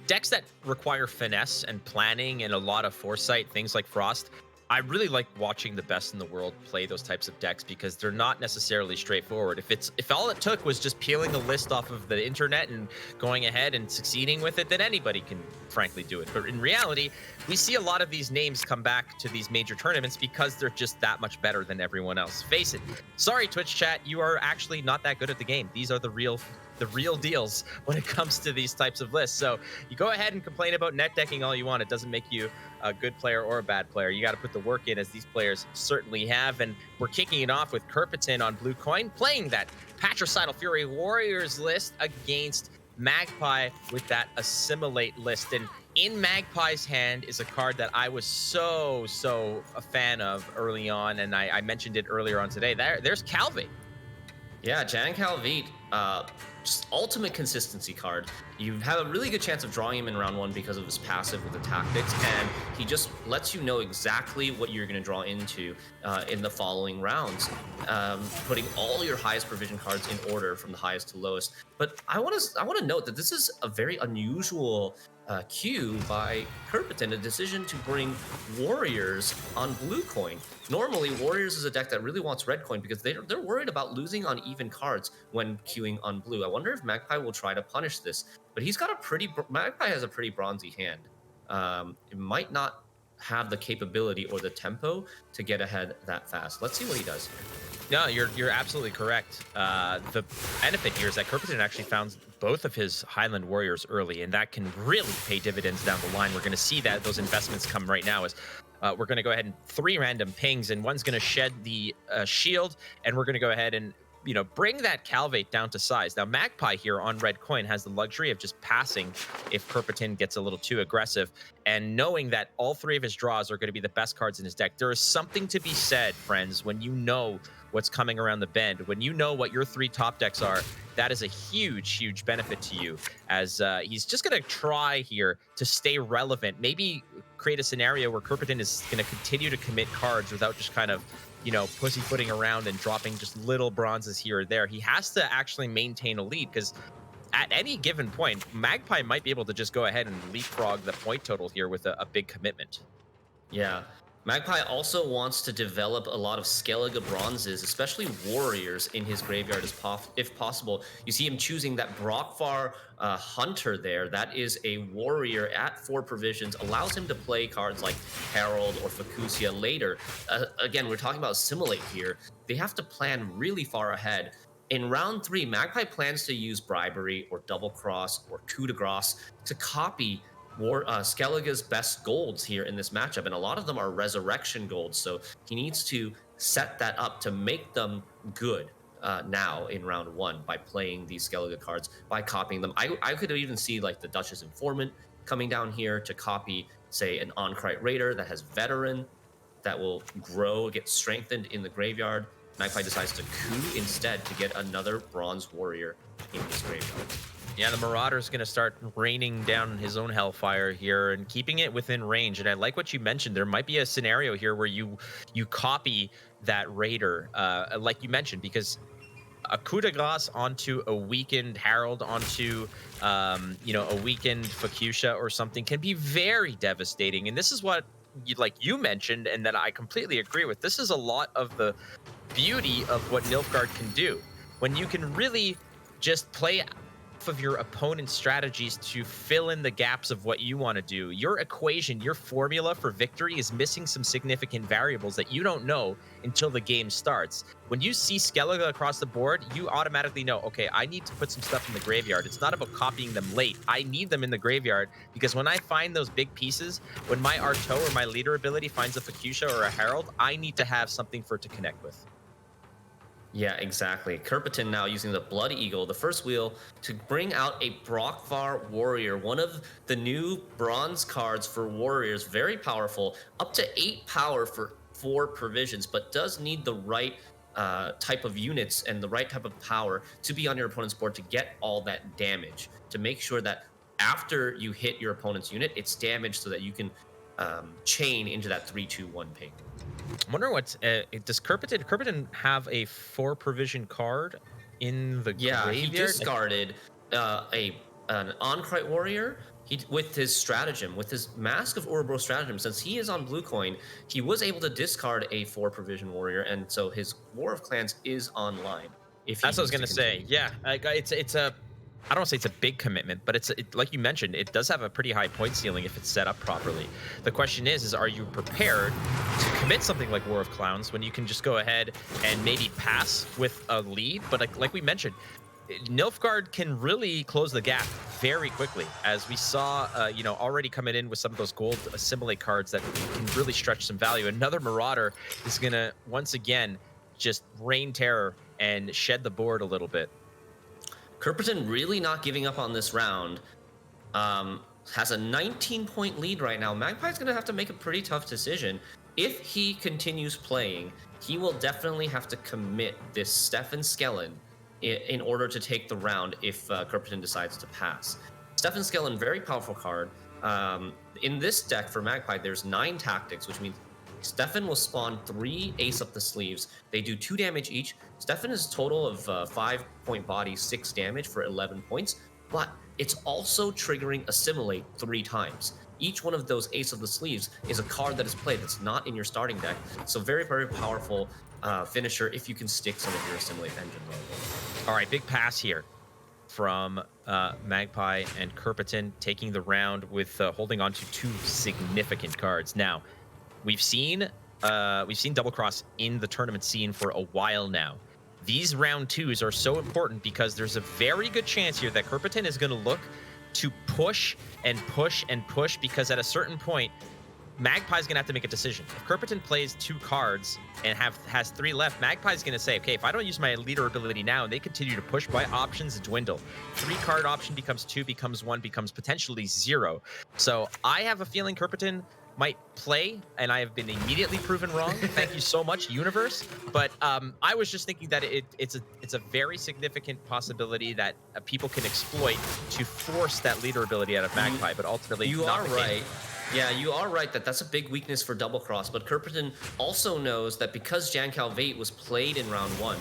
decks that require finesse and planning and a lot of foresight, things like Frost, I really like watching the best in the world play those types of decks because they're not necessarily straightforward. If all it took was just peeling a list off of the internet and going ahead and succeeding with it, then anybody can frankly do it. But in reality, we see a lot of these names come back to these major tournaments because they're just that much better than everyone else. Face it. Sorry, Twitch chat, you are actually not that good at the game. These are the real deals when it comes to these types of lists. So you go ahead and complain about net decking all you want. It doesn't make you a good player or a bad player. You got to put the work in, as these players certainly have. And we're kicking it off with Kerpiton on blue coin, playing that Patricidal Fury Warriors list against Magpie with that Assimilate list. And in Magpie's hand is a card that I was so a fan of early on, and I mentioned it earlier on today. There's Calvate. Yeah, Jan Calvete, just ultimate consistency card. You have a really good chance of drawing him in round 1 because of his passive with the tactics, and he just lets you know exactly what you're going to draw into in the following rounds, putting all your highest provision cards in order from the highest to lowest. But I want to note that this is a very unusual cue by Kerpiton, a decision to bring Warriors on blue coin. Normally, Warriors is a deck that really wants red coin because they're worried about losing on even cards when queuing on blue. I wonder if Magpie will try to punish this, but Magpie has a pretty bronzy hand. It might not have the capability or the tempo to get ahead that fast. Let's see what he does here. No, you're absolutely correct. The benefit here is that Kerpiton actually found both of his Highland Warriors early, and that can really pay dividends down the line. We're going to see that those investments come right now as we're going to go ahead and 3 random pings, and one's going to shed the shield, and we're going to go ahead and bring that Calvate down to size. Now, Magpie here on red coin has the luxury of just passing if Kerpiton gets a little too aggressive, and knowing that all 3 of his draws are going to be the best cards in his deck. There is something to be said, friends, when you know what's coming around the bend, when you know what your 3 top decks are. That is a huge benefit to you, as he's just going to try here to stay relevant, maybe create a scenario where Kerpiton is going to continue to commit cards without just kind of pussyfooting around and dropping just little bronzes here or there. He has to actually maintain a lead, because at any given point, Magpie might be able to just go ahead and leapfrog the point total here with a big commitment. Yeah. Magpie also wants to develop a lot of Skellige bronzes, especially warriors, in his graveyard if possible. You see him choosing that Brockvar Hunter there. That is a warrior at 4 provisions, allows him to play cards like Herald or Facusia later. Again, we're talking about Assimilate here. They have to plan really far ahead. In round 3, Magpie plans to use Bribery or Double Cross or Coup de Grace to copy Skellige's best golds here in this matchup, and a lot of them are resurrection golds, so he needs to set that up to make them good now in round 1 by playing these Skellige cards, by copying them. I could even see like the Duchess Informant coming down here to copy, say, an Onkrite Raider that has Veteran that will grow, get strengthened in the graveyard. Magpie decides to coup instead to get another Bronze Warrior in his graveyard. Yeah, the Marauder's going to start raining down his own Hellfire here and keeping it within range. And I like what you mentioned. There might be a scenario here where you copy that Raider, like you mentioned, because a Coup de Grace onto a weakened Herald, onto a weakened Facusia or something can be very devastating. And this is what you mentioned, and that I completely agree with. This is a lot of the beauty of what Nilfgaard can do. When you can really just play of your opponent's strategies to fill in the gaps of what you want to do. Your equation, your formula for victory is missing some significant variables that you don't know until the game starts. When you see Skellige across the board, you automatically know, okay, I need to put some stuff in the graveyard. It's not about copying them late. I need them in the graveyard, because when I find those big pieces, when my Arto or my leader ability finds a Facusia or a Herald, I need to have something for it to connect with. Yeah, exactly. Kerpiton now using the Blood Eagle, the first wheel, to bring out a Brockvar Warrior, one of the new bronze cards for warriors, very powerful, up to 8 power for 4 provisions, but does need the right type of units and the right type of power to be on your opponent's board to get all that damage, to make sure that after you hit your opponent's unit, it's damaged so that you can chain into that 3-2-1 ping. I'm wondering does Kerpiton have a 4 provision card in the graveyard? He discarded a an Onkrite warrior, with his stratagem, with his Mask of Ouroboros stratagem, since he is on blue coin, he was able to discard a 4 provision warrior, and so his War of Clans is online. If That's what I was gonna say. Yeah, it's a. I don't want to say it's a big commitment, but it's like you mentioned, it does have a pretty high point ceiling if it's set up properly. The question is are you prepared to commit something like War of Clowns when you can just go ahead and maybe pass with a lead? But like we mentioned, Nilfgaard can really close the gap very quickly, as we saw, already coming in with some of those gold assimilate cards that can really stretch some value. Another Marauder is gonna once again just rain terror and shed the board a little bit. Kerperton really not giving up on this round. Has a 19-point lead right now. Magpie's going to have to make a pretty tough decision. If he continues playing, he will definitely have to commit this Stefan Skellen in order to take the round if Kerperton decides to pass. Stefan Skellen, very powerful card. In this deck for Magpie, there's 9 tactics, which means Stefan will spawn 3 Ace Up the Sleeves. They do 2 damage each. Stefan is a total of 5-point body, 6 damage for 11 points, but it's also triggering Assimilate 3 times. Each one of those Ace of the Sleeves is a card that is played that's not in your starting deck. So very, very powerful finisher if you can stick some of your Assimilate engines on board. All right, big pass here from Magpie and Kerperton, taking the round with holding on to 2 significant cards. Now, we've seen Double Cross in the tournament scene for a while now. These round 2s are so important because there's a very good chance here that Kerperton is going to look to push and push and push, because at a certain point, Magpie's going to have to make a decision. If Kerperton plays 2 cards and has 3 left, Magpie's going to say, okay, if I don't use my leader ability now and they continue to push, my options dwindle. 3-card option becomes 2, becomes 1, becomes potentially 0. So I have a feeling Kerperton might play, and I have been immediately proven wrong. Thank you so much, universe. But I was just thinking that it's a very significant possibility that people can exploit to force that leader ability out of Magpie, but ultimately you not are the right. case. Yeah, you are right that that's a big weakness for Double Cross, but Kerperton also knows that because Jan Calvate was played in round 1,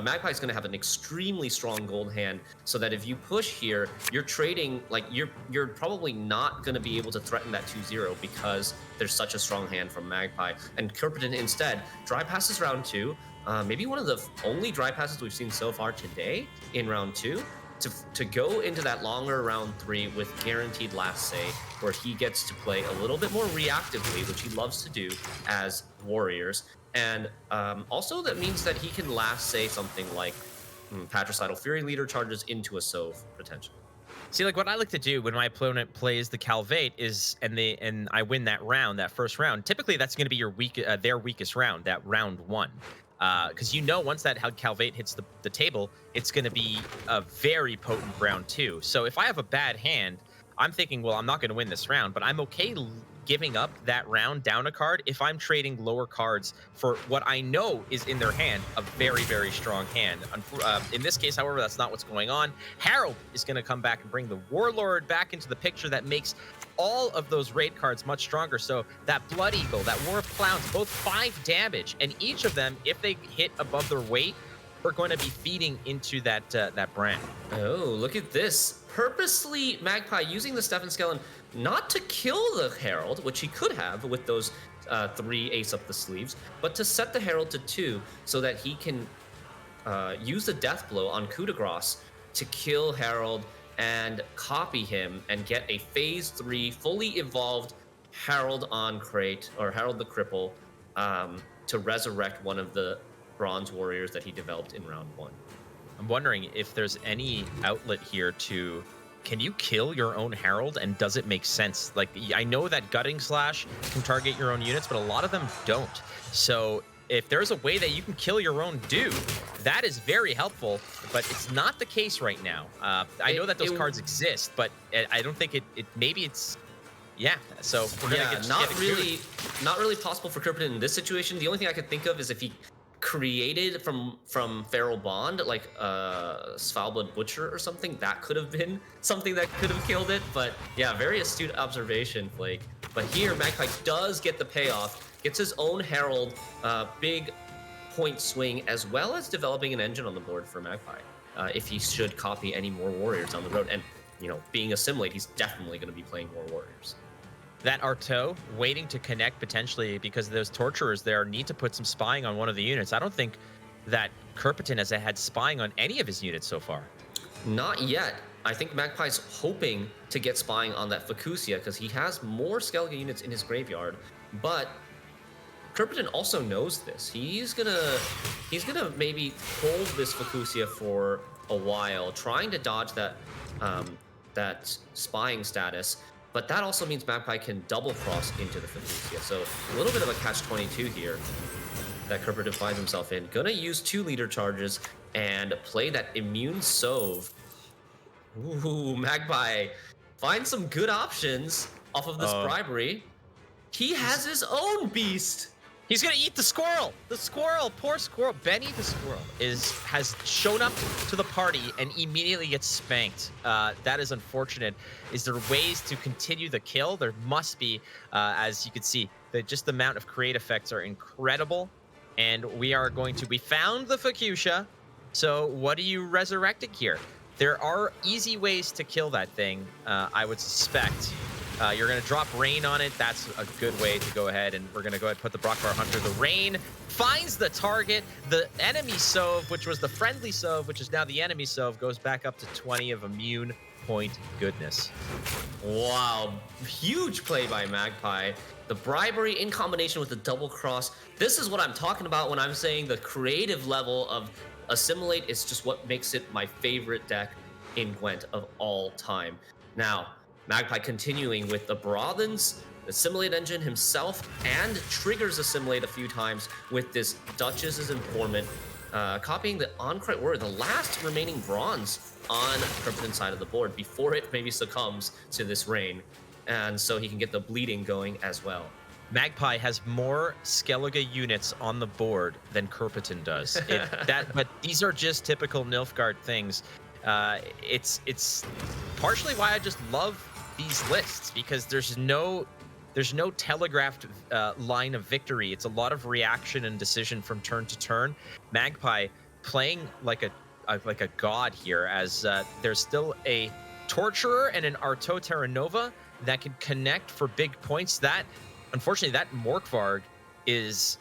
Magpie's going to have an extremely strong gold hand, so that if you push here, you're trading, like, you're probably not going to be able to threaten that 2-0 because there's such a strong hand from Magpie. And Kerperton instead dry passes round 2, maybe one of the only dry passes we've seen so far today in round 2, to go into that longer round 3 with guaranteed last say, where he gets to play a little bit more reactively, which he loves to do as warriors. And also that means that he can last say something like Patricidal Fury Leader charges into a Sove, potentially. See, like, what I like to do when my opponent plays the Calvate is, and I win that round, that first round, typically that's going to be your their weakest round, that round 1. Because once that Calvate hits the table, it's going to be a very potent round 2. So if I have a bad hand, I'm thinking, well, I'm not going to win this round, but I'm okay giving up that round down a card if I'm trading lower cards for what I know is in their hand, a very, very strong hand. In this case, however, that's not what's going on. Harold is going to come back and bring the Warlord back into the picture. That makes all of those raid cards much stronger. So that Blood Eagle, that War of Clowns, both 5 damage, and each of them, if they hit above their weight, are going to be feeding into that brand. Oh, look at this. Purposely, Magpie using the Stefan Skellen not to kill the Herald, which he could have with those 3 Ace Up the Sleeves, but to set the Herald to 2 so that he can use the Death Blow on Coup de Grace to kill Herald and copy him and get a Phase 3 fully evolved Herald on Crate, or Herald the Cripple, to resurrect one of the Bronze Warriors that he developed in round 1. I'm wondering if there's any outlet here to, can you kill your own Herald, and does it make sense? Like, I know that Gutting Slash can target your own units, but a lot of them don't. So if there's a way that you can kill your own dude, that is very helpful, but it's not the case right now. I know that those cards exist, but I don't think maybe it's, yeah. So we're gonna get not really possible for Kerperton in this situation. The only thing I could think of is if he created from Feral Bond, like Svalbard Butcher or something, that could have been something that could have killed it. But yeah, very astute observation, Flake. But here, Magpie does get the payoff, gets his own Herald, big point swing, as well as developing an engine on the board for Magpie, if he should copy any more warriors on the road. And being assimilate, he's definitely going to be playing more warriors. That Artaud waiting to connect potentially because those torturers there need to put some spying on one of the units. I don't think that Kerpiton has had spying on any of his units so far. Not yet. I think Magpie's hoping to get spying on that Fukusia because he has more Skellige units in his graveyard, but Kerpiton also knows this. He's gonna maybe hold this Fukusia for a while, trying to dodge that that spying status. But that also means Magpie can double cross into the Fukusia. So a little bit of a catch-22 here that Kerpiton finds himself in. Gonna use 2 leader charges and play that immune Sove. Ooh, Magpie finds some good options off of this bribery. He has his own beast. He's gonna eat the squirrel. The squirrel, poor squirrel. Benny the squirrel has shown up to the party and immediately gets spanked. That is unfortunate. Is there ways to continue the kill? There must be. As you can see, just the amount of create effects are incredible. And we found the Fukusia. So what are you resurrecting here? There are easy ways to kill that thing, I would suspect. You're going to drop Rain on it. That's a good way to go ahead, and we're going to go ahead and put the Brockvar Hunter. The Rain finds the target. The enemy Sove, which was the friendly Sove, which is now the enemy Sove, goes back up to 20 of immune point goodness. Wow, huge play by Magpie. The bribery in combination with the double cross. This is what I'm talking about when I'm saying the creative level of Assimilate is just what makes it my favorite deck in Gwent of all time. Now, Magpie continuing with the Brothens, Assimilate engine himself, and triggers Assimilate a few times with this Duchess's Informant, copying the Ankret Warrior, the last remaining bronze on Kerpiton's side of the board before it maybe succumbs to this rain. And so he can get the bleeding going as well. Magpie has more Skellige units on the board than Kerpiton does. But these are just typical Nilfgaard things. It's partially why I just love these lists, because there's no telegraphed line of victory. It's a lot of reaction and decision from turn to turn. Magpie playing like a god here, as there's still a Torturer and an Artaud Terra Nova that can connect for big points. That, unfortunately, that Morkvarg is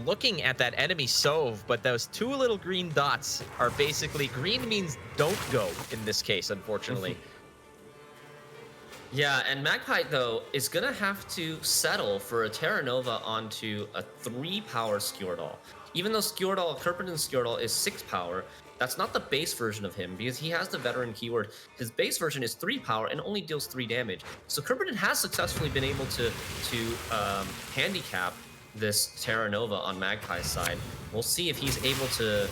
looking at that enemy Sove, but those 2 little green dots are basically, green means don't go in this case, unfortunately. Yeah, and Magpie, though, is going to have to settle for a Terra Nova onto a 3-power Skjordal. Even though Kerpiton's Skjordal is 6 power, that's not the base version of him, because he has the veteran keyword. His base version is 3 power and only deals 3 damage. So Kerpiton has successfully been able to handicap this Terra Nova on Magpie's side. We'll see if he's able to,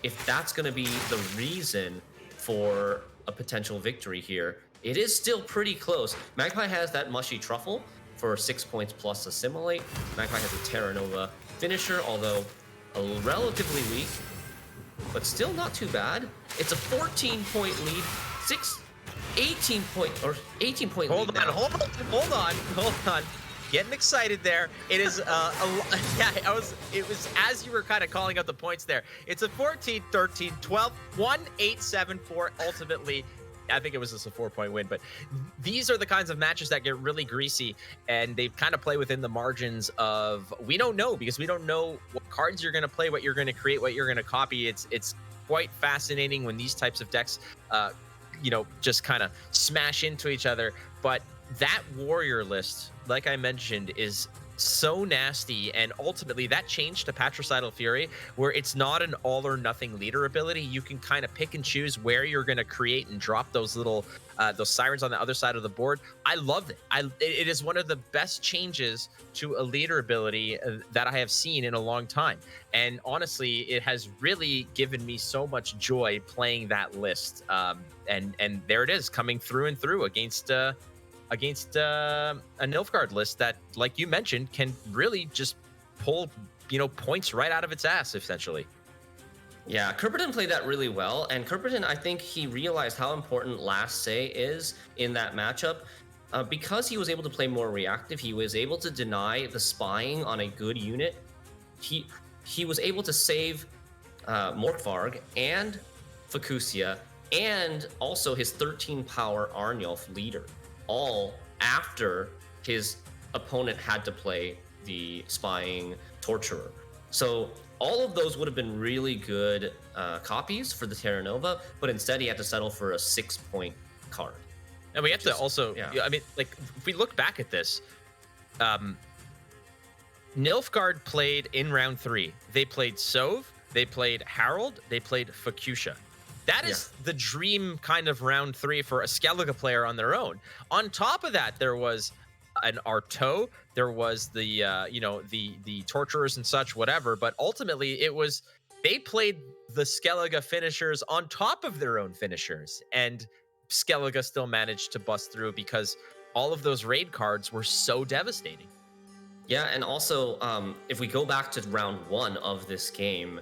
if that's going to be the reason for a potential victory here. It is still pretty close. Magpie has that Mushy Truffle for 6 points plus Assimilate. Magpie has a Terra Nova finisher, although relatively weak, but still not too bad. It's a 14-point lead, 18-point lead. Hold on. Getting excited there. It is it was as you were kind of calling out the points there. It's a 14, 13, 12, 1, 8, 7, 4 ultimately. I think it was just a 4-point win, but these are the kinds of matches that get really greasy, and they kind of play within the margins of, we don't know, because we don't know what cards you're going to play, what you're going to create, what you're going to copy. It's quite fascinating when these types of decks, just kind of smash into each other. But that warrior list, like I mentioned, is so nasty, and ultimately that changed to Patricidal Fury, where it's not an all or nothing leader ability. You can kind of pick and choose where you're going to create and drop those little those sirens on the other side of the board. I loved it. It is one of the best changes to a leader ability that I have seen in a long time, and honestly, it has really given me so much joy playing that list. And there it is, coming through and through against a Nilfgaard list that, like you mentioned, can really just pull, points right out of its ass, essentially. Yeah, Kerpiton played that really well, and Kerpiton, I think he realized how important Last Say is in that matchup. Because he was able to play more reactive, he was able to deny the spying on a good unit. He was able to save Morkvarg and Fukusia and also his 13 power Arnulf leader, all after his opponent had to play the spying torturer. So all of those would have been really good copies for the Terra Nova, but instead he had to settle for a 6-point card. And we have to also, I mean, like, if we look back at this, Nilfgaard played in round 3. They played Sov, they played Harold, they played Fuchsia. That is the dream kind of round 3 for a Skellige player on their own. On top of that, there was an Artaud, there was the the torturers and such, whatever. But ultimately, it was they played the Skellige finishers on top of their own finishers, and Skellige still managed to bust through because all of those raid cards were so devastating. Yeah, and also, if we go back to round 1 of this game,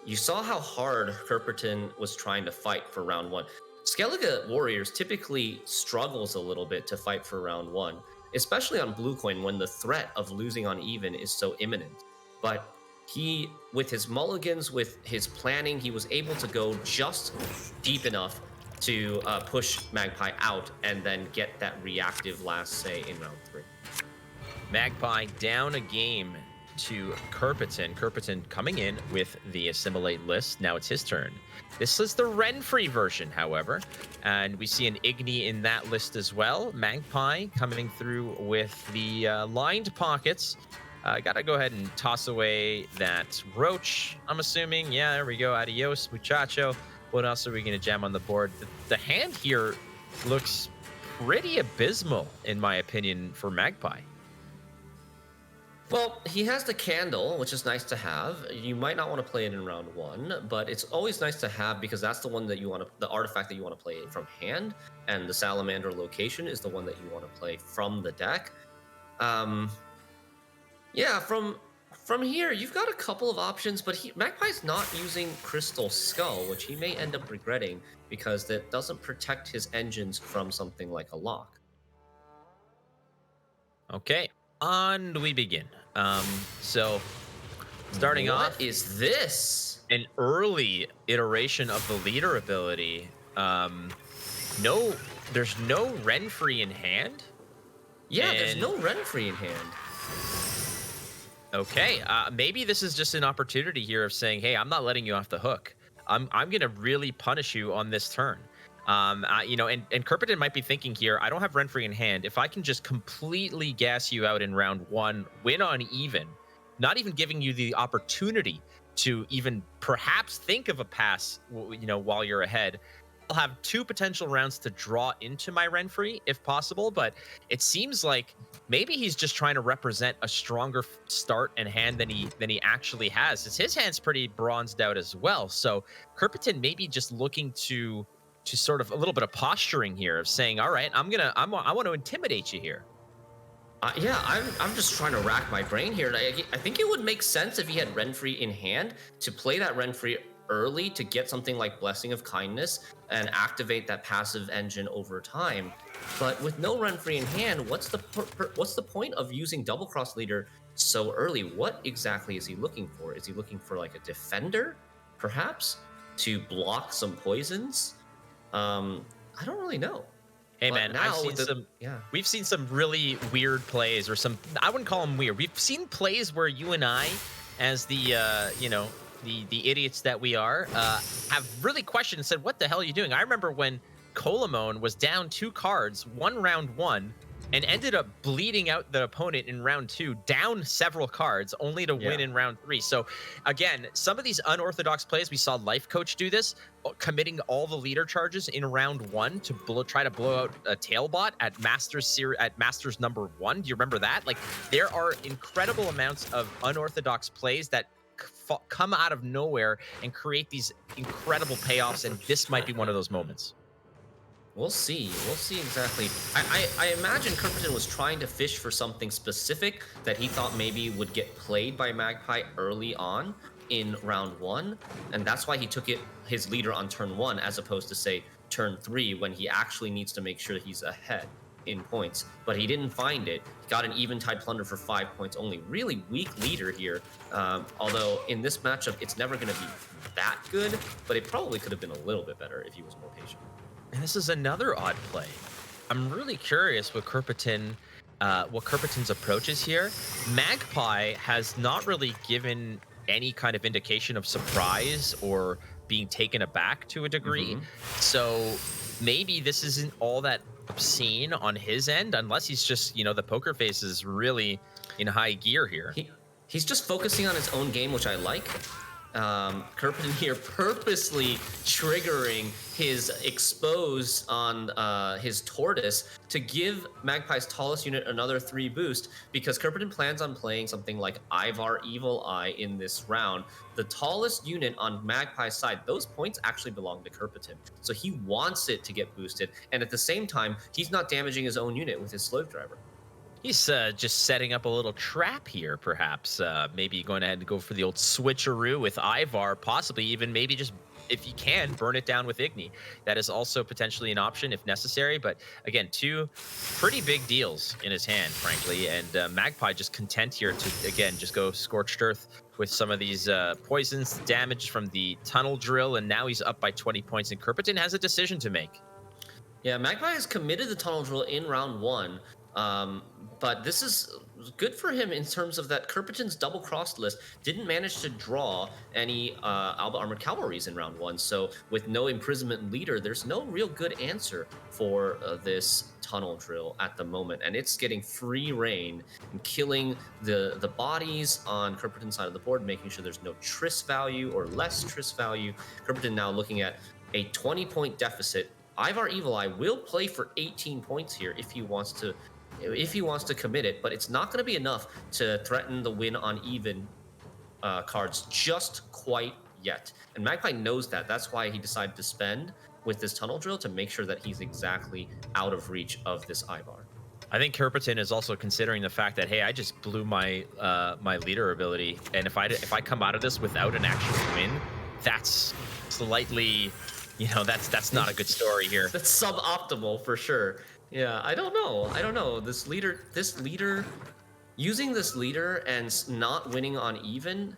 you saw how hard Kirperton was trying to fight for round 1. Skellige Warriors typically struggles a little bit to fight for round 1, especially on Blue Coin when the threat of losing on even is so imminent. But he, with his mulligans, with his planning, he was able to go just deep enough to push Magpie out and then get that reactive last say in round 3. Magpie down a game to Kirperton. Kirperton coming in with the Assimilate list. Now it's his turn. This is the Renfrey version, however, and we see an Igni in that list as well. Magpie coming through with the lined pockets. Gotta go ahead and toss away that Roach, I'm assuming. Yeah, there we go. Adios, muchacho. What else are we going to jam on the board? The hand here looks pretty abysmal, in my opinion, for Magpie. Well, he has the Candle, which is nice to have. You might not want to play it in round 1, but it's always nice to have because that's the one that you want to, the artifact that you want to play from hand, and the Salamander Location is the one that you want to play from the deck. Yeah, from here, you've got a couple of options, but Magpie's not using Crystal Skull, which he may end up regretting because that doesn't protect his engines from something like a lock. Okay, on we begin. So starting off, what is this? An early iteration of the leader ability. There's no Renfrey in hand. Yeah, there's no Renfrey in hand. Okay, maybe this is just an opportunity here of saying, hey, I'm not letting you off the hook. I'm gonna really punish you on this turn. And Kirperton might be thinking here, I don't have Renfrey in hand. If I can just completely gas you out in round 1, win on even, not even giving you the opportunity to even perhaps think of a pass, while you're ahead, I'll have 2 potential rounds to draw into my Renfrey if possible, but it seems like maybe he's just trying to represent a stronger start and hand than he actually has. His hand's pretty bronzed out as well. So Kirperton maybe just looking to sort of a little bit of posturing here of saying, all right, I want to intimidate you here. Yeah, I'm just trying to rack my brain here. I think it would make sense if he had Renfrey in hand to play that Renfrey early to get something like Blessing of Kindness and activate that passive engine over time. But with no Renfrey in hand, what's the point of using Double Cross Leader so early? What exactly is he looking for? Is he looking for like a defender, perhaps, to block some poisons? I don't really know. Hey man, we've seen some really weird plays, or some, I wouldn't call them weird. We've seen plays where you and I, as the the idiots that we are, have really questioned and said, what the hell are you doing? I remember when Colomone was down 2 cards, won round 1, and ended up bleeding out the opponent in round 2, down several cards, only to win in round 3. So again, some of these unorthodox plays, we saw Life Coach do this, committing all the leader charges in round 1 to try to blow out a Tailbot at Masters number 1. Do you remember that? Like, there are incredible amounts of unorthodox plays that come out of nowhere and create these incredible payoffs, and this might be one of those moments. We'll see exactly. I imagine Kirperton was trying to fish for something specific that he thought maybe would get played by Magpie early on in round 1, and that's why he took his leader on turn 1 as opposed to, say, turn 3, when he actually needs to make sure he's ahead. in points, but he didn't find it. He got an Eventide Plunder for 5 points only. Really weak leader here. Although in this matchup, it's never going to be that good, but it probably could have been a little bit better if he was more patient. And this is another odd play. I'm really curious what Kerpitin's approach is here. Magpie has not really given any kind of indication of surprise or being taken aback to a degree. So maybe this isn't all that obscene on his end, unless he's just, the poker face is really in high gear here. He's just focusing on his own game, which I like. Kerpitin here purposely triggering his expose on his tortoise to give Magpie's tallest unit another 3 boost, because Kerpitin plans on playing something like Ivar Evil Eye in this round. The tallest unit on Magpie's side, those points actually belong to Kerpitin. So he wants it to get boosted, and at the same time, he's not damaging his own unit with his Slave Driver. He's just setting up a little trap here, perhaps. Maybe going ahead and go for the old switcheroo with Ivar, possibly even maybe just, if you can, burn it down with Igni. That is also potentially an option if necessary. But again, 2 pretty big deals in his hand, frankly. And Magpie just content here to, again, just go Scorched Earth with some of these poisons, damage from the Tunnel Drill. And now he's up by 20 points. And Kerpitin has a decision to make. Yeah, Magpie has committed the Tunnel Drill in round 1. But this is good for him in terms of that Kerpitin's double-crossed list didn't manage to draw any Alba Armored Cavalries in round 1. So with no Imprisonment Leader, there's no real good answer for this Tunnel Drill at the moment. And it's getting free reign and killing the bodies on Kerpitin's side of the board, making sure there's no Triss value or less Triss value. Kerpitin now looking at a 20-point deficit. Ivar Evil Eye will play for 18 points here if he wants to commit it, but it's not going to be enough to threaten the win on even cards just quite yet. And Magpie knows that. That's why he decided to spend with this Tunnel Drill to make sure that he's exactly out of reach of this Ivar. I think Kerpitin is also considering the fact that, hey, I just blew my my leader ability, and if I come out of this without an actual win, that's slightly, that's not a good story here. That's suboptimal for sure. Yeah, I don't know. This leader, using this leader and not winning on even,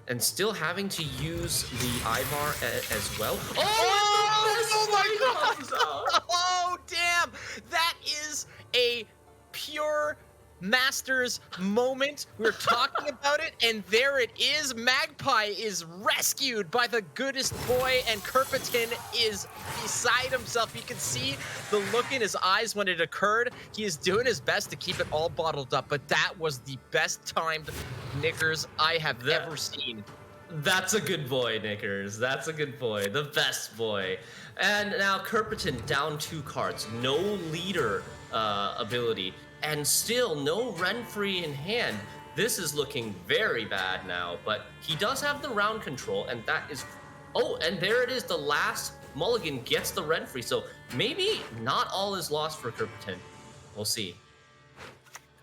and still having to use the Ivar as well. Oh my God! Oh, damn! That is a pure Masters moment. We're talking about it, and there it is. Magpie is rescued by the goodest boy, and Kerpitin is beside himself. You can see the look in his eyes when it occurred. He is doing his best to keep it all bottled up, but that was the best timed Knickers I have ever seen. That's a good boy, Knickers. That's a good boy. The best boy. And now Kerpitin down 2 cards. No leader ability. And still no Renfree in hand. This is looking very bad now, but he does have the round control, and that is... Oh, and there it is. The last mulligan gets the Renfree, so maybe not all is lost for Kerpitin. We'll see.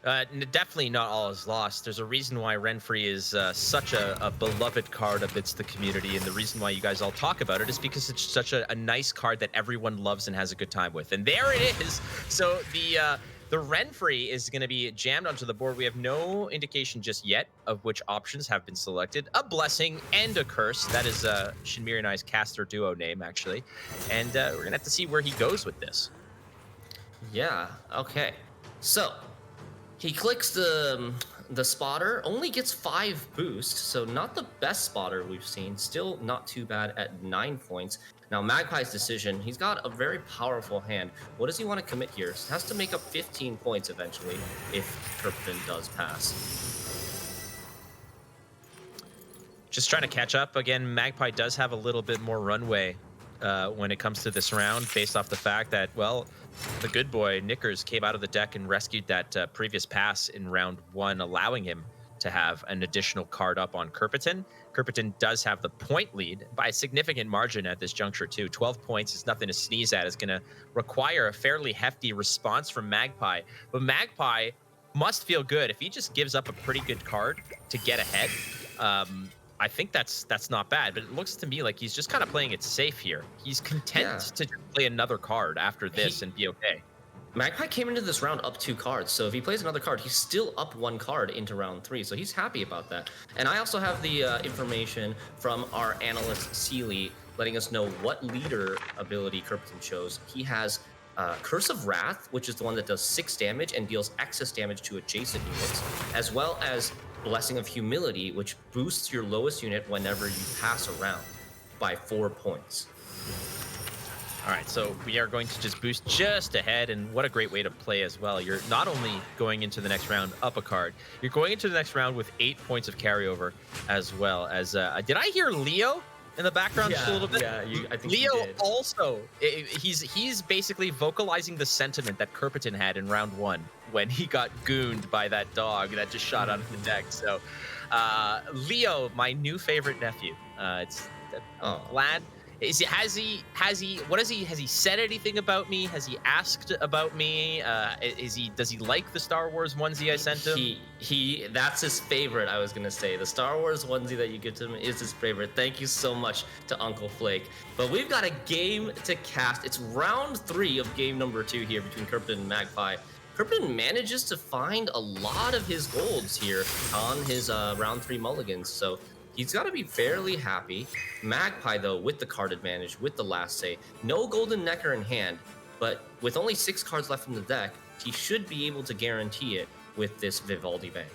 Definitely not all is lost. There's a reason why Renfree is such a beloved card amidst the community, and the reason why you guys all talk about it is because it's such a nice card that everyone loves and has a good time with. And there it is. So the Renfree is going to be jammed onto the board. We have no indication just yet of which options have been selected. A Blessing and a Curse. That is Shinmiri and I's caster duo name, actually. And we're going to have to see where he goes with this. Yeah, okay. So, he clicks the spotter, only gets 5 boost, so not the best spotter we've seen. Still not too bad at 9 points. Now, Magpie's decision, he's got a very powerful hand. What does he want to commit here? He has to make up 15 points eventually if Kerpitin does pass. Just trying to catch up. Again, Magpie does have a little bit more runway when it comes to this round, based off the fact that, well, the good boy, Knickers, came out of the deck and rescued that previous pass in round 1, allowing him to have an additional card up on Kerpitin. Kerpitin does have the point lead by a significant margin at this juncture, too. 12 points is nothing to sneeze at. It's going to require a fairly hefty response from Magpie. But Magpie must feel good. If he just gives up a pretty good card to get ahead, I think that's not bad. But it looks to me like he's just kind of playing it safe here. He's content to play another card after this and be okay. Magpie came into this round up 2 cards, so if he plays another card, he's still up 1 card into round 3, so he's happy about that. And I also have the information from our analyst Sealy letting us know what leader ability Kirkpatrick chose. He has Curse of Wrath, which is the one that does 6 damage and deals excess damage to adjacent units, as well as Blessing of Humility, which boosts your lowest unit whenever you pass a round by 4 points. All right, so we are going to just boost just ahead, and what a great way to play as well. You're not only going into the next round up a card, you're going into the next round with 8 points of carryover, as well as, did I hear Leo in the background just a little bit? Yeah, I think Leo you did. also, he's basically vocalizing the sentiment that Kirkpatrick had in round 1 when he got gooned by that dog that just shot out of the deck. So, Leo, my new favorite nephew. I'm glad. Has he said anything about me? Has he asked about me? Does he like the Star Wars onesie I sent him? That's his favorite, I was gonna say. The Star Wars onesie that you give to him is his favorite. Thank you so much to Uncle Flake. But we've got a game to cast. It's round 3 of game number 2 here between Kirkpatrick and Magpie. Kirkpatrick manages to find a lot of his golds here on his round 3 mulligans, so he's got to be fairly happy. Magpie, though, with the card advantage, with the last say, no Golden Necker in hand, but with only 6 cards left in the deck, he should be able to guarantee it with this Vivaldi Bank.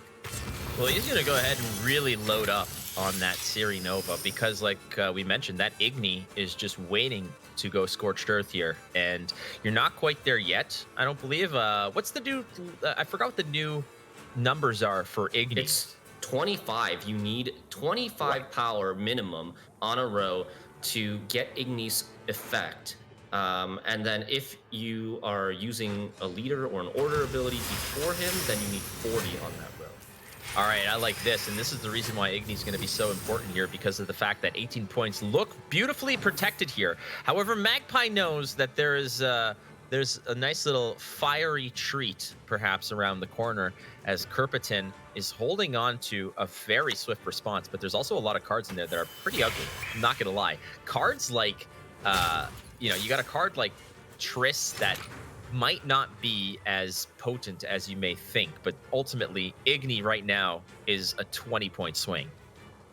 Well, he's going to go ahead and really load up on that Siri Nova because, like we mentioned, that Igni is just waiting to go Scorched Earth here, and you're not quite there yet, I don't believe. What's the new... I forgot what the new numbers are for Igni. It's 25. You need 25 power minimum on a row to get Igni's effect. And then if you are using a leader or an order ability before him, then you need 40 on that row. All right, I like this, and this is the reason why Igni's going to be so important here because of the fact that 18 points look beautifully protected here. However, Magpie knows that there's a nice little fiery treat perhaps around the corner as Kirkpatrick is holding on to a very swift response, but there's also a lot of cards in there that are pretty ugly, I'm not gonna lie. Cards like, you got a card like Triss that might not be as potent as you may think, but ultimately Igni right now is a 20-point swing.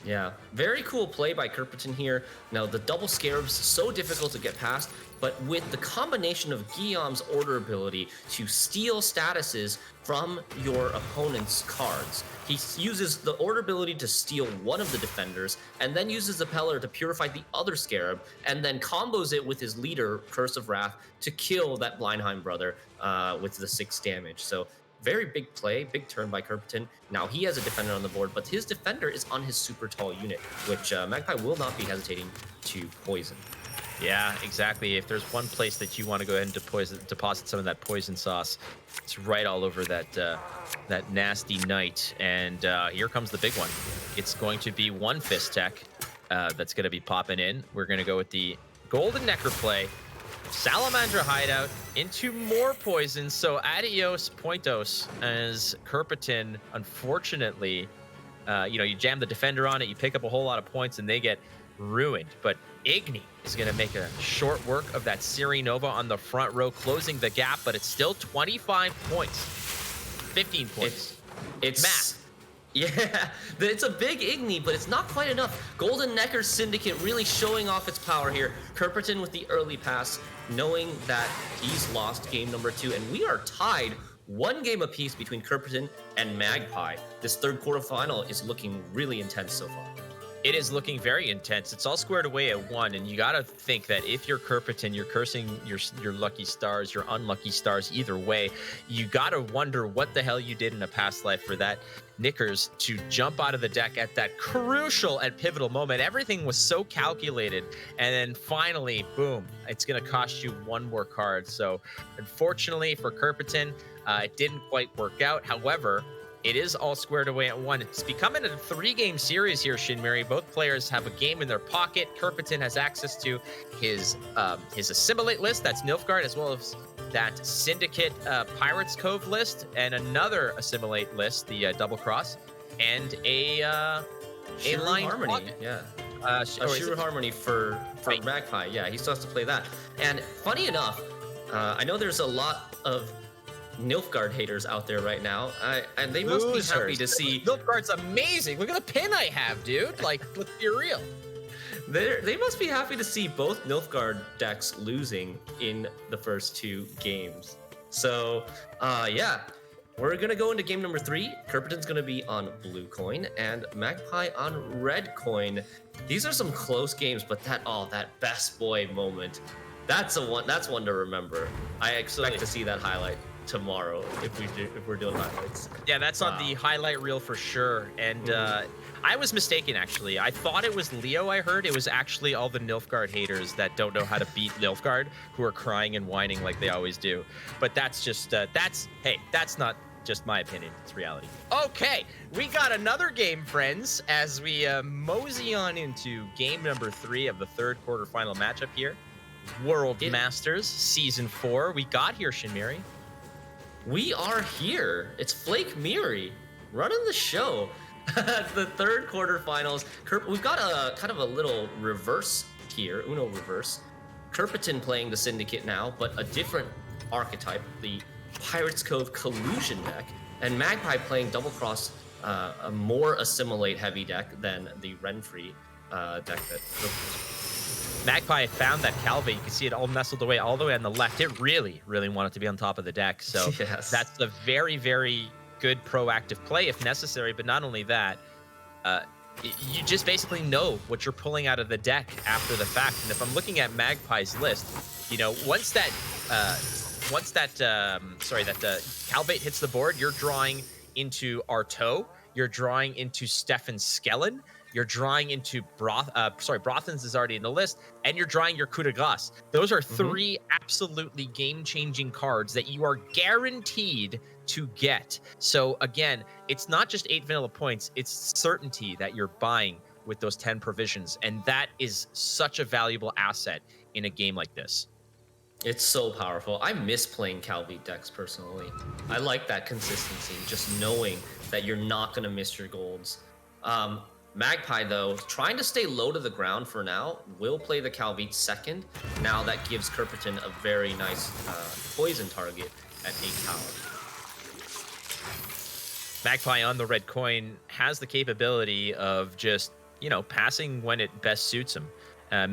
Yeah, very cool play by Kirkpatrick here. Now, the double Scarabs, so difficult to get past, but with the combination of Guillaume's order ability to steal statuses from your opponent's cards, he uses the order ability to steal one of the defenders, and then uses the Peller to purify the other Scarab, and then combos it with his leader, Curse of Wrath, to kill that Blindheim brother with the 6 damage. So, very big play, big turn by Kirkpatrick. Now he has a defender on the board, but his defender is on his super tall unit, which Magpie will not be hesitating to poison. Yeah, exactly. If there's one place that you want to go ahead and deposit some of that poison sauce, it's right all over that nasty knight. And here comes the big one. It's going to be one Fist Tech that's going to be popping in. We're going to go with the Golden Necker play. Salamandra Hideout into more poison, so adios pointos as Kirkpatrick, unfortunately, you jam the defender on it, you pick up a whole lot of points, and they get ruined. But Igni is going to make a short work of that Siri Nova on the front row, closing the gap, but it's still 25 points. 15 points. It's math. Yeah, it's a big Igni, but it's not quite enough. Golden Necker Syndicate really showing off its power here. Kirkpatrick with the early pass, knowing that he's lost game number 2, and we are tied 1 game apiece between Kirkpatrick and Magpie. This third quarterfinal is looking really intense so far. It is looking very intense. It's all squared away at 1, and you got to think that if you're Kirkpatrick, you're cursing your lucky stars, your unlucky stars, either way. You got to wonder what the hell you did in a past life for that Knickers to jump out of the deck at that crucial and pivotal moment. Everything was so calculated, and then finally, boom, it's going to cost you 1 more card. So unfortunately for Kirkpatrick, it didn't quite work out. However, it is all squared away at 1. It's becoming a 3-game series here, Shinmiri. Both players have a game in their pocket. Kirkpatrick has access to his Assimilate list, that's Nilfgaard, as well as that Syndicate Pirates Cove list, and another Assimilate list, the Double Cross, and a line Harmony, pocket. yeah. A Shuru Harmony for Magpie, yeah, he still has to play that. And funny enough, I know there's a lot of Nilfgaard haters out there right now, and they must be happy to see. Nilfgaard's amazing. Look at the pin I have, dude. Like, let's be real. They must be happy to see both Nilfgaard decks losing in the first 2 games. So, yeah, we're gonna go into game number 3. Kerpenton's gonna be on blue coin and Magpie on red coin. These are some close games, but that best boy moment, that's one to remember. I expect to see that highlight tomorrow if we're doing highlights. Yeah, that's on the highlight reel for sure. And I was mistaken, actually. I thought it was Leo. I heard it was actually all the Nilfgaard haters that don't know how to beat Nilfgaard, who are crying and whining like they always do. But that's just that's not just my opinion. It's reality. Okay, we got another game, friends, as we mosey on into game number 3 of the 3rd quarterfinal matchup here. World Masters Season 4. We got here, Shinmiri. We are here. It's Flake Miri running the show. The 3rd quarterfinals. We've got a kind of a little reverse here, Uno reverse. Kerpenton playing the Syndicate now, but a different archetype, the Pirates Cove Collusion deck, and Magpie playing Double Cross, a more assimilate heavy deck than the Renfree deck that Magpie found that Calvé. You can see it all nestled away all the way on the left. It really, really wanted to be on top of the deck. So yes. That's a very, very good proactive play if necessary. But not only that, you just basically know what you're pulling out of the deck after the fact. And if I'm looking at Magpie's list, you know, once that Calvé hits the board, you're drawing into Artaud, you're drawing into Stefan Skellen, you're drawing into Brothens is already in the list, and you're drawing your coup de grace. Those are 3 absolutely game-changing cards that you are guaranteed to get. So again, it's not just 8 vanilla points, it's certainty that you're buying with those 10 provisions, and that is such a valuable asset in a game like this. It's so powerful. I miss playing Calvé decks personally. I like that consistency, just knowing that you're not going to miss your golds. Magpie, though, trying to stay low to the ground for now, will play the Calvé second. Now that gives Kerpenton a very nice poison target at 8 power. Magpie on the red coin has the capability of just, you know, passing when it best suits him.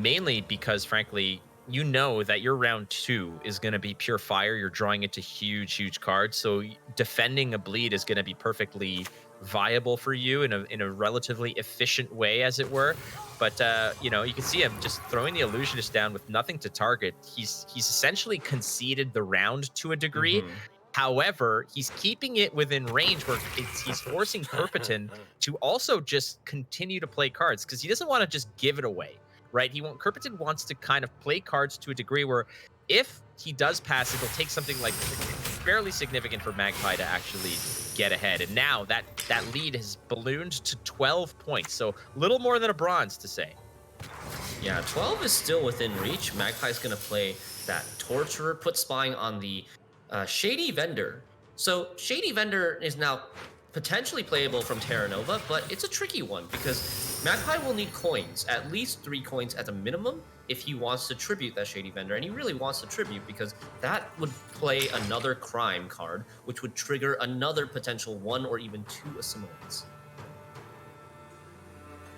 Mainly because, frankly, you know that your round 2 is going to be pure fire. You're drawing into huge cards. So defending a bleed is going to be perfectly viable for you in a relatively efficient way, as it were. But you know, you can see him just throwing the illusionist down with nothing to target. He's essentially conceded the round to a degree. However, he's keeping it within range where he's forcing Kerpenton to also just continue to play cards, because he doesn't want to just give it away, right? Kerpenton wants to kind of play cards to a degree where if he does pass it, he'll take something like fairly significant for Magpie to actually get ahead. And now that lead has ballooned to 12 points, so a little more than a bronze to say. Yeah, 12 is still within reach. Magpie's going to play that Torturer, put spying on the Shady Vendor. So Shady Vendor is now potentially playable from Terra Nova, but it's a tricky one because Magpie will need coins, at least 3 coins at a minimum, if he wants to tribute that Shady Vendor. And he really wants to tribute because that would play another crime card, which would trigger another potential 1 or even 2 assimilates.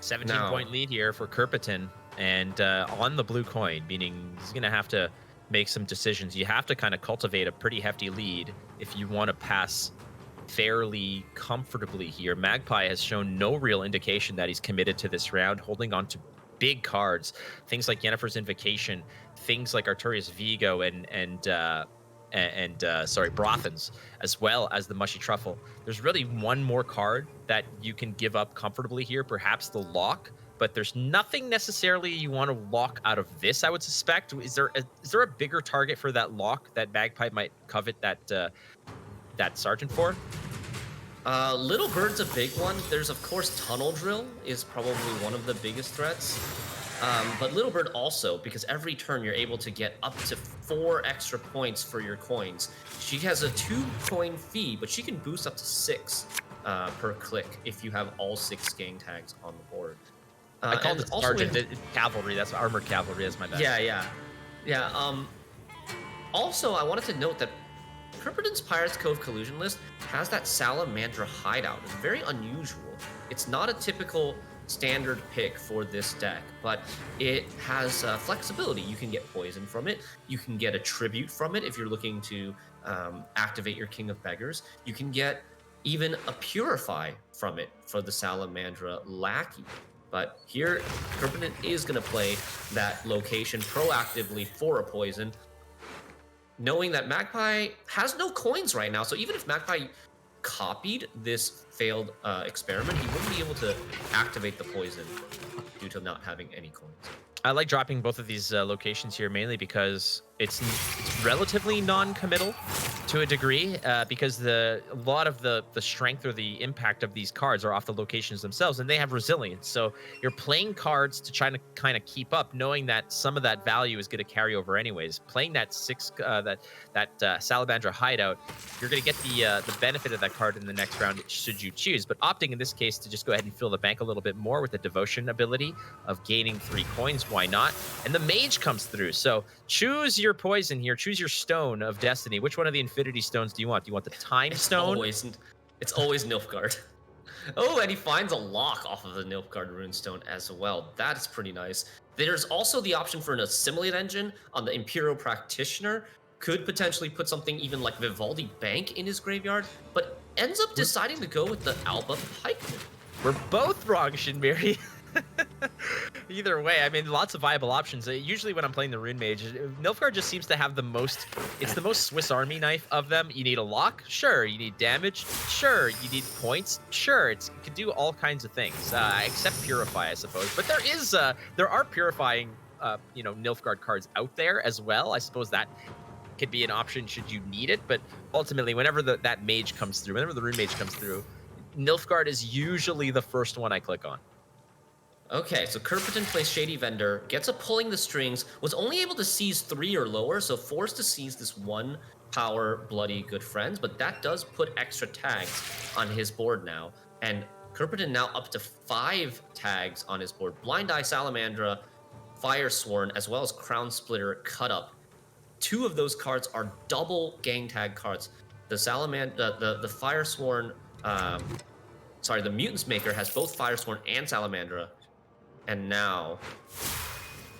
17-point lead here for Kerpenton, and on the blue coin, meaning he's going to have to make some decisions. You have to kind of cultivate a pretty hefty lead if you want to pass fairly comfortably here. Magpie has shown no real indication that he's committed to this round, holding on to big cards, things like Yennefer's Invocation, things like Arturius Vigo and Brothens, as well as the Mushy Truffle. There's really one more card that you can give up comfortably here, perhaps the Lock, but there's nothing necessarily you want to lock out of this, I would suspect. Is there a bigger target for that Lock that Magpie might covet that Sergeant for? Little Bird's a big one. There's, of course, Tunnel Drill is probably one of the biggest threats. But Little Bird also, because every turn you're able to get up to 4 extra points for your coins. She has a 2-coin fee, but she can boost up to 6 per click if you have all 6 gang tags on the board. I called it Sergeant. Cavalry. That's armored cavalry. That's my bad. Yeah. Also, I wanted to note that Kirpidon's Pirates Cove Collusion list has that Salamandra hideout. It's very unusual. It's not a typical standard pick for this deck, but it has flexibility. You can get poison from it. You can get a tribute from it if you're looking to activate your King of Beggars. You can get even a Purify from it for the Salamandra Lackey. But here, Kirpidon is going to play that location proactively for a poison, knowing that Magpie has no coins right now. So even if Magpie copied this failed experiment, he wouldn't be able to activate the poison due to not having any coins. I like dropping both of these locations here mainly because it's relatively non-committal to a degree, because a lot of the strength or the impact of these cards are off the locations themselves, and they have resilience. So you're playing cards to try to kind of keep up, knowing that some of that value is going to carry over anyways. Playing that Salamandra hideout, you're going to get the benefit of that card in the next round should you choose. But opting in this case to just go ahead and fill the bank a little bit more with the devotion ability of gaining 3 coins, why not? And the mage comes through. So choose your poison here. Choose your stone of destiny. Which one of the infinity stones do you want? Do you want the time stone? It's always Nilfgaard. Oh, and he finds a lock off of the Nilfgaard runestone as well. That is pretty nice. There's also the option for an assimilate engine on the Imperial Practitioner. Could potentially put something even like Vivaldi Bank in his graveyard, but ends up deciding to go with the Alba Pikeman. We're both wrong, Shinmiri. Either way, I mean, lots of viable options. Usually when I'm playing the Rune Mage, Nilfgaard just seems to have the most, it's the most Swiss Army knife of them. You need a lock? Sure. You need damage? Sure. You need points? Sure. It can do all kinds of things, except Purify, I suppose. But there are Purifying, Nilfgaard cards out there as well. I suppose that could be an option should you need it. But ultimately, whenever that mage comes through, whenever the Rune Mage comes through, Nilfgaard is usually the first one I click on. Okay, so Kirpidon plays Shady Vendor, gets a Pulling the Strings, was only able to seize 3 or lower, so forced to seize this 1 power Bloody Good Friends, but that does put extra tags on his board now. And Kirpidon now up to 5 tags on his board. Blind Eye Salamandra, Firesworn, as well as Crown Splitter Cut Up. 2 of those cards are double gang tag cards. The Firesworn, the Mutants Maker has both Firesworn and Salamandra. And now,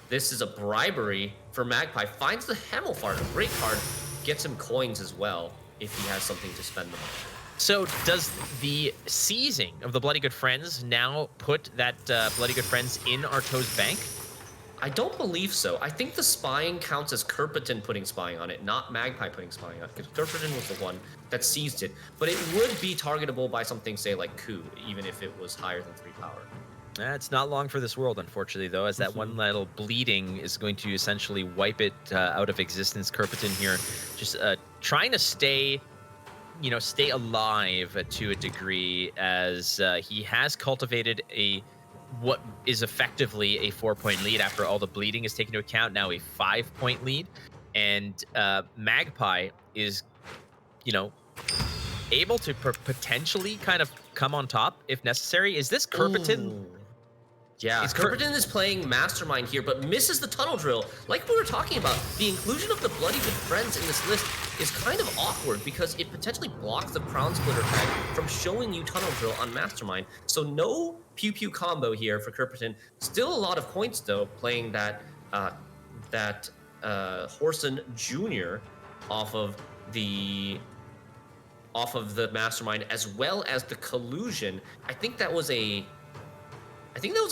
this is a bribery for Magpie. Finds the Hemmelfart, a great card. Gets him coins as well, if he has something to spend them on. So does the seizing of the Bloody Good Friends now put that Bloody Good Friends in Arto's bank? I don't believe so. I think the spying counts as Kirpidon putting spying on it, not Magpie putting spying on it, because Kirpidon was the one that seized it. But it would be targetable by something, say, like Coup, even if it was higher than 3 power. It's not long for this world, unfortunately, though, as that one little bleeding is going to essentially wipe it out of existence. Kirpidon here just trying to stay alive to a degree, as he has cultivated what is effectively a 4-point lead after all the bleeding is taken into account, now a 5-point lead. And Magpie is, able to potentially kind of come on top if necessary. Is this Kirpidon? Ooh. Yeah, Kirpidon is playing Mastermind here, but misses the Tunnel Drill. Like we were talking about, the inclusion of the Bloody Good Friends in this list is kind of awkward because it potentially blocks the Crown Splitter tag from showing you Tunnel Drill on Mastermind. So no Pew Pew combo here for Kirpidon. Still a lot of points though, playing that Horson Jr. off of the Mastermind, as well as the Collusion. I think that was a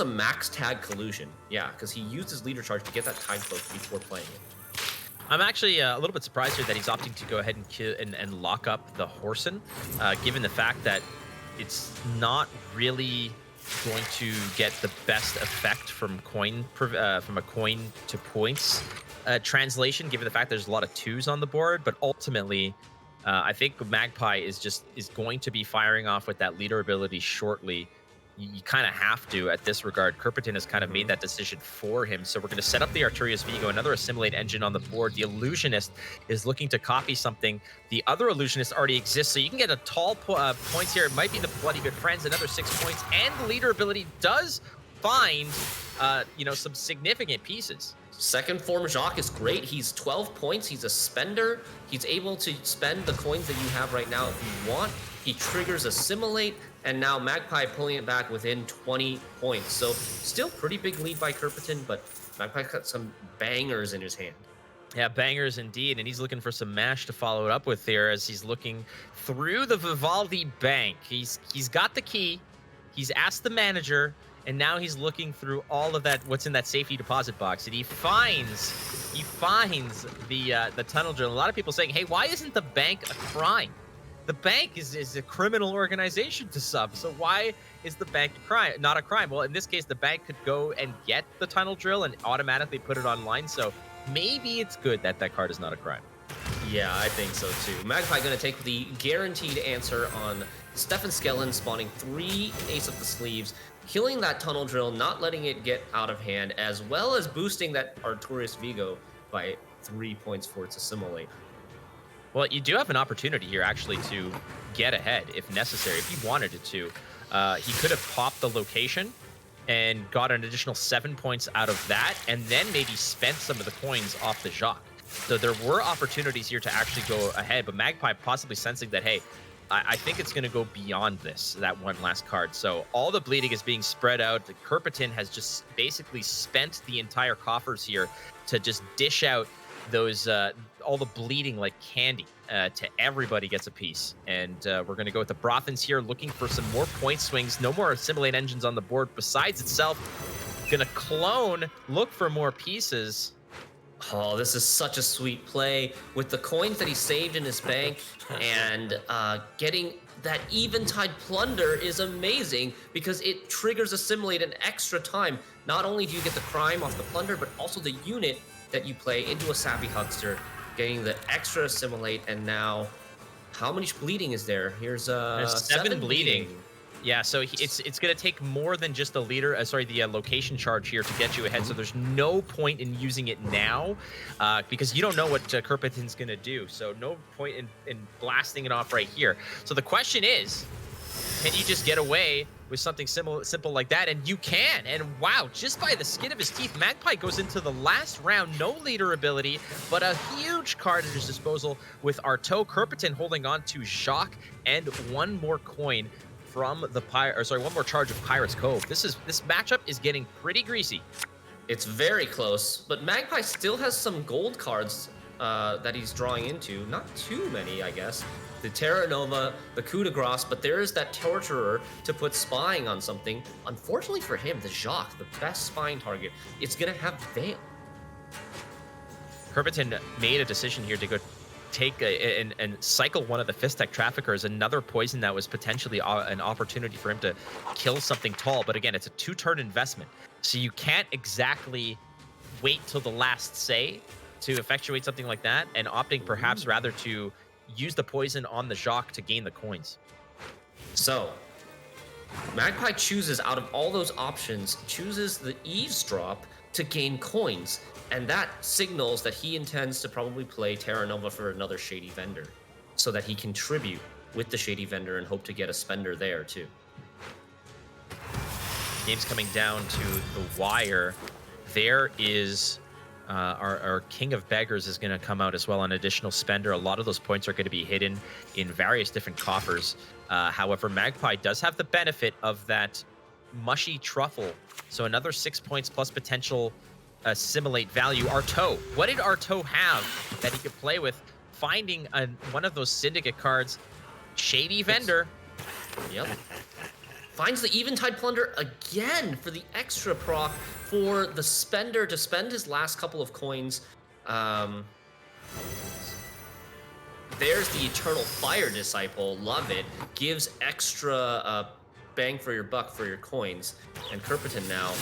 max tag Collusion. Yeah, because he used his leader charge to get that tag cloak before playing it. I'm actually a little bit surprised here that he's opting to go ahead and lock up the Horson, given the fact that it's not really going to get the best effect from a coin to points translation, given the fact there's a lot of 2s on the board. But ultimately, I think Magpie is going to be firing off with that leader ability shortly. You kind of have to at this regard. Kirpidon has kind of made that decision for him. So we're going to set up the Arturius Vigo, another assimilate engine on the board. The Illusionist is looking to copy something. The other Illusionist already exists, so you can get a tall points here. It might be the Bloody Good Friends, another 6 points, and the leader ability does find some significant pieces. Second form Jacques is great. He's 12 points. He's a spender. He's able to spend the coins that you have right now if you want. He triggers Assimilate, and now Magpie pulling it back within 20 points. So still pretty big lead by Kerpiton, but Magpie got some bangers in his hand. Yeah, bangers indeed, and he's looking for some mash to follow it up with here as he's looking through the Vivaldi Bank. He's got the key. He's asked the manager, and now he's looking through all of that, what's in that safety deposit box, and he finds the tunnel drill. A lot of people saying, hey, why isn't the bank a crime? The bank is a criminal organization to some, so why is the bank not a crime? Well, in this case, the bank could go and get the tunnel drill and automatically put it online, so maybe it's good that that card is not a crime. Yeah, I think so too. Magpie going to take the guaranteed answer on Stefan Skellen, spawning 3 Ace Up the Sleeves, killing that tunnel drill, not letting it get out of hand, as well as boosting that Artorias Vigo by 3 points for its Assimilate. Well, you do have an opportunity here actually to get ahead if necessary, if you wanted it to. He could have popped the location and got an additional 7 points out of that, and then maybe spent some of the coins off the Jacques. So there were opportunities here to actually go ahead, but Magpie possibly sensing that, hey, I think it's going to go beyond this, that one last card. So all the bleeding is being spread out. The Kerpiton has just basically spent the entire coffers here to just dish out those all the bleeding like candy to everybody gets a piece. And we're going to go with the Brothans here, looking for some more point swings. No more Assimilate engines on the board besides itself. Going to clone, look for more pieces. Oh, this is such a sweet play with the coins that he saved in his bank, and getting that Eventide Plunder is amazing because it triggers Assimilate an extra time. Not only do you get the crime off the Plunder, but also the unit that you play into a Sappy Huckster, getting the extra Assimilate, and now how much bleeding is there? Here's There's 7 bleeding. Yeah, so it's going to take more than just the leader, the location charge here to get you ahead. So there's no point in using it now because you don't know what Kerpiton's going to do. So no point in blasting it off right here. So the question is, can you just get away with something simple like that? And you can. And wow, just by the skin of his teeth, Magpie goes into the last round, no leader ability, but a huge card at his disposal with Arto. Kerpiton holding on to Jacques and one more coin from the one more charge of Pirate's Cove. This matchup is getting pretty greasy. It's very close, but Magpie still has some gold cards that he's drawing into. Not too many, I guess. The Terra Nova, the Coup de Grace, but there is that Torturer to put spying on something. Unfortunately for him, the Jacques, the best spying target, it's gonna have Veil. Kerpiton made a decision here to go take and cycle one of the Fistek Traffickers, another poison that was potentially an opportunity for him to kill something tall. But again, it's a 2-turn investment, so you can't exactly wait till the last say to effectuate something like that, and opting perhaps rather to use the poison on the Jacques to gain the coins. So Magpie chooses, out of all those options, chooses the Eavesdrop to gain coins. And that signals that he intends to probably play Terra Nova for another Shady Vendor so that he can tribute with the Shady Vendor and hope to get a spender there too. Game's coming down to the wire. There is our King of Beggars is going to come out as well, an additional spender. A lot of those points are going to be hidden in various different coffers. However, Magpie does have the benefit of that mushy truffle. So another 6 points plus potential Assimilate value. Arto, what did Arto have that he could play with? Finding one of those Syndicate cards. Shady Vendor. Yep. Finds the Eventide Plunder again for the extra proc for the spender to spend his last couple of coins. There's the Eternal Fire Disciple. Love it. Gives extra bang for your buck for your coins. And Kerpiton now.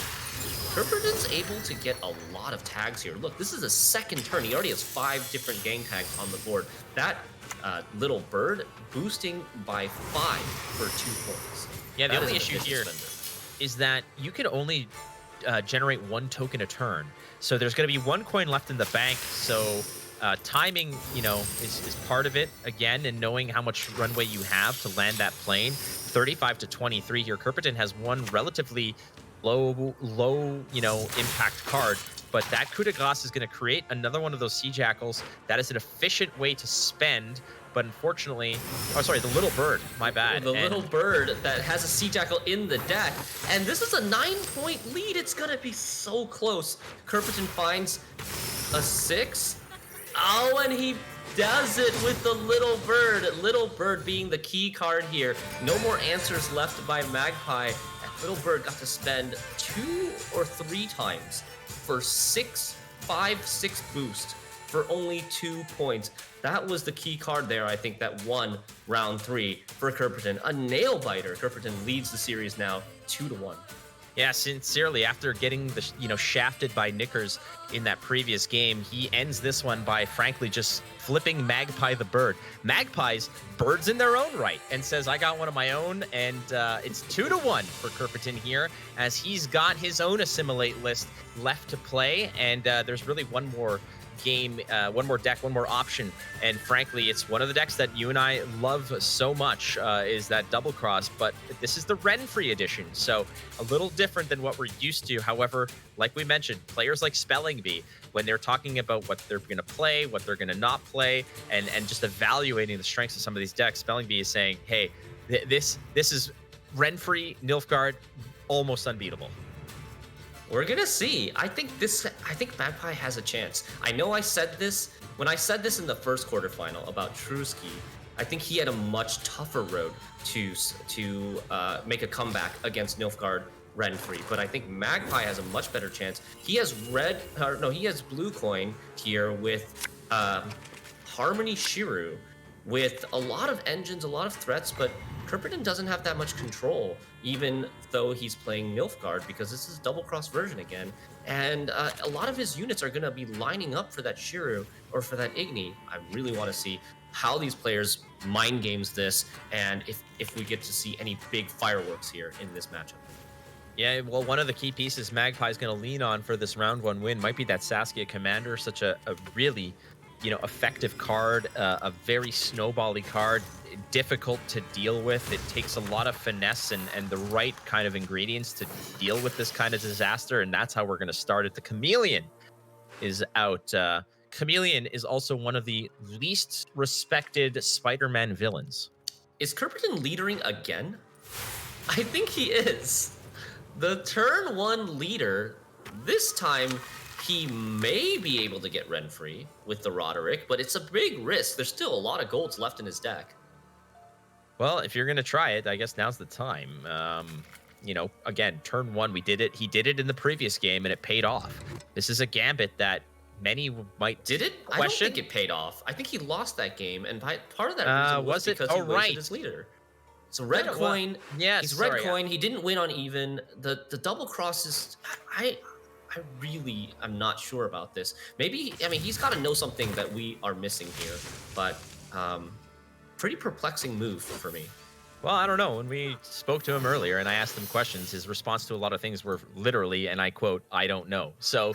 Kerpiton's able to get a lot of tags here. Look, this is a second turn. He already has 5 different gang tags on the board. That little bird boosting by 5 for 2 points. Yeah, the only issue here is that you can only generate 1 token a turn. So there's going to be 1 coin left in the bank. So timing, is part of it again, and knowing how much runway you have to land that plane. 35 to 23 here. Kerpiton has one relatively low, impact card but that coup de grace is going to create another one of those Sea Jackals. That is an efficient way to spend, but unfortunately, oh, sorry, the little bird, my bad. The little bird that has a Sea Jackal in the deck, and this is a 9-point lead. It's gonna be so close. Kerperton finds a 6. Oh, and he does it with the little bird. Little bird being the key card here. No more answers left by Magpie. And little bird got to spend 2 or 3 times for 6 boost for only 2 points. That was the key card there, I think, that won round 3 for Kerperton. A nail biter. Kerperton leads the series now 2-1. Yeah, sincerely, after getting the shafted by Knickers in that previous game, he ends this one by frankly just flipping Magpie the bird. Magpie's birds in their own right, and says, I got one of my own, and it's 2-1 for Kerperton here, as he's got his own assimilate list left to play, and there's really one more game, one more deck, one more option, and frankly, it's one of the decks that you and I love so much, is that double cross, but this is the Renfree edition, so a little different than what we're used to. However, like we mentioned, players like Spelling Bee, when they're talking about what they're going to play, what they're going to not play, and just evaluating the strengths of some of these decks, Spelling Bee is saying, hey, this is Renfree, Nilfgaard, almost unbeatable. We're gonna see. I think Magpie has a chance. I know I said this when I said this in the first quarterfinal about Trusky. I think he had a much tougher road to make a comeback against Nilfgaard Renfree, but I think Magpie has a much better chance. He has he has blue coin here with Harmony Shiru, with a lot of engines, a lot of threats, but Kerperton doesn't have that much control, even though he's playing Nilfgaard, because this is double cross version again. And a lot of his units are going to be lining up for that Shiru or for that Igni. I really want to see how these players mind games this, and if we get to see any big fireworks here in this matchup. Yeah, well, one of the key pieces Magpie's going to lean on for this round 1 win might be that Saskia Commander, such a really effective card, a very snowbally card, difficult to deal with. It takes a lot of finesse and the right kind of ingredients to deal with this kind of disaster, and that's how we're going to start it. The Chameleon is out. Chameleon is also one of the least respected Spider-Man villains. Is Kerperton leadering again? I think he is. The turn 1 leader, this time he may be able to get Renfree with the Roderick, but it's a big risk. There's still a lot of golds left in his deck. Well, if you're going to try it, I guess now's the time. Again, turn 1, we did it. He did it in the previous game, and it paid off. This is a gambit that many might Did it? question. I don't think it paid off. I think he lost that game, and part of that reason was because he wasted his leader. So red coin. Yes, he's red coin. He didn't win on even. The double cross is. I really am not sure about this. Maybe, he's got to know something that we are missing here, but pretty perplexing move for me. Well, I don't know. When we spoke to him earlier and I asked him questions, his response to a lot of things were literally, and I quote, I don't know. So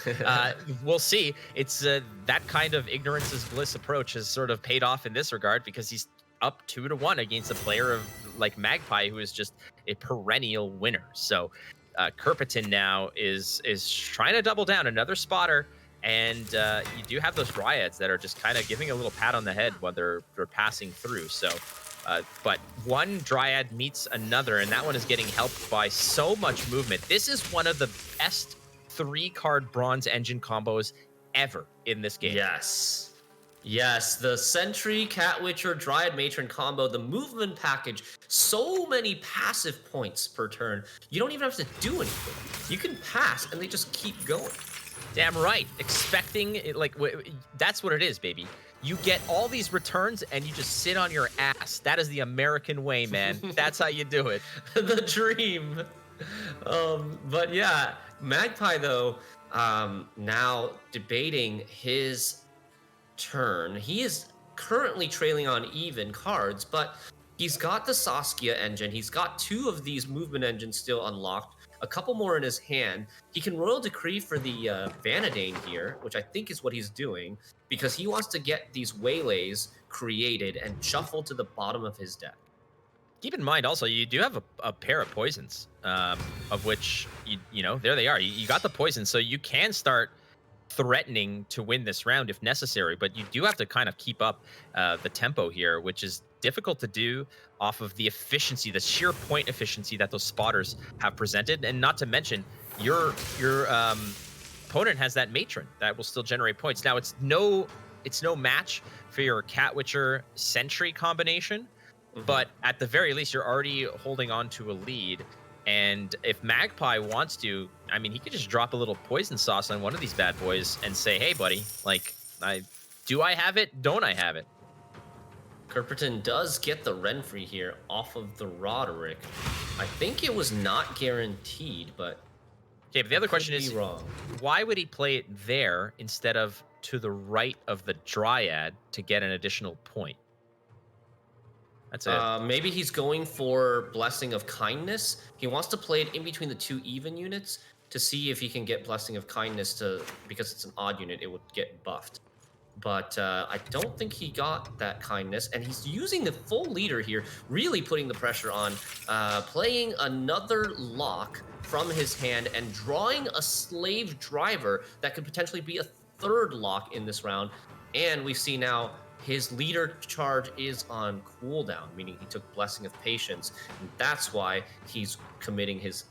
we'll see. It's that kind of ignorance is bliss approach has sort of paid off in this regard, because he's up 2-1 against a player of like Magpie, who is just a perennial winner. So Kerperton now is trying to double down, another spotter, and you do have those Dryads that are just kind of giving a little pat on the head when they're passing through. So, but one Dryad meets another, and that one is getting helped by so much movement. This is one of the best 3-card bronze engine combos ever in this game. Yes, the Sentry, Cat Witcher, Dryad Matron combo, the movement package, so many passive points per turn. You don't even have to do anything. You can pass, and they just keep going. Damn right. Expecting it, that's what it is, baby. You get all these returns, and you just sit on your ass. That is the American way, man. That's how you do it. The dream. But yeah, Magpie, though, now debating his turn. He is currently trailing on even cards, but he's got the Saskia engine. He's got 2 of these movement engines still unlocked, a couple more in his hand. He can Royal Decree for the Vanadane here, which I think is what he's doing, because he wants to get these waylays created and shuffled to the bottom of his deck. Keep in mind also, you do have a pair of poisons, of which, there they are. You got the poison, so you can start threatening to win this round if necessary, but you do have to kind of keep up the tempo here, which is difficult to do off of the efficiency, the sheer point efficiency that those spotters have presented, and not to mention your opponent has that matron that will still generate points. Now it's no match for your Catwitcher Sentry combination, but at the very least you're already holding on to a lead. And if Magpie wants to, I mean, he could just drop a little poison sauce on one of these bad boys and say, hey, buddy, like, do I have it? Don't I have it? Kerperton does get the Renfrey here off of the Roderick. I think it was not guaranteed, but... Okay, but the other question is, wrong. Why would he play it there instead of to the right of the Dryad to get an additional point? That's it. Maybe he's going for Blessing of Kindness. He wants to play it in between the two even units to see if he can get Blessing of Kindness because it's an odd unit, it would get buffed. But I don't think he got that kindness, and he's using the full leader here, really putting the pressure on, playing another lock from his hand and drawing a slave driver that could potentially be a third lock in this round. And we see now his leader charge is on cooldown, meaning he took Blessing of Patience, and that's why he's committing his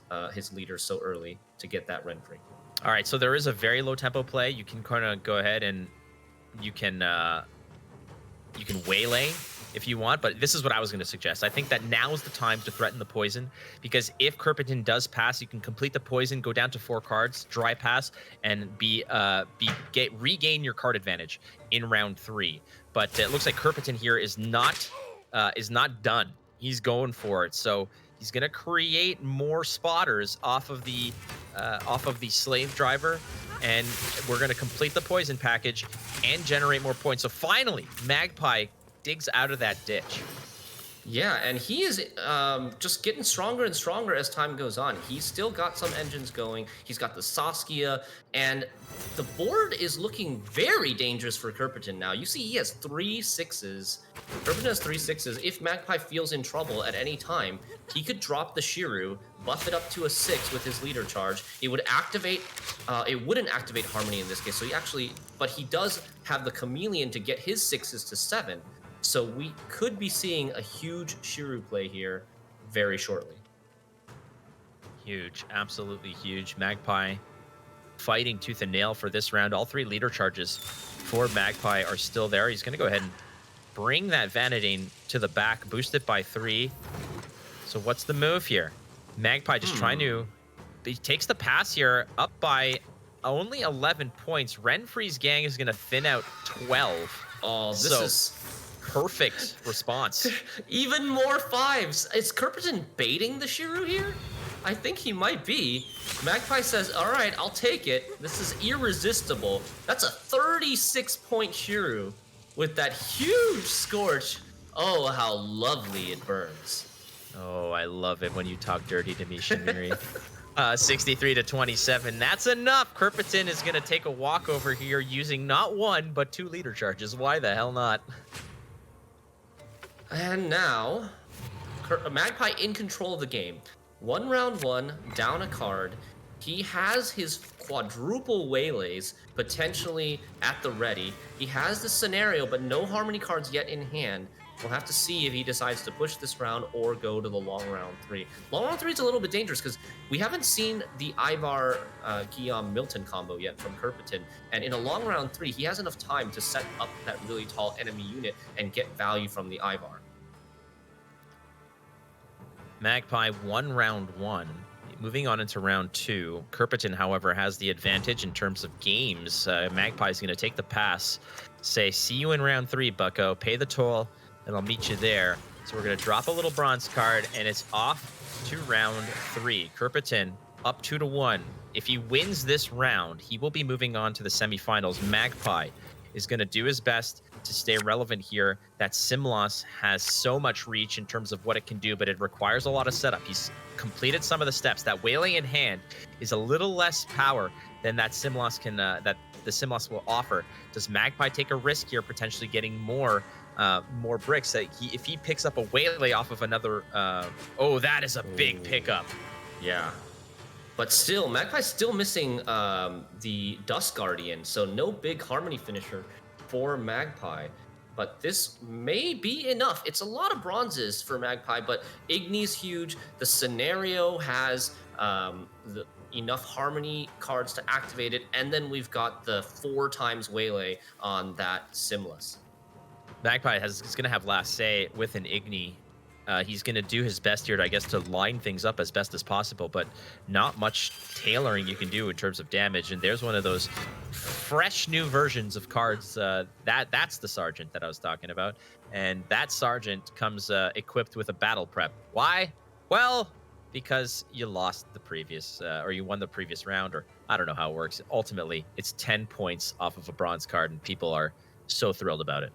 leader so early to get that Renfrey. All right, so there is a very low tempo play. You can kind of go ahead and you can waylay if you want, but this is what I was going to suggest. I think that now is the time to threaten the poison, because if Kerperton does pass, you can complete the poison, go down to 4 cards, dry pass, and regain your card advantage in round 3. But it looks like Kerperton here is not done. He's going for it, so he's going to create more spotters off of the slave driver, and we're going to complete the poison package and generate more points. So finally, Magpie digs out of that ditch. Yeah, and he is just getting stronger and stronger as time goes on. He's still got some engines going. He's got the Saskia, and the board is looking very dangerous for Kerperton now. You see he has 3 6s. Kerperton has 3 6s. If Magpie feels in trouble at any time, he could drop the Shiru, buff it up to a 6 with his leader charge. It would activate, it wouldn't activate Harmony in this case, so but he does have the Chameleon to get his 6s to 7. So we could be seeing a huge Shiru play here very shortly. Huge, absolutely huge. Magpie fighting tooth and nail for this round. All 3 leader charges for Magpie are still there. He's going to go ahead and bring that Vanadine to the back, boost it by 3. So what's the move here? Magpie just trying to... He takes the pass here, up by only 11 points. Renfrey's gang is going to thin out 12. Oh, this is... perfect response. Even more 5s. Is Kerperton baiting the Shiru here? I think he might be. Magpie says, all right, I'll take it. This is irresistible. That's a 36-point Shiru with that huge Scorch. Oh, how lovely it burns. Oh, I love it when you talk dirty to me, Shamiri. 63 to 27. That's enough. Kerperton is going to take a walk over here using not 1, but 2 leader charges. Why the hell not? And now, Magpie in control of the game. 1 round 1, down a card. He has his quadruple waylays potentially at the ready. He has the scenario, but no Harmony cards yet in hand. We'll have to see if he decides to push this round or go to the long round 3. Long round 3 is a little bit dangerous because we haven't seen the Ivar Guillaume Milton combo yet from Kerperton. And in a long round 3, he has enough time to set up that really tall enemy unit and get value from the Ivar. Magpie won round 1. Moving on into round 2. Kerperton, however, has the advantage in terms of games. Magpie's going to take the pass, say, see you in round 3, bucko. Pay the toll, and I'll meet you there. So we're going to drop a little bronze card, and it's off to round 3. Kerperton up 2 to 1. If he wins this round, he will be moving on to the semifinals. Magpie is going to do his best to stay relevant here. That Simlos has so much reach in terms of what it can do, but it requires a lot of setup. He's completed some of the steps. That Wailing in hand is a little less power than that Simlos can that the Simlos will offer. Does Magpie take a risk here, potentially getting more bricks? That if he picks up a Waylay off of another, oh, that is a big pickup. Yeah. But still, Magpie's still missing the Dust Guardian, so no big Harmony finisher for Magpie. But this may be enough. It's a lot of bronzes for Magpie, but Igni's huge. The scenario has enough Harmony cards to activate it, and then we've got the 4 times Waylay on that Simless. Magpie is going to have last say with an Igni. He's going to do his best here, I guess, to line things up as best as possible, but not much tailoring you can do in terms of damage. And there's one of those fresh new versions of cards. That's the Sergeant that I was talking about. And that Sergeant comes equipped with a battle prep. Why? Well, because you lost the previous, or you won the previous round, or I don't know how it works. Ultimately, it's 10 points off of a bronze card, and people are so thrilled about it.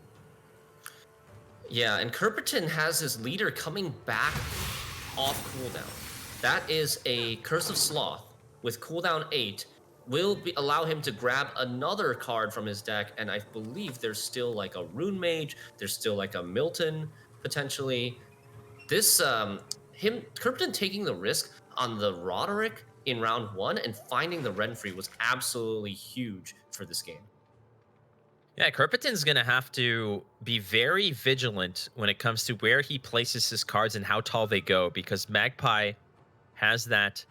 Yeah, and Kerperton has his leader coming back off cooldown. That is a Curse of Sloth with cooldown 8. Will allow him to grab another card from his deck, and I believe there's still like a Rune Mage, there's still like a Milton, potentially. This, Kerperton taking the risk on the Roderick in round 1 and finding the Renfrey was absolutely huge for this game. Yeah, Kerperton's going to have to be very vigilant when it comes to where he places his cards and how tall they go, because Magpie has that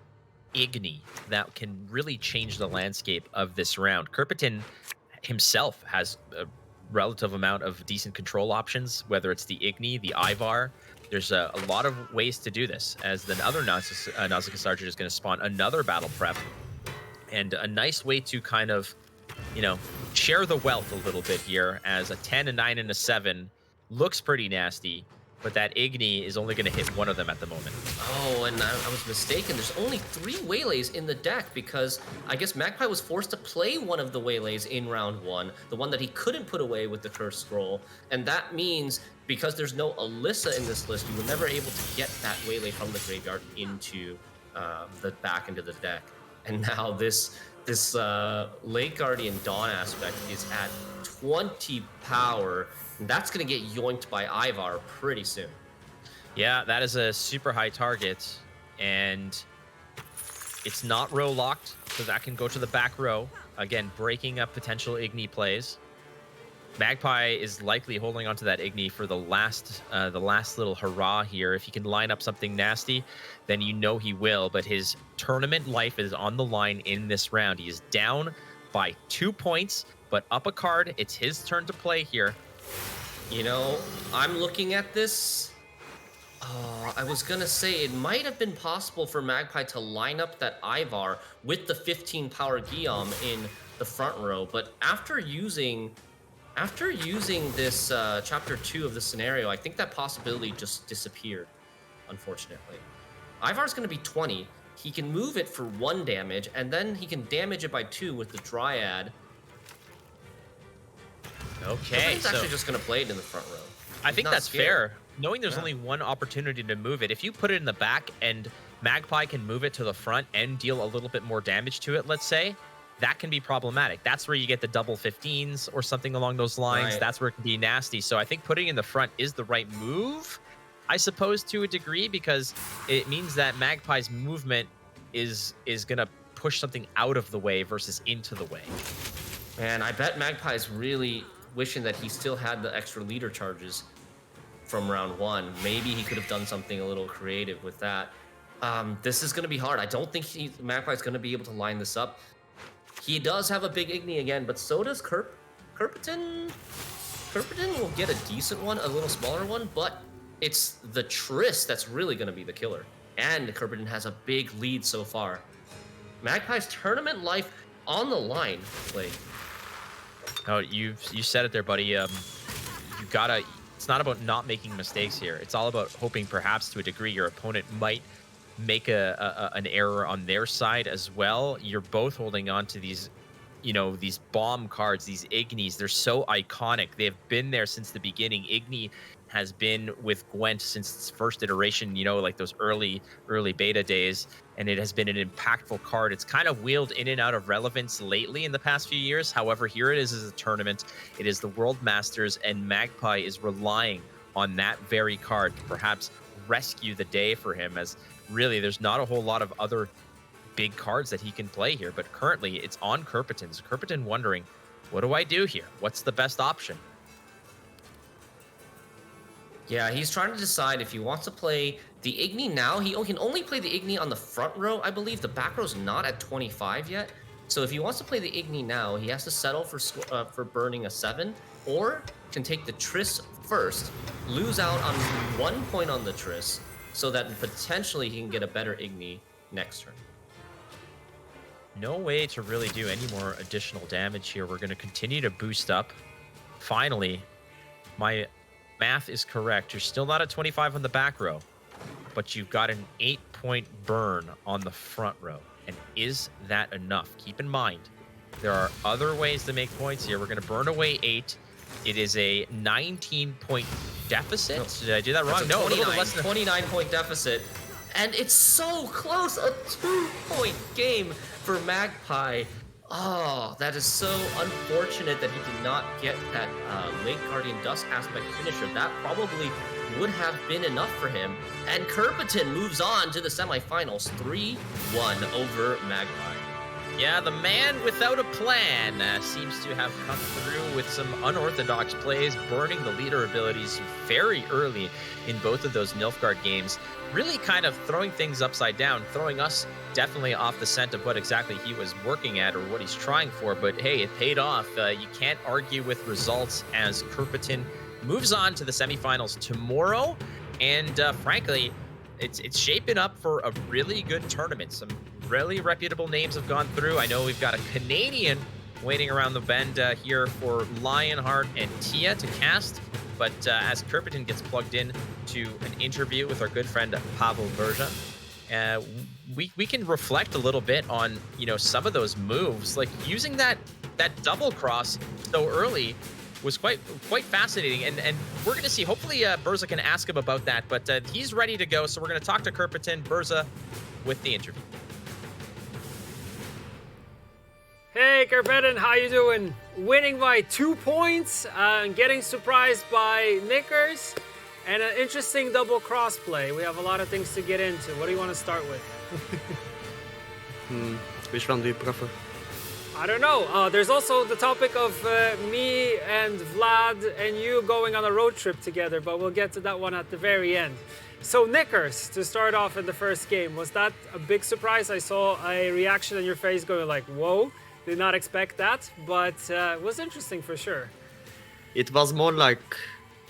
Igni that can really change the landscape of this round. Kerperton himself has a relative amount of decent control options, whether it's the Igni, the Ivar. There's a lot of ways to do this, as the other Nausicaa Sergeant is going to spawn another battle prep, and a nice way to kind of, you know, share the wealth a little bit here, as a 10, a 9, and a 7 looks pretty nasty, but that Igni is only going to hit one of them at the moment. Oh, and I was mistaken. There's only 3 Waylays in the deck, because I guess Magpie was forced to play one of the Waylays in round 1, the one that he couldn't put away with the Cursed Scroll, and that means because there's no Alyssa in this list, you were never able to get that Waylay from the graveyard into the back into the deck. And now this Lake Guardian Dawn aspect is at 20 power, and that's going to get yoinked by Ivar pretty soon. Yeah, that is a super high target, and it's not row locked, so that can go to the back row. Again, breaking up potential Igni plays. Magpie is likely holding onto that Igni for the last little hurrah here. If he can line up something nasty, then you know he will, but his tournament life is on the line in this round. He is down by 2 points, but up a card. It's his turn to play here. You know, I'm looking at this. I was going to say it might have been possible for Magpie to line up that Ivar with the 15 power Guillaume in the front row, but after using this chapter 2 of the scenario, I think that possibility just disappeared, unfortunately. Ivar's going to be 20. He can move it for 1 damage, and then he can damage it by 2 with the Dryad. Okay, He's actually just going to play it in the front row. I think that's fair. Knowing there's only one opportunity to move it, if you put it in the back and Magpie can move it to the front and deal a little bit more damage to it, let's say, that can be problematic. That's where you get the double 15s or something along those lines. Right. That's where it can be nasty. So I think putting it in the front is the right move, I suppose, to a degree, because it means that Magpie's movement is going to push something out of the way versus into the way. Man, I bet Magpie's really wishing that he still had the extra leader charges from round 1. Maybe he could have done something a little creative with that. This is going to be hard. I don't think Magpie's going to be able to line this up. He does have a big Igni again, but so does Kerperton. Kerperton will get a decent one, a little smaller one, but it's the Triss that's really going to be the killer. And Kerperton has a big lead so far. Magpie's tournament life on the line, Blake. Oh, you said it there, buddy. You gotta. It's not about not making mistakes here. It's all about hoping, perhaps to a degree, your opponent might make an error on their side as well. You're both holding on to these, these bomb cards, these Ignis. They're so iconic. They've been there since the beginning. Igni has been with Gwent since its first iteration, like those early beta days, and it has been an impactful card. It's kind of wheeled in and out of relevance lately in the past few years. However, here it is as a tournament. It is the World Masters, and Magpie is relying on that very card to perhaps rescue the day for him, as really there's not a whole lot of other big cards that he can play here. But currently, it's on Kerpitin. So Kerpitin wondering, what do I do here? What's the best option? Yeah, he's trying to decide if he wants to play the Igni now. He can only play the Igni on the front row, I believe. The back row's not at 25 yet. So if he wants to play the Igni now, he has to settle for burning a 7, or can take the Triss first, lose out on 1 point on the Triss, so that potentially he can get a better Igni next turn. No way to really do any more additional damage here. We're going to continue to boost up. Finally, my math is correct. You're still not at 25 on the back row, but you've got an 8-point burn on the front row. And is that enough? Keep in mind, there are other ways to make points here. We're going to burn away 8. It is a 19-point deficit. No. Did I do that wrong? No, a little bit less than 29-point deficit. And it's so close. A 2-point game for Magpie. Oh, that is so unfortunate that he did not get that Lake Guardian Dusk aspect finisher. That probably would have been enough for him. And Kerpitin moves on to the semifinals, 3-1 over Magpie. Yeah, the man without a plan seems to have come through with some unorthodox plays, burning the leader abilities very early in both of those Nilfgaard games, really kind of throwing things upside down, throwing us definitely off the scent of what exactly he was working at or what he's trying for. But hey, it paid off. You can't argue with results as Kerpitin moves on to the semifinals tomorrow. And frankly, it's shaping up for a really good tournament. Some really reputable names have gone through. I know we've got a Canadian waiting around the bend here for Lionheart and Tia to cast. But as Kerpitin gets plugged in to an interview with our good friend Pavel Berja, we can reflect a little bit on, you know, some of those moves. Like using that double cross so early was quite fascinating, and we're going to see. Hopefully, Berza can ask him about that, but he's ready to go. So we're going to talk to Kerpitin. Berza with the interview. Hey, Kerpitin, how you doing? Winning by 2 points and getting surprised by Knickers and an interesting double crossplay. We have a lot of things to get into. What do you want to start with? Which one do you prefer? I don't know. There's also the topic of me and Vlad and you going on a road trip together, but we'll get to that one at the very end. So Knickers, to start off in the first game, was that a big surprise? I saw a reaction on your face going like, whoa, did not expect that, but it was interesting for sure. It was more like,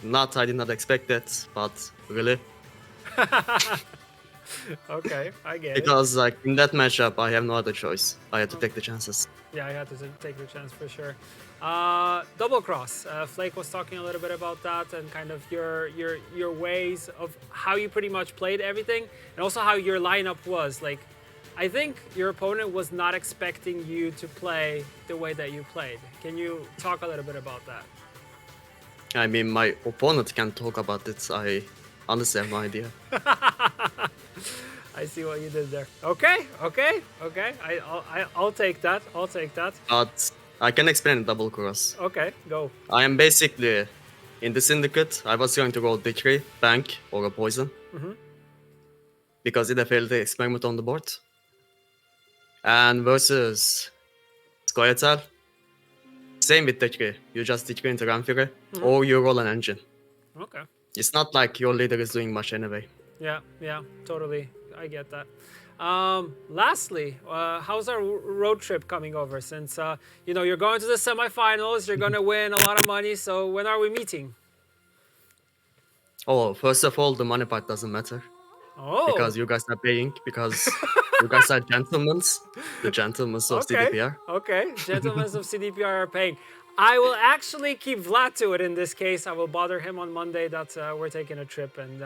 I did not expect that, but really. Okay, I get it. Because like in that matchup, I have no other choice. I had to take the chances. Yeah, I had to take the chance for sure. Double cross. Flake was talking a little bit about that and kind of your ways of how you pretty much played everything, and also how your lineup was. Like, I think your opponent was not expecting you to play the way that you played. Can you talk a little bit about that? I mean, my opponent can talk about it. I honestly have no idea. I see what you did there. Okay. I'll take that. But I can explain double cross. Okay, go. I am basically in the syndicate. I was going to go Decree, Bank, or a Poison. Because it failed the experiment on the board. And versus Squaretel, same with Decree. You just Decree into Ramfire, or you roll an engine. Okay. It's not like your leader is doing much anyway. Yeah, totally. I get that. Lastly, how's our road trip coming over? Since you're going to the semifinals, you're gonna win a lot of money. So when are we meeting? Oh, first of all, the money part doesn't matter. Oh. Because you guys are paying. Because you guys are gentlemen. The gentlemen of CDPR. Okay, gentlemen of CDPR are paying. I will actually keep Vlad to it in this case. I will bother him on Monday that we're taking a trip, and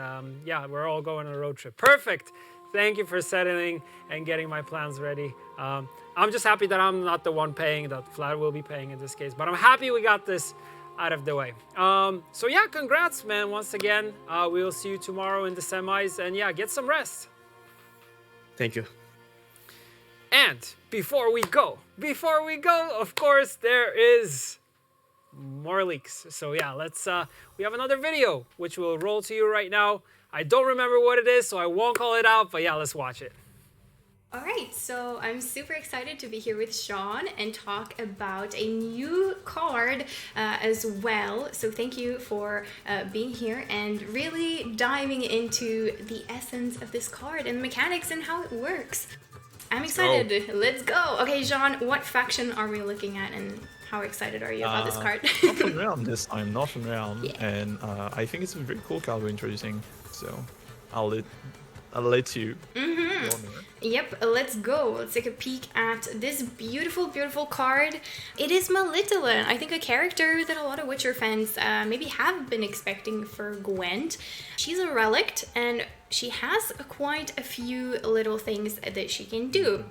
we're all going on a road trip. Perfect. Thank you for settling and getting my plans ready. I'm just happy that I'm not the one paying, that Vlad will be paying in this case. But I'm happy we got this out of the way. So yeah, congrats, man, once again. We will see you tomorrow in the semis, and yeah, get some rest. Thank you. And before we go, of course, there is more leaks. So yeah, we have another video, which will roll to you right now. I don't remember what it is, so I won't call it out, but yeah, let's watch it. All right, so I'm super excited to be here with Sean and talk about a new card as well. So thank you for being here and really diving into the essence of this card and the mechanics and how it works. I'm excited. Let's go. Okay, Sean, what faction are we looking at and how excited are you about this card? Northern Realm this time, Northern Realm, and I think it's a very cool card we're introducing. So I'll let you. Yep, let's go. Let's take a peek at this beautiful, beautiful card. It is Melitele. I think a character that a lot of Witcher fans maybe have been expecting for Gwent. She's a relict, and she has quite a few little things that she can do.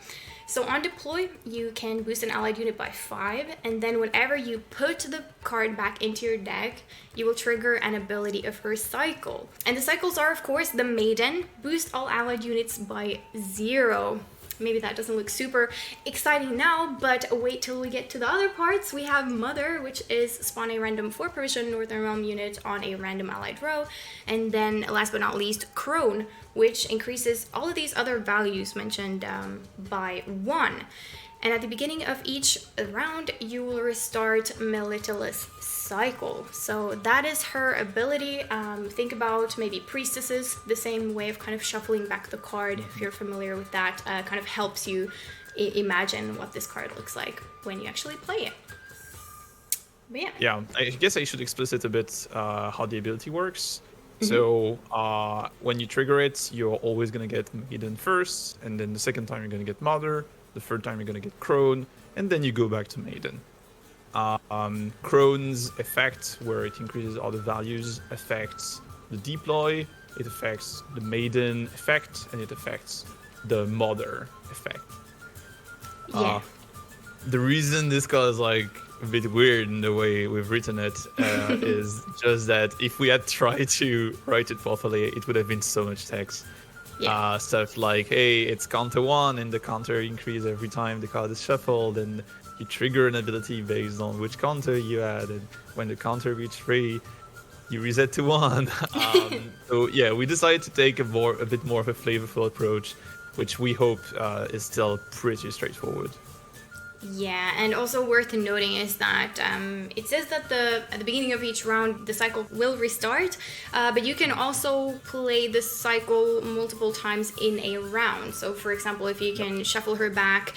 So on deploy, you can boost an allied unit by 5, and then whenever you put the card back into your deck, you will trigger an ability of her cycle. And the cycles are, of course, the Maiden, boost all allied units by 0. Maybe that doesn't look super exciting now, but wait till we get to the other parts. We have Mother, which is spawn a random 4 provision Northern Realm unit on a random allied row. And then last but not least, Crone, which increases all of these other values mentioned by 1. And at the beginning of each round, you will restart Melitele's cycle. So that is her ability. Think about maybe priestesses, the same way of kind of shuffling back the card. If you're familiar with that, kind of helps you imagine what this card looks like when you actually play it. But yeah, I guess I should explicit a bit how the ability works. So when you trigger it, you're always going to get Maiden first, and then the second time you're going to get Mother, the third time you're going to get Crone, and then you go back to Maiden. Crone's effect, where it increases all the values, affects the deploy, it affects the Maiden effect, and it affects the Mother effect. The reason this card is like a bit weird in the way we've written it is just that if we had tried to write it properly, it would have been so much text. Stuff like, hey, it's counter 1 and the counter increase every time the card is shuffled, and you trigger an ability based on which counter you had, and when the counter reaches 3, you reset to 1. So yeah, we decided to take a bit more of a flavorful approach, which we hope is still pretty straightforward. Yeah, and also worth noting is that it says that at the beginning of each round, the cycle will restart, but you can also play the cycle multiple times in a round. So, for example, if you can shuffle her back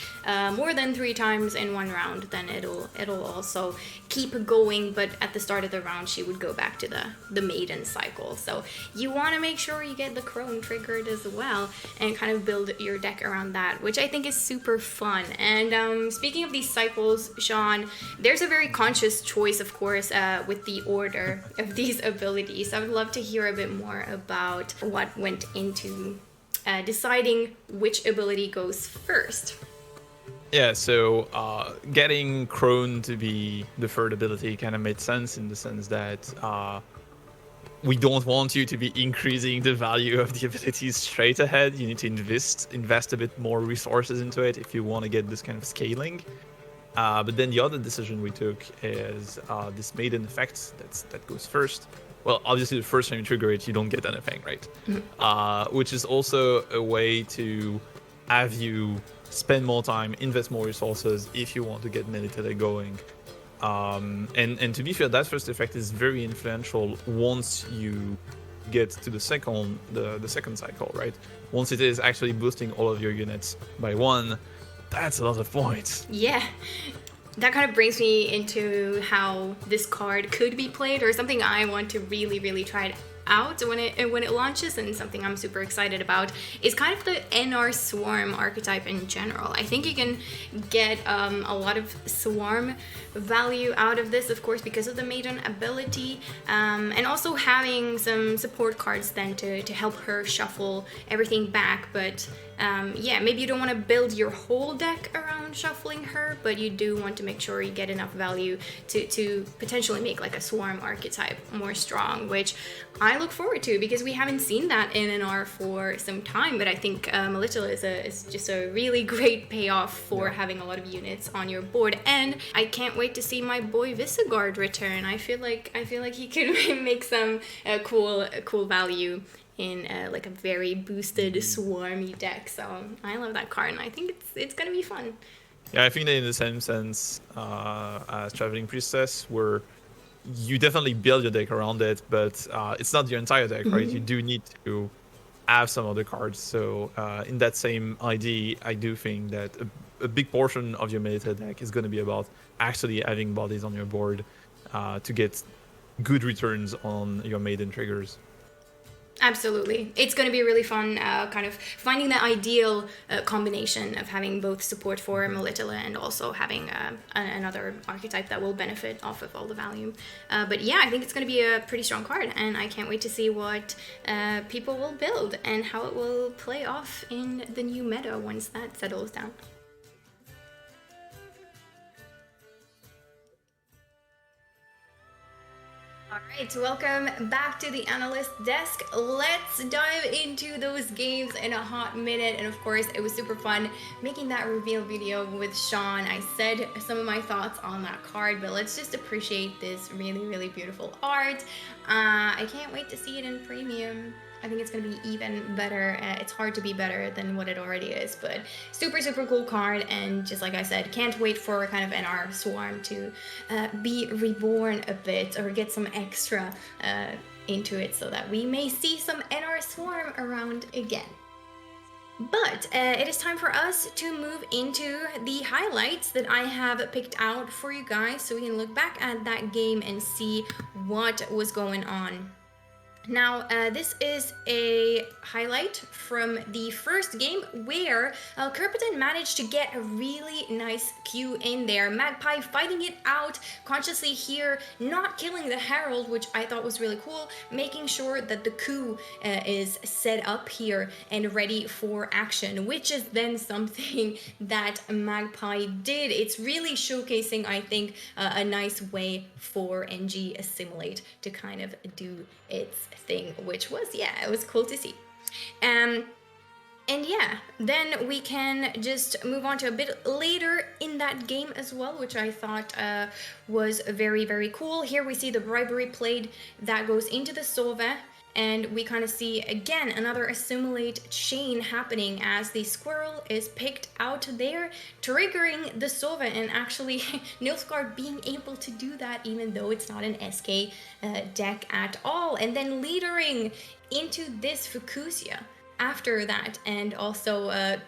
more than 3 times in one round, then it'll also keep going, but at the start of the round, she would go back to the Maiden cycle. So you want to make sure you get the Crone triggered as well, and kind of build your deck around that, which I think is super fun. And speaking of these cycles, Sean, there's a very conscious choice, of course, with the order of these abilities. I would love to hear a bit more about what went into deciding which ability goes first. Yeah, so getting Crone to be the third ability kind of made sense in the sense that we don't want you to be increasing the value of the abilities straight ahead. You need to invest a bit more resources into it if you want to get this kind of scaling. But then the other decision we took is this Maiden effect that goes first. Well, obviously the first time you trigger it, you don't get anything, right? Which is also a way to have you spend more time, invest more resources if you want to get Melitele going. And to be fair, that first effect is very influential once you get to the second cycle, right? Once it is actually boosting all of your units by 1, that's a lot of points. Yeah. That kind of brings me into how this card could be played, or something I want to really, really try out when it launches, and something I'm super excited about is kind of the NR Swarm archetype in general. I think you can get a lot of Swarm value out of this, of course, because of the Maiden ability, and also having some support cards then to help her shuffle everything back. But yeah, maybe you don't want to build your whole deck around shuffling her, but you do want to make sure you get enough value to potentially make like a Swarm archetype more strong, which I look forward to because we haven't seen that in NR for some time. But I think Melitele is just a really great payoff for having a lot of units on your board, and I can't wait to see my boy Visegard return. I feel like he could make some cool value in like a very boosted, swarmy deck. So I love that card, and I think it's gonna be fun. Yeah, I think that in the same sense as Traveling Priestess, where you definitely build your deck around it, but it's not your entire deck, right? You do need to have some other cards. So in that same idea, I do think that a big portion of your meta deck is going to be about actually having bodies on your board to get good returns on your maiden triggers. Absolutely. It's going to be really fun kind of finding the ideal combination of having both support for Melitele and also having another archetype that will benefit off of all the value. But yeah, I think it's going to be a pretty strong card, and I can't wait to see what people will build and how it will play off in the new meta once that settles down. Alright, welcome back to the analyst desk. Let's dive into those games in a hot minute. And of course, it was super fun making that reveal video with Sean. I said some of my thoughts on that card, but let's just appreciate this really, really beautiful art. I can't wait to see it in premium. I think it's going to be even better. It's hard to be better than what it already is, but super, super cool card. And just like I said, can't wait for kind of NR Swarm to be reborn a bit or get some extra into it so that we may see some NR Swarm around again. But it is time for us to move into the highlights that I have picked out for you guys so we can look back at that game and see what was going on. Now, this is a highlight from the first game where Kirpitan managed to get a really nice Q in there. Magpie fighting it out consciously here, not killing the Herald, which I thought was really cool, making sure that the coup is set up here and ready for action, which is then something that Magpie did. It's really showcasing, I think, a nice way for NG Assimilate to kind of do its thing, which was, yeah, it was cool to see. And yeah, then we can just move on to a bit later in that game as well, which I thought was very, very cool. Here we see the bribery played that goes into the Sova, and we kind of see again another assimilate chain happening as the squirrel is picked out there, triggering the Sova, and actually Nilfgaard being able to do that even though it's not an SK deck at all, and then leadering into this Fukusia after that, and also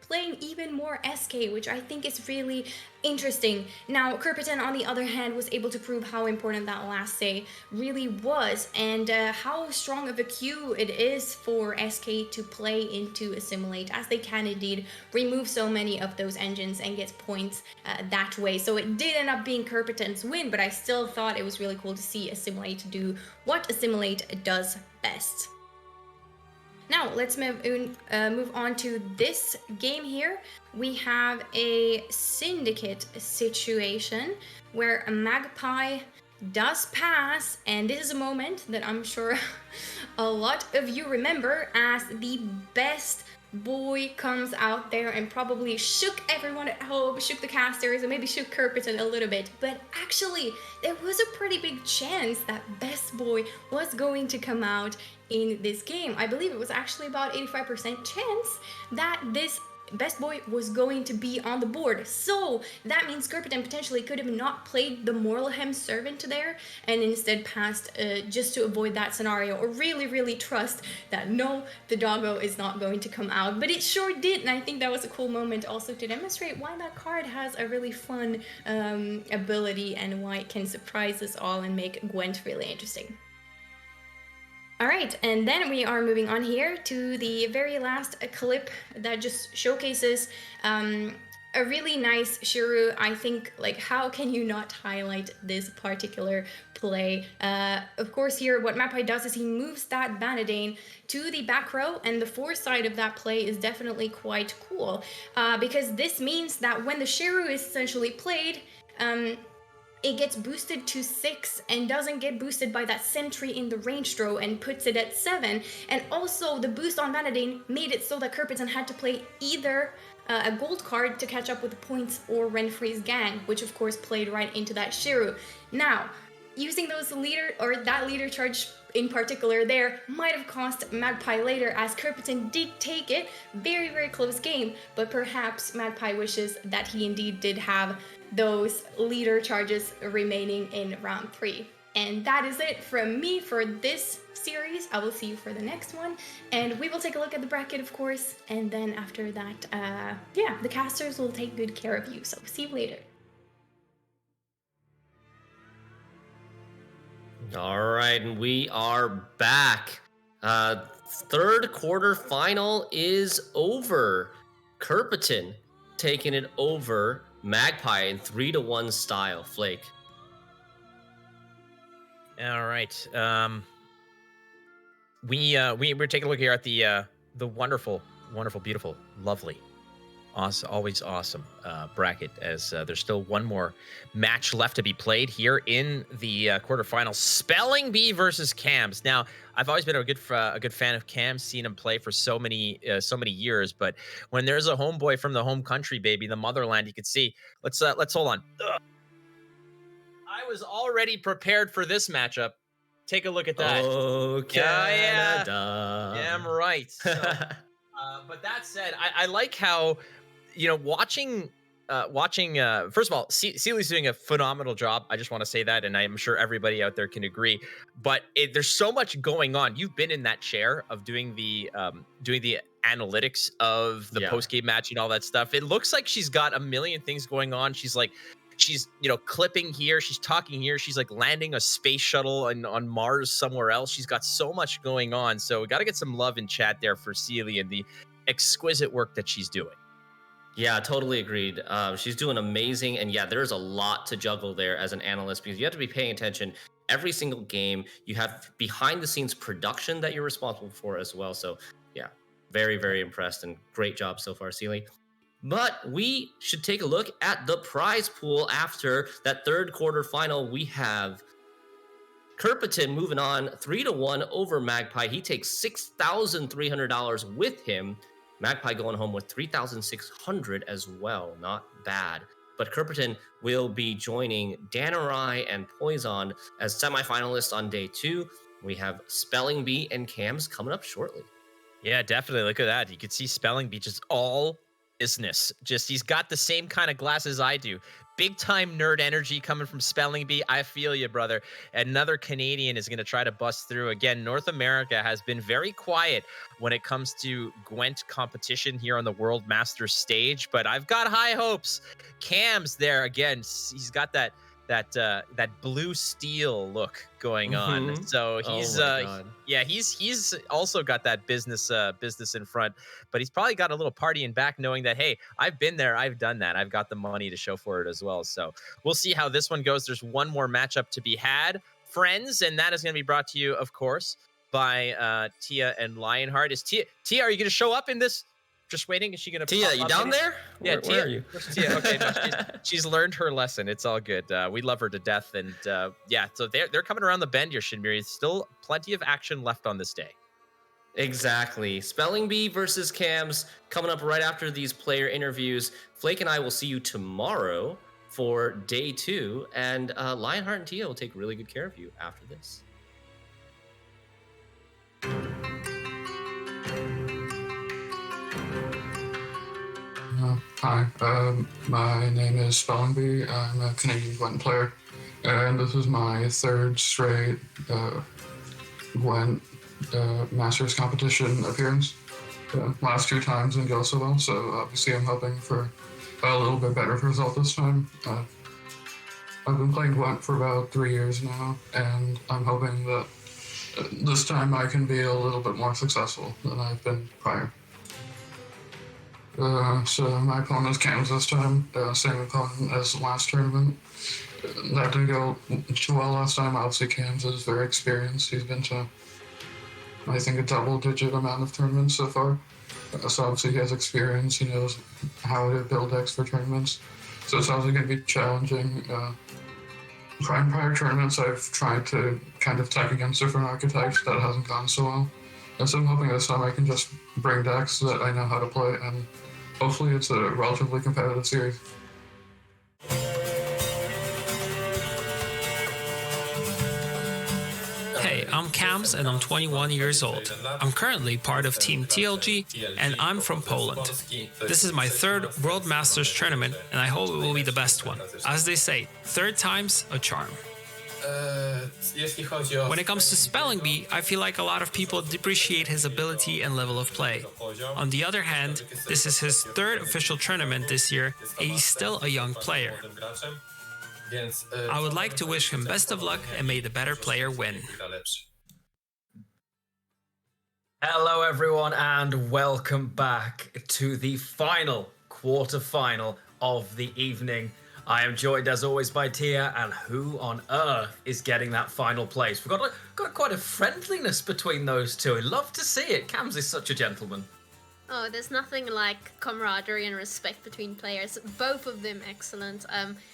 playing even more SK, which I think is really interesting. Now, Kirpitan, on the other hand, was able to prove how important that last say really was, and how strong of a cue it is for SK to play into Assimilate, as they can indeed remove so many of those engines and get points that way. So it did end up being Kirpitan's win, but I still thought it was really cool to see Assimilate do what Assimilate does best. Now, let's move on to this game here. We have a syndicate situation where a Magpie does pass, and this is a moment that I'm sure a lot of you remember as the best boy comes out there and probably shook everyone at home, shook the casters, and maybe shook Kirpitan a little bit. But actually, there was a pretty big chance that Best Boy was going to come out in this game. I believe it was actually about 85% chance that this Best Boy was going to be on the board. So that means Kirpitan potentially could have not played the Moralhem Servant there and instead passed just to avoid that scenario, or really trust that no, the doggo is not going to come out. But it sure did, and I think that was a cool moment also to demonstrate why that card has a really fun ability and why it can surprise us all and make Gwent really interesting. Alright, and then we are moving on here to the very last clip that just showcases a really nice Shiru. I think, like, how can you not highlight this particular play? Of course, here what Magpie does is he moves that Banadane to the back row, and the foresight of that play is definitely quite cool, because this means that when the Shiru is essentially played, it gets boosted to 6 and doesn't get boosted by that sentry in the ranged row and puts it at 7. And also the boost on Vanadine made it so that Kirpitan had to play either a gold card to catch up with the points or Renfri's gang, which of course played right into that Shiru. Now, using those that leader charge in particular there might have cost Magpie later, as Kerpiton did take it. Very, very close game, but perhaps Magpie wishes that he indeed did have those leader charges remaining in round 3. And that is it from me for this series. I will see you for the next one, and we will take a look at the bracket, of course, and then after that, the casters will take good care of you. So see you later. All right, and we are back. Third quarter final is over. Kerpiton taking it over Magpie in 3-1 style. Flake. All right. We're taking a look here at the wonderful, beautiful, lovely, awesome, always awesome bracket, as there's still one more match left to be played here in the quarterfinals. Spelling Bee versus Cams. Now, I've always been a good fan of Cams, seen him play for so many years. But when there's a homeboy from the home country, baby, the motherland, you can see. Let's hold on. Ugh. I was already prepared for this matchup. Take a look at that. Oh, Canada. Yeah, I'm right. So, but that said, I like how, watching. First of all, Seely's doing a phenomenal job. I just want to say that, and I'm sure everybody out there can agree. But there's so much going on. You've been in that chair of doing the analytics of the post-game match and all that stuff. It looks like she's got a million things going on. She's clipping here, she's talking here, she's like landing a space shuttle on Mars somewhere else. She's got so much going on. So we got to get some love in chat there for Seely and the exquisite work that she's doing. Yeah, totally agreed. She's doing amazing. And yeah, there's a lot to juggle there as an analyst, because you have to be paying attention every single game. You have behind the scenes production that you're responsible for as well. So yeah, very, very impressed, and great job so far, Seely. But we should take a look at the prize pool after that third quarter final. We have Kerpiton moving on 3-1 over Magpie. He takes $6,300 with him. Magpie going home with $3,600 as well. Not bad. But Kerpiton will be joining Danarai and Poison as semifinalists on day 2. We have Spelling Bee and Cams coming up shortly. Yeah, definitely. Look at that. You can see Spelling Bee just all business. Just he's got the same kind of glasses I do. Big time nerd energy coming from Spelling Bee. I feel you, brother. Another Canadian is going to try to bust through. Again, North America has been very quiet when it comes to Gwent competition here on the World Masters stage, but I've got high hopes. Cam's there again. He's got that blue steel look going on. So he's he's also got that business in front, but he's probably got a little party in back, knowing that, hey, I've been there, I've done that, I've got the money to show for it as well. So we'll see how this one goes. There's one more matchup to be had, friends, and that is going to be brought to you, of course, by Tia and Lionheart. Is Tia, are you going to show up in this? Just waiting. Is she gonna? Tia, you down there? Yeah, Tia. Where are you? Tia. Okay, no, she's learned her lesson. It's all good. We love her to death, and so they're coming around the bend here, Shinmiri. Still plenty of action left on this day. Exactly. Spelling Bee versus Cams coming up right after these player interviews. Flake and I will see you tomorrow for day 2, and Lionheart and Tia will take really good care of you after this. Hi, my name is Spelling Bee. I'm a Canadian Gwent player, and this is my third straight Gwent Masters competition appearance. Last 2 times didn't go so well, so obviously I'm hoping for a little bit better result this time. I've been playing Gwent for about 3 years now, and I'm hoping that this time I can be a little bit more successful than I've been prior. So my opponent is Cams this time, same opponent as the last tournament. That didn't go too well last time. Obviously Cams is very experienced. He's been to, I think, a double-digit amount of tournaments so far. So obviously he has experience. He knows how to build decks for tournaments. So it's obviously going to be challenging. In prior tournaments, I've tried to kind of tech against different archetypes. That hasn't gone so well. And so I'm hoping this time I can just bring decks that I know how to play, and hopefully it's a relatively competitive series. Hey, I'm Cams and I'm 21 years old. I'm currently part of Team TLG and I'm from Poland. This is my third World Masters tournament and I hope it will be the best one. As they say, third time's a charm. When it comes to Spelling Bee, I feel like a lot of people depreciate his ability and level of play. On the other hand, this is his third official tournament this year and he's still a young player. I would like to wish him best of luck and may the better player win. Hello everyone and welcome back to the final quarter-final of the evening. I am joined as always by Tia, and who on earth is getting that final place? We've got quite a friendliness between those two. I love to see it. Cams is such a gentleman. Oh, there's nothing like camaraderie and respect between players. Both of them excellent.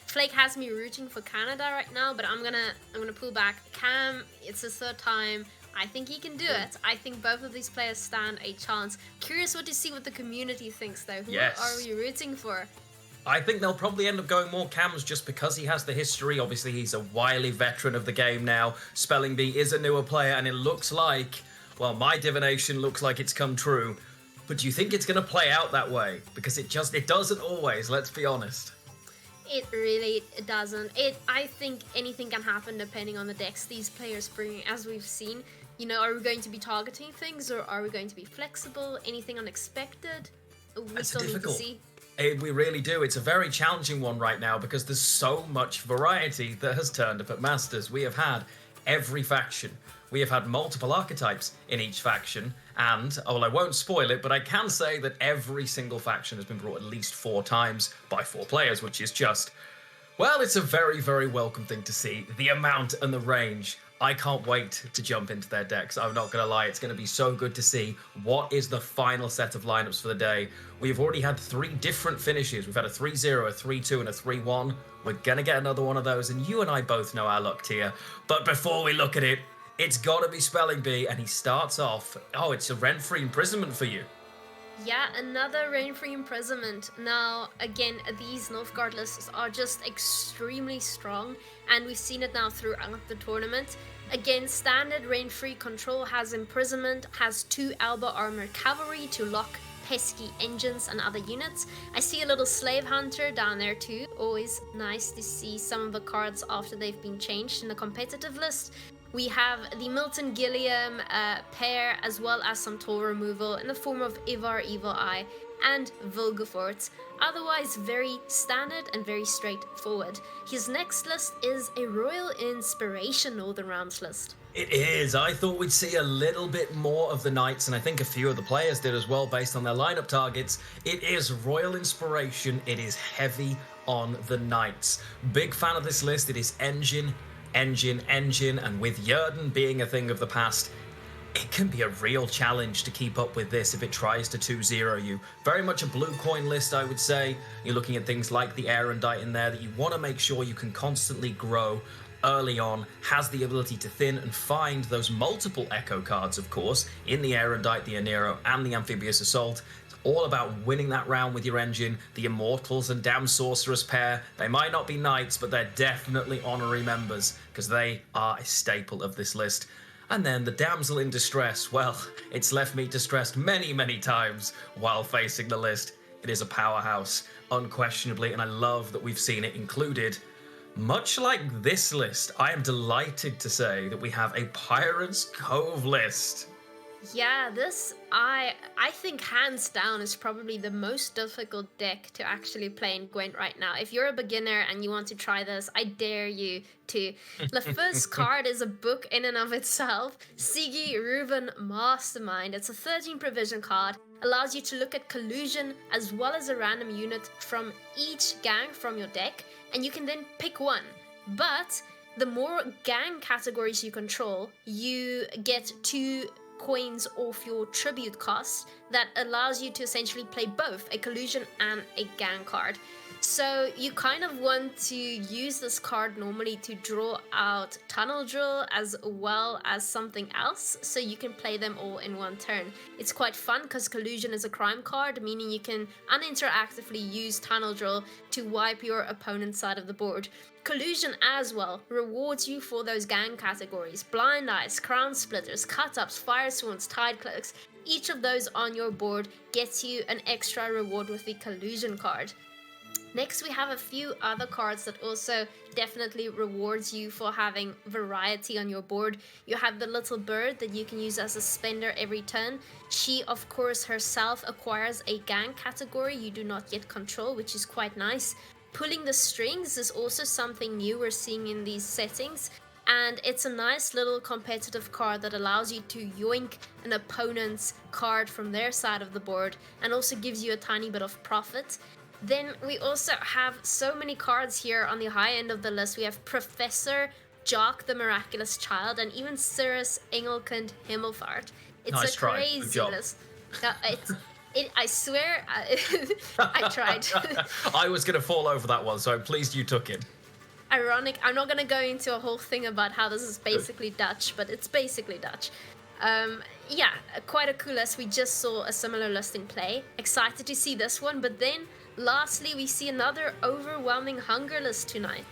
Flake has me rooting for Canada right now, but I'm gonna pull back. Cam, it's his third time. I think he can do it. I think both of these players stand a chance. Curious what to see what the community thinks though. Who are we rooting for? I think they'll probably end up going more Cams just because he has the history. Obviously, he's a wily veteran of the game now. Spelling Bee is a newer player, and it looks like, well, my divination looks like it's come true. But do you think it's going to play out that way? Because it doesn't always, let's be honest. It really doesn't. I think anything can happen depending on the decks these players bring, as we've seen. You know, are we going to be targeting things or are we going to be flexible? Anything unexpected? We still need to see. We really do. It's a very challenging one right now because there's so much variety that has turned up at Masters. We have had every faction. We have had multiple archetypes in each faction, and, well, I won't spoil it, but I can say that every single faction has been brought at least 4 times by 4 players, which is just, well, it's a very, very welcome thing to see. The amount and the range. I can't wait to jump into their decks. I'm not going to lie, it's going to be so good to see what is the final set of lineups for the day. We've already had 3 different finishes. We've had a 3-0, a 3-2, and a 3-1. We're going to get another one of those, and you and I both know our luck, Tia. But before we look at it, it's got to be Spelling Bee, and he starts off, it's a rent-free imprisonment for you. Yeah, another rain-free imprisonment. Now, again, these Nilfgaard lists are just extremely strong, and we've seen it now throughout the tournament. Again, standard rain-free control has imprisonment, has 2 Alba armored cavalry to lock pesky engines and other units. I see a little slave hunter down there too. Always nice to see some of the cards after they've been changed in the competitive list. We have the Milton Gilliam pair, as well as some toll removal in the form of Ivar Evil Eye and Vulgafort. Otherwise, very standard and very straightforward. His next list is a Royal Inspiration Northern Realms list. It is. I thought we'd see a little bit more of the Knights, and I think a few of the players did as well based on their lineup targets. It is Royal Inspiration. It is heavy on the Knights. Big fan of this list. It is Engine, and with Yerden being a thing of the past, it can be a real challenge to keep up with this if it tries to 2-0 you. Very much a blue coin list, I would say. You're looking at things like the Erendite in there that you want to make sure you can constantly grow early on, has the ability to thin and find those multiple echo cards, of course, in the Erendite, the Anero, and the Amphibious Assault. All about winning that round with your engine. The Immortals and Damn Sorceress pair, they might not be knights, but they're definitely honorary members, because they are a staple of this list. And then the Damsel in Distress, well, it's left me distressed many, many times while facing the list. It is a powerhouse, unquestionably, and I love that we've seen it included. Much like this list, I am delighted to say that we have a Pirates Cove list. Yeah, this, I think hands down is probably the most difficult deck to actually play in Gwent right now. If you're a beginner and you want to try this, I dare you to. The first card is a book in and of itself, Sigi Reuven Mastermind. It's a 13 provision card, allows you to look at collusion as well as a random unit from each gang from your deck, and you can then pick one. But the more gang categories you control, you get 2 coins off your tribute cost that allows you to essentially play both a collusion and a gang card. So you kind of want to use this card normally to draw out Tunnel Drill as well as something else, so you can play them all in one turn. It's quite fun because Collusion is a crime card, meaning you can uninteractively use Tunnel Drill to wipe your opponent's side of the board. Collusion as well rewards you for those gang categories: Blind Eyes, Crown Splitters, Cut-Ups, Fire Swans, Tide Cloaks. Each of those on your board gets you an extra reward with the Collusion card. Next, we have a few other cards that also definitely rewards you for having variety on your board. You have the little bird that you can use as a spender every turn. She, of course, herself acquires a gang category you do not yet control, which is quite nice. Pulling the strings is also something new we're seeing in these settings, and it's a nice little competitive card that allows you to yoink an opponent's card from their side of the board and also gives you a tiny bit of profit. Then we also have so many cards here on the high end of the list. We have Professor Jock the Miraculous Child and even Cirrus Engelkind Himmelfahrt. It's nice a try. crazy Good job. list. I swear, I tried. I was going to fall over that one, so I'm pleased you took it. Ironic. I'm not going to go into a whole thing about how this is basically Dutch, but it's basically Dutch. Yeah, quite a cool list. We just saw a similar list in play. Excited to see this one, but then lastly, we see another overwhelming hunger list tonight.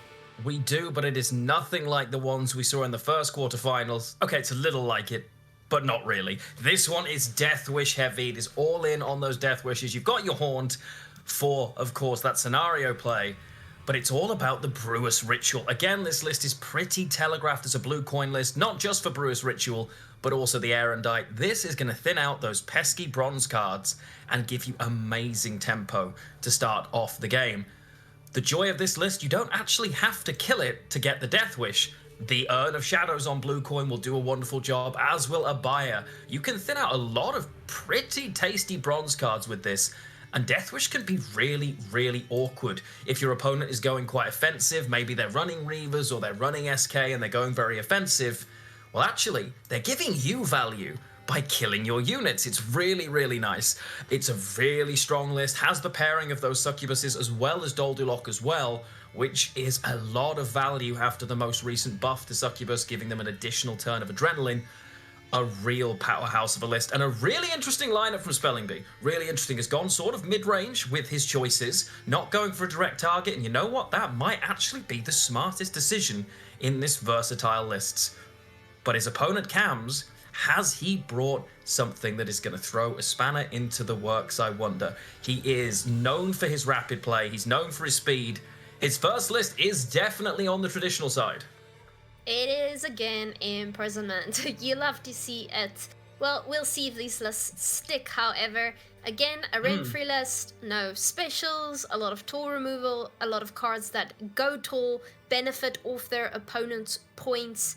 We do, but it is nothing like the ones we saw in the first quarterfinals. Okay, it's a little like it, but not really. This one is Death Wish heavy. It is all in on those Death Wishes. You've got your Haunt for, of course, that scenario play, but it's all about the Brewers Ritual. Again, this list is pretty telegraphed as a blue coin list, not just for Brewers Ritual, but also the Erendite. This is going to thin out those pesky bronze cards and give you amazing tempo to start off the game. The joy of this list, you don't actually have to kill it to get the Death Wish. The Urn of Shadows on blue coin will do a wonderful job, as will Abaya. You can thin out a lot of pretty tasty bronze cards with this, and Death Wish can be really, really awkward. If your opponent is going quite offensive, maybe they're running Reavers or they're running SK and they're going very offensive, well, actually, they're giving you value by killing your units. It's really, really nice. It's a really strong list, has the pairing of those succubuses as well as Doldulok as well, which is a lot of value after the most recent buff to Succubus, giving them an additional turn of adrenaline. A real powerhouse of a list, and a really interesting lineup from Spelling Bee. Really interesting. Has gone sort of mid-range with his choices, not going for a direct target, and you know what? That might actually be the smartest decision in this versatile list. But his opponent, Cams, has he brought something that is going to throw a spanner into the works, I wonder? He is known for his rapid play. He's known for his speed. His first list is definitely on the traditional side. It is, again, Imprisonment. You love to see it. Well, we'll see if these lists stick, however. Again, a rent-free list, no specials, a lot of tool removal, a lot of cards that go tool, benefit off their opponent's points.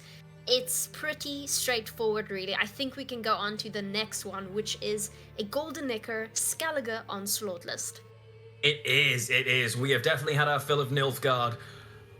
It's pretty straightforward, really. I think we can go on to the next one, which is a Golden Necker Skellige Onslaught list. It is. We have definitely had our fill of Nilfgaard,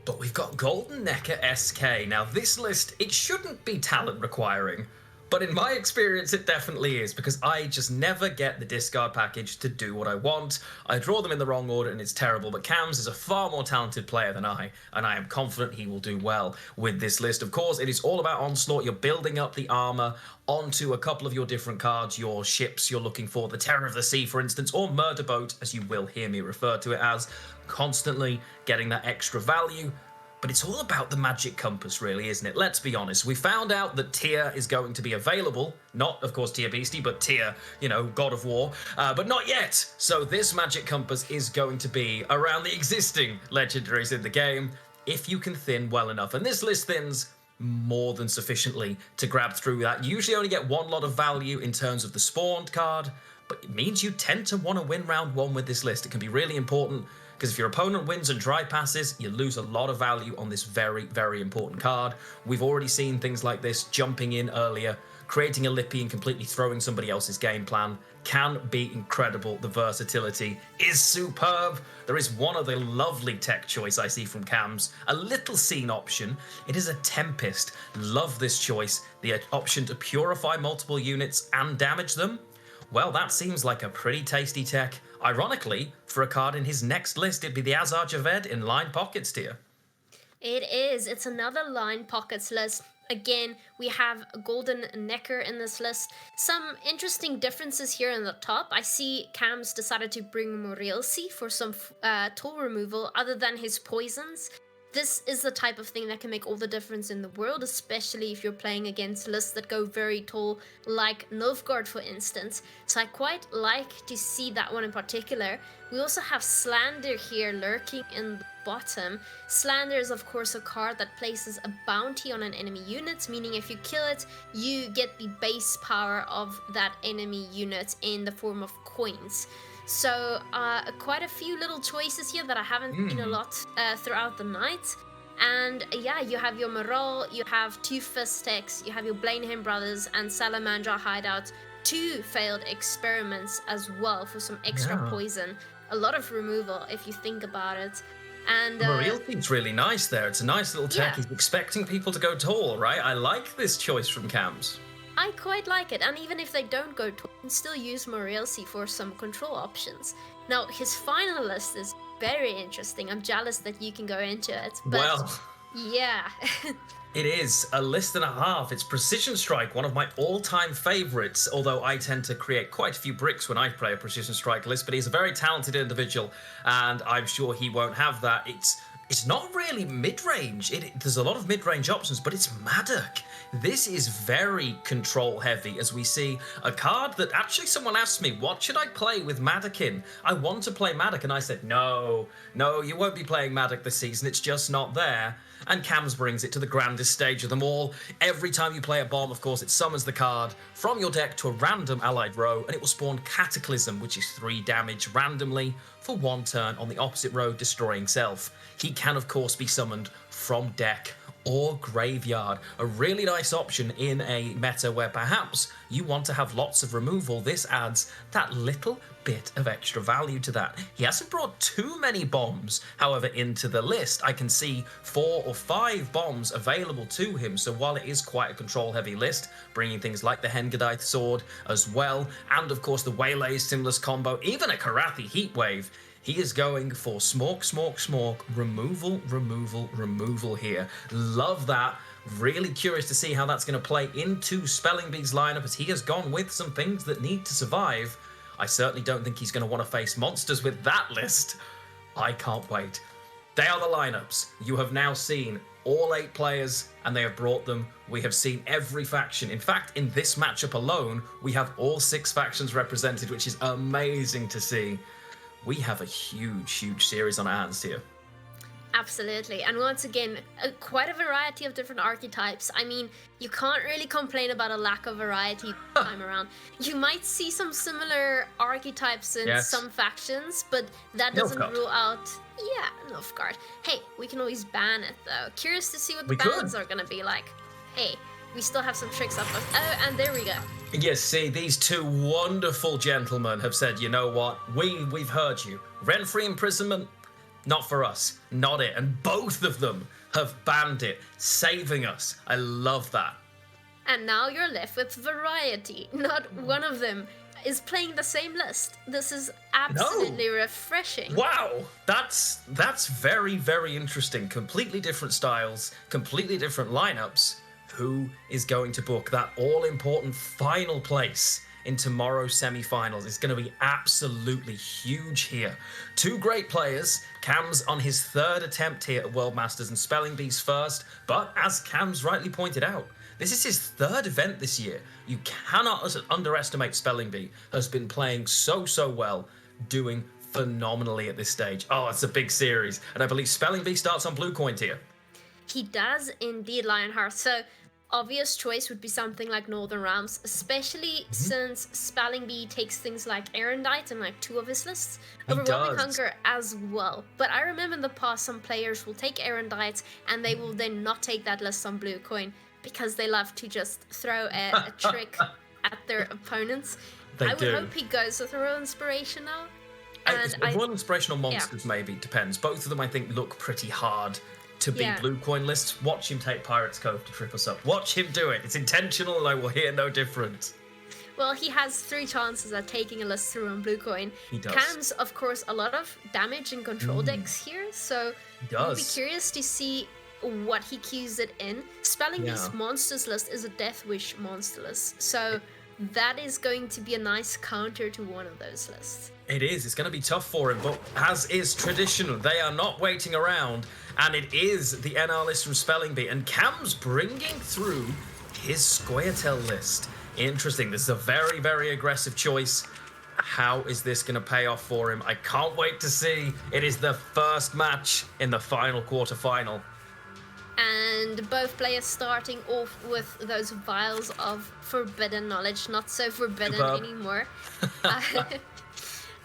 but we've got Golden Necker SK. Now, this list, it shouldn't be talent requiring, but in my experience, it definitely is, because I just never get the discard package to do what I want. I draw them in the wrong order and it's terrible, but Cams is a far more talented player than I, and I am confident he will do well with this list. Of course, it is all about Onslaught. You're building up the armor onto a couple of your different cards, your ships you're looking for, the Terror of the Sea, for instance, or Murder Boat, as you will hear me refer to it as, constantly getting that extra value. But it's all about the magic compass, really, isn't it? Let's be honest. We found out that Tyr is going to be available. Not, of course, Tyr Beastie, but Tyr, you know, God of War. But not yet. So this magic compass is going to be around the existing legendaries in the game, if you can thin well enough. And this list thins more than sufficiently to grab through that. You usually only get one lot of value in terms of the spawned card, but it means you tend to want to win round one with this list. It can be really important, because if your opponent wins and dry passes, you lose a lot of value on this very, very important card. We've already seen things like this jumping in earlier, creating a Lippy and completely throwing somebody else's game plan. Can be incredible. The versatility is superb. There is one other lovely tech choice I see from Cams, a little scene option. It is a Tempest. Love this choice. The option to purify multiple units and damage them. Well, that seems like a pretty tasty tech. Ironically, for a card in his next list, it'd be the Azar Javed in Line Pockets tier. It is. It's another Line Pockets list. Again, we have Golden Necker in this list. Some interesting differences here in the top. I see Cam's decided to bring Morilsi for some toll removal other than his poisons. This is the type of thing that can make all the difference in the world, especially if you're playing against lists that go very tall, like Nilfgaard, for instance. So I quite like to see that one in particular. We also have Slander here lurking in the bottom. Slander is of course a card that places a bounty on an enemy unit, meaning if you kill it, you get the base power of that enemy unit in the form of coins. So quite a few little choices here that I haven't seen a lot throughout the night. And yeah, you have your Morale, you have 2 Fistex, you have your Blaneham Brothers and Salamandra Hideout, 2 failed experiments as well for some extra poison. A lot of removal if you think about it. And Morilsi's really nice there. It's a nice little tech. Yeah. He's expecting people to go tall, right? I like this choice from Cam's. I quite like it, and even if they don't go to, you can still use Morilsi for some control options. Now, his final list is very interesting. I'm jealous that you can go into it. But Well, yeah. it is a list and a half. It's Precision Strike, one of my all-time favorites, although I tend to create quite a few bricks when I play a Precision Strike list, but he's a very talented individual, and I'm sure he won't have that. It's not really mid-range. There's a lot of mid-range options, but it's Maddock. This is very control-heavy, as we see a card that actually someone asked me, what should I play with Maddock in? I want to play Maddock, and I said, no, you won't be playing Maddock this season. It's just not there. And Cams brings it to the grandest stage of them all. Every time you play a bomb, of course, it summons the card from your deck to a random allied row, and it will spawn Cataclysm, which is 3 damage randomly for 1 turn on the opposite row, destroying self. He can, of course, be summoned from deck or graveyard. A really nice option in a meta where perhaps you want to have lots of removal. This adds that little bit of extra value to that. He hasn't brought too many bombs, however, into the list. I can see 4 or 5 bombs available to him, so while it is quite a control-heavy list, bringing things like the Hengadite Sword as well, and of course the Waylay Stimulus combo, even a Karathi Heatwave, he is going for smork, removal here. Love that. Really curious to see how that's going to play into Spelling Bee's lineup, as he has gone with some things that need to survive. I certainly don't think he's going to want to face monsters with that list. I can't wait. They are the lineups. You have now seen all 8 players, and they have brought them. We have seen every faction. In fact, in this matchup alone, we have all 6 factions represented, which is amazing to see. We have a huge series on our hands here. Absolutely, and once again, quite a variety of different archetypes. I mean, you can't really complain about a lack of variety this time around. You might see some similar archetypes in some factions, but that doesn't rule out... Yeah, Nilfgaard. Hey, we can always ban it though. Curious to see what the bans are gonna be like. Hey, we still have some tricks up. Oh, and there we go. Yes, see, these 2 wonderful gentlemen have said, you know what, we've heard you. Rent-free imprisonment, not for us, not it. And both of them have banned it, saving us. I love that. And now you're left with variety. Not one of them is playing the same list. This is absolutely refreshing. Wow, that's very, very interesting. Completely different styles, completely different lineups. Who is going to book that all-important final place in tomorrow's semi-finals? It's going to be absolutely huge here. 2 great players. Cam's on his 3rd attempt here at World Masters and Spelling Bee's first, but as Cam's rightly pointed out, this is his 3rd event this year. You cannot underestimate Spelling Bee. Has been playing so well, doing phenomenally at this stage. Oh, it's a big series, and I believe Spelling Bee starts on Blue Coin tier. He does indeed, Lionheart. So obvious choice would be something like Northern Realms, especially since Spelling Bee takes things like Erendite and like 2 of his lists. Overwhelming Hunger as well. But I remember in the past some players will take Erendite and they will then not take that list on Blue Coin because they love to just throw a trick at their opponents. I would hope he goes with Royal Inspiration now. And Royal Inspirational Monsters maybe, depends. Both of them I think look pretty hard to beat Blue Coin lists. Watch him take Pirate's Cove to trip us up. Watch him do it. It's intentional and I will hear no different. Well, he has 3 chances at taking a list through on blue coin. He does. Cam's, of course, a lot of damage and control decks here, so we'll be curious to see what he cues it in. Spelling Bee's monsters list is a Death Wish monster list, so that is going to be a nice counter to one of those lists. It is. It's going to be tough for him, but as is traditional, they are not waiting around, and it is the NR list from Spelling Bee, and Cam's bringing through his Squirtle list. Interesting. This is a very, very aggressive choice. How is this going to pay off for him? I can't wait to see. It is the first match in the final quarterfinal. And both players starting off with those vials of forbidden knowledge, not so forbidden anymore.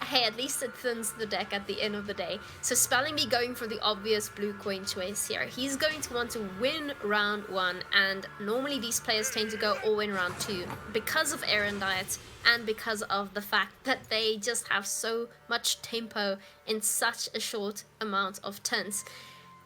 Hey, at least it thins the deck at the end of the day. So Spelling Bee going for the obvious blue coin choice here. He's going to want to win round 1, and normally these players tend to go all in round 2 because of Erendite and because of the fact that they just have so much tempo in such a short amount of turns.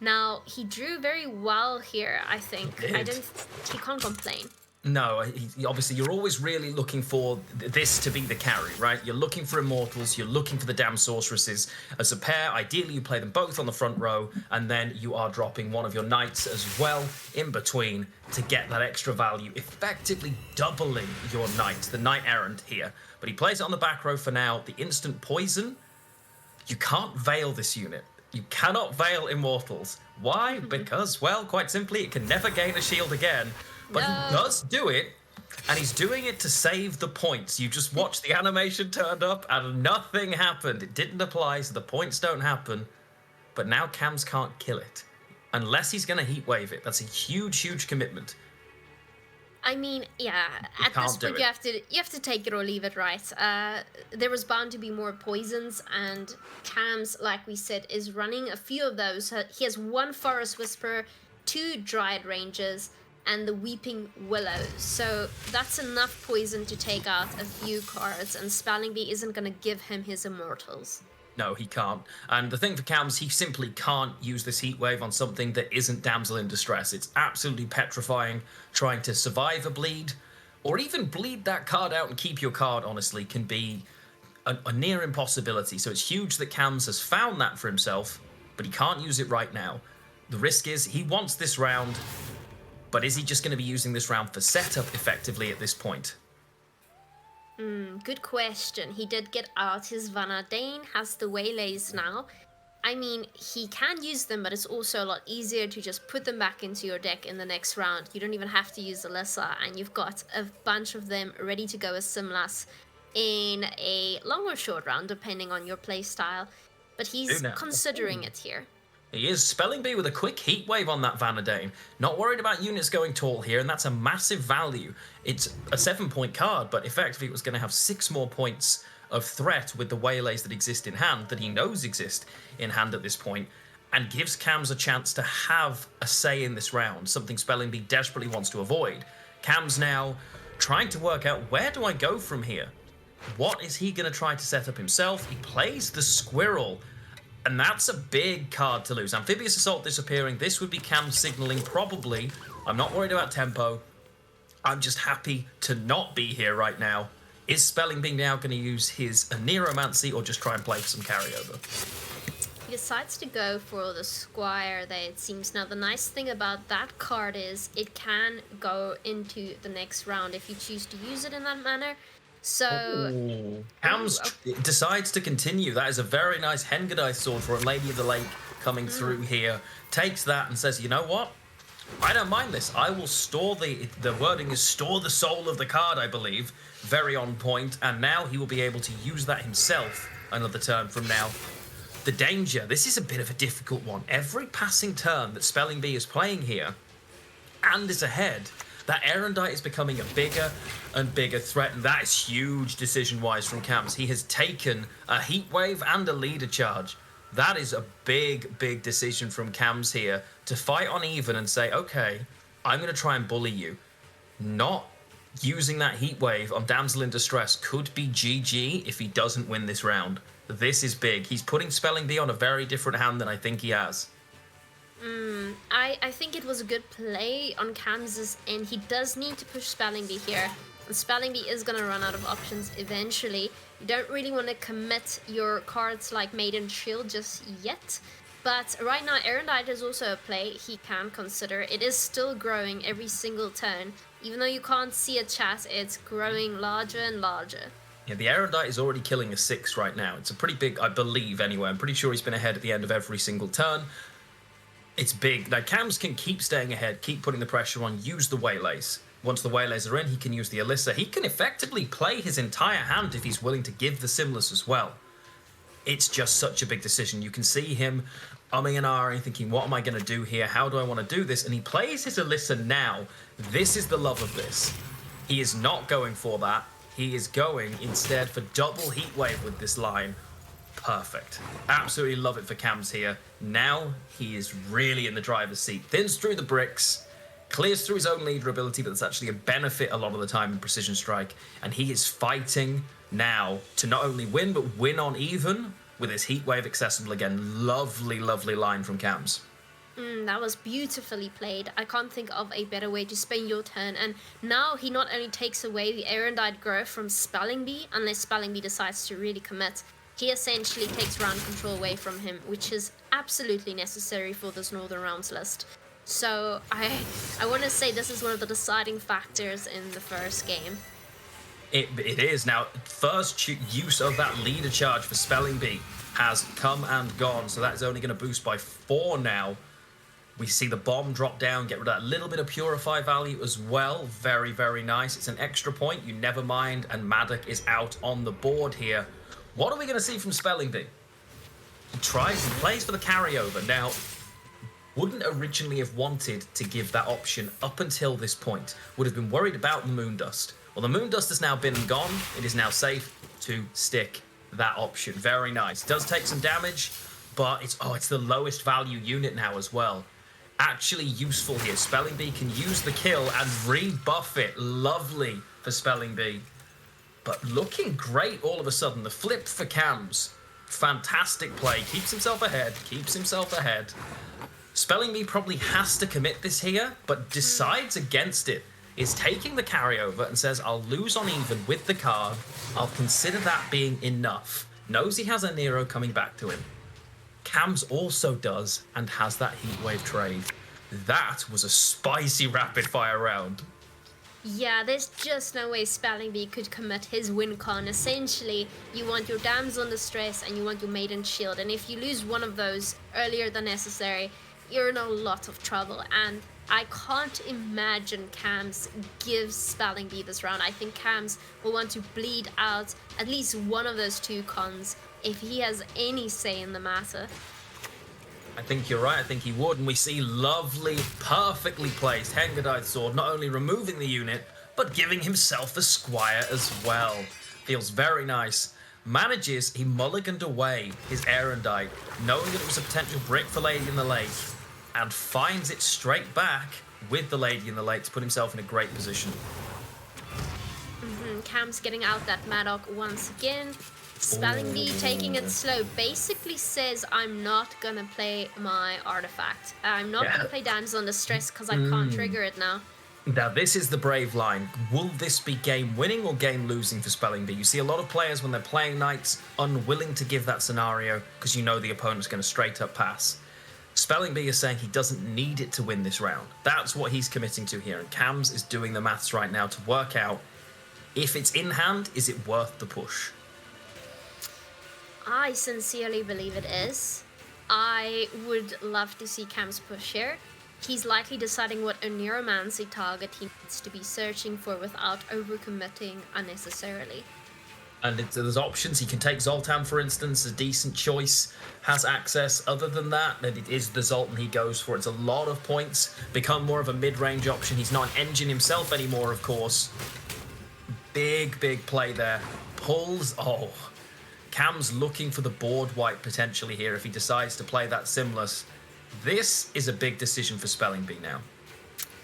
Now, he drew very well here, I think. He can't complain. No, obviously you're always really looking for this to be the carry, right? You're looking for Immortals, you're looking for the damn Sorceresses. As a pair, ideally you play them both on the front row, and then you are dropping one of your Knights as well in between to get that extra value, effectively doubling your Knight, the Knight Errant here. But he plays it on the back row for now. The instant poison, you can't veil this unit. You cannot veil Immortals. Why? Because, well, quite simply, it can never gain a shield again. But he does do it, and he's doing it to save the points. You just watch the animation turned up, and nothing happened. It didn't apply, so the points don't happen. But now Cams can't kill it. Unless he's going to heat wave it. That's a huge, huge commitment. I mean, yeah, at this point you have to take it or leave it, right? There was bound to be more poisons, and Cams, like we said, is running a few of those. He has 1 Forest Whisperer, 2 Dryad Rangers, and the Weeping Willows. So that's enough poison to take out a few cards, and Spelling Bee isn't going to give him his Immortals. No, he can't. And the thing for Cams, he simply can't use this heat wave on something that isn't Damsel in Distress. It's absolutely petrifying. Trying to survive a bleed, or even bleed that card out and keep your card, honestly, can be a near impossibility. So it's huge that Cams has found that for himself, but he can't use it right now. The risk is he wants this round, but is he just going to be using this round for setup effectively at this point? Good question. He did get out his Vanadane, has the Waylays now. I mean, he can use them, but it's also a lot easier to just put them back into your deck in the next round. You don't even have to use Alyssa, and you've got a bunch of them ready to go as Simlas in a long or short round, depending on your play style. But he's considering it here. He is. Spelling Bee with a quick heat wave on that Vanadane. Not worried about units going tall here, and that's a massive value. It's a 7-point card, but effectively it was going to have 6 more points of threat with the Waylays that exist in hand, that he knows exist in hand at this point, and gives Cams a chance to have a say in this round, something Spelling Bee desperately wants to avoid. Cams now trying to work out, where do I go from here? What is he going to try to set up himself? He plays the Squirrel, and that's a big card to lose. Amphibious Assault disappearing. This would be Cam signaling, probably. I'm not worried about tempo. I'm just happy to not be here right now. Is Spelling Bee now going to use his Aneromancy or just try and play for some carryover? He decides to go for the Squire there, it seems. Now, the nice thing about that card is it can go into the next round if you choose to use it in that manner. So... Cams decides to continue. That is a very nice Hengadai sword for a Lady of the Lake coming through here. Takes that and says, you know what? I don't mind this. I will store the wording is store the soul of the card, I believe. Very on point. And now he will be able to use that himself another turn from now. The danger. This is a bit of a difficult one. Every passing turn that Spelling Bee is playing here and is ahead, that Erendite is becoming a bigger and bigger threat, and that is huge decision-wise from Cams. He has taken a Heat Wave and a Leader Charge. That is a big, big decision from Cams here to fight on even and say, okay, I'm going to try and bully you. Not using that Heat Wave on Damsel in Distress could be GG if he doesn't win this round. This is big. He's putting Spelling Bee on a very different hand than I think he has. I think it was a good play on Cam's end. He does need to push Spelling Bee here. And Spelling Bee is going to run out of options eventually. You don't really want to commit your cards like Maiden Shield just yet. But right now, Erendite is also a play he can consider. It is still growing every single turn. Even though you can't see it, chat, it's growing larger and larger. Yeah, the Erendite is already killing a 6 right now. It's a pretty big, I believe, anyway. I'm pretty sure he's been ahead at the end of every single turn. It's big. Now, Cams can keep staying ahead, keep putting the pressure on, use the Waylays. Once the Waylays are in, he can use the Alyssa. He can effectively play his entire hand if he's willing to give the Simless as well. It's just such a big decision. You can see him umming and ahhing, thinking, what am I going to do here? How do I want to do this? And he plays his Alyssa now. This is the love of this. He is not going for that. He is going instead for double Heatwave with this line. Perfect. Absolutely love it for Cams here. Now he is really in the driver's seat. Thins through the bricks, clears through his own leader ability, but that's actually a benefit a lot of the time in Precision Strike. And he is fighting now to not only win, but win on even with his Heatwave accessible again. Lovely, lovely line from Cams. That was beautifully played. I can't think of a better way to spend your turn. And now he not only takes away the Erendite growth from Spelling Bee, unless Spelling Bee decides to really commit, he essentially takes round control away from him, which is absolutely necessary for this Northern Realms list. So I want to say this is one of the deciding factors in the first game. It is. Now, first use of that leader charge for Spelling Bee has come and gone, so that is only going to boost by 4 now. We see the bomb drop down, get rid of that little bit of Purify value as well. Very, very nice. It's an extra point, you never mind, and Maddock is out on the board here. What are we going to see from Spelling Bee? He plays for the carryover. Now, wouldn't originally have wanted to give that option up until this point. Would have been worried about the Moondust. Well, the Moondust has now been and gone. It is now safe to stick that option. Very nice. Does take some damage, but it's the lowest value unit now as well. Actually useful here. Spelling Bee can use the kill and rebuff it. Lovely for Spelling Bee. But looking great all of a sudden. The flip for Cams. Fantastic play. Keeps himself ahead. Spelling Bee probably has to commit this here, but decides against it. Is taking the carryover and says, I'll lose on even with the card. I'll consider that being enough. Knows he has a Nero coming back to him. Cams also does and has that Heatwave trade. That was a spicy rapid fire round. Yeah, there's just no way Spelling Bee could commit his win con. Essentially, you want your Damsel in Distress and you want your Maiden Shield. And if you lose one of those earlier than necessary, you're in a lot of trouble. And I can't imagine Cams gives Spelling Bee this round. I think Cams will want to bleed out at least one of those 2 cons if he has any say in the matter. I think you're right. I think he would. And we see lovely, perfectly placed Hengadite Sword, not only removing the unit, but giving himself a Squire as well. Feels very nice. He mulliganed away his Erendite, knowing that it was a potential brick for Lady in the Lake, and finds it straight back with the Lady in the Lake to put himself in a great position. Cam's getting out that Maddock once again. Spelling Bee taking it slow basically says, I'm not gonna play my artifact. I'm not gonna play Damsel in Distress because I can't trigger it now. Now, this is the brave line. Will this be game winning or game losing for Spelling Bee? You see a lot of players when they're playing Knights unwilling to give that scenario because you know the opponent's going to straight up pass. Spelling Bee is saying he doesn't need it to win this round. That's what he's committing to here. And Cams is doing the maths right now to work out if it's in hand, is it worth the push? I sincerely believe it is. I would love to see Cams push here. He's likely deciding what a Neuromancy target he needs to be searching for without overcommitting unnecessarily. And there's options. He can take Zoltan, for instance, a decent choice. Has access. Other than that, it is the Zoltan he goes for. It's a lot of points. Become more of a mid-range option. He's not an engine himself anymore, of course. Big, big play there. Pulls. Oh. Cam's looking for the board wipe potentially here if he decides to play that Simless. This is a big decision for Spelling Bee now.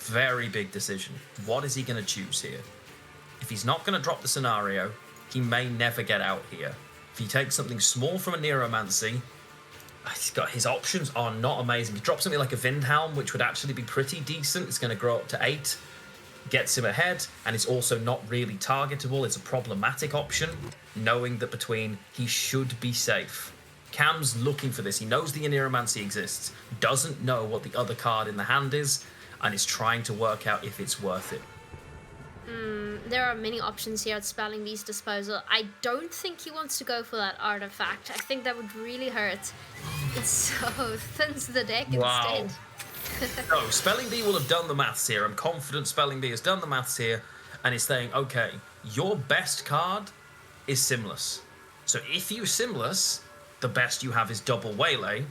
Very big decision. What is he going to choose here? If he's not going to drop the scenario, he may never get out here. If he takes something small from a Neuromancy, his options are not amazing. He drops something like a Vindhelm, which would actually be pretty decent. It's going to grow up to 8. gets him ahead, and it's also not really targetable. It's a problematic option, knowing that between he should be safe. Cam's looking for this. He knows the Aneromancy exists, doesn't know what the other card in the hand is, and is trying to work out if it's worth it. There are many options here at Spelling Bee's disposal. I don't think he wants to go for that artifact. I think that would really hurt. It so thins the deck instead. No, Spelling Bee will have done the maths here. I'm confident Spelling Bee has done the maths here and is saying, okay, your best card is Simless. So if you Simless, the best you have is double Waylay.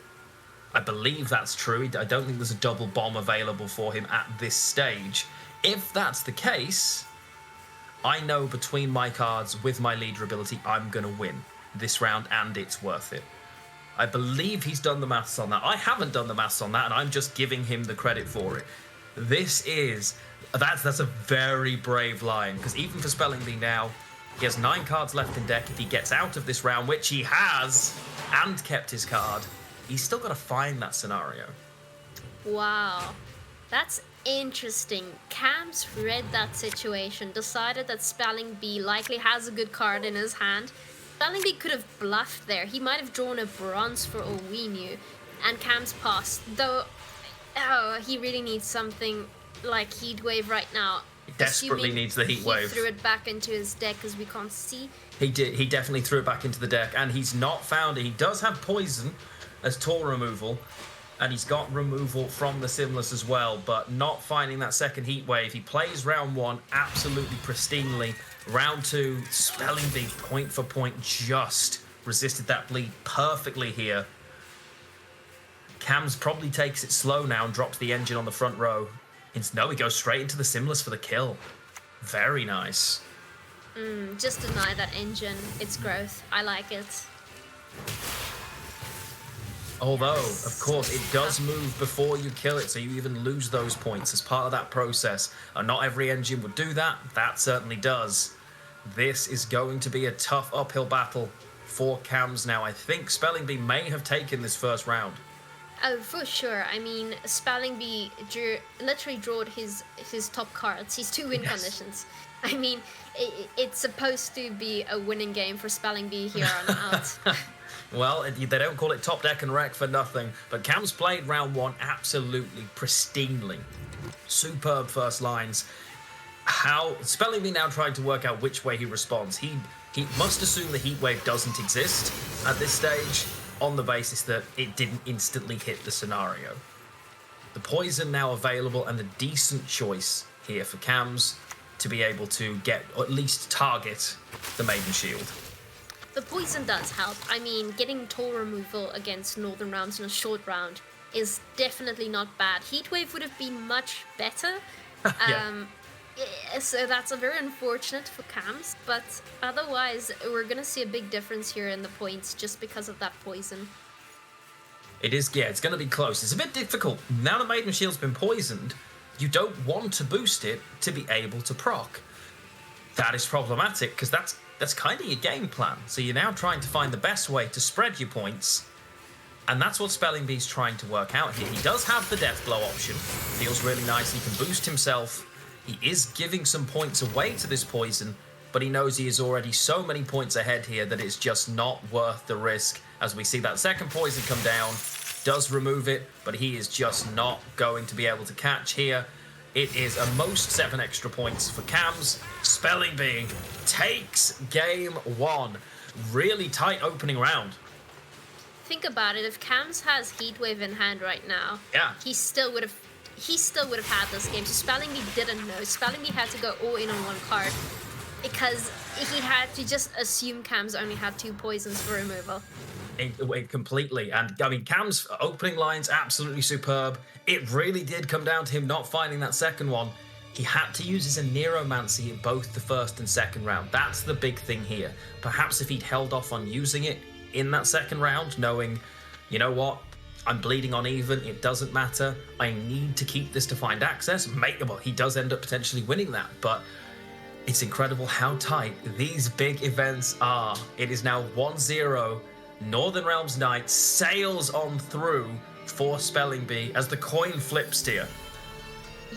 I believe that's true. I don't think there's a double bomb available for him at this stage. If that's the case, I know between my cards with my leader ability, I'm going to win this round and it's worth it. I believe he's done the maths on that. I haven't done the maths on that, and I'm just giving him the credit for it. That's a very brave line, because even for Spelling Bee now, he has 9 cards left in deck. If he gets out of this round, which he has, and kept his card, he's still got to find that scenario. Wow. That's interesting. Cam's read that situation, decided that Spelling Bee likely has a good card in his hand. Spelling Bee could have bluffed there. He might have drawn a bronze for all we knew, and Cam's passed. Though, he really needs something like Heatwave right now. He desperately needs the Heatwave. He threw it back into his deck as we can't see. He did. He definitely threw it back into the deck, and he's not found it. He does have Poison as tool removal, and he's got removal from the Simless as well, but not finding that second Heatwave. He plays round 1 absolutely pristinely. Round 2, Spelling Bee, point for point, just resisted that bleed perfectly here. Cam's probably takes it slow now and drops the engine on the front row. No, he goes straight into the Simless for the kill. Very nice. Just deny that engine. It's growth. I like it. Although, of course, it does move before you kill it, so you even lose those points as part of that process. And not every engine would do that. That certainly does. This is going to be a tough uphill battle for Cams now. I think Spelling Bee may have taken this first round. Oh, for sure. I mean, Spelling Bee literally drawed his top cards, his 2 win conditions. I mean, it's supposed to be a winning game for Spelling Bee here on out. Well, they don't call it top deck and wreck for nothing, but Cam's played round 1 absolutely pristinely. Superb first lines. How Spelling Bee now trying to work out which way he responds. He must assume the Heatwave doesn't exist at this stage on the basis that it didn't instantly hit the scenario. The Poison now available and a decent choice here for Cams to be able to get, or at least target, the Maiden Shield. The Poison does help. I mean, getting toll removal against Northern rounds in a short round is definitely not bad. Heatwave would have been much better. So that's very unfortunate for Cams, but otherwise we're gonna see a big difference here in the points just because of that Poison. It is, yeah, it's gonna be close. It's a bit difficult. Now the Maiden Shield's been poisoned, you don't want to boost it to be able to proc. That is problematic, because that's kind of your game plan. So you're now trying to find the best way to spread your points, and that's what Spelling Bee's trying to work out here. He does have the Death Blow option. Feels really nice. He can boost himself. He is giving some points away to this Poison, but he knows he is already so many points ahead here that it's just not worth the risk. As we see that second Poison come down, does remove it, but he is just not going to be able to catch here. It is a most 7 extra points for Cams. Spelling Bee takes game 1. Really tight opening round. Think about it, if Cams has Heatwave in hand right now, he still would have had this game. So Spelling Bee didn't know. Spelling Bee had to go all in on 1 card because he had to just assume Cams only had 2 poisons for removal. Completely. And I mean, Cam's opening line's absolutely superb. It really did come down to him not finding that second one. He had to use his Aneromancy in both the first and second round. That's the big thing here. Perhaps if he'd held off on using it in that second round, knowing, you know what, I'm bleeding on even, it doesn't matter, I need to keep this to find access. Well, he does end up potentially winning that, but it's incredible how tight these big events are. It is now 1-0. Northern Realms Knight sails on through for Spelling Bee as the coin flips here.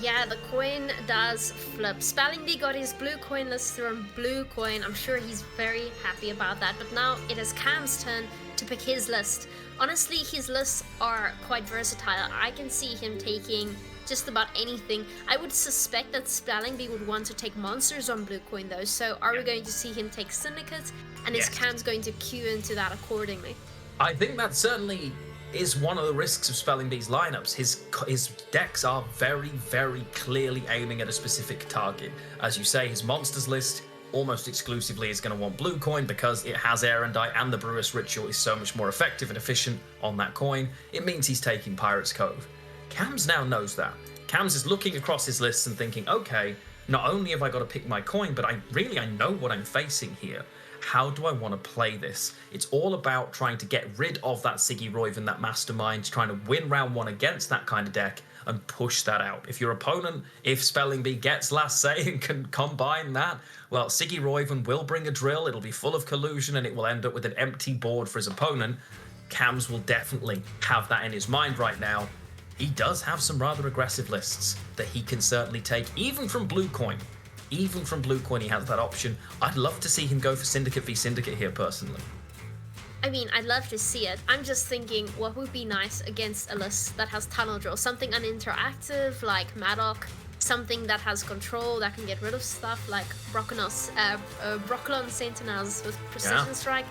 Yeah, the coin does flip. Spelling Bee got his blue coin list from blue coin. I'm sure he's very happy about that. But now it is Cam's turn to pick his list. Honestly, his lists are quite versatile. I can see him taking just about anything. I would suspect that Spelling Bee would want to take monsters on blue coin though. So are we going to see him take Syndicate? And is Cam's going to queue into that accordingly? I think that certainly is one of the risks of Spelling Bee's lineups. His decks are very, very clearly aiming at a specific target. As you say, his monsters list almost exclusively is going to want blue coin because it has Erendite and the Brewis Ritual is so much more effective and efficient on that coin. It means he's taking Pirate's Cove. Cams now knows that. Cams is looking across his lists and thinking, okay, not only have I got to pick my coin, but I know what I'm facing here. How do I want to play this? It's all about trying to get rid of that Siggy Roiven, that mastermind, trying to win round one against that kind of deck and push that out. If your opponent, if Spelling Bee gets last say and can combine that, well, Siggy Roiven will bring a drill, it'll be full of collusion, and it will end up with an empty board for his opponent. Cams will definitely have that in his mind right now. He does have some rather aggressive lists that he can certainly take, even from blue coin. Even from blue coin, he has that option. I'd love to see him go for Syndicate v Syndicate here, personally. I mean, I'd love to see it. I'm just thinking, what would be nice against a list that has Tunnel Drill? Something uninteractive, like Madoc. Something that has control, that can get rid of stuff, like Broccolon Sentinels with Precision Strike.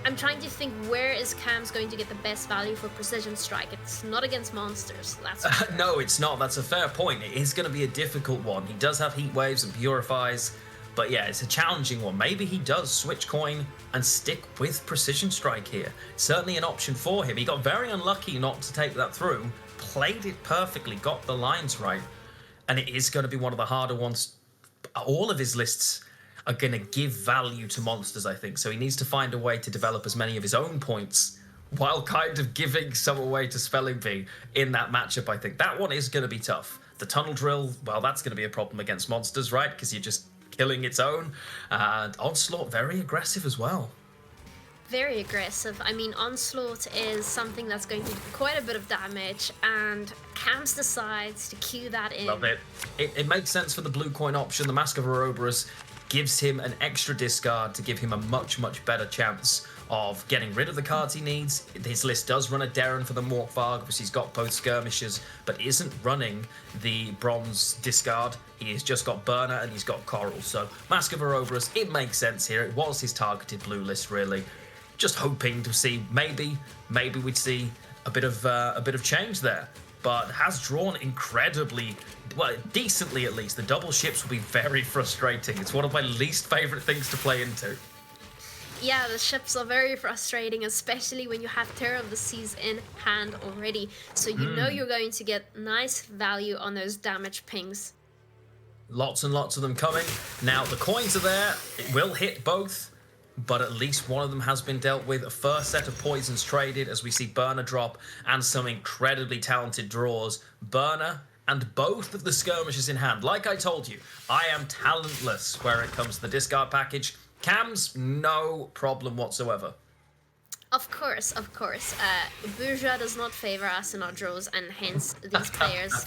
I'm trying to think, where is Cam's going to get the best value for Precision Strike? It's not against monsters, that's for sure. No, it's not. That's a fair point. It is going to be a difficult one. He does have Heat Waves and Purifies, but yeah, it's a challenging one. Maybe he does switch coin and stick with Precision Strike here. Certainly an option for him. He got very unlucky not to take that through, played it perfectly, got the lines right, and it is going to be one of the harder ones. All of his lists are going to give value to monsters, I think. So he needs to find a way to develop as many of his own points while kind of giving some away to Spelling Bee in that matchup, I think. That one is going to be tough. The Tunnel Drill, well, that's going to be a problem against monsters, right? Because you're just killing its own. Onslaught, very aggressive as well. Very aggressive. I mean, Onslaught is something that's going to do quite a bit of damage, and Cam's decides to queue that in. Love it. It makes sense for the blue coin option. The Mask of Ouroboros gives him an extra discard to give him a much, much better chance of getting rid of the cards he needs. His list does run a Darren for the Morkvarg, because he's got both skirmishes, but isn't running the bronze discard. He has just got Burner and he's got Coral. So Mask of Ouroboros, it makes sense here. It was his targeted blue list, really. Just hoping to see maybe we'd see a bit of change there. But has drawn incredibly, well, decently at least. The double ships will be very frustrating. It's one of my least favourite things to play into. Yeah, the ships are very frustrating, especially when you have Terror of the Seas in hand already. So you know you're going to get nice value on those damage pings. Lots and lots of them coming. Now, the coins are there. It will hit both, but at least one of them has been dealt with. A first set of poisons traded as we see Burner drop and some incredibly talented draws. Burner and both of the skirmishes in hand. Like I told you, I am talentless where it comes to the discard package. Cams, no problem whatsoever. Of course. Bourgeois does not favor us in our draws, and hence these players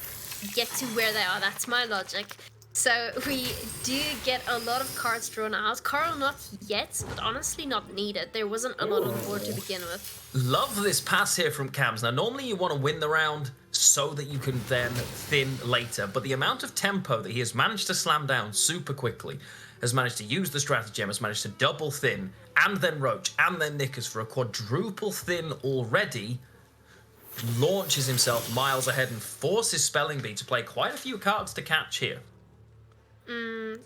get to where they are. That's my logic. So we do get a lot of cards drawn out. Carl not yet, but honestly not needed. There wasn't a lot on the board to begin with. Love this pass here from Cams. Now, normally you want to win the round so that you can then thin later, but the amount of tempo that he has managed to slam down super quickly, has managed to use the stratagem, has managed to double thin, and then Roach, and then Knickers for a quadruple thin already, launches himself miles ahead and forces Spelling Bee to play quite a few cards to catch here.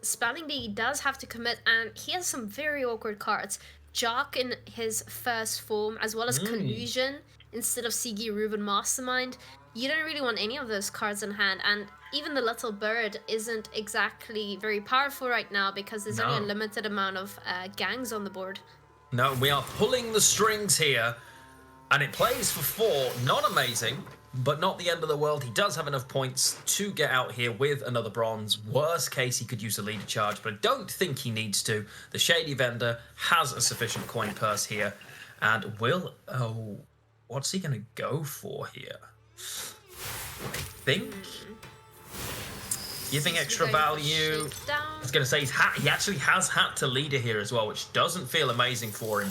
Spelling Bee does have to commit, and he has some very awkward cards. Jock in his first form, as well as Collusion instead of Siggy Reuben Mastermind. You don't really want any of those cards in hand, and even the Little Bird isn't exactly very powerful right now because there's only a limited amount of gangs on the board. No, we are pulling the strings here, and it plays for 4. Not amazing, but not the end of the world. He does have enough points to get out here with another bronze. Worst case, he could use a leader charge, but I don't think he needs to. The Shady Vendor has a sufficient coin purse here, and will... Oh, what's he going to go for here? I think Giving extra We're going for value. shakedown. I was going to say, he actually has had to leader here as well, which doesn't feel amazing for him.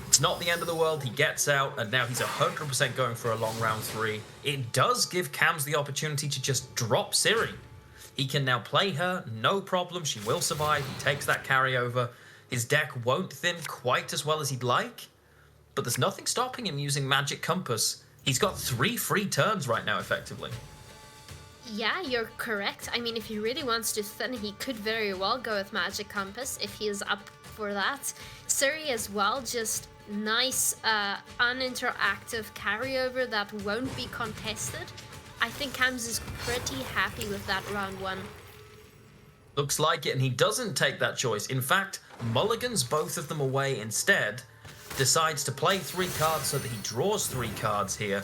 It's not the end of the world. He gets out, and now he's 100% going for a long round 3. It does give Cams the opportunity to just drop Siri. He can now play her, no problem. She will survive. He takes that carryover. His deck won't thin quite as well as he'd like, but there's nothing stopping him using Magic Compass. He's got 3 free turns right now, effectively. Yeah, you're correct. I mean, if he really wants to thin, he could very well go with Magic Compass if he is up for that. Suri as well, just nice uninteractive carryover that won't be contested. I think Cams is pretty happy with that round 1. Looks like it, and he doesn't take that choice. In fact, mulligans both of them away instead, decides to play 3 cards so that he draws 3 cards here.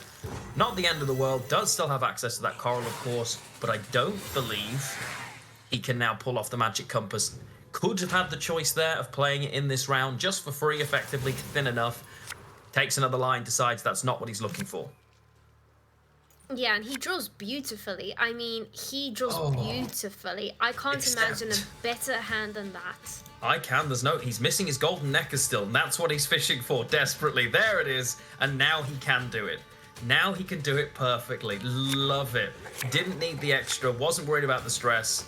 Not the end of the world, does still have access to that coral, of course, but I don't believe he can now pull off the Magic Compass. Could have had the choice there of playing it in this round just for free, effectively thin enough. Takes another line, decides that's not what he's looking for. Yeah, and he draws beautifully. I mean, he draws beautifully. I can't imagine a better hand than that. I can, there's no, he's missing his golden necker still, and that's what he's fishing for desperately. There it is, and now he can do it. Now he can do it perfectly. Love it. Didn't need the extra, wasn't worried about the stress.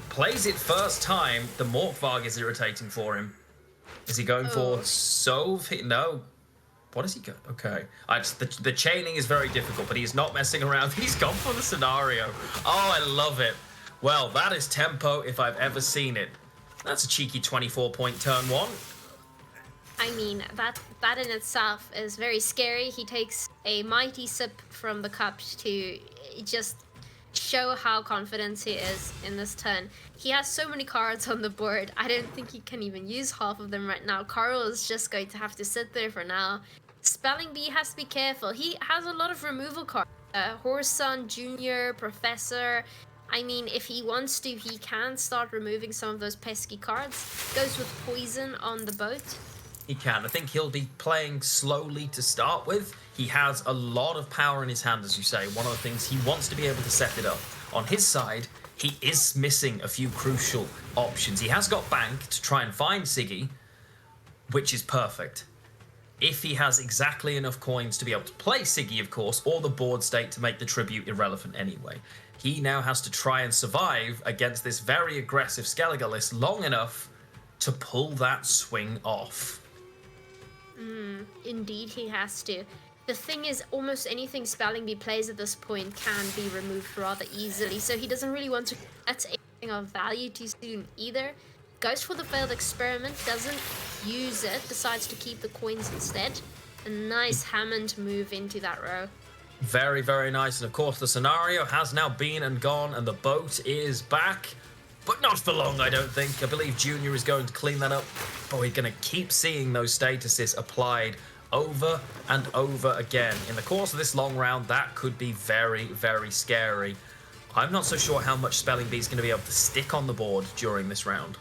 Plays it first time, the Morkvarg is irritating for him. Is he going for Sove? No. What is he going? Okay. The chaining is very difficult, but he's not messing around. He's gone for the scenario. Oh, I love it. Well, that is tempo if I've ever seen it. That's a cheeky 24-point turn 1. I mean, that in itself is very scary. He takes a mighty sip from the cup to just show how confident he is in this turn. He has so many cards on the board. I don't think he can even use half of them right now. Carl is just going to have to sit there for now. Spelling Bee has to be careful. He has a lot of removal cards. Horson, Junior, Professor. I mean, if he wants to, he can start removing some of those pesky cards. Goes with Poison on the boat. He can. I think he'll be playing slowly to start with. He has a lot of power in his hand, as you say. One of the things, he wants to be able to set it up. On his side, he is missing a few crucial options. He has got Bank to try and find Siggy, which is perfect. If he has exactly enough coins to be able to play Siggy, of course, or the board state to make the tribute irrelevant anyway. He now has to try and survive against this very aggressive Skellige list long enough to pull that swing off. Indeed, he has to. The thing is, almost anything Spelling Bee plays at this point can be removed rather easily, so he doesn't really want to get anything of value too soon either. Goes for the failed experiment, doesn't use it, decides to keep the coins instead. A nice Hammond move into that row. Very, very nice. And of course, the scenario has now been and gone, and the boat is back. But not for long, I don't think. I believe Junior is going to clean that up. But we're going to keep seeing those statuses applied over and over again. In the course of this long round, that could be very, very scary. I'm not so sure how much Spelling Bee is going to be able to stick on the board during this round.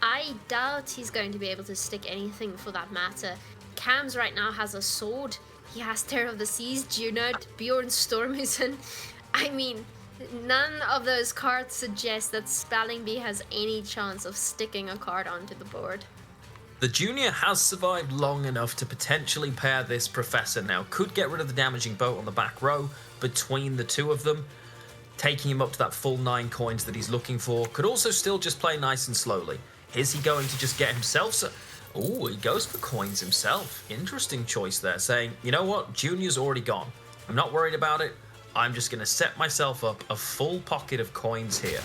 I doubt he's going to be able to stick anything for that matter. Cams right now has a sword. He has Terror of the Seas, Junod, Bjorn Stormusen. I mean, none of those cards suggest that Spelling Bee has any chance of sticking a card onto the board. The Junior has survived long enough to potentially pair this Professor now. Could get rid of the damaging boat on the back row between the two of them, taking him up to that full 9 coins that he's looking for. Could also still just play nice and slowly. Is he going to just get himself... Oh, he goes for coins himself. Interesting choice there, saying, you know what, Junior's already gone. I'm not worried about it. I'm just going to set myself up a full pocket of coins here.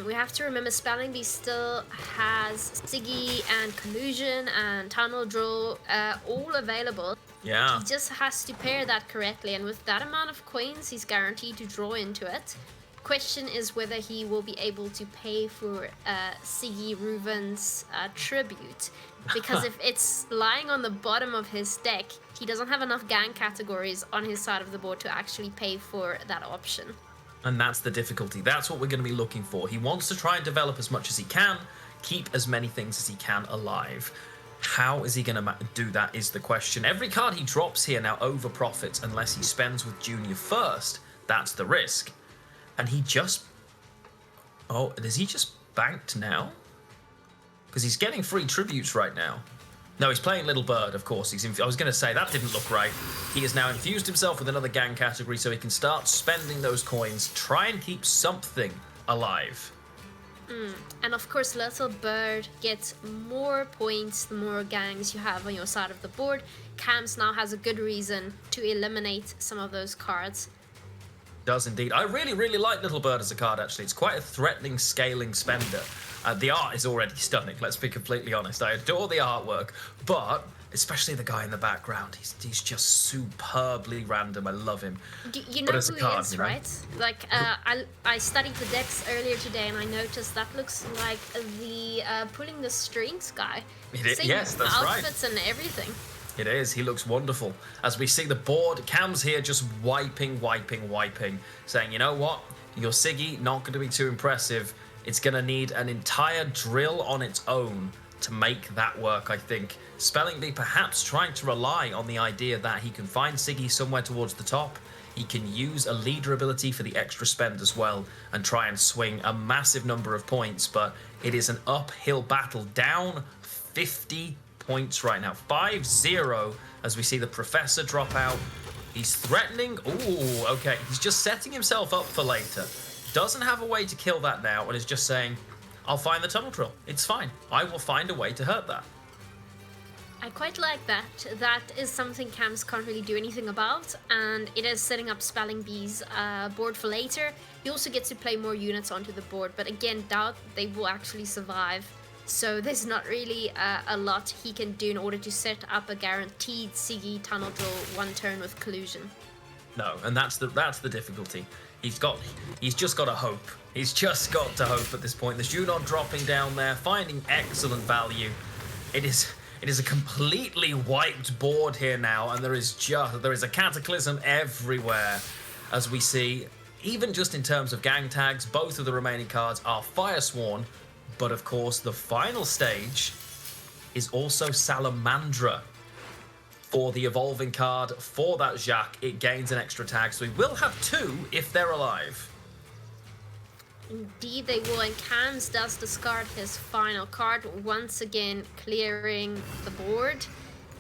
We have to remember Spelling Bee still has Siggy and Collusion and Tunnel Drill all available. Yeah. He just has to pair that correctly, and with that amount of coins, he's guaranteed to draw into it. Question is whether he will be able to pay for Siggy Reuven's tribute, because if it's lying on the bottom of his deck, he doesn't have enough gang categories on his side of the board to actually pay for that option. And that's the difficulty. That's what we're going to be looking for. He wants to try and develop as much as he can, keep as many things as he can alive. How is he going to do that is the question. Every card he drops here now over profits unless he spends with Junior first. That's the risk. And he just... Oh, is he just banked now? Because he's getting free tributes right now. No, he's playing Little Bird, of course. I was going to say, that didn't look right. He has now infused himself with another gang category so he can start spending those coins, try and keep something alive. And of course, Little Bird gets more points the more gangs you have on your side of the board. Cam's now has a good reason to eliminate some of those cards. Does indeed. I really, really like Little Bird as a card, actually. It's quite a threatening scaling spender. The art is already stunning, let's be completely honest. I adore the artwork, but especially the guy in the background, he's just superbly random. I love him. You know who he is, right? Like, I studied the decks earlier today, and I noticed that looks like the pulling the strings guy. Yes, that's right. Outfits and everything. It is. He looks wonderful. As we see the board, Cam's here just wiping, saying, you know what? Your Siggy, not going to be too impressive. It's going to need an entire drill on its own to make that work, I think. Spelling Bee perhaps trying to rely on the idea that he can find Siggy somewhere towards the top. He can use a leader ability for the extra spend as well and try and swing a massive number of points, but it is an uphill battle. Down 50 points right now. 5-0 as we see the Professor drop out. He's threatening. Ooh, okay. He's just setting himself up for later. Doesn't have a way to kill that now and is just saying, I'll find the tunnel drill. It's fine. I will find a way to hurt that. I quite like that. That is something Cam's can't really do anything about, and it is setting up Spelling Bee's board for later. He also gets to play more units onto the board, but again, doubt they will actually survive. So there's not really a lot he can do in order to set up a guaranteed Siggy tunnel drill one turn with collusion. No, and that's the difficulty. He's just got to hope. He's just got to hope at this point. The Junon dropping down there, finding excellent value. It is a completely wiped board here now, and there is a cataclysm everywhere, as we see. Even just in terms of gang tags, both of the remaining cards are Firesworn, but of course the final stage is also Salamandra. For the evolving card, for that Jacques, it gains an extra tag, so we will have two if they're alive. Indeed they will, and Cams does discard his final card, once again clearing the board.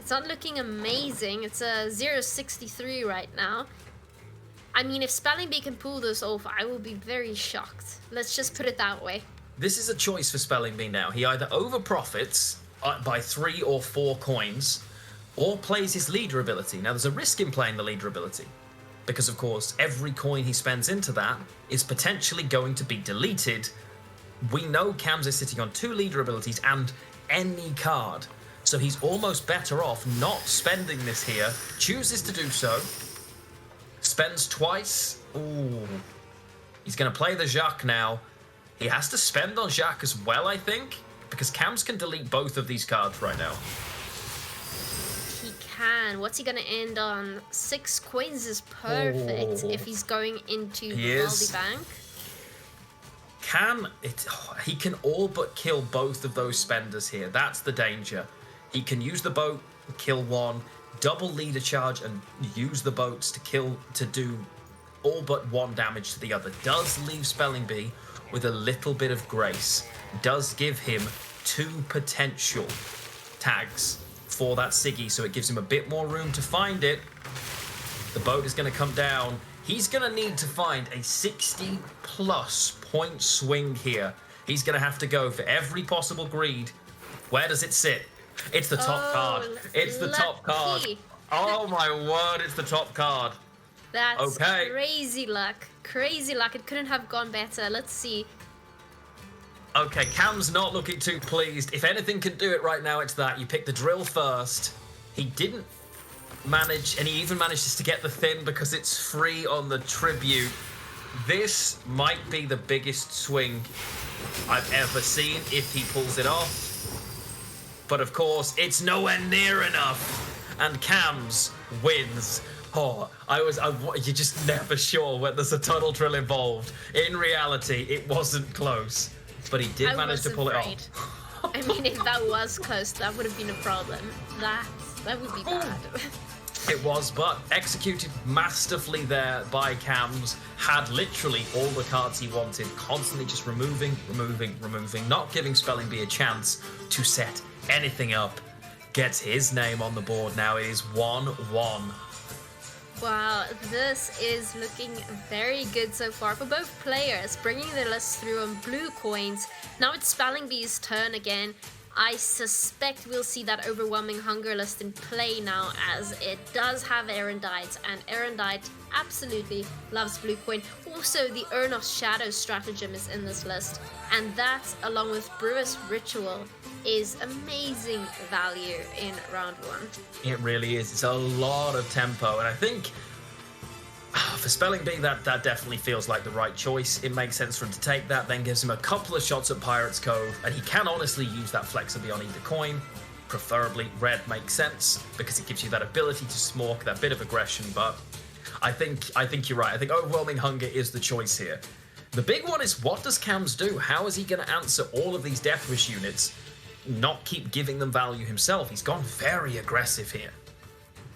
It's not looking amazing. It's a 0-63 right now. I mean, if Spelling Bee can pull this off, I will be very shocked. Let's just put it that way. This is a choice for Spelling Bee now. He either over-profits by 3 or 4 coins, or plays his leader ability. Now, there's a risk in playing the leader ability, because, of course, every coin he spends into that is potentially going to be deleted. We know Cams is sitting on 2 leader abilities and any card, so he's almost better off not spending this here. Chooses to do so. Spends twice. Ooh. He's going to play the Jacques now. He has to spend on Jacques as well, I think, because Cams can delete both of these cards right now. What's he gonna end on? 6 coins is perfect if he's going into the Baldy Bank. He can all but kill both of those spenders here. That's the danger. He can use the boat, kill one, double leader charge, and use the boats to do all but 1 damage to the other. Does leave Spelling Bee with a little bit of grace. Does give him 2 potential tags for that Siggy, so it gives him a bit more room to find it. The boat is going to come down. He's going to need to find a 60+ point swing here. He's going to have to go for every possible greed. Where does it sit? It's the top card. It's the top card. Oh my word, it's the top card. That's crazy luck. Crazy luck. It couldn't have gone better. Let's see. Okay, Cam's not looking too pleased. If anything can do it right now, it's that. You pick the drill first. He didn't manage, and he even manages to get the thin because it's free on the tribute. This might be the biggest swing I've ever seen if he pulls it off. But of course, it's nowhere near enough. And Cams wins. Oh, you're just never sure when there's a tunnel drill involved. In reality, it wasn't close. But he did manage to pull it off. I mean, if that was close, that would have been a problem. That would be bad. It was, but executed masterfully there by Cams. Had literally all the cards he wanted, constantly just removing, not giving Spelling Bee a chance to set anything up. Gets his name on the board now. It is 1-1. Wow, this is looking very good so far for both players, bringing their lists through on blue coins. Now it's Spelling Bee's turn again. I suspect we'll see that overwhelming hunger list in play now, as it does have Erendite, and Erendite absolutely loves blue coin. Also, the Urn of Shadows stratagem is in this list, and that, along with Brewers Ritual, is amazing value in round 1. It really is. It's a lot of tempo, and I think for Spelling Bee, that definitely feels like the right choice. It makes sense for him to take that, then gives him a couple of shots at Pirate's Cove, and he can honestly use that flexibly on either coin. Preferably red makes sense, because it gives you that ability to smork, that bit of aggression, but I think you're right. I think Overwhelming Hunger is the choice here. The big one is, what does Cams do? How is he going to answer all of these Death Wish units? Not keep giving them value himself. He's gone very aggressive here.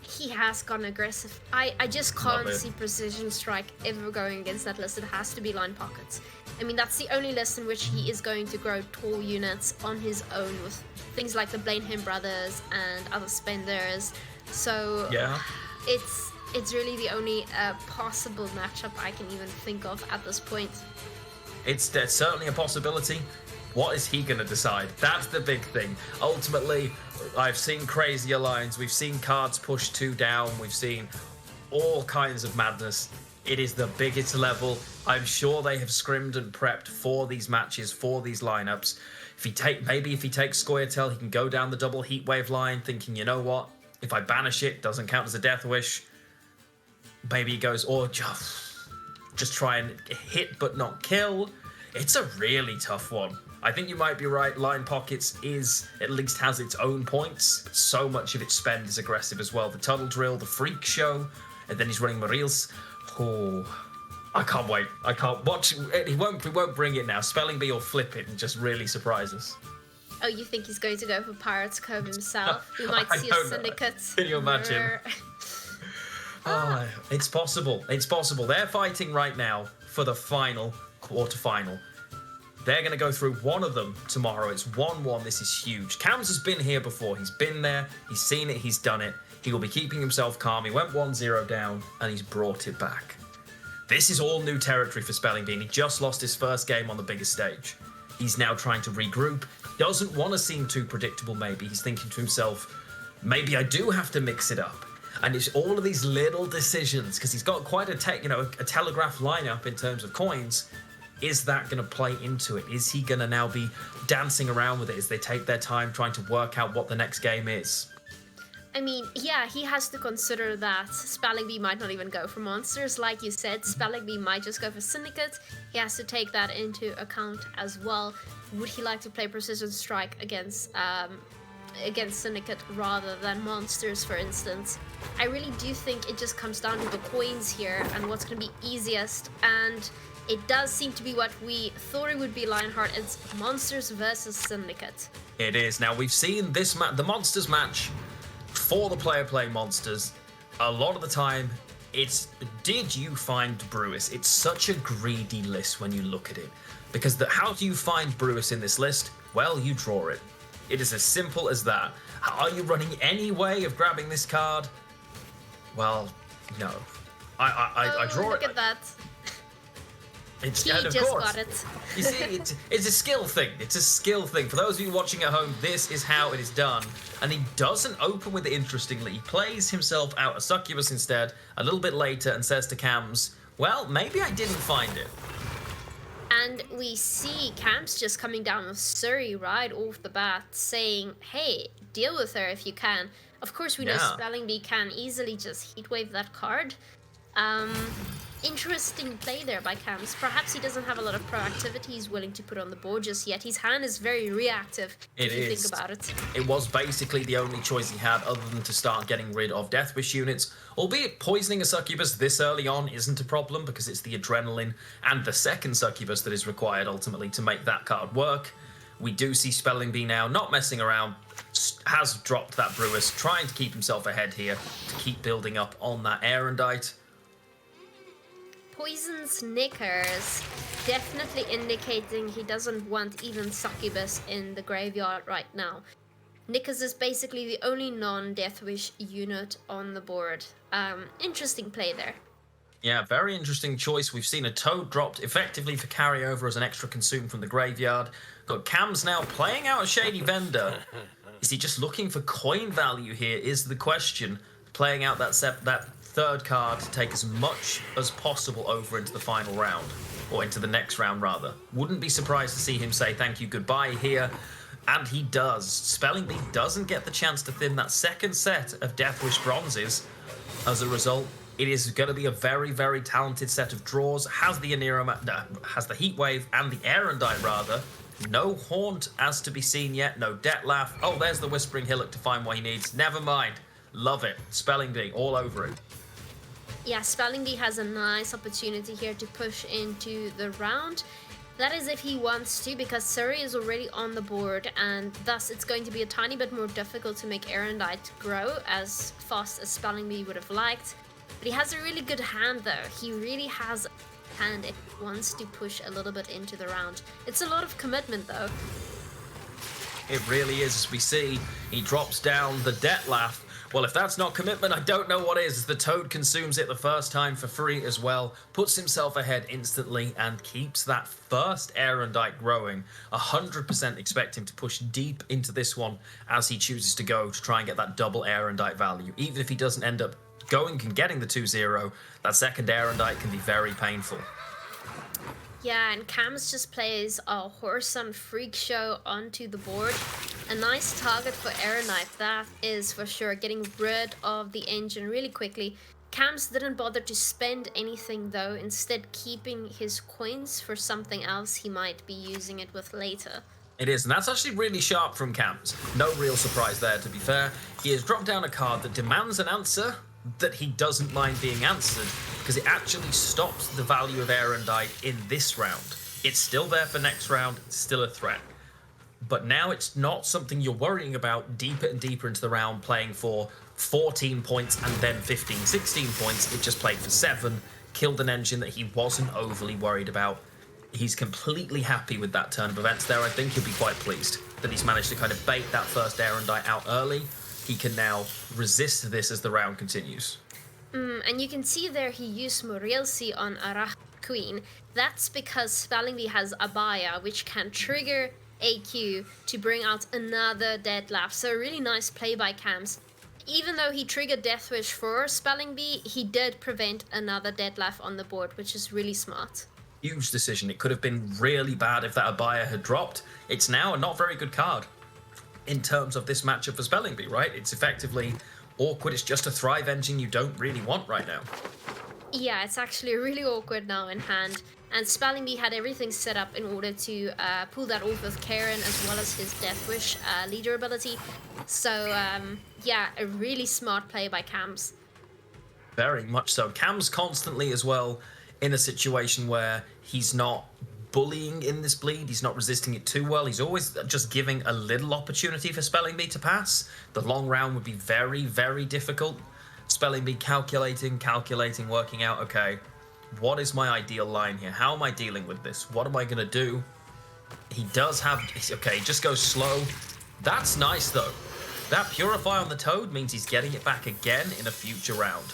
He has gone aggressive. I just can't see Precision Strike ever going against that list. It has to be Line Pockets. I mean, that's the only list in which he is going to grow tall units on his own with things like the Blaneham Brothers and other spenders. So yeah, it's really the only possible matchup I can even think of at this point. It's certainly a possibility. What is he going to decide? That's the big thing. Ultimately, I've seen crazier lines. We've seen cards push 2 down. We've seen all kinds of madness. It is the biggest level. I'm sure they have scrimmed and prepped for these matches, for these lineups. If he takes Scoia'tael, he can go down the double Heatwave line, thinking, you know what? If I banish it, doesn't count as a Death Wish. Maybe he goes, or just try and hit but not kill. It's a really tough one. I think you might be right. Line Pockets at least has its own points. So much of its spend is aggressive as well. The Tunnel Drill, the Freak Show, and then he's running Marils. Oh, I can't wait. I can't watch. We won't bring it now. Spelling Bee will flip it and just really surprise us. Oh, you think he's going to go for Pirate's Cove himself? We might see a syndicate. Can you imagine? Oh, it's possible. It's possible. They're fighting right now for the final quarterfinal. They're going to go through one of them tomorrow. It's 1-1. This is huge. Cams has been here before. He's been there. He's seen it. He's done it. He will be keeping himself calm. He went 1-0 down, and he's brought it back. This is all new territory for Spelling Bee. He just lost his first game on the biggest stage. He's now trying to regroup. Doesn't want to seem too predictable, maybe. He's thinking to himself, maybe I do have to mix it up. And it's all of these little decisions, because he's got quite a telegraph lineup in terms of coins. Is that going to play into it? Is he going to now be dancing around with it as they take their time trying to work out what the next game is? I mean, yeah, he has to consider that Spelling Bee might not even go for monsters. Like you said, Spelling Bee might just go for Syndicate. He has to take that into account as well. Would he like to play Precision Strike against Syndicate rather than monsters, for instance? I really do think it just comes down to the coins here and what's going to be easiest, and it does seem to be what we thought it would be, Lionheart. It's monsters versus Syndicate. It is. Now, we've seen this the monsters match for the player playing monsters. A lot of the time, it's did you find Brewis? It's such a greedy list when you look at it. Because how do you find Brewis in this list? Well, you draw it. It is as simple as that. Are you running any way of grabbing this card? Well, no. I draw look it. Look at that. It's, he and of just course, got it. You see, it's a skill thing. It's a skill thing. For those of you watching at home, this is how it is done. And he doesn't open with it interestingly. He plays himself out a succubus instead a little bit later and says to Cams, well, maybe I didn't find it. And we see Cams just coming down with Surrey right off the bat saying, hey, deal with her if you can. Of course, we know Spelling Bee can easily just heatwave that card. Interesting play there by Cams. Perhaps he doesn't have a lot of proactivity he's willing to put on the board just yet. His hand is very reactive, if you think about it. It was basically the only choice he had other than to start getting rid of Death Wish units. Albeit poisoning a succubus this early on isn't a problem because it's the adrenaline and the second succubus that is required ultimately to make that card work. We do see Spelling Bee now not messing around, has dropped that Brewis, trying to keep himself ahead here, to keep building up on that Erendite. Poison's Knickers, definitely indicating he doesn't want even Succubus in the graveyard right now. Knickers is basically the only non-Deathwish unit on the board. Interesting play there. Yeah, very interesting choice. We've seen a Toad dropped effectively for carryover as an extra consume from the graveyard. Got Cams now playing out a Shady Vendor. Is he just looking for coin value here is the question. Playing out that third card to take as much as possible over into the final round. Or into the next round, rather. Wouldn't be surprised to see him say thank you, goodbye here. And he does. Spelling Bee doesn't get the chance to thin that second set of Deathwish bronzes. As a result, it is going to be a very, very talented set of draws. Has the has the Heatwave and the Erendite, rather. No Haunt as to be seen yet. No Dettlaff. Oh, there's the Whispering Hillock to find what he needs. Never mind. Love it. Spelling Bee all over it. Yeah, Spelling Bee has a nice opportunity here to push into the round. That is if he wants to, because Surrey is already on the board, and thus it's going to be a tiny bit more difficult to make Erendite grow as fast as Spelling Bee would have liked. But he has a really good hand though. He really has a hand if he wants to push a little bit into the round. It's a lot of commitment though. It really is, as we see. He drops down the Dettlaff. Well, if that's not commitment, I don't know what is. The Toad consumes it the first time for free as well, puts himself ahead instantly, and keeps that first Erendite growing. 100% expect him to push deep into this one as he chooses to go to try and get that double Erendite value. Even if he doesn't end up going and getting the 2-0, that second Erendite can be very painful. Yeah, and Cams just plays a Horse and Freak Show onto the board. A nice target for Erendite, that is for sure. Getting rid of the engine really quickly. Cams didn't bother to spend anything though, instead keeping his coins for something else he might be using it with later. It is, and that's actually really sharp from Cams. No real surprise there, to be fair. He has dropped down a card that demands an answer that he doesn't mind being answered, because it actually stops the value of Erendite in this round. It's still there for next round, it's still a threat. But now it's not something you're worrying about deeper and deeper into the round, playing for 14 points and then 15, 16 points. It just played for 7, killed an engine that he wasn't overly worried about. He's completely happy with that turn of events there. I think he'll be quite pleased that he's managed to kind of bait that first Erendite out early. He can now resist this as the round continues. And you can see there he used Morilsi on Arach Queen. That's because Spelling Bee has Abaya, which can trigger AQ to bring out another Dettlaff. So a really nice play by Cams. Even though he triggered Deathwish for Spelling Bee, he did prevent another Dettlaff on the board, which is really smart. Huge decision. It could have been really bad if that Abaya had dropped. It's now a not very good card in terms of this matchup for Spelling Bee, right? It's effectively awkward. It's just a Thrive engine you don't really want right now. Yeah, it's actually really awkward now in hand. And Spelling Bee had everything set up in order to pull that off with Karen as well as his Deathwish leader ability. So, yeah, a really smart play by Cams. Very much so. Cam's constantly as well in a situation where he's not bullying in this bleed, he's not resisting it too well, he's always just giving a little opportunity for Spelling Bee to pass. The long round would be very, very difficult. Spelling Bee calculating, working out, okay, what is my ideal line here? How am I dealing with this? What am I going to do? He does have, okay, just go slow. That's nice though. That Purify on the Toad means he's getting it back again in a future round.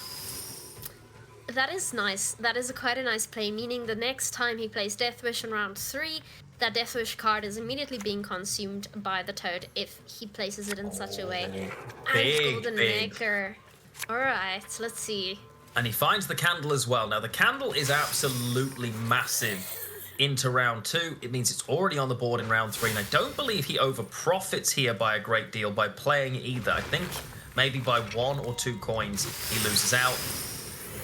That is nice. That is quite a nice play, meaning the next time he plays Deathwish in round 3, that Deathwish card is immediately being consumed by the Toad if he places it in such a way. And Golden Necker. Alright, let's see. And he finds the Candle as well. Now the Candle is absolutely massive into round 2. It means it's already on the board in round 3, and I don't believe he over profits here by a great deal by playing either. I think maybe by 1 or 2 coins he loses out.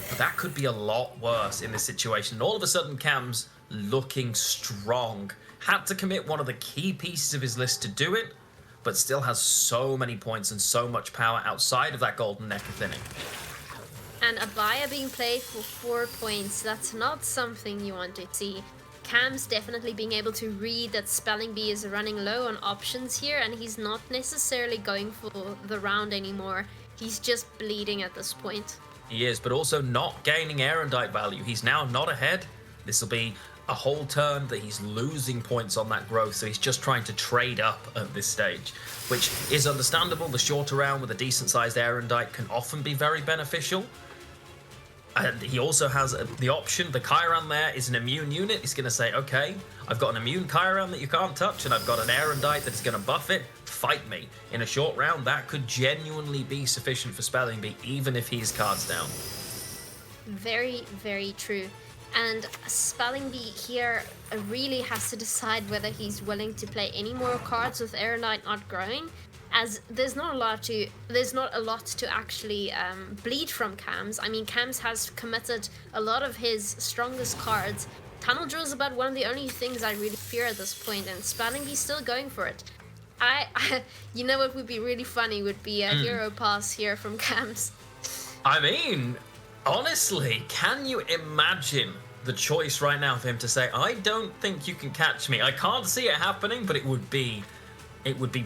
But that could be a lot worse in this situation. And all of a sudden, Cam's looking strong. Had to commit one of the key pieces of his list to do it, but still has so many points and so much power outside of that Golden Necker thinning. And Abaya being played for 4 points, that's not something you want to see. Cam's definitely being able to read that Spelling Bee is running low on options here, and he's not necessarily going for the round anymore. He's just bleeding at this point. He is, but also not gaining Erendite value. He's now not ahead. This will be a whole turn that he's losing points on that growth, so he's just trying to trade up at this stage, which is understandable. The shorter round with a decent-sized Erendite can often be very beneficial. And he also has the option, the Chiron there is an immune unit. He's going to say, okay, I've got an immune Chiron that you can't touch, and I've got an Erendite that's going to buff it. Fight me. In a short round, that could genuinely be sufficient for Spelling Bee, even if he's cards down. Very, very true. And Spelling Bee here really has to decide whether he's willing to play any more cards with Erendite not growing, as there's not a lot to actually bleed from Cams. I mean, Cams has committed a lot of his strongest cards. Tunnel Drill is about one of the only things I really fear at this point, and Spelling Bee's still going for it. You know what would be really funny would be a hero pass here from Cams. I mean, honestly, can you imagine the choice right now for him to say, I don't think you can catch me? I can't see it happening, but it would be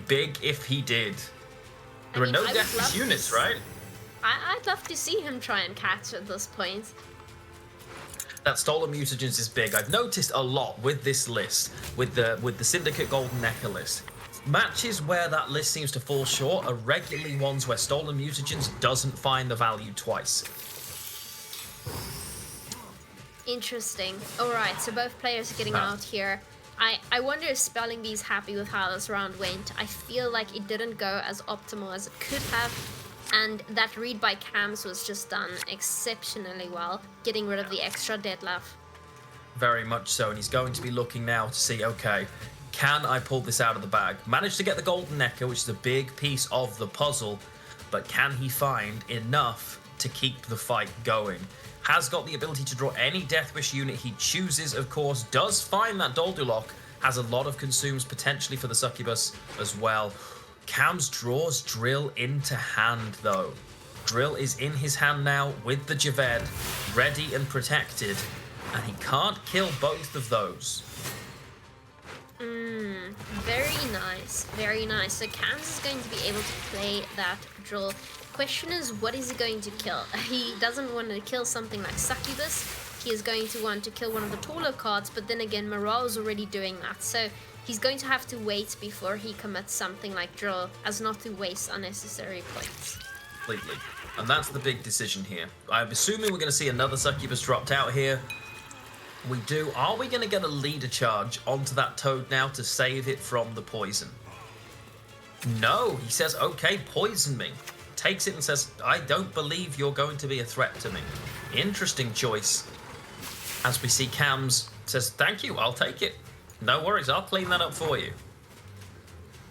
big if he did. There are no Deathless units, right? I'd love to see him try and catch at this point. That Stolen Mutagens is big. I've noticed a lot with this list, with the Syndicate Golden Necker list. Matches where that list seems to fall short are regularly ones where Stolen Mutagens doesn't find the value twice. Interesting. Alright, so both players are getting out here. I wonder if Spelling Bee's happy with how this round went. I feel like it didn't go as optimal as it could have, and that read by Cams was just done exceptionally well, getting rid of the extra Detlef. Very much so, and he's going to be looking now to see, okay, can I pull this out of the bag? Managed to get the Golden Necker, which is a big piece of the puzzle, but can he find enough to keep the fight going? Has got the ability to draw any Death Wish unit he chooses, of course, does find that Doldulok, has a lot of consumes potentially for the Succubus as well. Cams draws Drill into hand, though. Drill is in his hand now with the Javed, ready and protected, and he can't kill both of those. Very nice, very nice. So Cams is going to be able to play that Drill. Question is, what is he going to kill? He doesn't want to kill something like Succubus. He is going to want to kill one of the taller cards, but then again, Morale is already doing that. So he's going to have to wait before he commits something like Drill, as not to waste unnecessary points. Completely. And that's the big decision here. I'm assuming we're going to see another Succubus dropped out here. We do. Are we going to get a leader charge onto that Toad now to save it from the poison? No, he says, okay, poison me. Takes it and says, I don't believe you're going to be a threat to me. Interesting choice. As we see Cams says, thank you, I'll take it. No worries, I'll clean that up for you.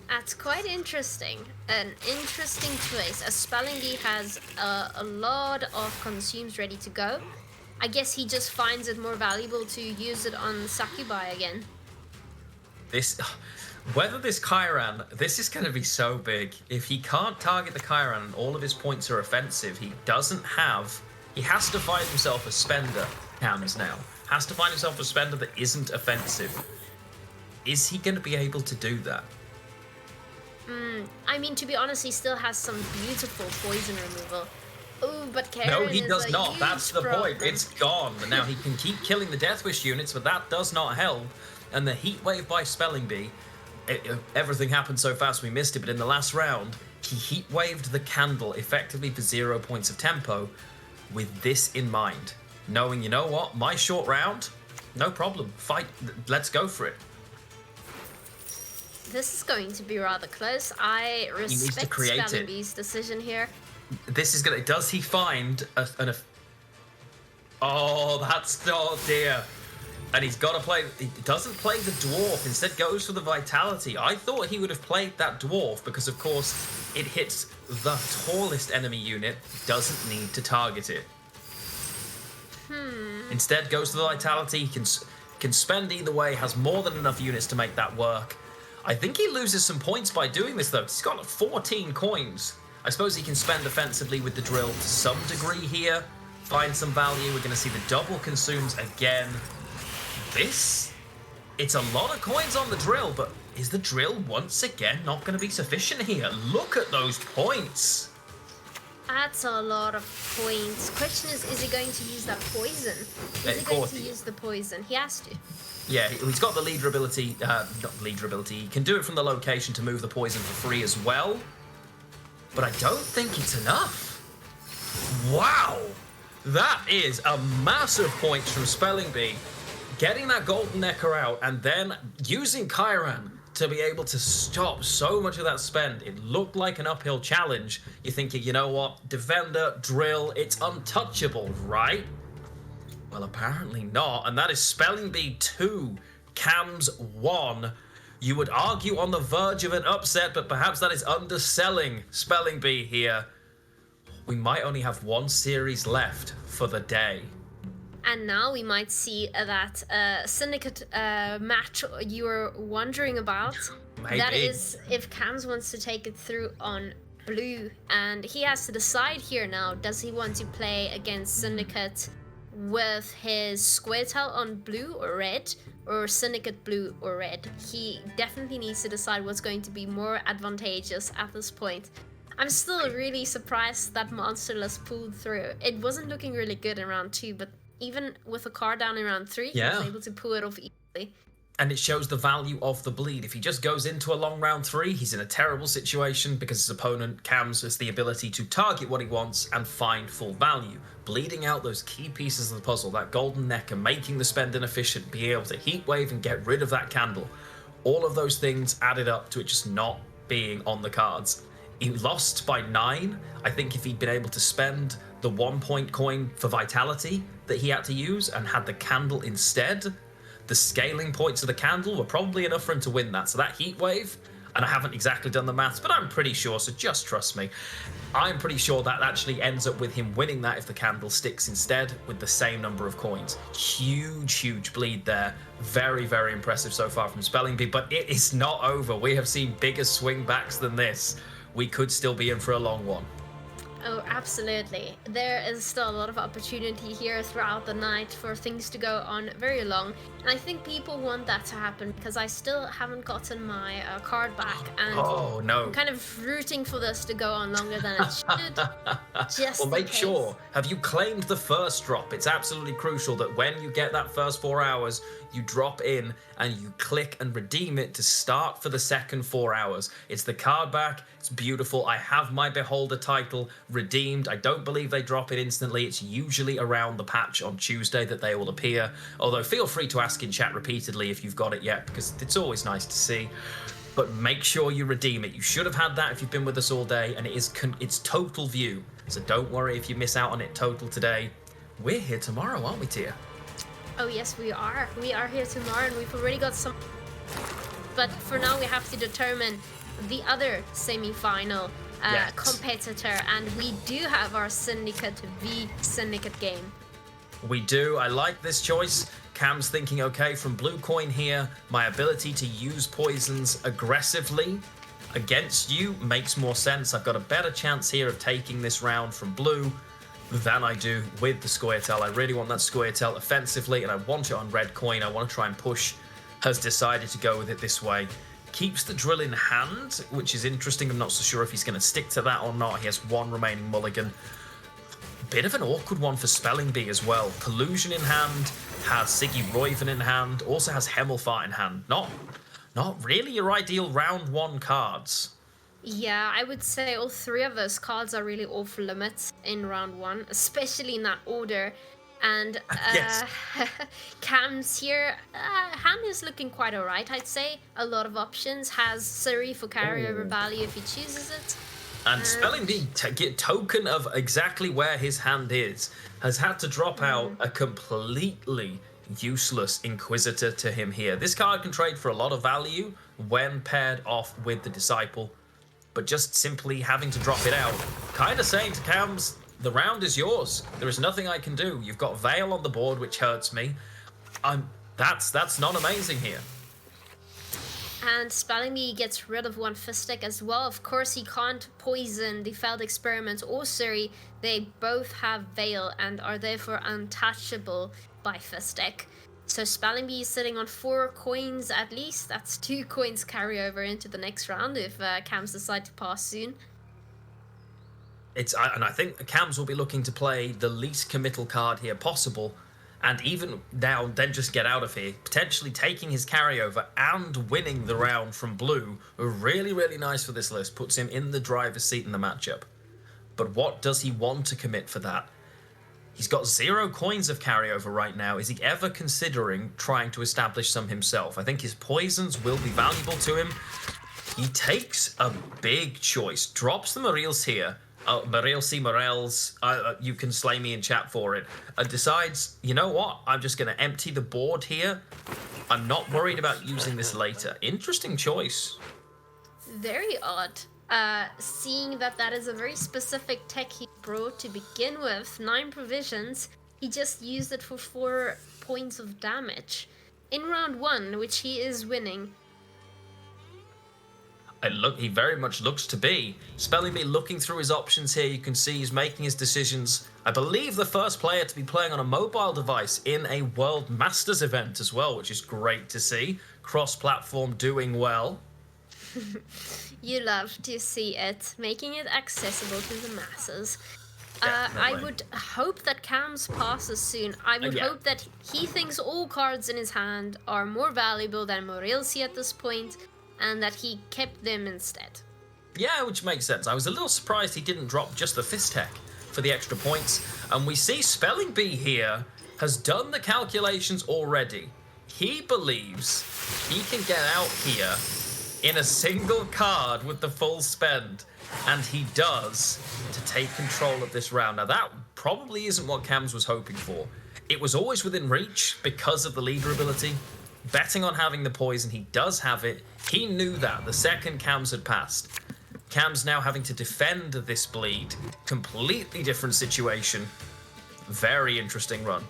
That's quite interesting. An interesting choice. As Spelling Bee has a lot of consumes ready to go. I guess he just finds it more valuable to use it on Succubi again. Whether this Chiron, this is going to be so big. If he can't target the Chiron and all of his points are offensive, he has to find himself a spender, Cams now. Has to find himself a spender that isn't offensive. Is he going to be able to do that? I mean, to be honest, he still has some beautiful poison removal. Oh, but Karen No, he is does a not. huge That's the problem. point. It's gone. Now he can keep killing the Death Wish units, but that does not help. And the Heat Wave by Spelling Bee, everything happened so fast we missed it, but in the last round, he Heat Waved the Candle effectively for 0 points of tempo with this in mind. Knowing, you know what, my short round, no problem. Fight, let's go for it. This is going to be rather close. I respect Spelling Bee's decision here. This is gonna. Does he find oh, that's oh dear. And he's got to play. He doesn't play the dwarf. Instead, goes for the vitality. I thought he would have played that dwarf because, of course, it hits the tallest enemy unit. Doesn't need to target it. Instead, goes for the vitality. He can spend either way. Has more than enough units to make that work. I think he loses some points by doing this, though. He's got 14 coins. I suppose he can spend offensively with the drill to some degree here. Find some value. We're going to see the double consumes again. This It's a lot of coins on the drill, but is the drill once again not going to be sufficient here? Look at those points. That's a lot of points. Question is he going to use that poison? Is he going to use the poison? He has to. Yeah, he's got the leader ability, not leader ability, he can do it from the location to move the poison for free as well. But I don't think it's enough. Wow! That is a massive points from Spelling Bee. Getting that Golden Necker out and then using Chiron to be able to stop so much of that spend. It looked like an uphill challenge. You're thinking, you know what, Defender, Drill, it's untouchable, right? Well, apparently not, and that is Spelling Bee 2, Cams 1. You would argue on the verge of an upset, but perhaps that is underselling Spelling Bee here. We might only have one series left for the day. And now we might see that Syndicate match you were wondering about. Maybe. That is if Cams wants to take it through on blue. And he has to decide here now, does he want to play against Syndicate with his Squirtle on blue or red, or Syndicate blue or red? He definitely needs to decide what's going to be more advantageous at this point. I'm still really surprised that Monsterless pulled through. It wasn't looking really good in round 2, but even with a card down in round 3, he was able to pull it off easily. And it shows the value of the bleed. If he just goes into a long round 3, he's in a terrible situation because his opponent, Cams, has the ability to target what he wants and find full value. Bleeding out those key pieces of the puzzle, that Golden Necker, making the spend inefficient, being able to Heat Wave and get rid of that candle. All of those things added up to it just not being on the cards. He lost by 9. I think if he'd been able to spend the 1 point coin for Vitality that he had to use and had the candle instead, the scaling points of the candle were probably enough for him to win that. So that Heat Wave, and I haven't exactly done the maths, but I'm pretty sure, so just trust me. I'm pretty sure that actually ends up with him winning that if the candle sticks instead with the same number of coins. Huge, huge bleed there. Very, very impressive so far from Spelling Bee, but it is not over. We have seen bigger swing backs than this. We could still be in for a long one. Oh, absolutely. There is still a lot of opportunity here throughout the night for things to go on very long. And I think people want that to happen because I still haven't gotten my card back. And oh, no. I'm kind of rooting for this to go on longer than it should. Just well, make sure. Have you claimed the first drop? It's absolutely crucial that when you get that first 4 hours, you drop in and you click and redeem it to start for the second 4 hours. It's the card back. It's beautiful. I have my Beholder title redeemed. I don't believe they drop it instantly. It's usually around the patch on Tuesday that they will appear. Although feel free to ask in chat repeatedly if you've got it yet, because it's always nice to see. But make sure you redeem it. You should have had that if you've been with us all day, and it's total view. So don't worry if you miss out on it total today. We're here tomorrow, aren't we, Tia? Oh yes, we are. We are here tomorrow and we've already got some... But for now we have to determine the other semi-final competitor, and we do have our Syndicate v Syndicate game. We do. I like this choice. Cam's thinking, okay, from blue coin here, my ability to use poisons aggressively against you makes more sense. I've got a better chance here of taking this round from blue than I do with the Squirtle. I really want that Squirtle offensively, and I want it on red coin. I want to try and push. Has decided to go with it this way. Keeps the drill in hand, which is interesting. I'm not so sure if he's going to stick to that or not. He has one remaining mulligan. Bit of an awkward one for Spelling Bee as well. Collusion in hand, has Siggy Royven in hand, also has Hemmelfart in hand. Not really your ideal round 1 cards. Yeah, I would say all 3 of those cards are really off limits in round 1, especially in that order. And Cam's here, hand is looking quite alright, I'd say. A lot of options. Has Siri for carryover value if he chooses it. And Spelling Bee, token of exactly where his hand is, has had to drop out a completely useless Inquisitor to him here. This card can trade for a lot of value when paired off with the Disciple, but just simply having to drop it out, kind of saying to Cams, the round is yours. There is nothing I can do. You've got Veil on the board, which hurts me. That's not amazing here. And Spelling Bee gets rid of one Fistic as well. Of course, he can't poison the failed experiment or Siri. They both have Veil and are therefore untouchable by Fistic. So Spelling Bee is sitting on 4 coins at least. That's 2 coins carry over into the next round if Cams decide to pass soon. And I think Cams will be looking to play the least committal card here possible, and even now then just get out of here, potentially taking his carryover and winning the round from blue. Really, really nice for this list, puts him in the driver's seat in the matchup. But what does he want to commit for that? He's got 0 coins of carryover right now. Is he ever considering trying to establish some himself? I think his poisons will be valuable to him. He takes a big choice, drops the Morels here, Morel C. Morels, you can slay me in chat for it, and decides, you know what, I'm just going to empty the board here. I'm not worried about using this later. Interesting choice. Very odd. Seeing that is a very specific tech he brought to begin with, 9 provisions, he just used it for 4 points of damage. In round 1, which he is winning. He very much looks to be. Spelling Bee looking through his options here, you can see he's making his decisions. I believe the first player to be playing on a mobile device in a World Masters event as well, which is great to see. Cross-platform doing well. You love to see it, making it accessible to the masses. I would hope that Cams passes soon. I would hope that he thinks all cards in his hand are more valuable than Morelsi at this point, and that he kept them instead. Yeah, which makes sense. I was a little surprised he didn't drop just the Fist Tech for the extra points. And we see Spelling Bee here has done the calculations already. He believes he can get out here in a single card with the full spend. And he does, to take control of this round. Now that probably isn't what Cams was hoping for. It was always within reach because of the leader ability. Betting on having the poison, he does have it. He knew that the second Cams had passed. Cams now having to defend this bleed. Completely different situation. Very interesting run.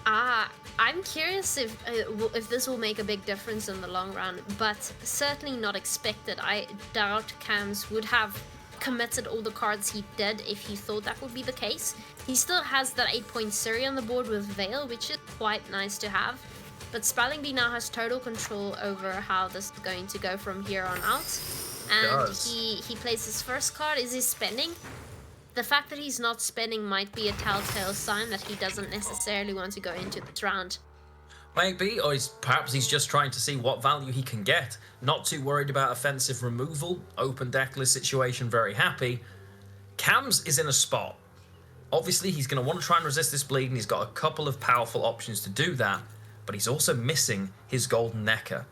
I'm curious if this will make a big difference in the long run, but certainly not expected. I doubt Cams would have committed all the cards he did if he thought that would be the case. He still has that 8-point Siri on the board with Veil, which is quite nice to have. But Spelling Bee now has total control over how this is going to go from here on out. And he plays his first card. Is he spending? The fact that he's not spending might be a telltale sign that he doesn't necessarily want to go into this round. Maybe, or perhaps he's just trying to see what value he can get. Not too worried about offensive removal. Open deckless situation, very happy. Cams is in a spot. Obviously, he's going to want to try and resist this bleed, and he's got a couple of powerful options to do that. But he's also missing his Golden Necker.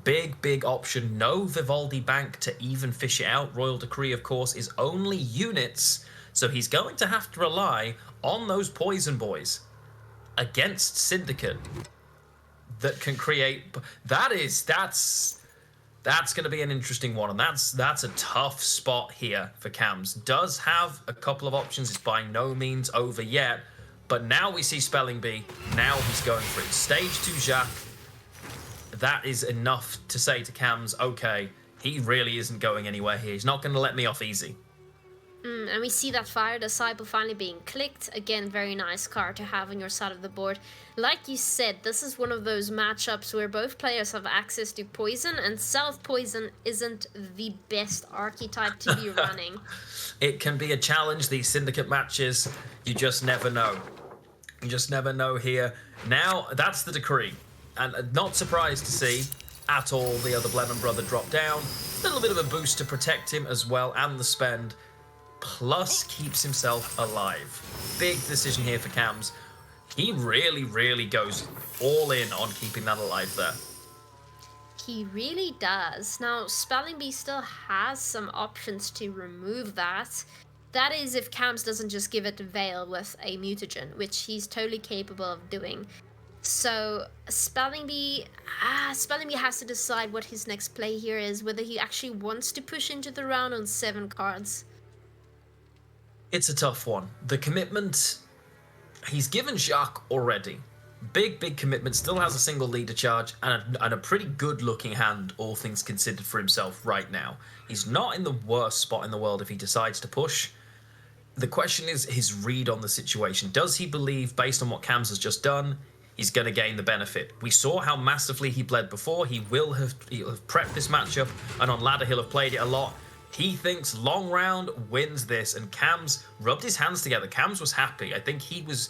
Big option. No Vivaldi Bank to even fish it out. Royal Decree, of course, is only units. So he's going to have to rely on those Poison Boys against Syndicate that can create... That's going to be an interesting one. And that's a tough spot here for Cams. Does have a couple of options. It's by no means over yet. But now we see Spelling Bee. Now he's going for it. Stage 2 Jacques. That is enough to say to Cams, okay, he really isn't going anywhere here. He's not going to let me off easy. And we see that Fire Disciple finally being clicked. Again, very nice card to have on your side of the board. Like you said, this is one of those matchups where both players have access to poison, and self-poison isn't the best archetype to be running. It can be a challenge, these Syndicate matches. You just never know. You just never know here. Now, that's the decree. And not surprised to see at all the other Blenheim brother drop down. A little bit of a boost to protect him as well, and the spend. Plus keeps himself alive. Big decision here for Cams. He really goes all in on keeping that alive there. He really does. Now, Spelling Bee still has some options to remove that. That is if Cams doesn't just give it to Veil with a mutagen, which he's totally capable of doing. So Spelling Bee has to decide what his next play here is, whether he actually wants to push into the round on 7 cards. It's a tough one. The commitment, he's given Jacques already. Big commitment, still has a single leader charge and a pretty good looking hand, all things considered, for himself right now. He's not in the worst spot in the world if he decides to push. The question is his read on the situation. Does he believe, based on what Cams has just done, he's going to gain the benefit. We saw how massively he bled before. He'll have prepped this matchup, and on ladder he'll have played it a lot. He thinks long round wins this, and Cams rubbed his hands together. Cams was happy. I think he's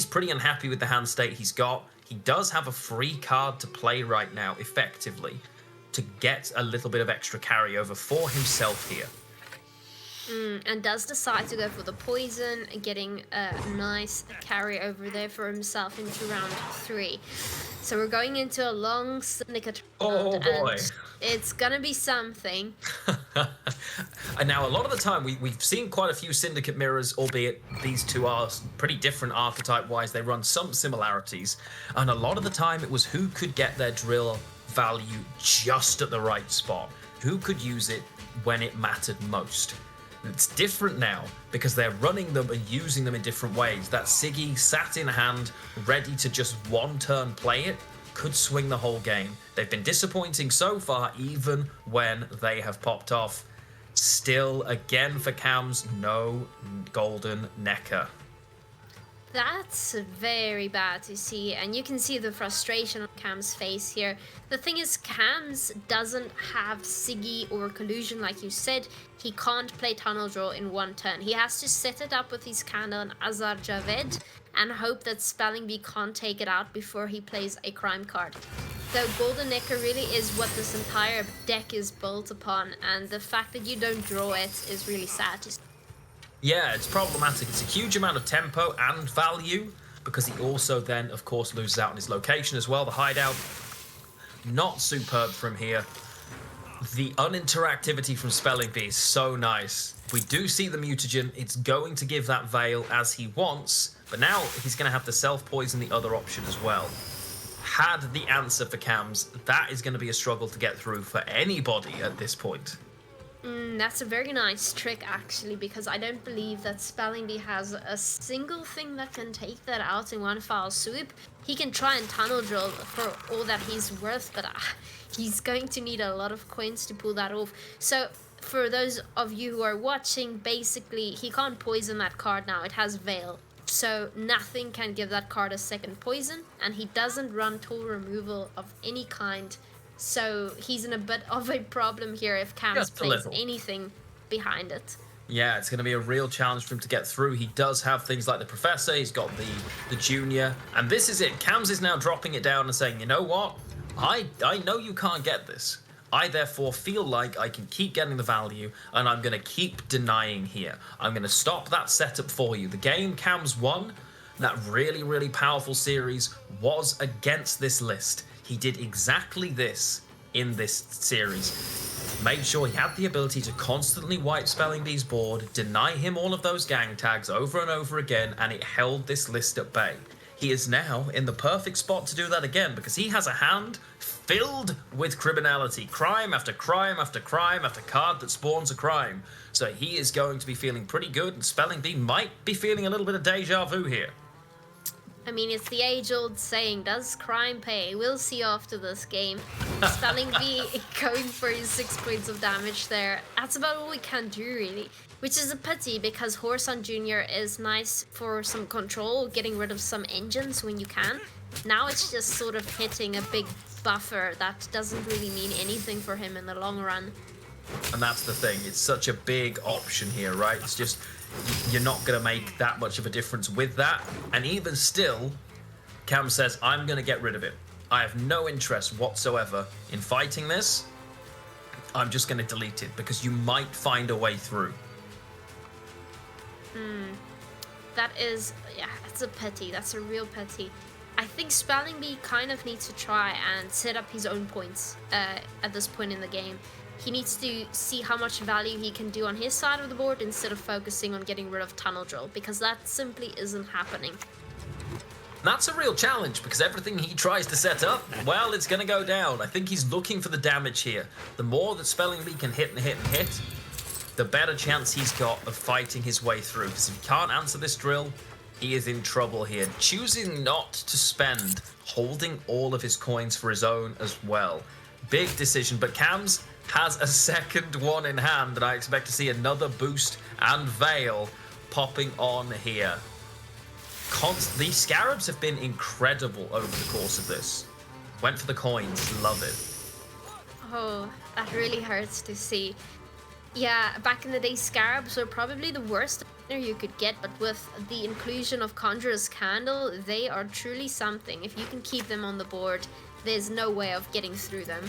pretty unhappy with the hand state he's got. He does have a free card to play right now, effectively, to get a little bit of extra carryover for himself here. And does decide to go for the poison, getting a nice carry over there for himself into round 3. So we're going into a long syndicate round, boy. and it's gonna be something. And now a lot of the time we've seen quite a few syndicate mirrors, albeit these two are pretty different archetype-wise. They run some similarities, and a lot of the time it was who could get their drill value just at the right spot, who could use it when it mattered most. It's different now because they're running them and using them in different ways. That Siggy sat in hand, ready to just one turn play it, could swing the whole game. They've been disappointing so far, even when they have popped off. Still, again for Cams, no golden Necker. That's very bad to see, and you can see the frustration on Cam's face here. The thing is, Cams doesn't have Siggy or Collusion like you said. He can't play Tunnel Draw in one turn. He has to set it up with his Candle and Azar Javed and hope that Spelling Bee can't take it out before he plays a crime card. So Golden Necker really is what this entire deck is built upon, and the fact that you don't draw it is really sad to see. Yeah, it's problematic. It's a huge amount of tempo and value because he also then, of course, loses out on his location as well. The hideout, not superb from here. The uninteractivity from Spelling Bee is so nice. We do see the mutagen. It's going to give that Veil as he wants, but now he's going to have to self-poison the other option as well. Had the answer for Cams, that is going to be a struggle to get through for anybody at this point. That's a very nice trick, actually, because I don't believe that Spelling Bee has a single thing that can take that out in one foul swoop. He can try and tunnel drill for all that he's worth, but he's going to need a lot of coins to pull that off. So for those of you who are watching, basically, he can't poison that card now. It has Veil. So nothing can give that card a second poison, and he doesn't run tool removal of any kind. So he's in a bit of a problem here if Cams plays anything behind it. Yeah, it's going to be a real challenge for him to get through. He does have things like the Professor, he's got the Junior, and this is it. Cams is now dropping it down and saying, you know what? I know you can't get this. I therefore feel like I can keep getting the value, and I'm going to keep denying here. I'm going to stop that setup for you. The game Cams won, that really, really powerful series, was against this list. He did exactly this in this series. Made sure he had the ability to constantly wipe Spelling Bee's board, deny him all of those gang tags over and over again, and it held this list at bay. He is now in the perfect spot to do that again because he has a hand filled with criminality. Crime after crime after crime after card that spawns a crime. So he is going to be feeling pretty good, and Spelling Bee might be feeling a little bit of deja vu here. I mean, it's the age-old saying, does crime pay? We'll see after this game. Spelling Bee going for his 6 points of damage there. That's about all we can do, really. Which is a pity, because Horson Jr. is nice for some control, getting rid of some engines when you can. Now it's just sort of hitting a big buffer that doesn't really mean anything for him in the long run. And that's the thing. It's such a big option here, right? It's just... you're not going to make that much of a difference with that. And even still, Cam says, I'm going to get rid of it. I have no interest whatsoever in fighting this. I'm just going to delete it because you might find a way through. That is, yeah, that's a pity. That's a real pity. I think Spelling Bee kind of needs to try and set up his own points at this point in the game. He needs to see how much value he can do on his side of the board instead of focusing on getting rid of Tunnel Drill, because that simply isn't happening. That's a real challenge, because everything he tries to set up, well, it's going to go down. I think he's looking for the damage here. The more that Spelling Bee can hit and hit and hit, the better chance he's got of fighting his way through. Because if he can't answer this drill, he is in trouble here. Choosing not to spend, holding all of his coins for his own as well. Big decision, but Cams has a second one in hand, and I expect to see another boost and Veil popping on here. These scarabs have been incredible over the course of this. Went for the coins, love it. Oh, that really hurts to see. Yeah, back in the day, scarabs were probably the worst you could get, but with the inclusion of Conjurer's Candle, they are truly something. If you can keep them on the board, there's no way of getting through them.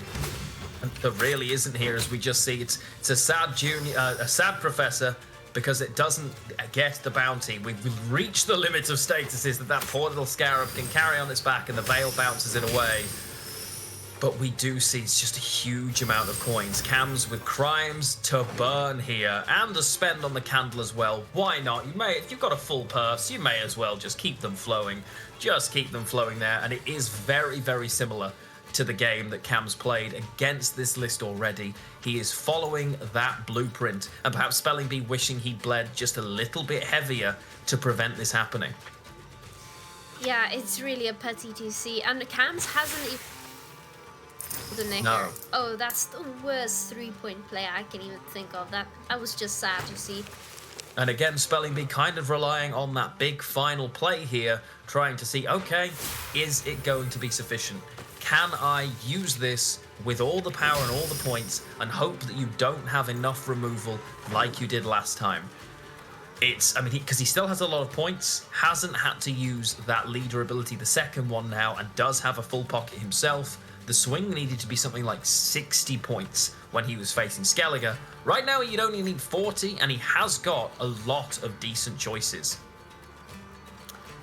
And there really isn't here, as we just see. It's a sad a sad professor, because it doesn't get the bounty. We've reached the limits of statuses that poor little scarab can carry on its back, and the veil bounces it away. But we do see it's just a huge amount of coins. Cams with crimes to burn here, and to spend on the candle as well. Why not? If you've got a full purse, you may as well just keep them flowing. Just keep them flowing there, and it is very, very similar to the game that Cam's played against this list already. He is following that blueprint, and perhaps Spelling Bee wishing he'd bled just a little bit heavier to prevent this happening. Yeah, it's really a pity to see, and Cam's hasn't even... No. Oh, that's the worst 3-point play I can even think of. That was just sad to see. And again, Spelling Bee kind of relying on that big final play here, trying to see, okay, is it going to be sufficient? Can I use this with all the power and all the points and hope that you don't have enough removal like you did last time? Because he still has a lot of points, hasn't had to use that leader ability, the second one now, and does have a full pocket himself. The swing needed to be something like 60 points when he was facing Skellige. Right now, he'd only need 40, and he has got a lot of decent choices.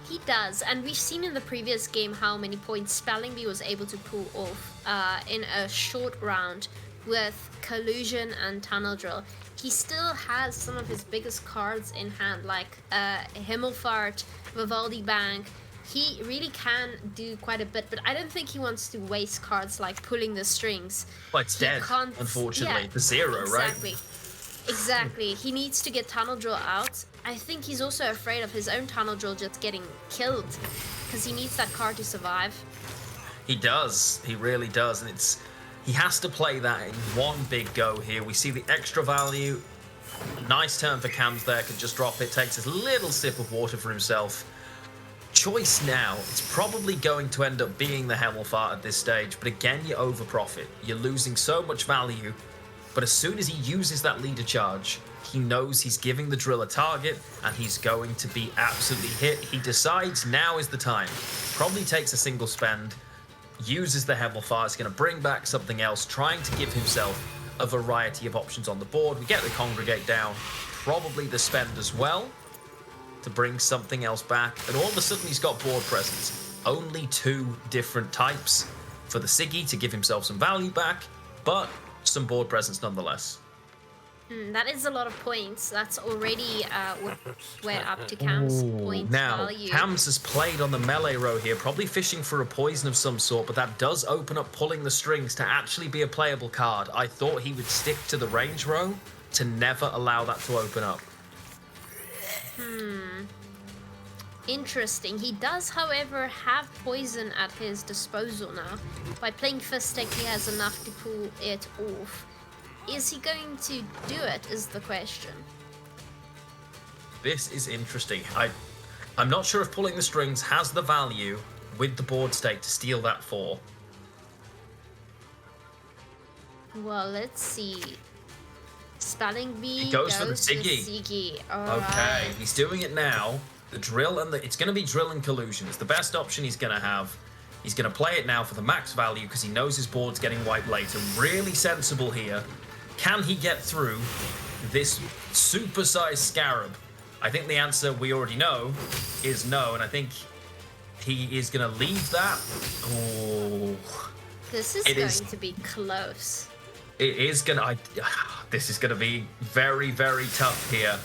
He does, and we've seen in the previous game how many points Spelling Bee was able to pull off in a short round with Collusion and Tunnel Drill. He still has some of his biggest cards in hand, like Himmelfart, Vivaldi Bank. He really can do quite a bit, but I don't think he wants to waste cards like pulling the strings. Well, it's dead, unfortunately. The zero, exactly. right? Exactly. He needs to get Tunnel Drill out. I think he's also afraid of his own Tunnel Drill just getting killed, because he needs that card to survive. He does. He really does, and he has to play that in one big go here. We see the extra value. Nice turn for Cams there. Can just drop it. Takes a little sip of water for himself. Choice now, it's probably going to end up being the Himmelfart at this stage, but again, you overprofit. You're losing so much value, but as soon as he uses that leader charge, he knows he's giving the drill a target, and he's going to be absolutely hit. He decides now is the time. Probably takes a single spend, uses the Himmelfart, is going to bring back something else, trying to give himself a variety of options on the board. We get the Congregate down, probably the spend as well, to bring something else back, and all of a sudden he's got board presence. Only 2 different types for the Siggy to give himself some value back, but some board presence nonetheless. That is a lot of points. That's already we're up to Cam's points value. Now, Cams has played on the melee row here, probably fishing for a poison of some sort, but that does open up pulling the strings to actually be a playable card. I thought he would stick to the range row to never allow that to open up. Interesting. He does, however, have poison at his disposal now. By playing Fistic, he has enough to pull it off. Is he going to do it, is the question. This is interesting. I'm not sure if pulling the strings has the value with the board stake to steal that 4. Well, let's see. Spelling Bee He goes for the Siggy. Siggy. Okay, he's doing it now. The drill and it's going to be drill and collusion. It's the best option he's going to have. He's going to play it now for the max value because he knows his board's getting wiped later. Really sensible here. Can he get through this super-sized Scarab? I think the answer we already know is no, and I think he is going to leave that. Oh, this is going to be close. It is going to... This is going to be very, very tough here.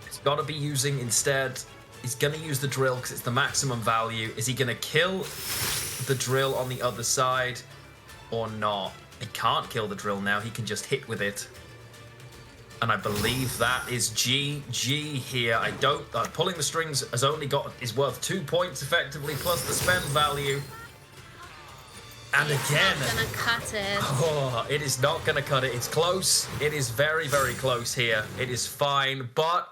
He's got to be using instead... He's going to use the drill because it's the maximum value. Is he going to kill the drill on the other side or not? He can't kill the drill now. He can just hit with it. And I believe that is GG here. I don't... pulling the strings is worth 2 points effectively, plus the spend value. And it's again... not gonna cut it. Oh, it is not going to cut it. It's close. It is very, very close here. It is fine, but...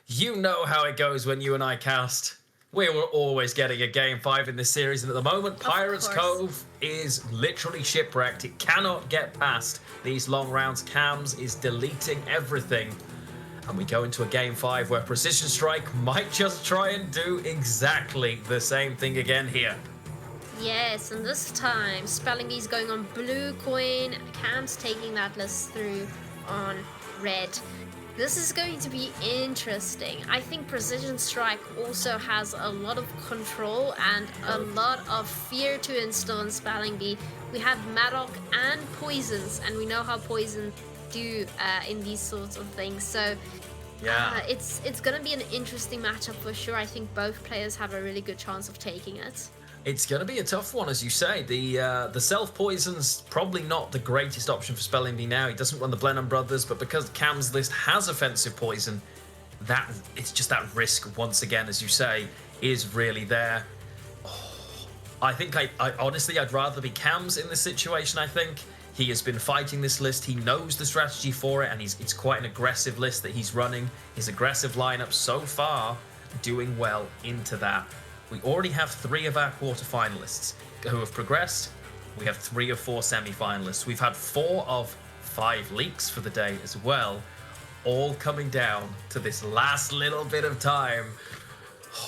You know how it goes when you and I cast. We were always getting a Game 5 in this series, and at the moment, Pirates Cove is literally shipwrecked. It cannot get past these long rounds. Cams is deleting everything. And we go into a Game 5 where Precision Strike might just try and do exactly the same thing again here. Yes, and this time, Spelling Bee's going on blue coin, Cam's taking that list through on red. This is going to be interesting. I think Precision Strike also has a lot of control and a lot of fear to instill in Spelling Bee. We have Madoc and Poisons, and we know how Poison do in these sorts of things. So it's going to be an interesting matchup for sure. I think both players have a really good chance of taking it. It's going to be a tough one, as you say. The self-poison's probably not the greatest option for Spelling Bee now. He doesn't run the Blenheim Brothers, but because Cam's list has offensive poison, it's just that risk, once again, as you say, is really there. I think I honestly, I'd rather be Cam's in this situation, I think. He has been fighting this list. He knows the strategy for it, and it's quite an aggressive list that he's running. His aggressive lineup so far doing well into that. We already have 3 of our quarterfinalists who have progressed. We have 3 of 4 semi-finalists. We've had 4 of 5 leaks for the day as well, all coming down to this last little bit of time.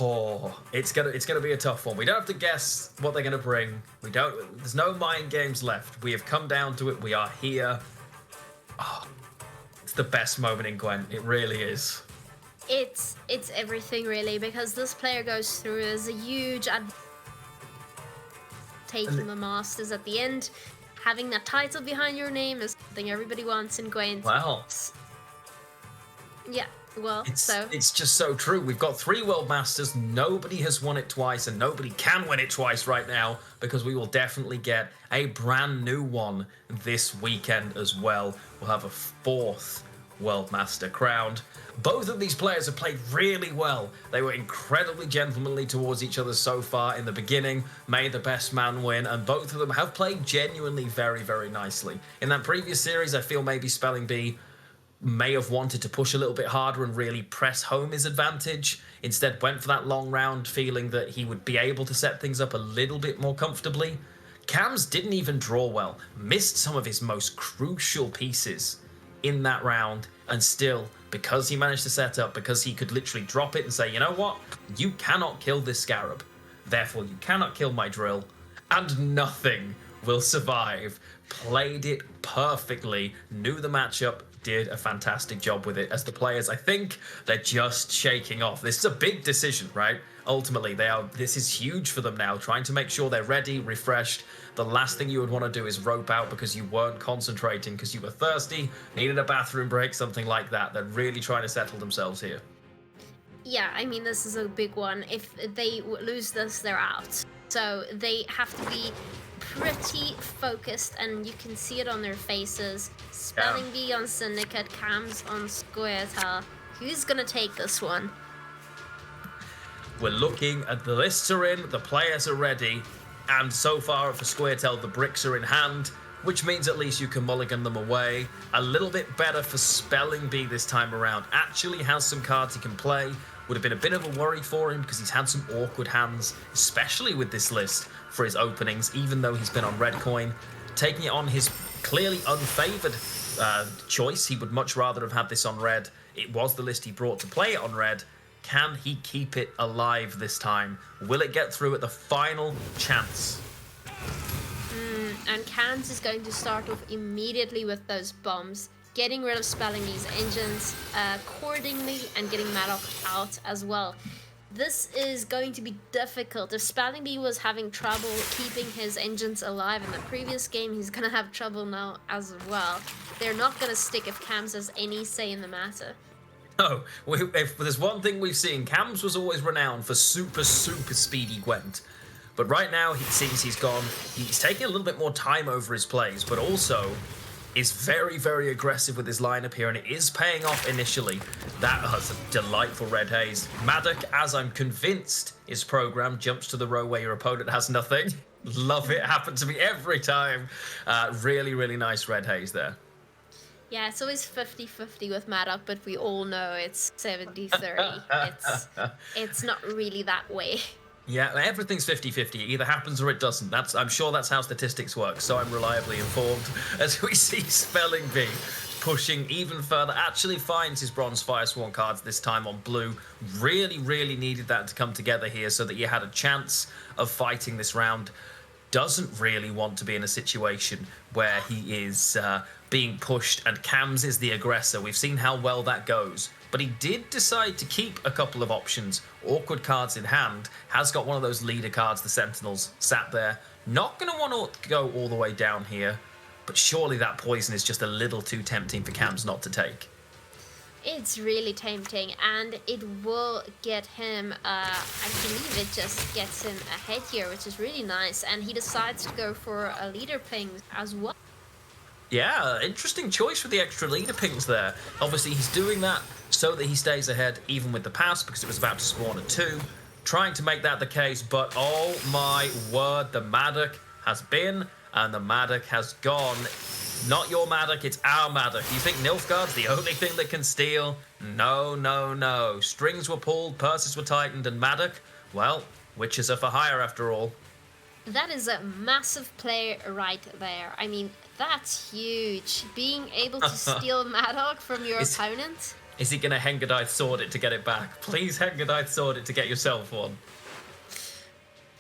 Oh, it's gonna be a tough one. We don't have to guess what they're gonna bring. There's no mind games left. We have come down to it. We are here. Oh, it's the best moment in Gwent. It really is. It's everything really, because this player goes through as a huge taking the Masters at the end. Having that title behind your name is something everybody wants in Gwent. Wow. Yeah, well, it's just so true. We've got 3 World Masters. Nobody has won it twice, and nobody can win it twice right now, because we will definitely get a brand new one this weekend as well. We'll have a 4th World Master crowned. Both of these players have played really well. They were incredibly gentlemanly towards each other so far in the beginning, made the best man win, and both of them have played genuinely very, very nicely. In that previous series, I feel maybe Spelling Bee may have wanted to push a little bit harder and really press home his advantage. Instead, went for that long round, feeling that he would be able to set things up a little bit more comfortably. Cams didn't even draw well, missed some of his most crucial pieces in that round, and still, because he managed to set up, because he could literally drop it and say, you know what, you cannot kill this Scarab, therefore you cannot kill my drill, and nothing will survive. Played it perfectly, knew the matchup, did a fantastic job with it. As the players, I think they're just shaking off. This is a big decision, right? Ultimately, this is huge for them now, trying to make sure they're ready, refreshed. The last thing you would want to do is rope out because you weren't concentrating, because you were thirsty, needed a bathroom break, something like that. They're really trying to settle themselves here. Yeah, I mean, this is a big one. If they lose this, they're out. So they have to be pretty focused, and you can see it on their faces. Spelling Bee on Syndicate, Cams on Squirtle. Who's gonna take this one? We're looking at the lists are in, the players are ready, and so far for Squirtle, the bricks are in hand, which means at least you can mulligan them away. A little bit better for Spelling Bee this time around. Actually has some cards he can play. Would have been a bit of a worry for him because he's had some awkward hands, especially with this list for his openings, even though he's been on red coin. Taking it on his clearly unfavoured choice, he would much rather have had this on red. It was the list he brought to play it on red. Can he keep it alive this time? Will it get through at the final chance? And Cams is going to start off immediately with those bombs, getting rid of Spelling Bee's engines accordingly, and getting Madoc out as well. This is going to be difficult. If Spelling Bee was having trouble keeping his engines alive in the previous game, he's going to have trouble now as well. They're not going to stick if Cams has any say in the matter. No, if there's one thing we've seen, Cams was always renowned for super, super speedy Gwent. But right now, it seems he's taking a little bit more time over his plays, but also is very, very aggressive with his lineup here, and it is paying off initially. That has a delightful red haze. Madoc, as I'm convinced is programmed, jumps to the row where your opponent has nothing. Love it. Happens to me every time. Really, really nice red haze there. Yeah, it's always 50-50 with Maddock, but we all know it's 70-30. It's not really that way. Yeah, everything's 50-50. It either happens or it doesn't. I'm sure that's how statistics work, so I'm reliably informed. As we see Spelling Bee pushing even further, actually finds his Bronze Firesworn cards this time on blue. Really, really needed that to come together here so that you had a chance of fighting this round. Doesn't really want to be in a situation where he is being pushed and Cams is the aggressor. We've seen how well that goes. But he did decide to keep a couple of options. Awkward cards in hand. Has got one of those leader cards, the Sentinels, sat there. Not going to want to go all the way down here. But surely that poison is just a little too tempting for Cams not to take. It's really tempting, and it will get him, I believe it just gets him ahead here, which is really nice. And he decides to go for a leader ping as well. Yeah, interesting choice with the extra leader pings there. Obviously, he's doing that so that he stays ahead, even with the pass, because it was about to spawn at 2. Trying to make that the case, but oh my word, the Maddock has been, and the Maddock has gone. Not your Maddock, it's our Maddock. You think Nilfgaard's the only thing that can steal? No, no, no. Strings were pulled, purses were tightened, and Maddock, well, witches are for hire after all. That is a massive play right there. I mean, that's huge. Being able to steal Maddock from your opponent. Is he going to Hengadite Sword it to get it back? Please Hengadite Sword it to get yourself one.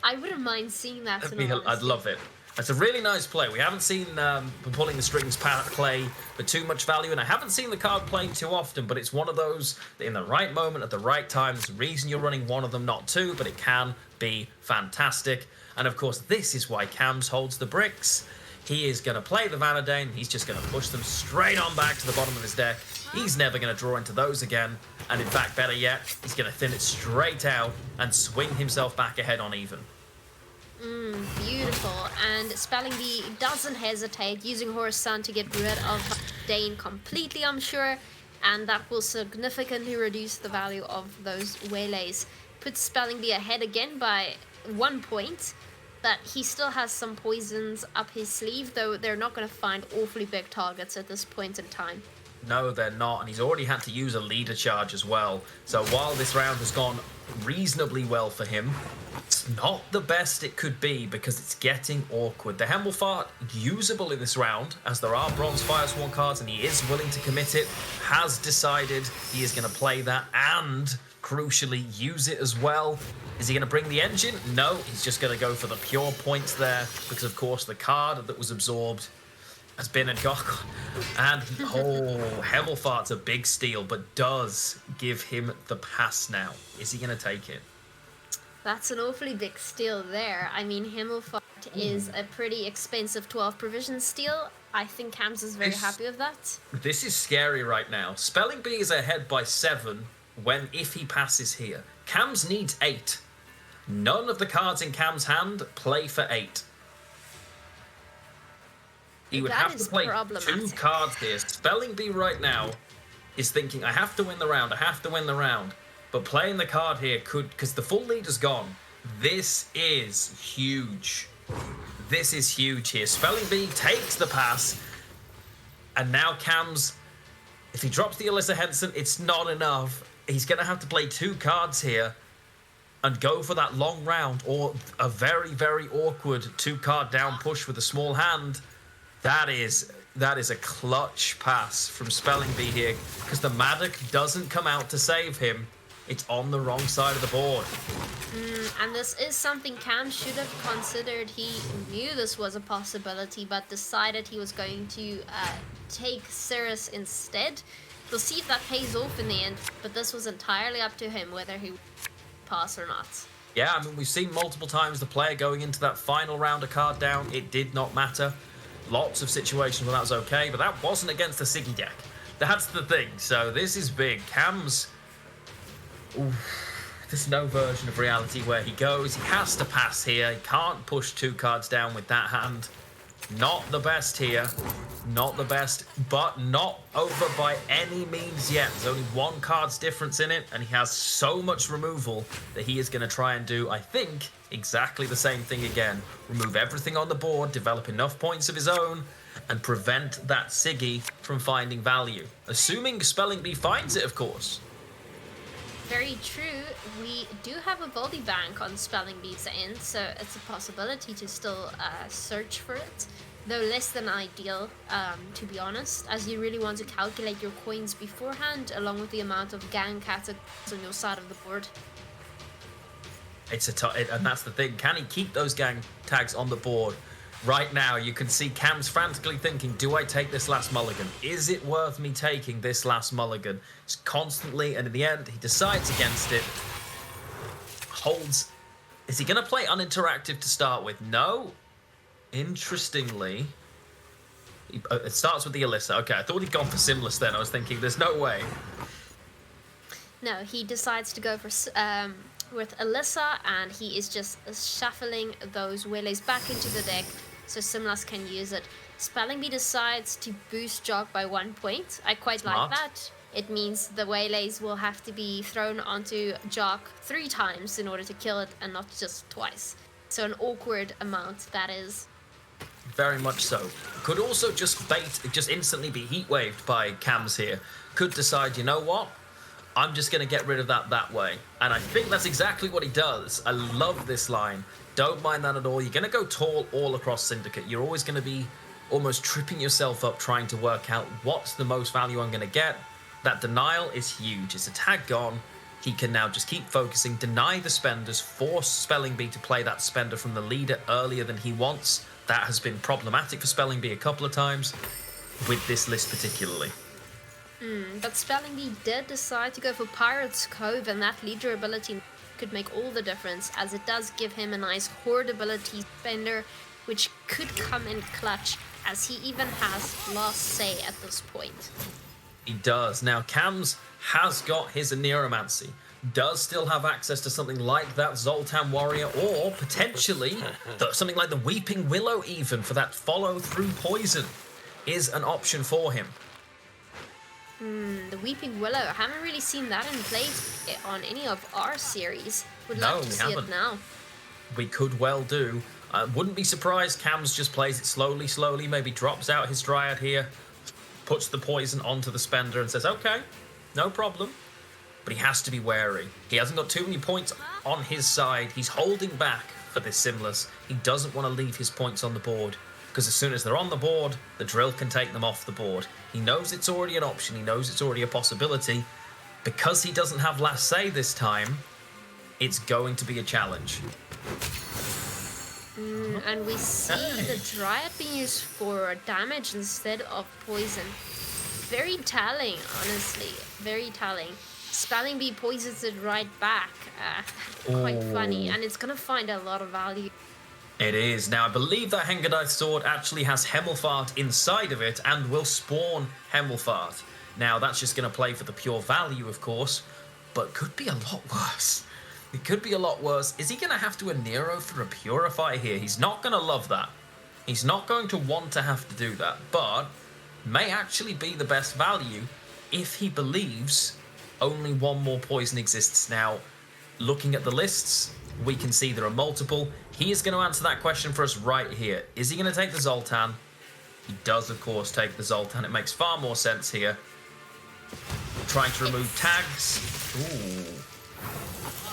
I wouldn't mind seeing that. I'd love it. That's a really nice play. We haven't seen pulling the strings play for too much value, and I haven't seen the card played too often, but it's one of those that in the right moment at the right time, there's a reason you're running one of them, not two, but it can be fantastic. And of course, this is why Cams holds the bricks. He is going to play the Vanadane. He's just going to push them straight on back to the bottom of his deck. He's never going to draw into those again. And in fact, better yet, he's going to thin it straight out and swing himself back ahead on even. Beautiful. And Spelling Bee doesn't hesitate, using Horus Sun to get rid of Dane completely, I'm sure. And that will significantly reduce the value of those waylays. Puts Spelling Bee ahead again by 1 point. But he still has some poisons up his sleeve, though they're not going to find awfully big targets at this point in time. No, they're not, and he's already had to use a leader charge as well. So while this round has gone reasonably well for him, it's not the best it could be because it's getting awkward. The Hemmelfart, usable in this round, as there are Bronze Firesworn cards and he is willing to commit it, has decided he is going to play that and, crucially, use it as well. Is he going to bring the engine? No, he's just going to go for the pure points there because, of course, the card that was absorbed has been a gok. And, Hemmelfart's a big steal, but does give him the pass now. Is he going to take it? That's an awfully big steal there. I mean, Himmelfart is a pretty expensive 12 provision steal. I think Cams is very happy with that. This is scary right now. Spelling Bee is ahead by 7 if he passes here. Cams needs 8. None of the cards in Cam's hand play for 8. He would have to play 2 cards here. Spelling Bee right now is thinking, I have to win the round, I have to win the round. But playing the card here could, because the full leader's gone. This is huge. This is huge here. Spelling Bee takes the pass. And now Cams, if he drops the Alyssa Henson, it's not enough. He's going to have to play 2 cards here and go for that long round or a very, very awkward 2-card down push with a small hand. That is a clutch pass from Spelling Bee here because the Maddock doesn't come out to save him. It's on the wrong side of the board. And this is something Cam should have considered. He knew this was a possibility, but decided he was going to take Cirrus instead. We'll see if that pays off in the end, but this was entirely up to him whether he would pass or not. Yeah, I mean, we've seen multiple times the player going into that final round a card down. It did not matter. Lots of situations where that was okay, but that wasn't against the Siggy deck. That's the thing. So this is big. Cam's... There's no version of reality where he goes. He has to pass here. He can't push 2 cards down with that hand. Not the best here. Not the best, but not over by any means yet. There's only 1 card's difference in it, and he has so much removal that he is going to try and do, I think, exactly the same thing again. Remove everything on the board, develop enough points of his own, and prevent that Siggy from finding value. Assuming Spelling Bee finds it, of course. Very true. We do have a Voldy bank on Spelling Bee's end, so it's a possibility to still search for it. Though less than ideal, to be honest, as you really want to calculate your coins beforehand, along with the amount of gang categories on your side of the board. And that's the thing. Can he keep those gang tags on the board? Right now, you can see Cam's frantically thinking, do I take this last mulligan? Is it worth me taking this last mulligan? It's constantly, and in the end, he decides against it. Holds. Is he going to play uninteractive to start with? No. Interestingly, it starts with the Alyssa. Okay, I thought he'd gone for Simless then. I was thinking, there's no way. No, he decides to go for with Alyssa, and he is just shuffling those Weleys back into the deck so Simlas can use it. Spelling Bee decides to boost Jog by 1 point. I quite like that. It means the Weleys will have to be thrown onto Jog 3 times in order to kill it, and not just twice. So an awkward amount, that is. Very much so. Could also just just instantly be heat waved by Cams here. Could decide, you know what? I'm just going to get rid of that way. And I think that's exactly what he does. I love this line. Don't mind that at all. You're going to go tall all across Syndicate. You're always going to be almost tripping yourself up trying to work out what's the most value I'm going to get. That denial is huge. It's a tag gone. He can now just keep focusing, deny the spenders, force Spelling Bee to play that spender from the leader earlier than he wants. That has been problematic for Spelling Bee a couple of times, with this list particularly. But Spelling Bee did decide to go for Pirate's Cove, and that leader ability could make all the difference, as it does give him a nice horde ability spender, which could come in clutch, as he even has last say at this point. He does. Now, Cams has got his Aneromancy, does still have access to something like that Zoltan Warrior, or potentially something like the Weeping Willow even, for that follow-through poison is an option for him. The Weeping Willow. I haven't really seen that in play on any of our series. Would love to see it now. We could well do. Wouldn't be surprised Cams just plays it slowly, maybe drops out his Dryad here, puts the poison onto the spender and says, okay, no problem. But he has to be wary. He hasn't got too many points on his side. He's holding back for this Simless. He doesn't want to leave his points on the board, because as soon as they're on the board, the drill can take them off the board. He knows it's already an option. He knows it's already a possibility. Because he doesn't have last say this time, it's going to be a challenge. And we see the Dryad being used for damage instead of poison. Very telling, honestly. Very telling. Spelling Bee poisons it right back. Quite funny. And it's going to find a lot of value. It is. Now, I believe that Hengedith sword actually has Hemmelfart inside of it and will spawn Hemmelfart. Now, that's just going to play for the pure value, of course, but could be a lot worse. It could be a lot worse. Is he going to have to Anero for a Purify here? He's not going to love that. He's not going to want to have to do that, but may actually be the best value if he believes only one more poison exists. Now, looking at the lists, we can see there are multiple. He is going to answer that question for us right here. Is he going to take the Zoltan? He does, of course, take the Zoltan. It makes far more sense here. Trying to remove tags. Ooh.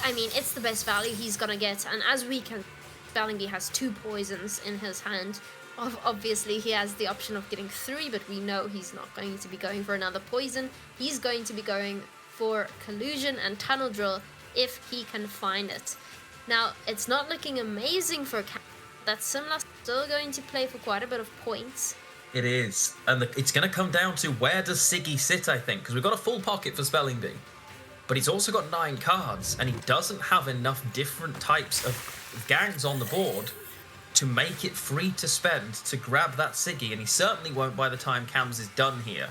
I mean, it's the best value he's going to get. And as we can, Spelling Bee has 2 poisons in his hand. Obviously, he has the option of getting 3, but we know he's not going to be going for another poison. He's going to be going for Collusion and Tunnel Drill if he can find it. Now, it's not looking amazing for Cam. That Simla's still going to play for quite a bit of points. It is. And it's going to come down to where does Siggy sit, I think, because we've got a full pocket for Spelling Bee. But he's also got 9 cards, and he doesn't have enough different types of gangs on the board to make it free to spend to grab that Siggy, and he certainly won't by the time Cams is done here.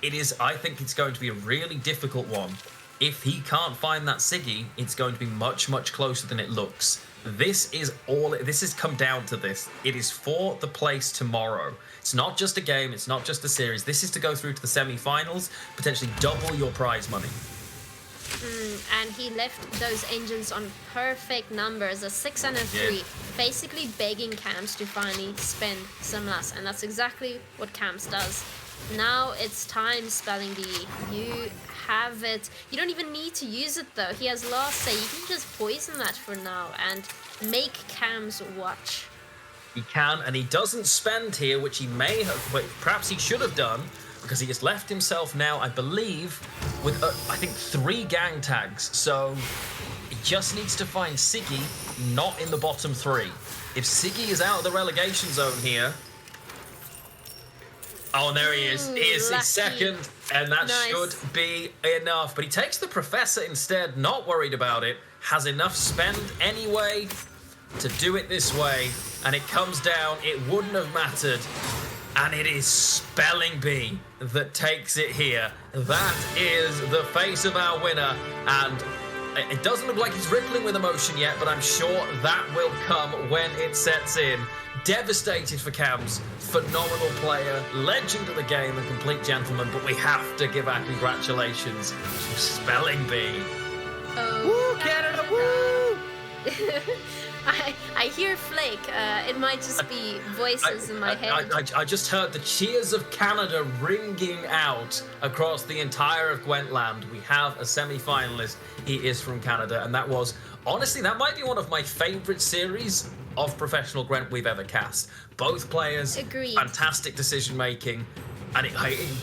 I think it's going to be a really difficult one. If he can't find that Siggy, it's going to be much, much closer than it looks. This has come down to this. It is for the place tomorrow. It's not just a game, it's not just a series. This is to go through to the semi-finals, potentially double your prize money. And he left those engines on perfect numbers, a 6 and a 3, Yeah. basically begging Camps to finally spend some less, and that's exactly what Camps does. Now it's time, Spelling Bee. You have it. You don't even need to use it though. He has last say. You can just poison that for now and make Camps watch. He can, and he doesn't spend here, which he may have, but perhaps he should have done, because he has left himself now, I believe, with, I think, 3 gang tags. So he just needs to find Siggy not in the bottom 3. If Siggy is out of the relegation zone here... Oh, and there he is. He is in second, and that should be enough. But he takes the Professor instead, not worried about it, has enough spend anyway to do it this way, and it comes down, it wouldn't have mattered, and it is Spelling Bee that takes it here. That is the face of our winner, and it doesn't look like he's rippling with emotion yet, but I'm sure that will come when it sets in. Devastated for Cams, phenomenal player, legend of the game and complete gentleman, but we have to give our congratulations to Spelling Bee. Oh, woo, Canada, woo! I hear Flake. It might just be voices in my head. I just heard the cheers of Canada ringing out across the entire of Gwentland. We have a semi-finalist. He is from Canada, and that was, honestly, that might be one of my favourite series of professional Gwent we've ever cast. Both players, fantastic decision making, and it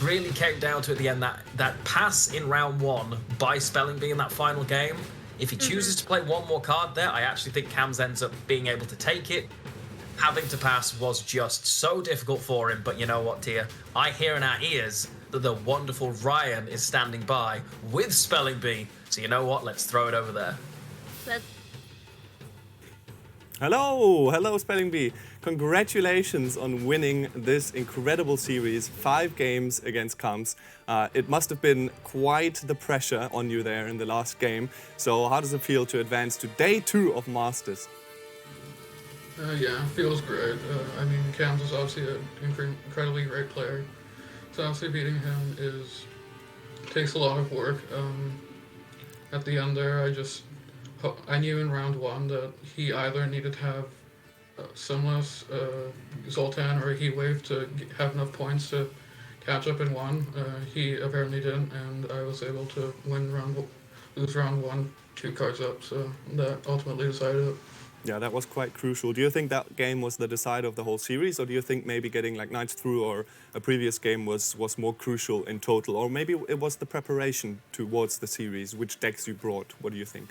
really came down to at the end that pass in round 1 by Spelling Bee in that final game. If he chooses to play one more card there, I actually think Cams ends up being able to take it. Having to pass was just so difficult for him, but you know what, Tia? I hear in our ears that the wonderful Ryan is standing by with Spelling Bee. So you know what? Let's throw it over there. Hello, Spelling Bee. Congratulations on winning this incredible series, 5 games against Cams. It must have been quite the pressure on you there in the last game. So how does it feel to advance to day 2 of Masters? Yeah, it feels great. I mean, Cams is obviously an incredibly great player. So obviously beating him takes a lot of work. At the end there, I knew in round 1 that he either needed to have Simless, Zoltan, or Heat Wave to have enough points to catch up in 1. He apparently didn't, and I was able to lose round 1, 2 cards up, so that ultimately decided it. Yeah, that was quite crucial. Do you think that game was the decider of the whole series, or do you think maybe getting like Knights through or a previous game was more crucial in total? Or maybe it was the preparation towards the series, which decks you brought? What do you think?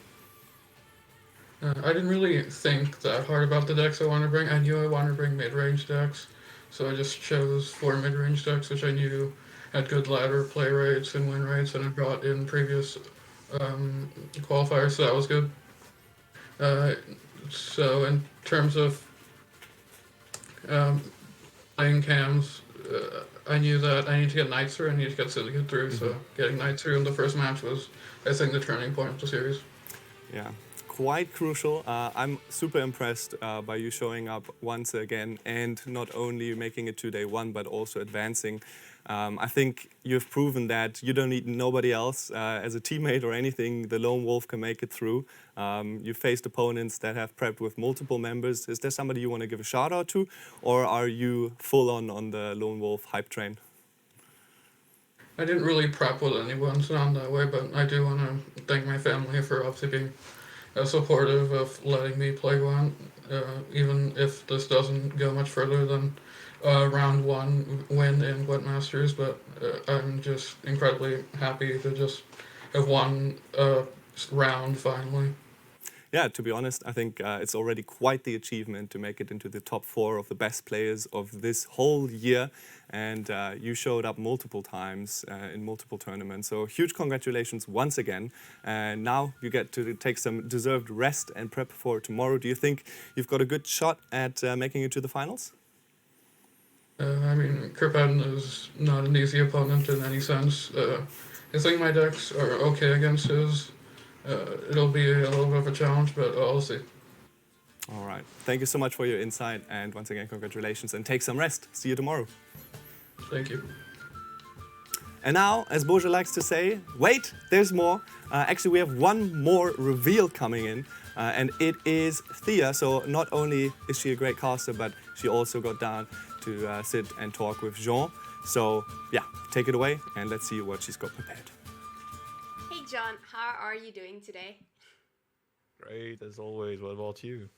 I didn't really think that hard about the decks I wanted to bring. I knew I wanted to bring mid-range decks, so I just chose 4 mid-range decks, which I knew had good ladder play rates and win rates, and I brought in previous qualifiers, so that was good. So in terms of playing Cams, I knew that I need to get Knights through, I need to get Syndicate through, so getting Knights through in the first match was, I think, the turning point of the series. Yeah. Quite crucial. I'm super impressed by you showing up once again and not only making it to day 1 but also advancing. I think you've proven that you don't need nobody else as a teammate or anything. The Lone Wolf can make it through. You faced opponents that have prepped with multiple members. Is there somebody you want to give a shout out to, or are you full on the Lone Wolf hype train? I didn't really prep with anyone, so not that way, but I do want to thank my family for obviously being supportive of letting me play Gwent, even if this doesn't go much further than round 1 win in Gwent Masters, but I'm just incredibly happy to just have won a round finally. Yeah, to be honest, I think it's already quite the achievement to make it into the top 4 of the best players of this whole year. And you showed up multiple times in multiple tournaments. So huge congratulations once again. And now you get to take some deserved rest and prep for tomorrow. Do you think you've got a good shot at making it to the finals? I mean, Kirpan is not an easy opponent in any sense. I think my decks are okay against his. It'll be a little bit of a challenge, but I'll see. All right. Thank you so much for your insight. And once again, congratulations and take some rest. See you tomorrow. Thank you. And now, as Boja likes to say, wait, there's more. Actually, we have one more reveal coming in, and it is Thea. So not only is she a great caster, but she also got down to sit and talk with Jean. So yeah, take it away and let's see what she's got prepared. Hey John, how are you doing today? Great, as always. What about you?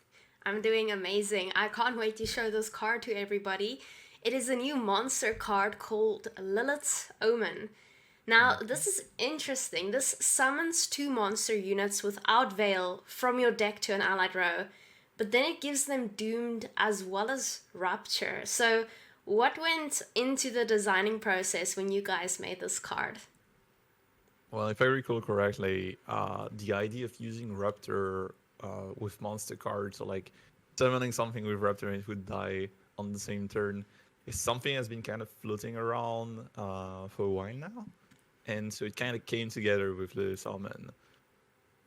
I'm doing amazing. I can't wait to show this card to everybody. It is a new monster card called Lilith's Omen. Now, this is interesting. This summons 2 monster units without Veil from your deck to an allied row, but then it gives them Doomed as well as Rapture. So, what went into the designing process when you guys made this card? Well, if I recall correctly, the idea of using Raptor with monster cards, so like summoning something with Raptor and it would die on the same turn, is something that's been kind of floating around for a while now. And so it kind of came together with the Summon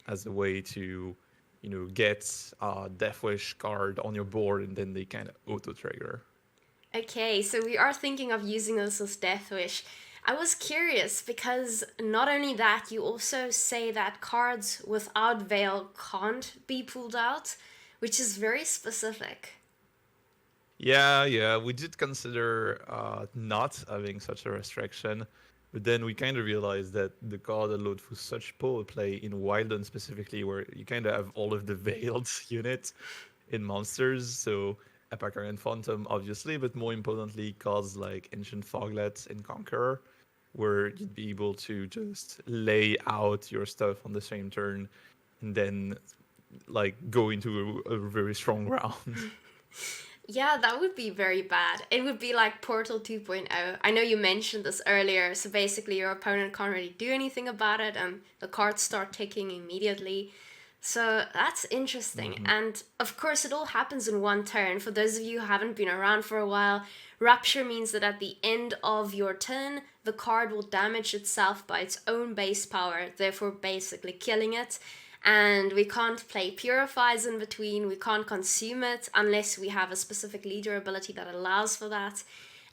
as a way to, you know, get a Death Wish card on your board and then they kind of auto-trigger. Okay, so we are thinking of using this as Death Wish. I was curious because not only that, you also say that cards without Veil can't be pulled out, which is very specific. Yeah, we did consider not having such a restriction, but then we kind of realized that the card allowed for such power play in Wildland specifically, where you kind of have all of the veiled units in monsters, so Epacher and Phantom obviously, but more importantly cards like Ancient Foglet and Conqueror, where you'd be able to just lay out your stuff on the same turn and then like go into a very strong round. Yeah, that would be very bad. It would be like Portal 2.0. I know you mentioned this earlier, so basically your opponent can't really do anything about it and the cards start ticking immediately. So that's interesting. And of course it all happens in one turn. For those of you who haven't been around for a while, Rapture means that at the end of your turn, the card will damage itself by its own base power, therefore basically killing it. And we can't play Purifies in between, we can't consume it unless we have a specific leader ability that allows for that.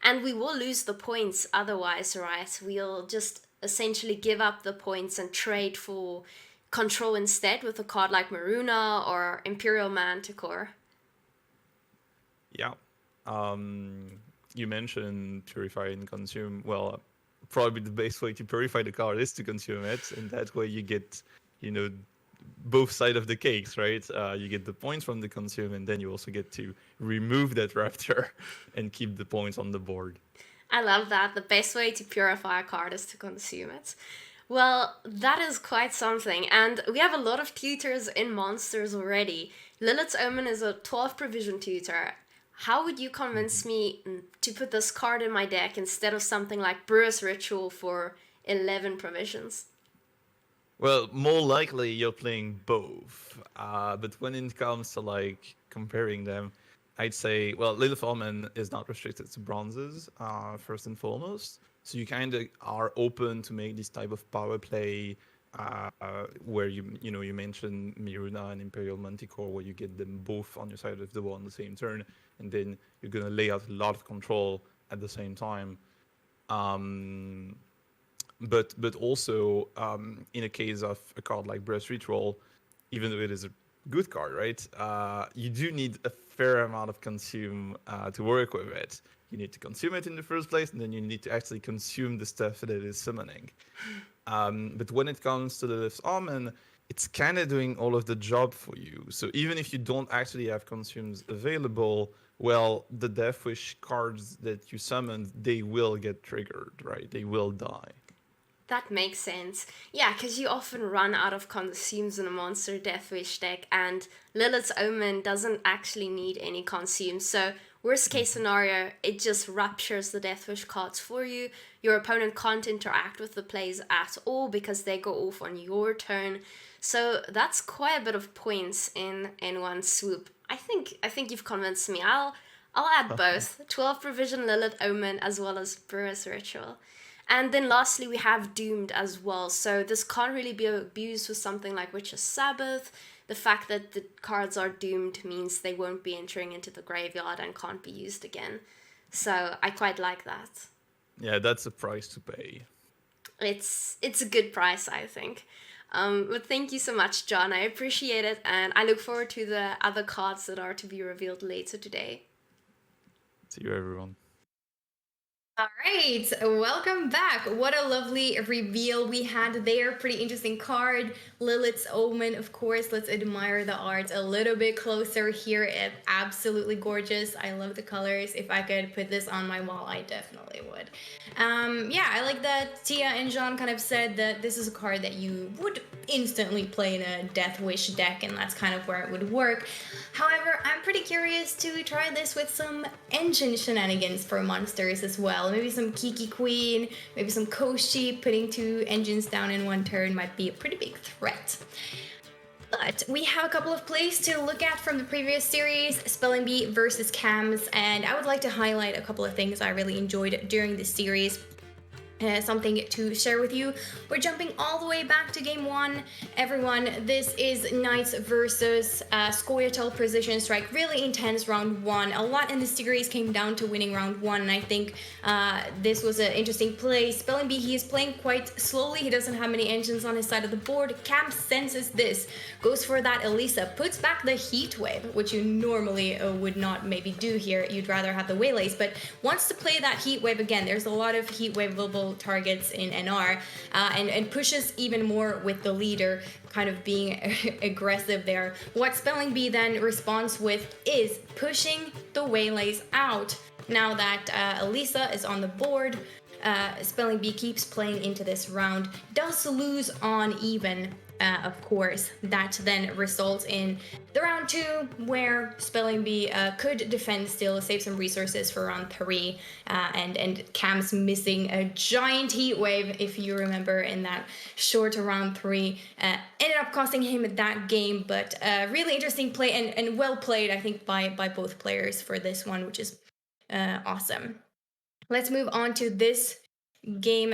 And we will lose the points otherwise, right? We'll just essentially give up the points and trade for control instead with a card like Maruna or Imperial Manticore. Yeah. You mentioned purify and consume. Well, probably the best way to purify the card is to consume it, and that way you get, you know, both sides of the cakes, right? You get the points from the consume, and then you also get to remove that Raptor and keep the points on the board. I love that. The best way to purify a card is to consume it. Well, that is quite something, and we have a lot of tutors in Monsters already. Lilith's Omen is a 12 provision tutor. How would you convince me to put this card in my deck instead of something like Brewer's Ritual for 11 provisions? Well, more likely you're playing both, but when it comes to like comparing them, I'd say, well, Lilith Omen is not restricted to bronzes, first and foremost. So you kind of are open to make this type of power play, where you mentioned Miruna and Imperial Manticore, where you get them both on your side of the wall on the same turn, and then you're gonna lay out a lot of control at the same time. But also in a case of a card like Breath Ritual, even though it is a good card, right? You do need a fair amount of consume to work with it. You need to consume it in the first place, and then you need to actually consume the stuff that it is summoning. But when it comes to the Lilith's Omen, it's kind of doing all of the job for you. So even if you don't actually have consumes available, well, the Death Wish cards that you summoned, they will get triggered, right? They will die. That makes sense. Yeah, because you often run out of consumes in a monster Death Wish deck, and Lilith's Omen doesn't actually need any consumes. So, worst case scenario, it just ruptures the Death Wish cards for you. Your opponent can't interact with the plays at all because they go off on your turn. So that's quite a bit of points in one swoop. I think you've convinced me. I'll add both 12 provision Lilith Omen as well as Brewer's Ritual. And then lastly, we have Doomed as well. So this can't really be abused with something like Witch's Sabbath. The fact that the cards are doomed means they won't be entering into the graveyard and can't be used again. So I quite like that. Yeah, that's a price to pay. it's a good price, I think. But thank you so much, John. I appreciate it, and I look forward to the other cards that are to be revealed later today. See you, everyone. All right, welcome back. What a lovely reveal we had there. Pretty interesting card. Lilith's Omen, of course. Let's admire the art a little bit closer here. It's absolutely gorgeous. I love the colors. If I could put this on my wall, I definitely would. Yeah, I like that Tia and John kind of said that this is a card that you would instantly play in a Death Wish deck, and that's kind of where it would work. However, I'm pretty curious to try this with some engine shenanigans for monsters as well. Maybe some Kiki Queen, maybe some Koshi. Putting 2 engines down in 1 turn might be a pretty big threat. But we have a couple of plays to look at from the previous series, Spelling Bee versus Cams, and I would like to highlight a couple of things I really enjoyed during this series. Something to share with you. We're jumping all the way back to game 1. Everyone, this is Knights versus Scoia'tael Precision Strike. Really intense round 1. A lot in the series came down to winning round 1, and I think this was an interesting play. Spelling Bee, he is playing quite slowly. He doesn't have many engines on his side of the board. Cam senses this, goes for that Elisa, puts back the Heat Wave, which you normally would not maybe do here. You'd rather have the Waylays, but wants to play that Heat Wave again. There's a lot of Heat Waveable targets in NR, and pushes even more with the leader kind of being aggressive there. What Spelling Bee then responds with is pushing the Waylays out. Now that Elisa is on the board, Spelling Bee keeps playing into this round, does lose on even. Of course, that then results in the round 2, where Spelling Bee could defend still, save some resources for round 3, and Cam's missing a giant Heat Wave, if you remember, in that short round 3. Ended up costing him that game, but really interesting play, and well played, I think, by both players for this one, which is awesome. Let's move on to this game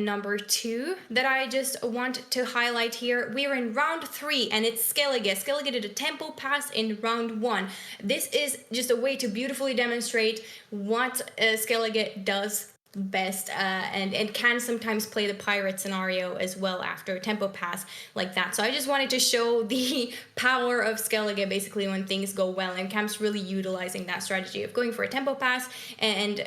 number 2 that I just want to highlight here. We're in round 3, and it's Skellige. Skellige did a tempo pass in round 1. This is just a way to beautifully demonstrate what Skellige does best, and can sometimes play the pirate scenario as well after a tempo pass like that. So I just wanted to show the power of Skellige basically when things go well, and Cam's really utilizing that strategy of going for a tempo pass and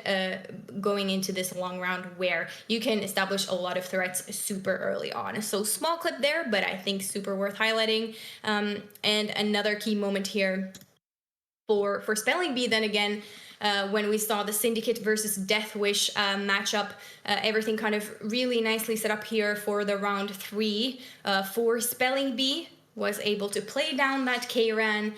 going into this long round where you can establish a lot of threats super early on. So small clip there, but I think super worth highlighting. And another key moment here for Spelling Bee then again, when we saw the Syndicate versus Death Wish matchup, everything kind of really nicely set up here for the round 3 for Spelling Bee. Was able to play down that K-Ran,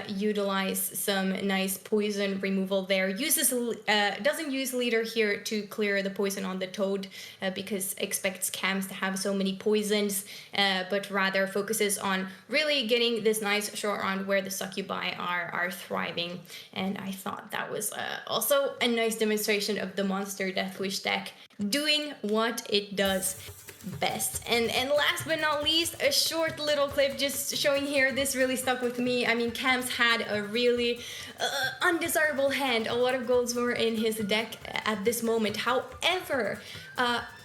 utilize some nice poison removal there. Doesn't use leader here to clear the poison on the Toad, because expects Cams to have so many poisons, but rather focuses on really getting this nice short round where the Succubi are thriving. And I thought that was also a nice demonstration of the Monster Death Wish deck doing what it does best. And last but not least, a short little clip just showing here. This really stuck with me. I mean, Cam's had a really undesirable hand. A lot of golds were in his deck at this moment. However,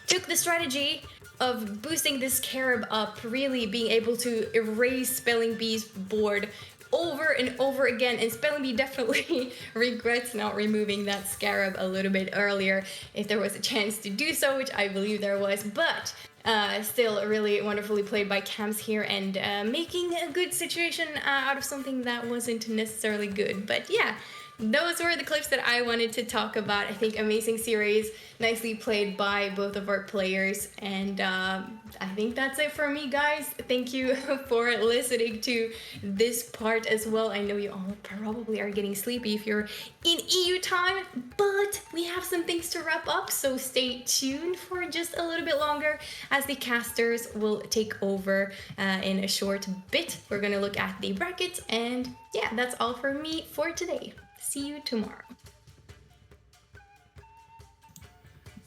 took the strategy of boosting this Scarab up, really being able to erase Spelling Bee's board over and over again, and Spelling Bee definitely regrets not removing that Scarab a little bit earlier if there was a chance to do so, which I believe there was, but still really wonderfully played by Cams here, and making a good situation out of something that wasn't necessarily good. But yeah, those were the clips that I wanted to talk about. I think amazing series, nicely played by both of our players, and I think that's it for me, guys. Thank you for listening to this part as well. I know you all probably are getting sleepy if you're in EU time, but we have some things to wrap up, so stay tuned for just a little bit longer as the casters will take over in a short bit. We're gonna look at the brackets, and yeah, that's all for me for today. See you tomorrow.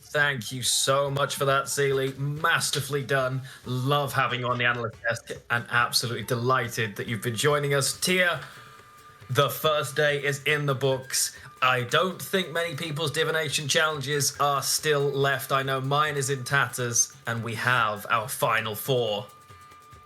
Thank you so much for that, Seely. Masterfully done. Love having you on the analyst desk, and absolutely delighted that you've been joining us. Tia, The first day is in the books. I don't think many people's divination challenges are still left. I know mine is in tatters, and we have our final 4.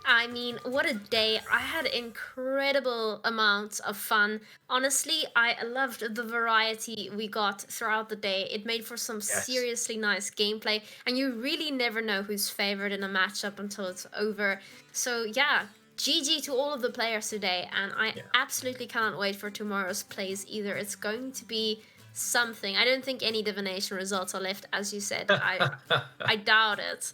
I mean, what a day. I had incredible amounts of fun. Honestly, I loved the variety we got throughout the day. It made for some seriously nice gameplay, and you really never know who's favored in a matchup until it's over. So yeah, GG to all of the players today, and I absolutely cannot wait for tomorrow's plays either. It's going to be something. I don't think any divination results are left, as you said. I doubt it.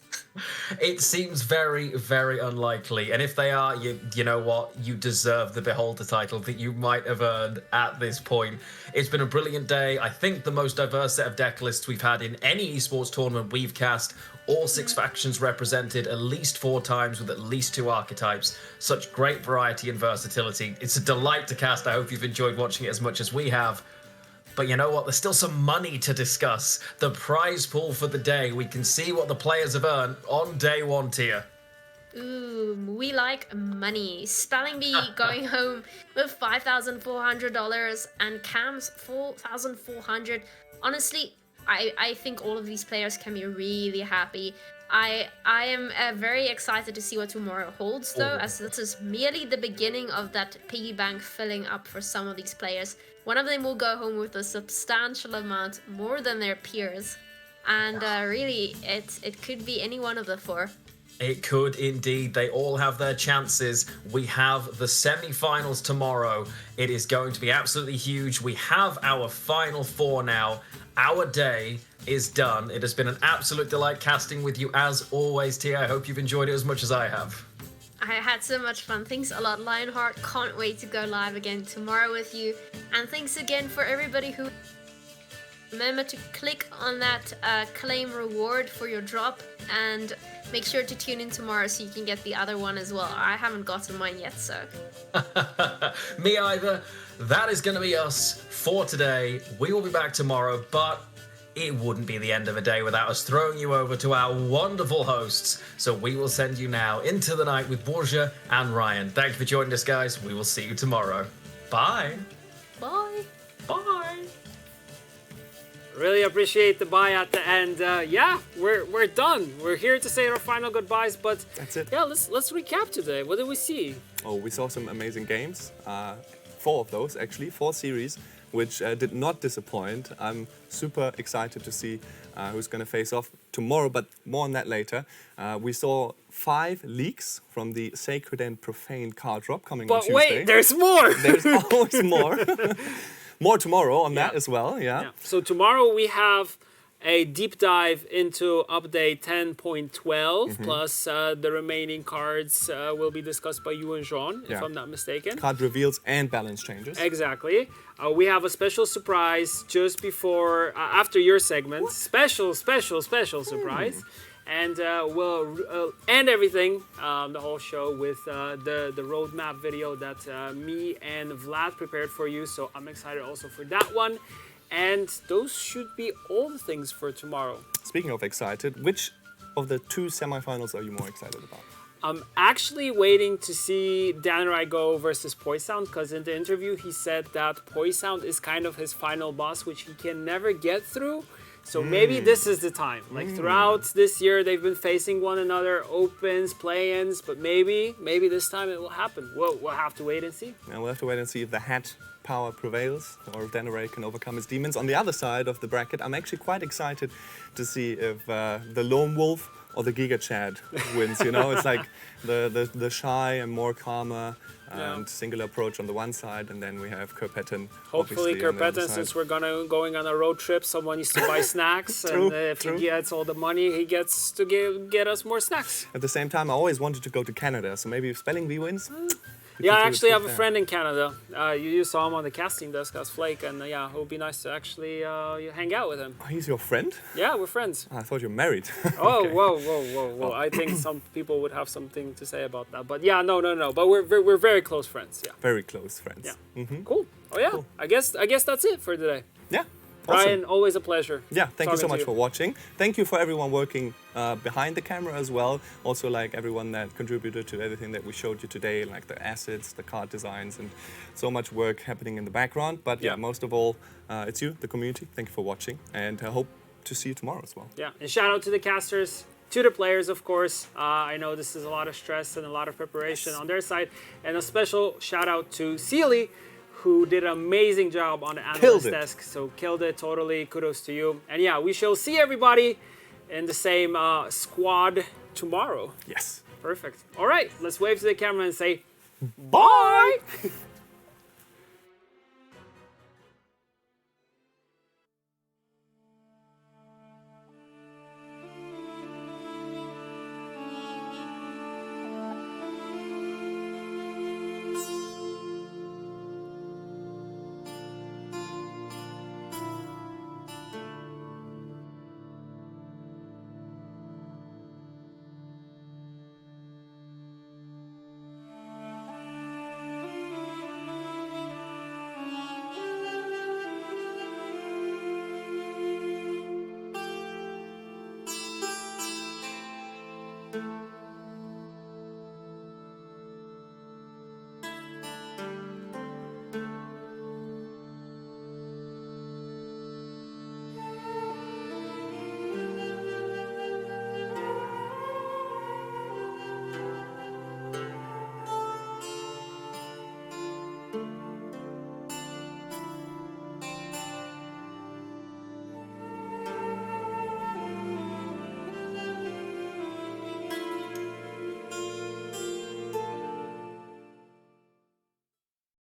It seems very, very unlikely. And if they are, you know what? You deserve the Beholder title that you might have earned at this point. It's been a brilliant day. I think the most diverse set of deck lists we've had in any esports tournament we've cast. All 6 factions represented at least 4 times with at least 2 archetypes. Such great variety and versatility. It's a delight to cast. I hope you've enjoyed watching it as much as we have. But you know what? There's still some money to discuss. The prize pool for the day. We can see what the players have earned on day 1 tier. Ooh, we like money. Spelling Bee going home with $5,400 and Cam's $4,400. Honestly, I think all of these players can be really happy. I am very excited to see what tomorrow holds, though, as this is merely the beginning of that piggy bank filling up for some of these players. One of them will go home with a substantial amount more than their peers, and really, it could be any one of the 4. It could indeed. They all have their chances. We have the semi-finals tomorrow. It is going to be absolutely huge. We have our final 4 now. Our day is done. It has been an absolute delight casting with you as always, Tia. I hope you've enjoyed it as much as I have. I had so much fun. Thanks a lot, Lionheart. Can't wait to go live again tomorrow with you. And thanks again for everybody who... Remember to click on that claim reward for your drop, and make sure to tune in tomorrow so you can get the other one as well. I haven't gotten mine yet, so... Me either. That is going to be us for today. We will be back tomorrow, but it wouldn't be the end of a day without us throwing you over to our wonderful hosts. So we will send you now into the night with Borja and Ryan. Thank you for joining us, guys. We will see you tomorrow. Bye. Bye. Bye. Really appreciate the bye at the end. Yeah, we're done. We're here to say our final goodbyes, but that's it. Yeah, let's recap today. What did we see? Oh, we saw some amazing games. 4 of those, actually, 4 series, which did not disappoint. I'm super excited to see who's going to face off tomorrow, but more on that later. We saw 5 leaks from the Sacred and Profane card drop coming on Tuesday. But wait, there's more! There's always more. More tomorrow on that as well, yeah. So tomorrow we have a deep dive into update 10.12, plus the remaining cards will be discussed by you and Jean, if I'm not mistaken. Card reveals and balance changes. Exactly. We have a special surprise just before, after your segment. Special surprise. And we'll end everything, the whole show, with the roadmap video that me and Vlad prepared for you. So I'm excited also for that one. And those should be all the things for tomorrow. Speaking of excited, which of the 2 semifinals are you more excited about? I'm actually waiting to see Dan Raigo versus Poisound, because in the interview he said that Poisound is kind of his final boss, which he can never get through. So maybe this is the time. Like throughout this year, they've been facing one another, opens, play-ins, but maybe this time it will happen. We'll have to wait and see. And we'll have to wait and see if the hat power prevails or if Deneray can overcome his demons. On the other side of the bracket, I'm actually quite excited to see if the Lone Wolf or the Giga Chad wins. You know, it's like the shy and more calmer and singular approach on the one side, and then we have Kerpetten. Hopefully Kerpetten, since we're going on a road trip, someone needs to buy snacks, and if he gets all the money, he gets to get us more snacks. At the same time, I always wanted to go to Canada, so maybe if Spelling Bee wins. Yeah, I actually have a friend in Canada. You saw him on the casting desk as Flake, and yeah, it would be nice to actually hang out with him. Oh, he's your friend? Yeah, we're friends. Oh, I thought you were married. Oh, okay. Whoa. I think some people would have something to say about that. But yeah, no. But we're very close friends, yeah. Very close friends. Yeah. Cool. Oh yeah, cool. I guess that's it for today. Yeah. Ryan, always a pleasure. Yeah, thank you so talking to much for watching. Thank you for everyone working behind the camera as well. Also, like everyone that contributed to everything that we showed you today, like the assets, the card designs, and so much work happening in the background. But yeah, most of all, it's you, the community. Thank you for watching, and I hope to see you tomorrow as well. Yeah, and shout out to the casters, to the players, of course. I know this is a lot of stress and a lot of preparation on their side. And a special shout out to Sealy, who did an amazing job on the analyst desk. So killed it totally. Kudos to you. And yeah, we shall see everybody in the same squad tomorrow. Yes. Perfect. All right, let's wave to the camera and say bye.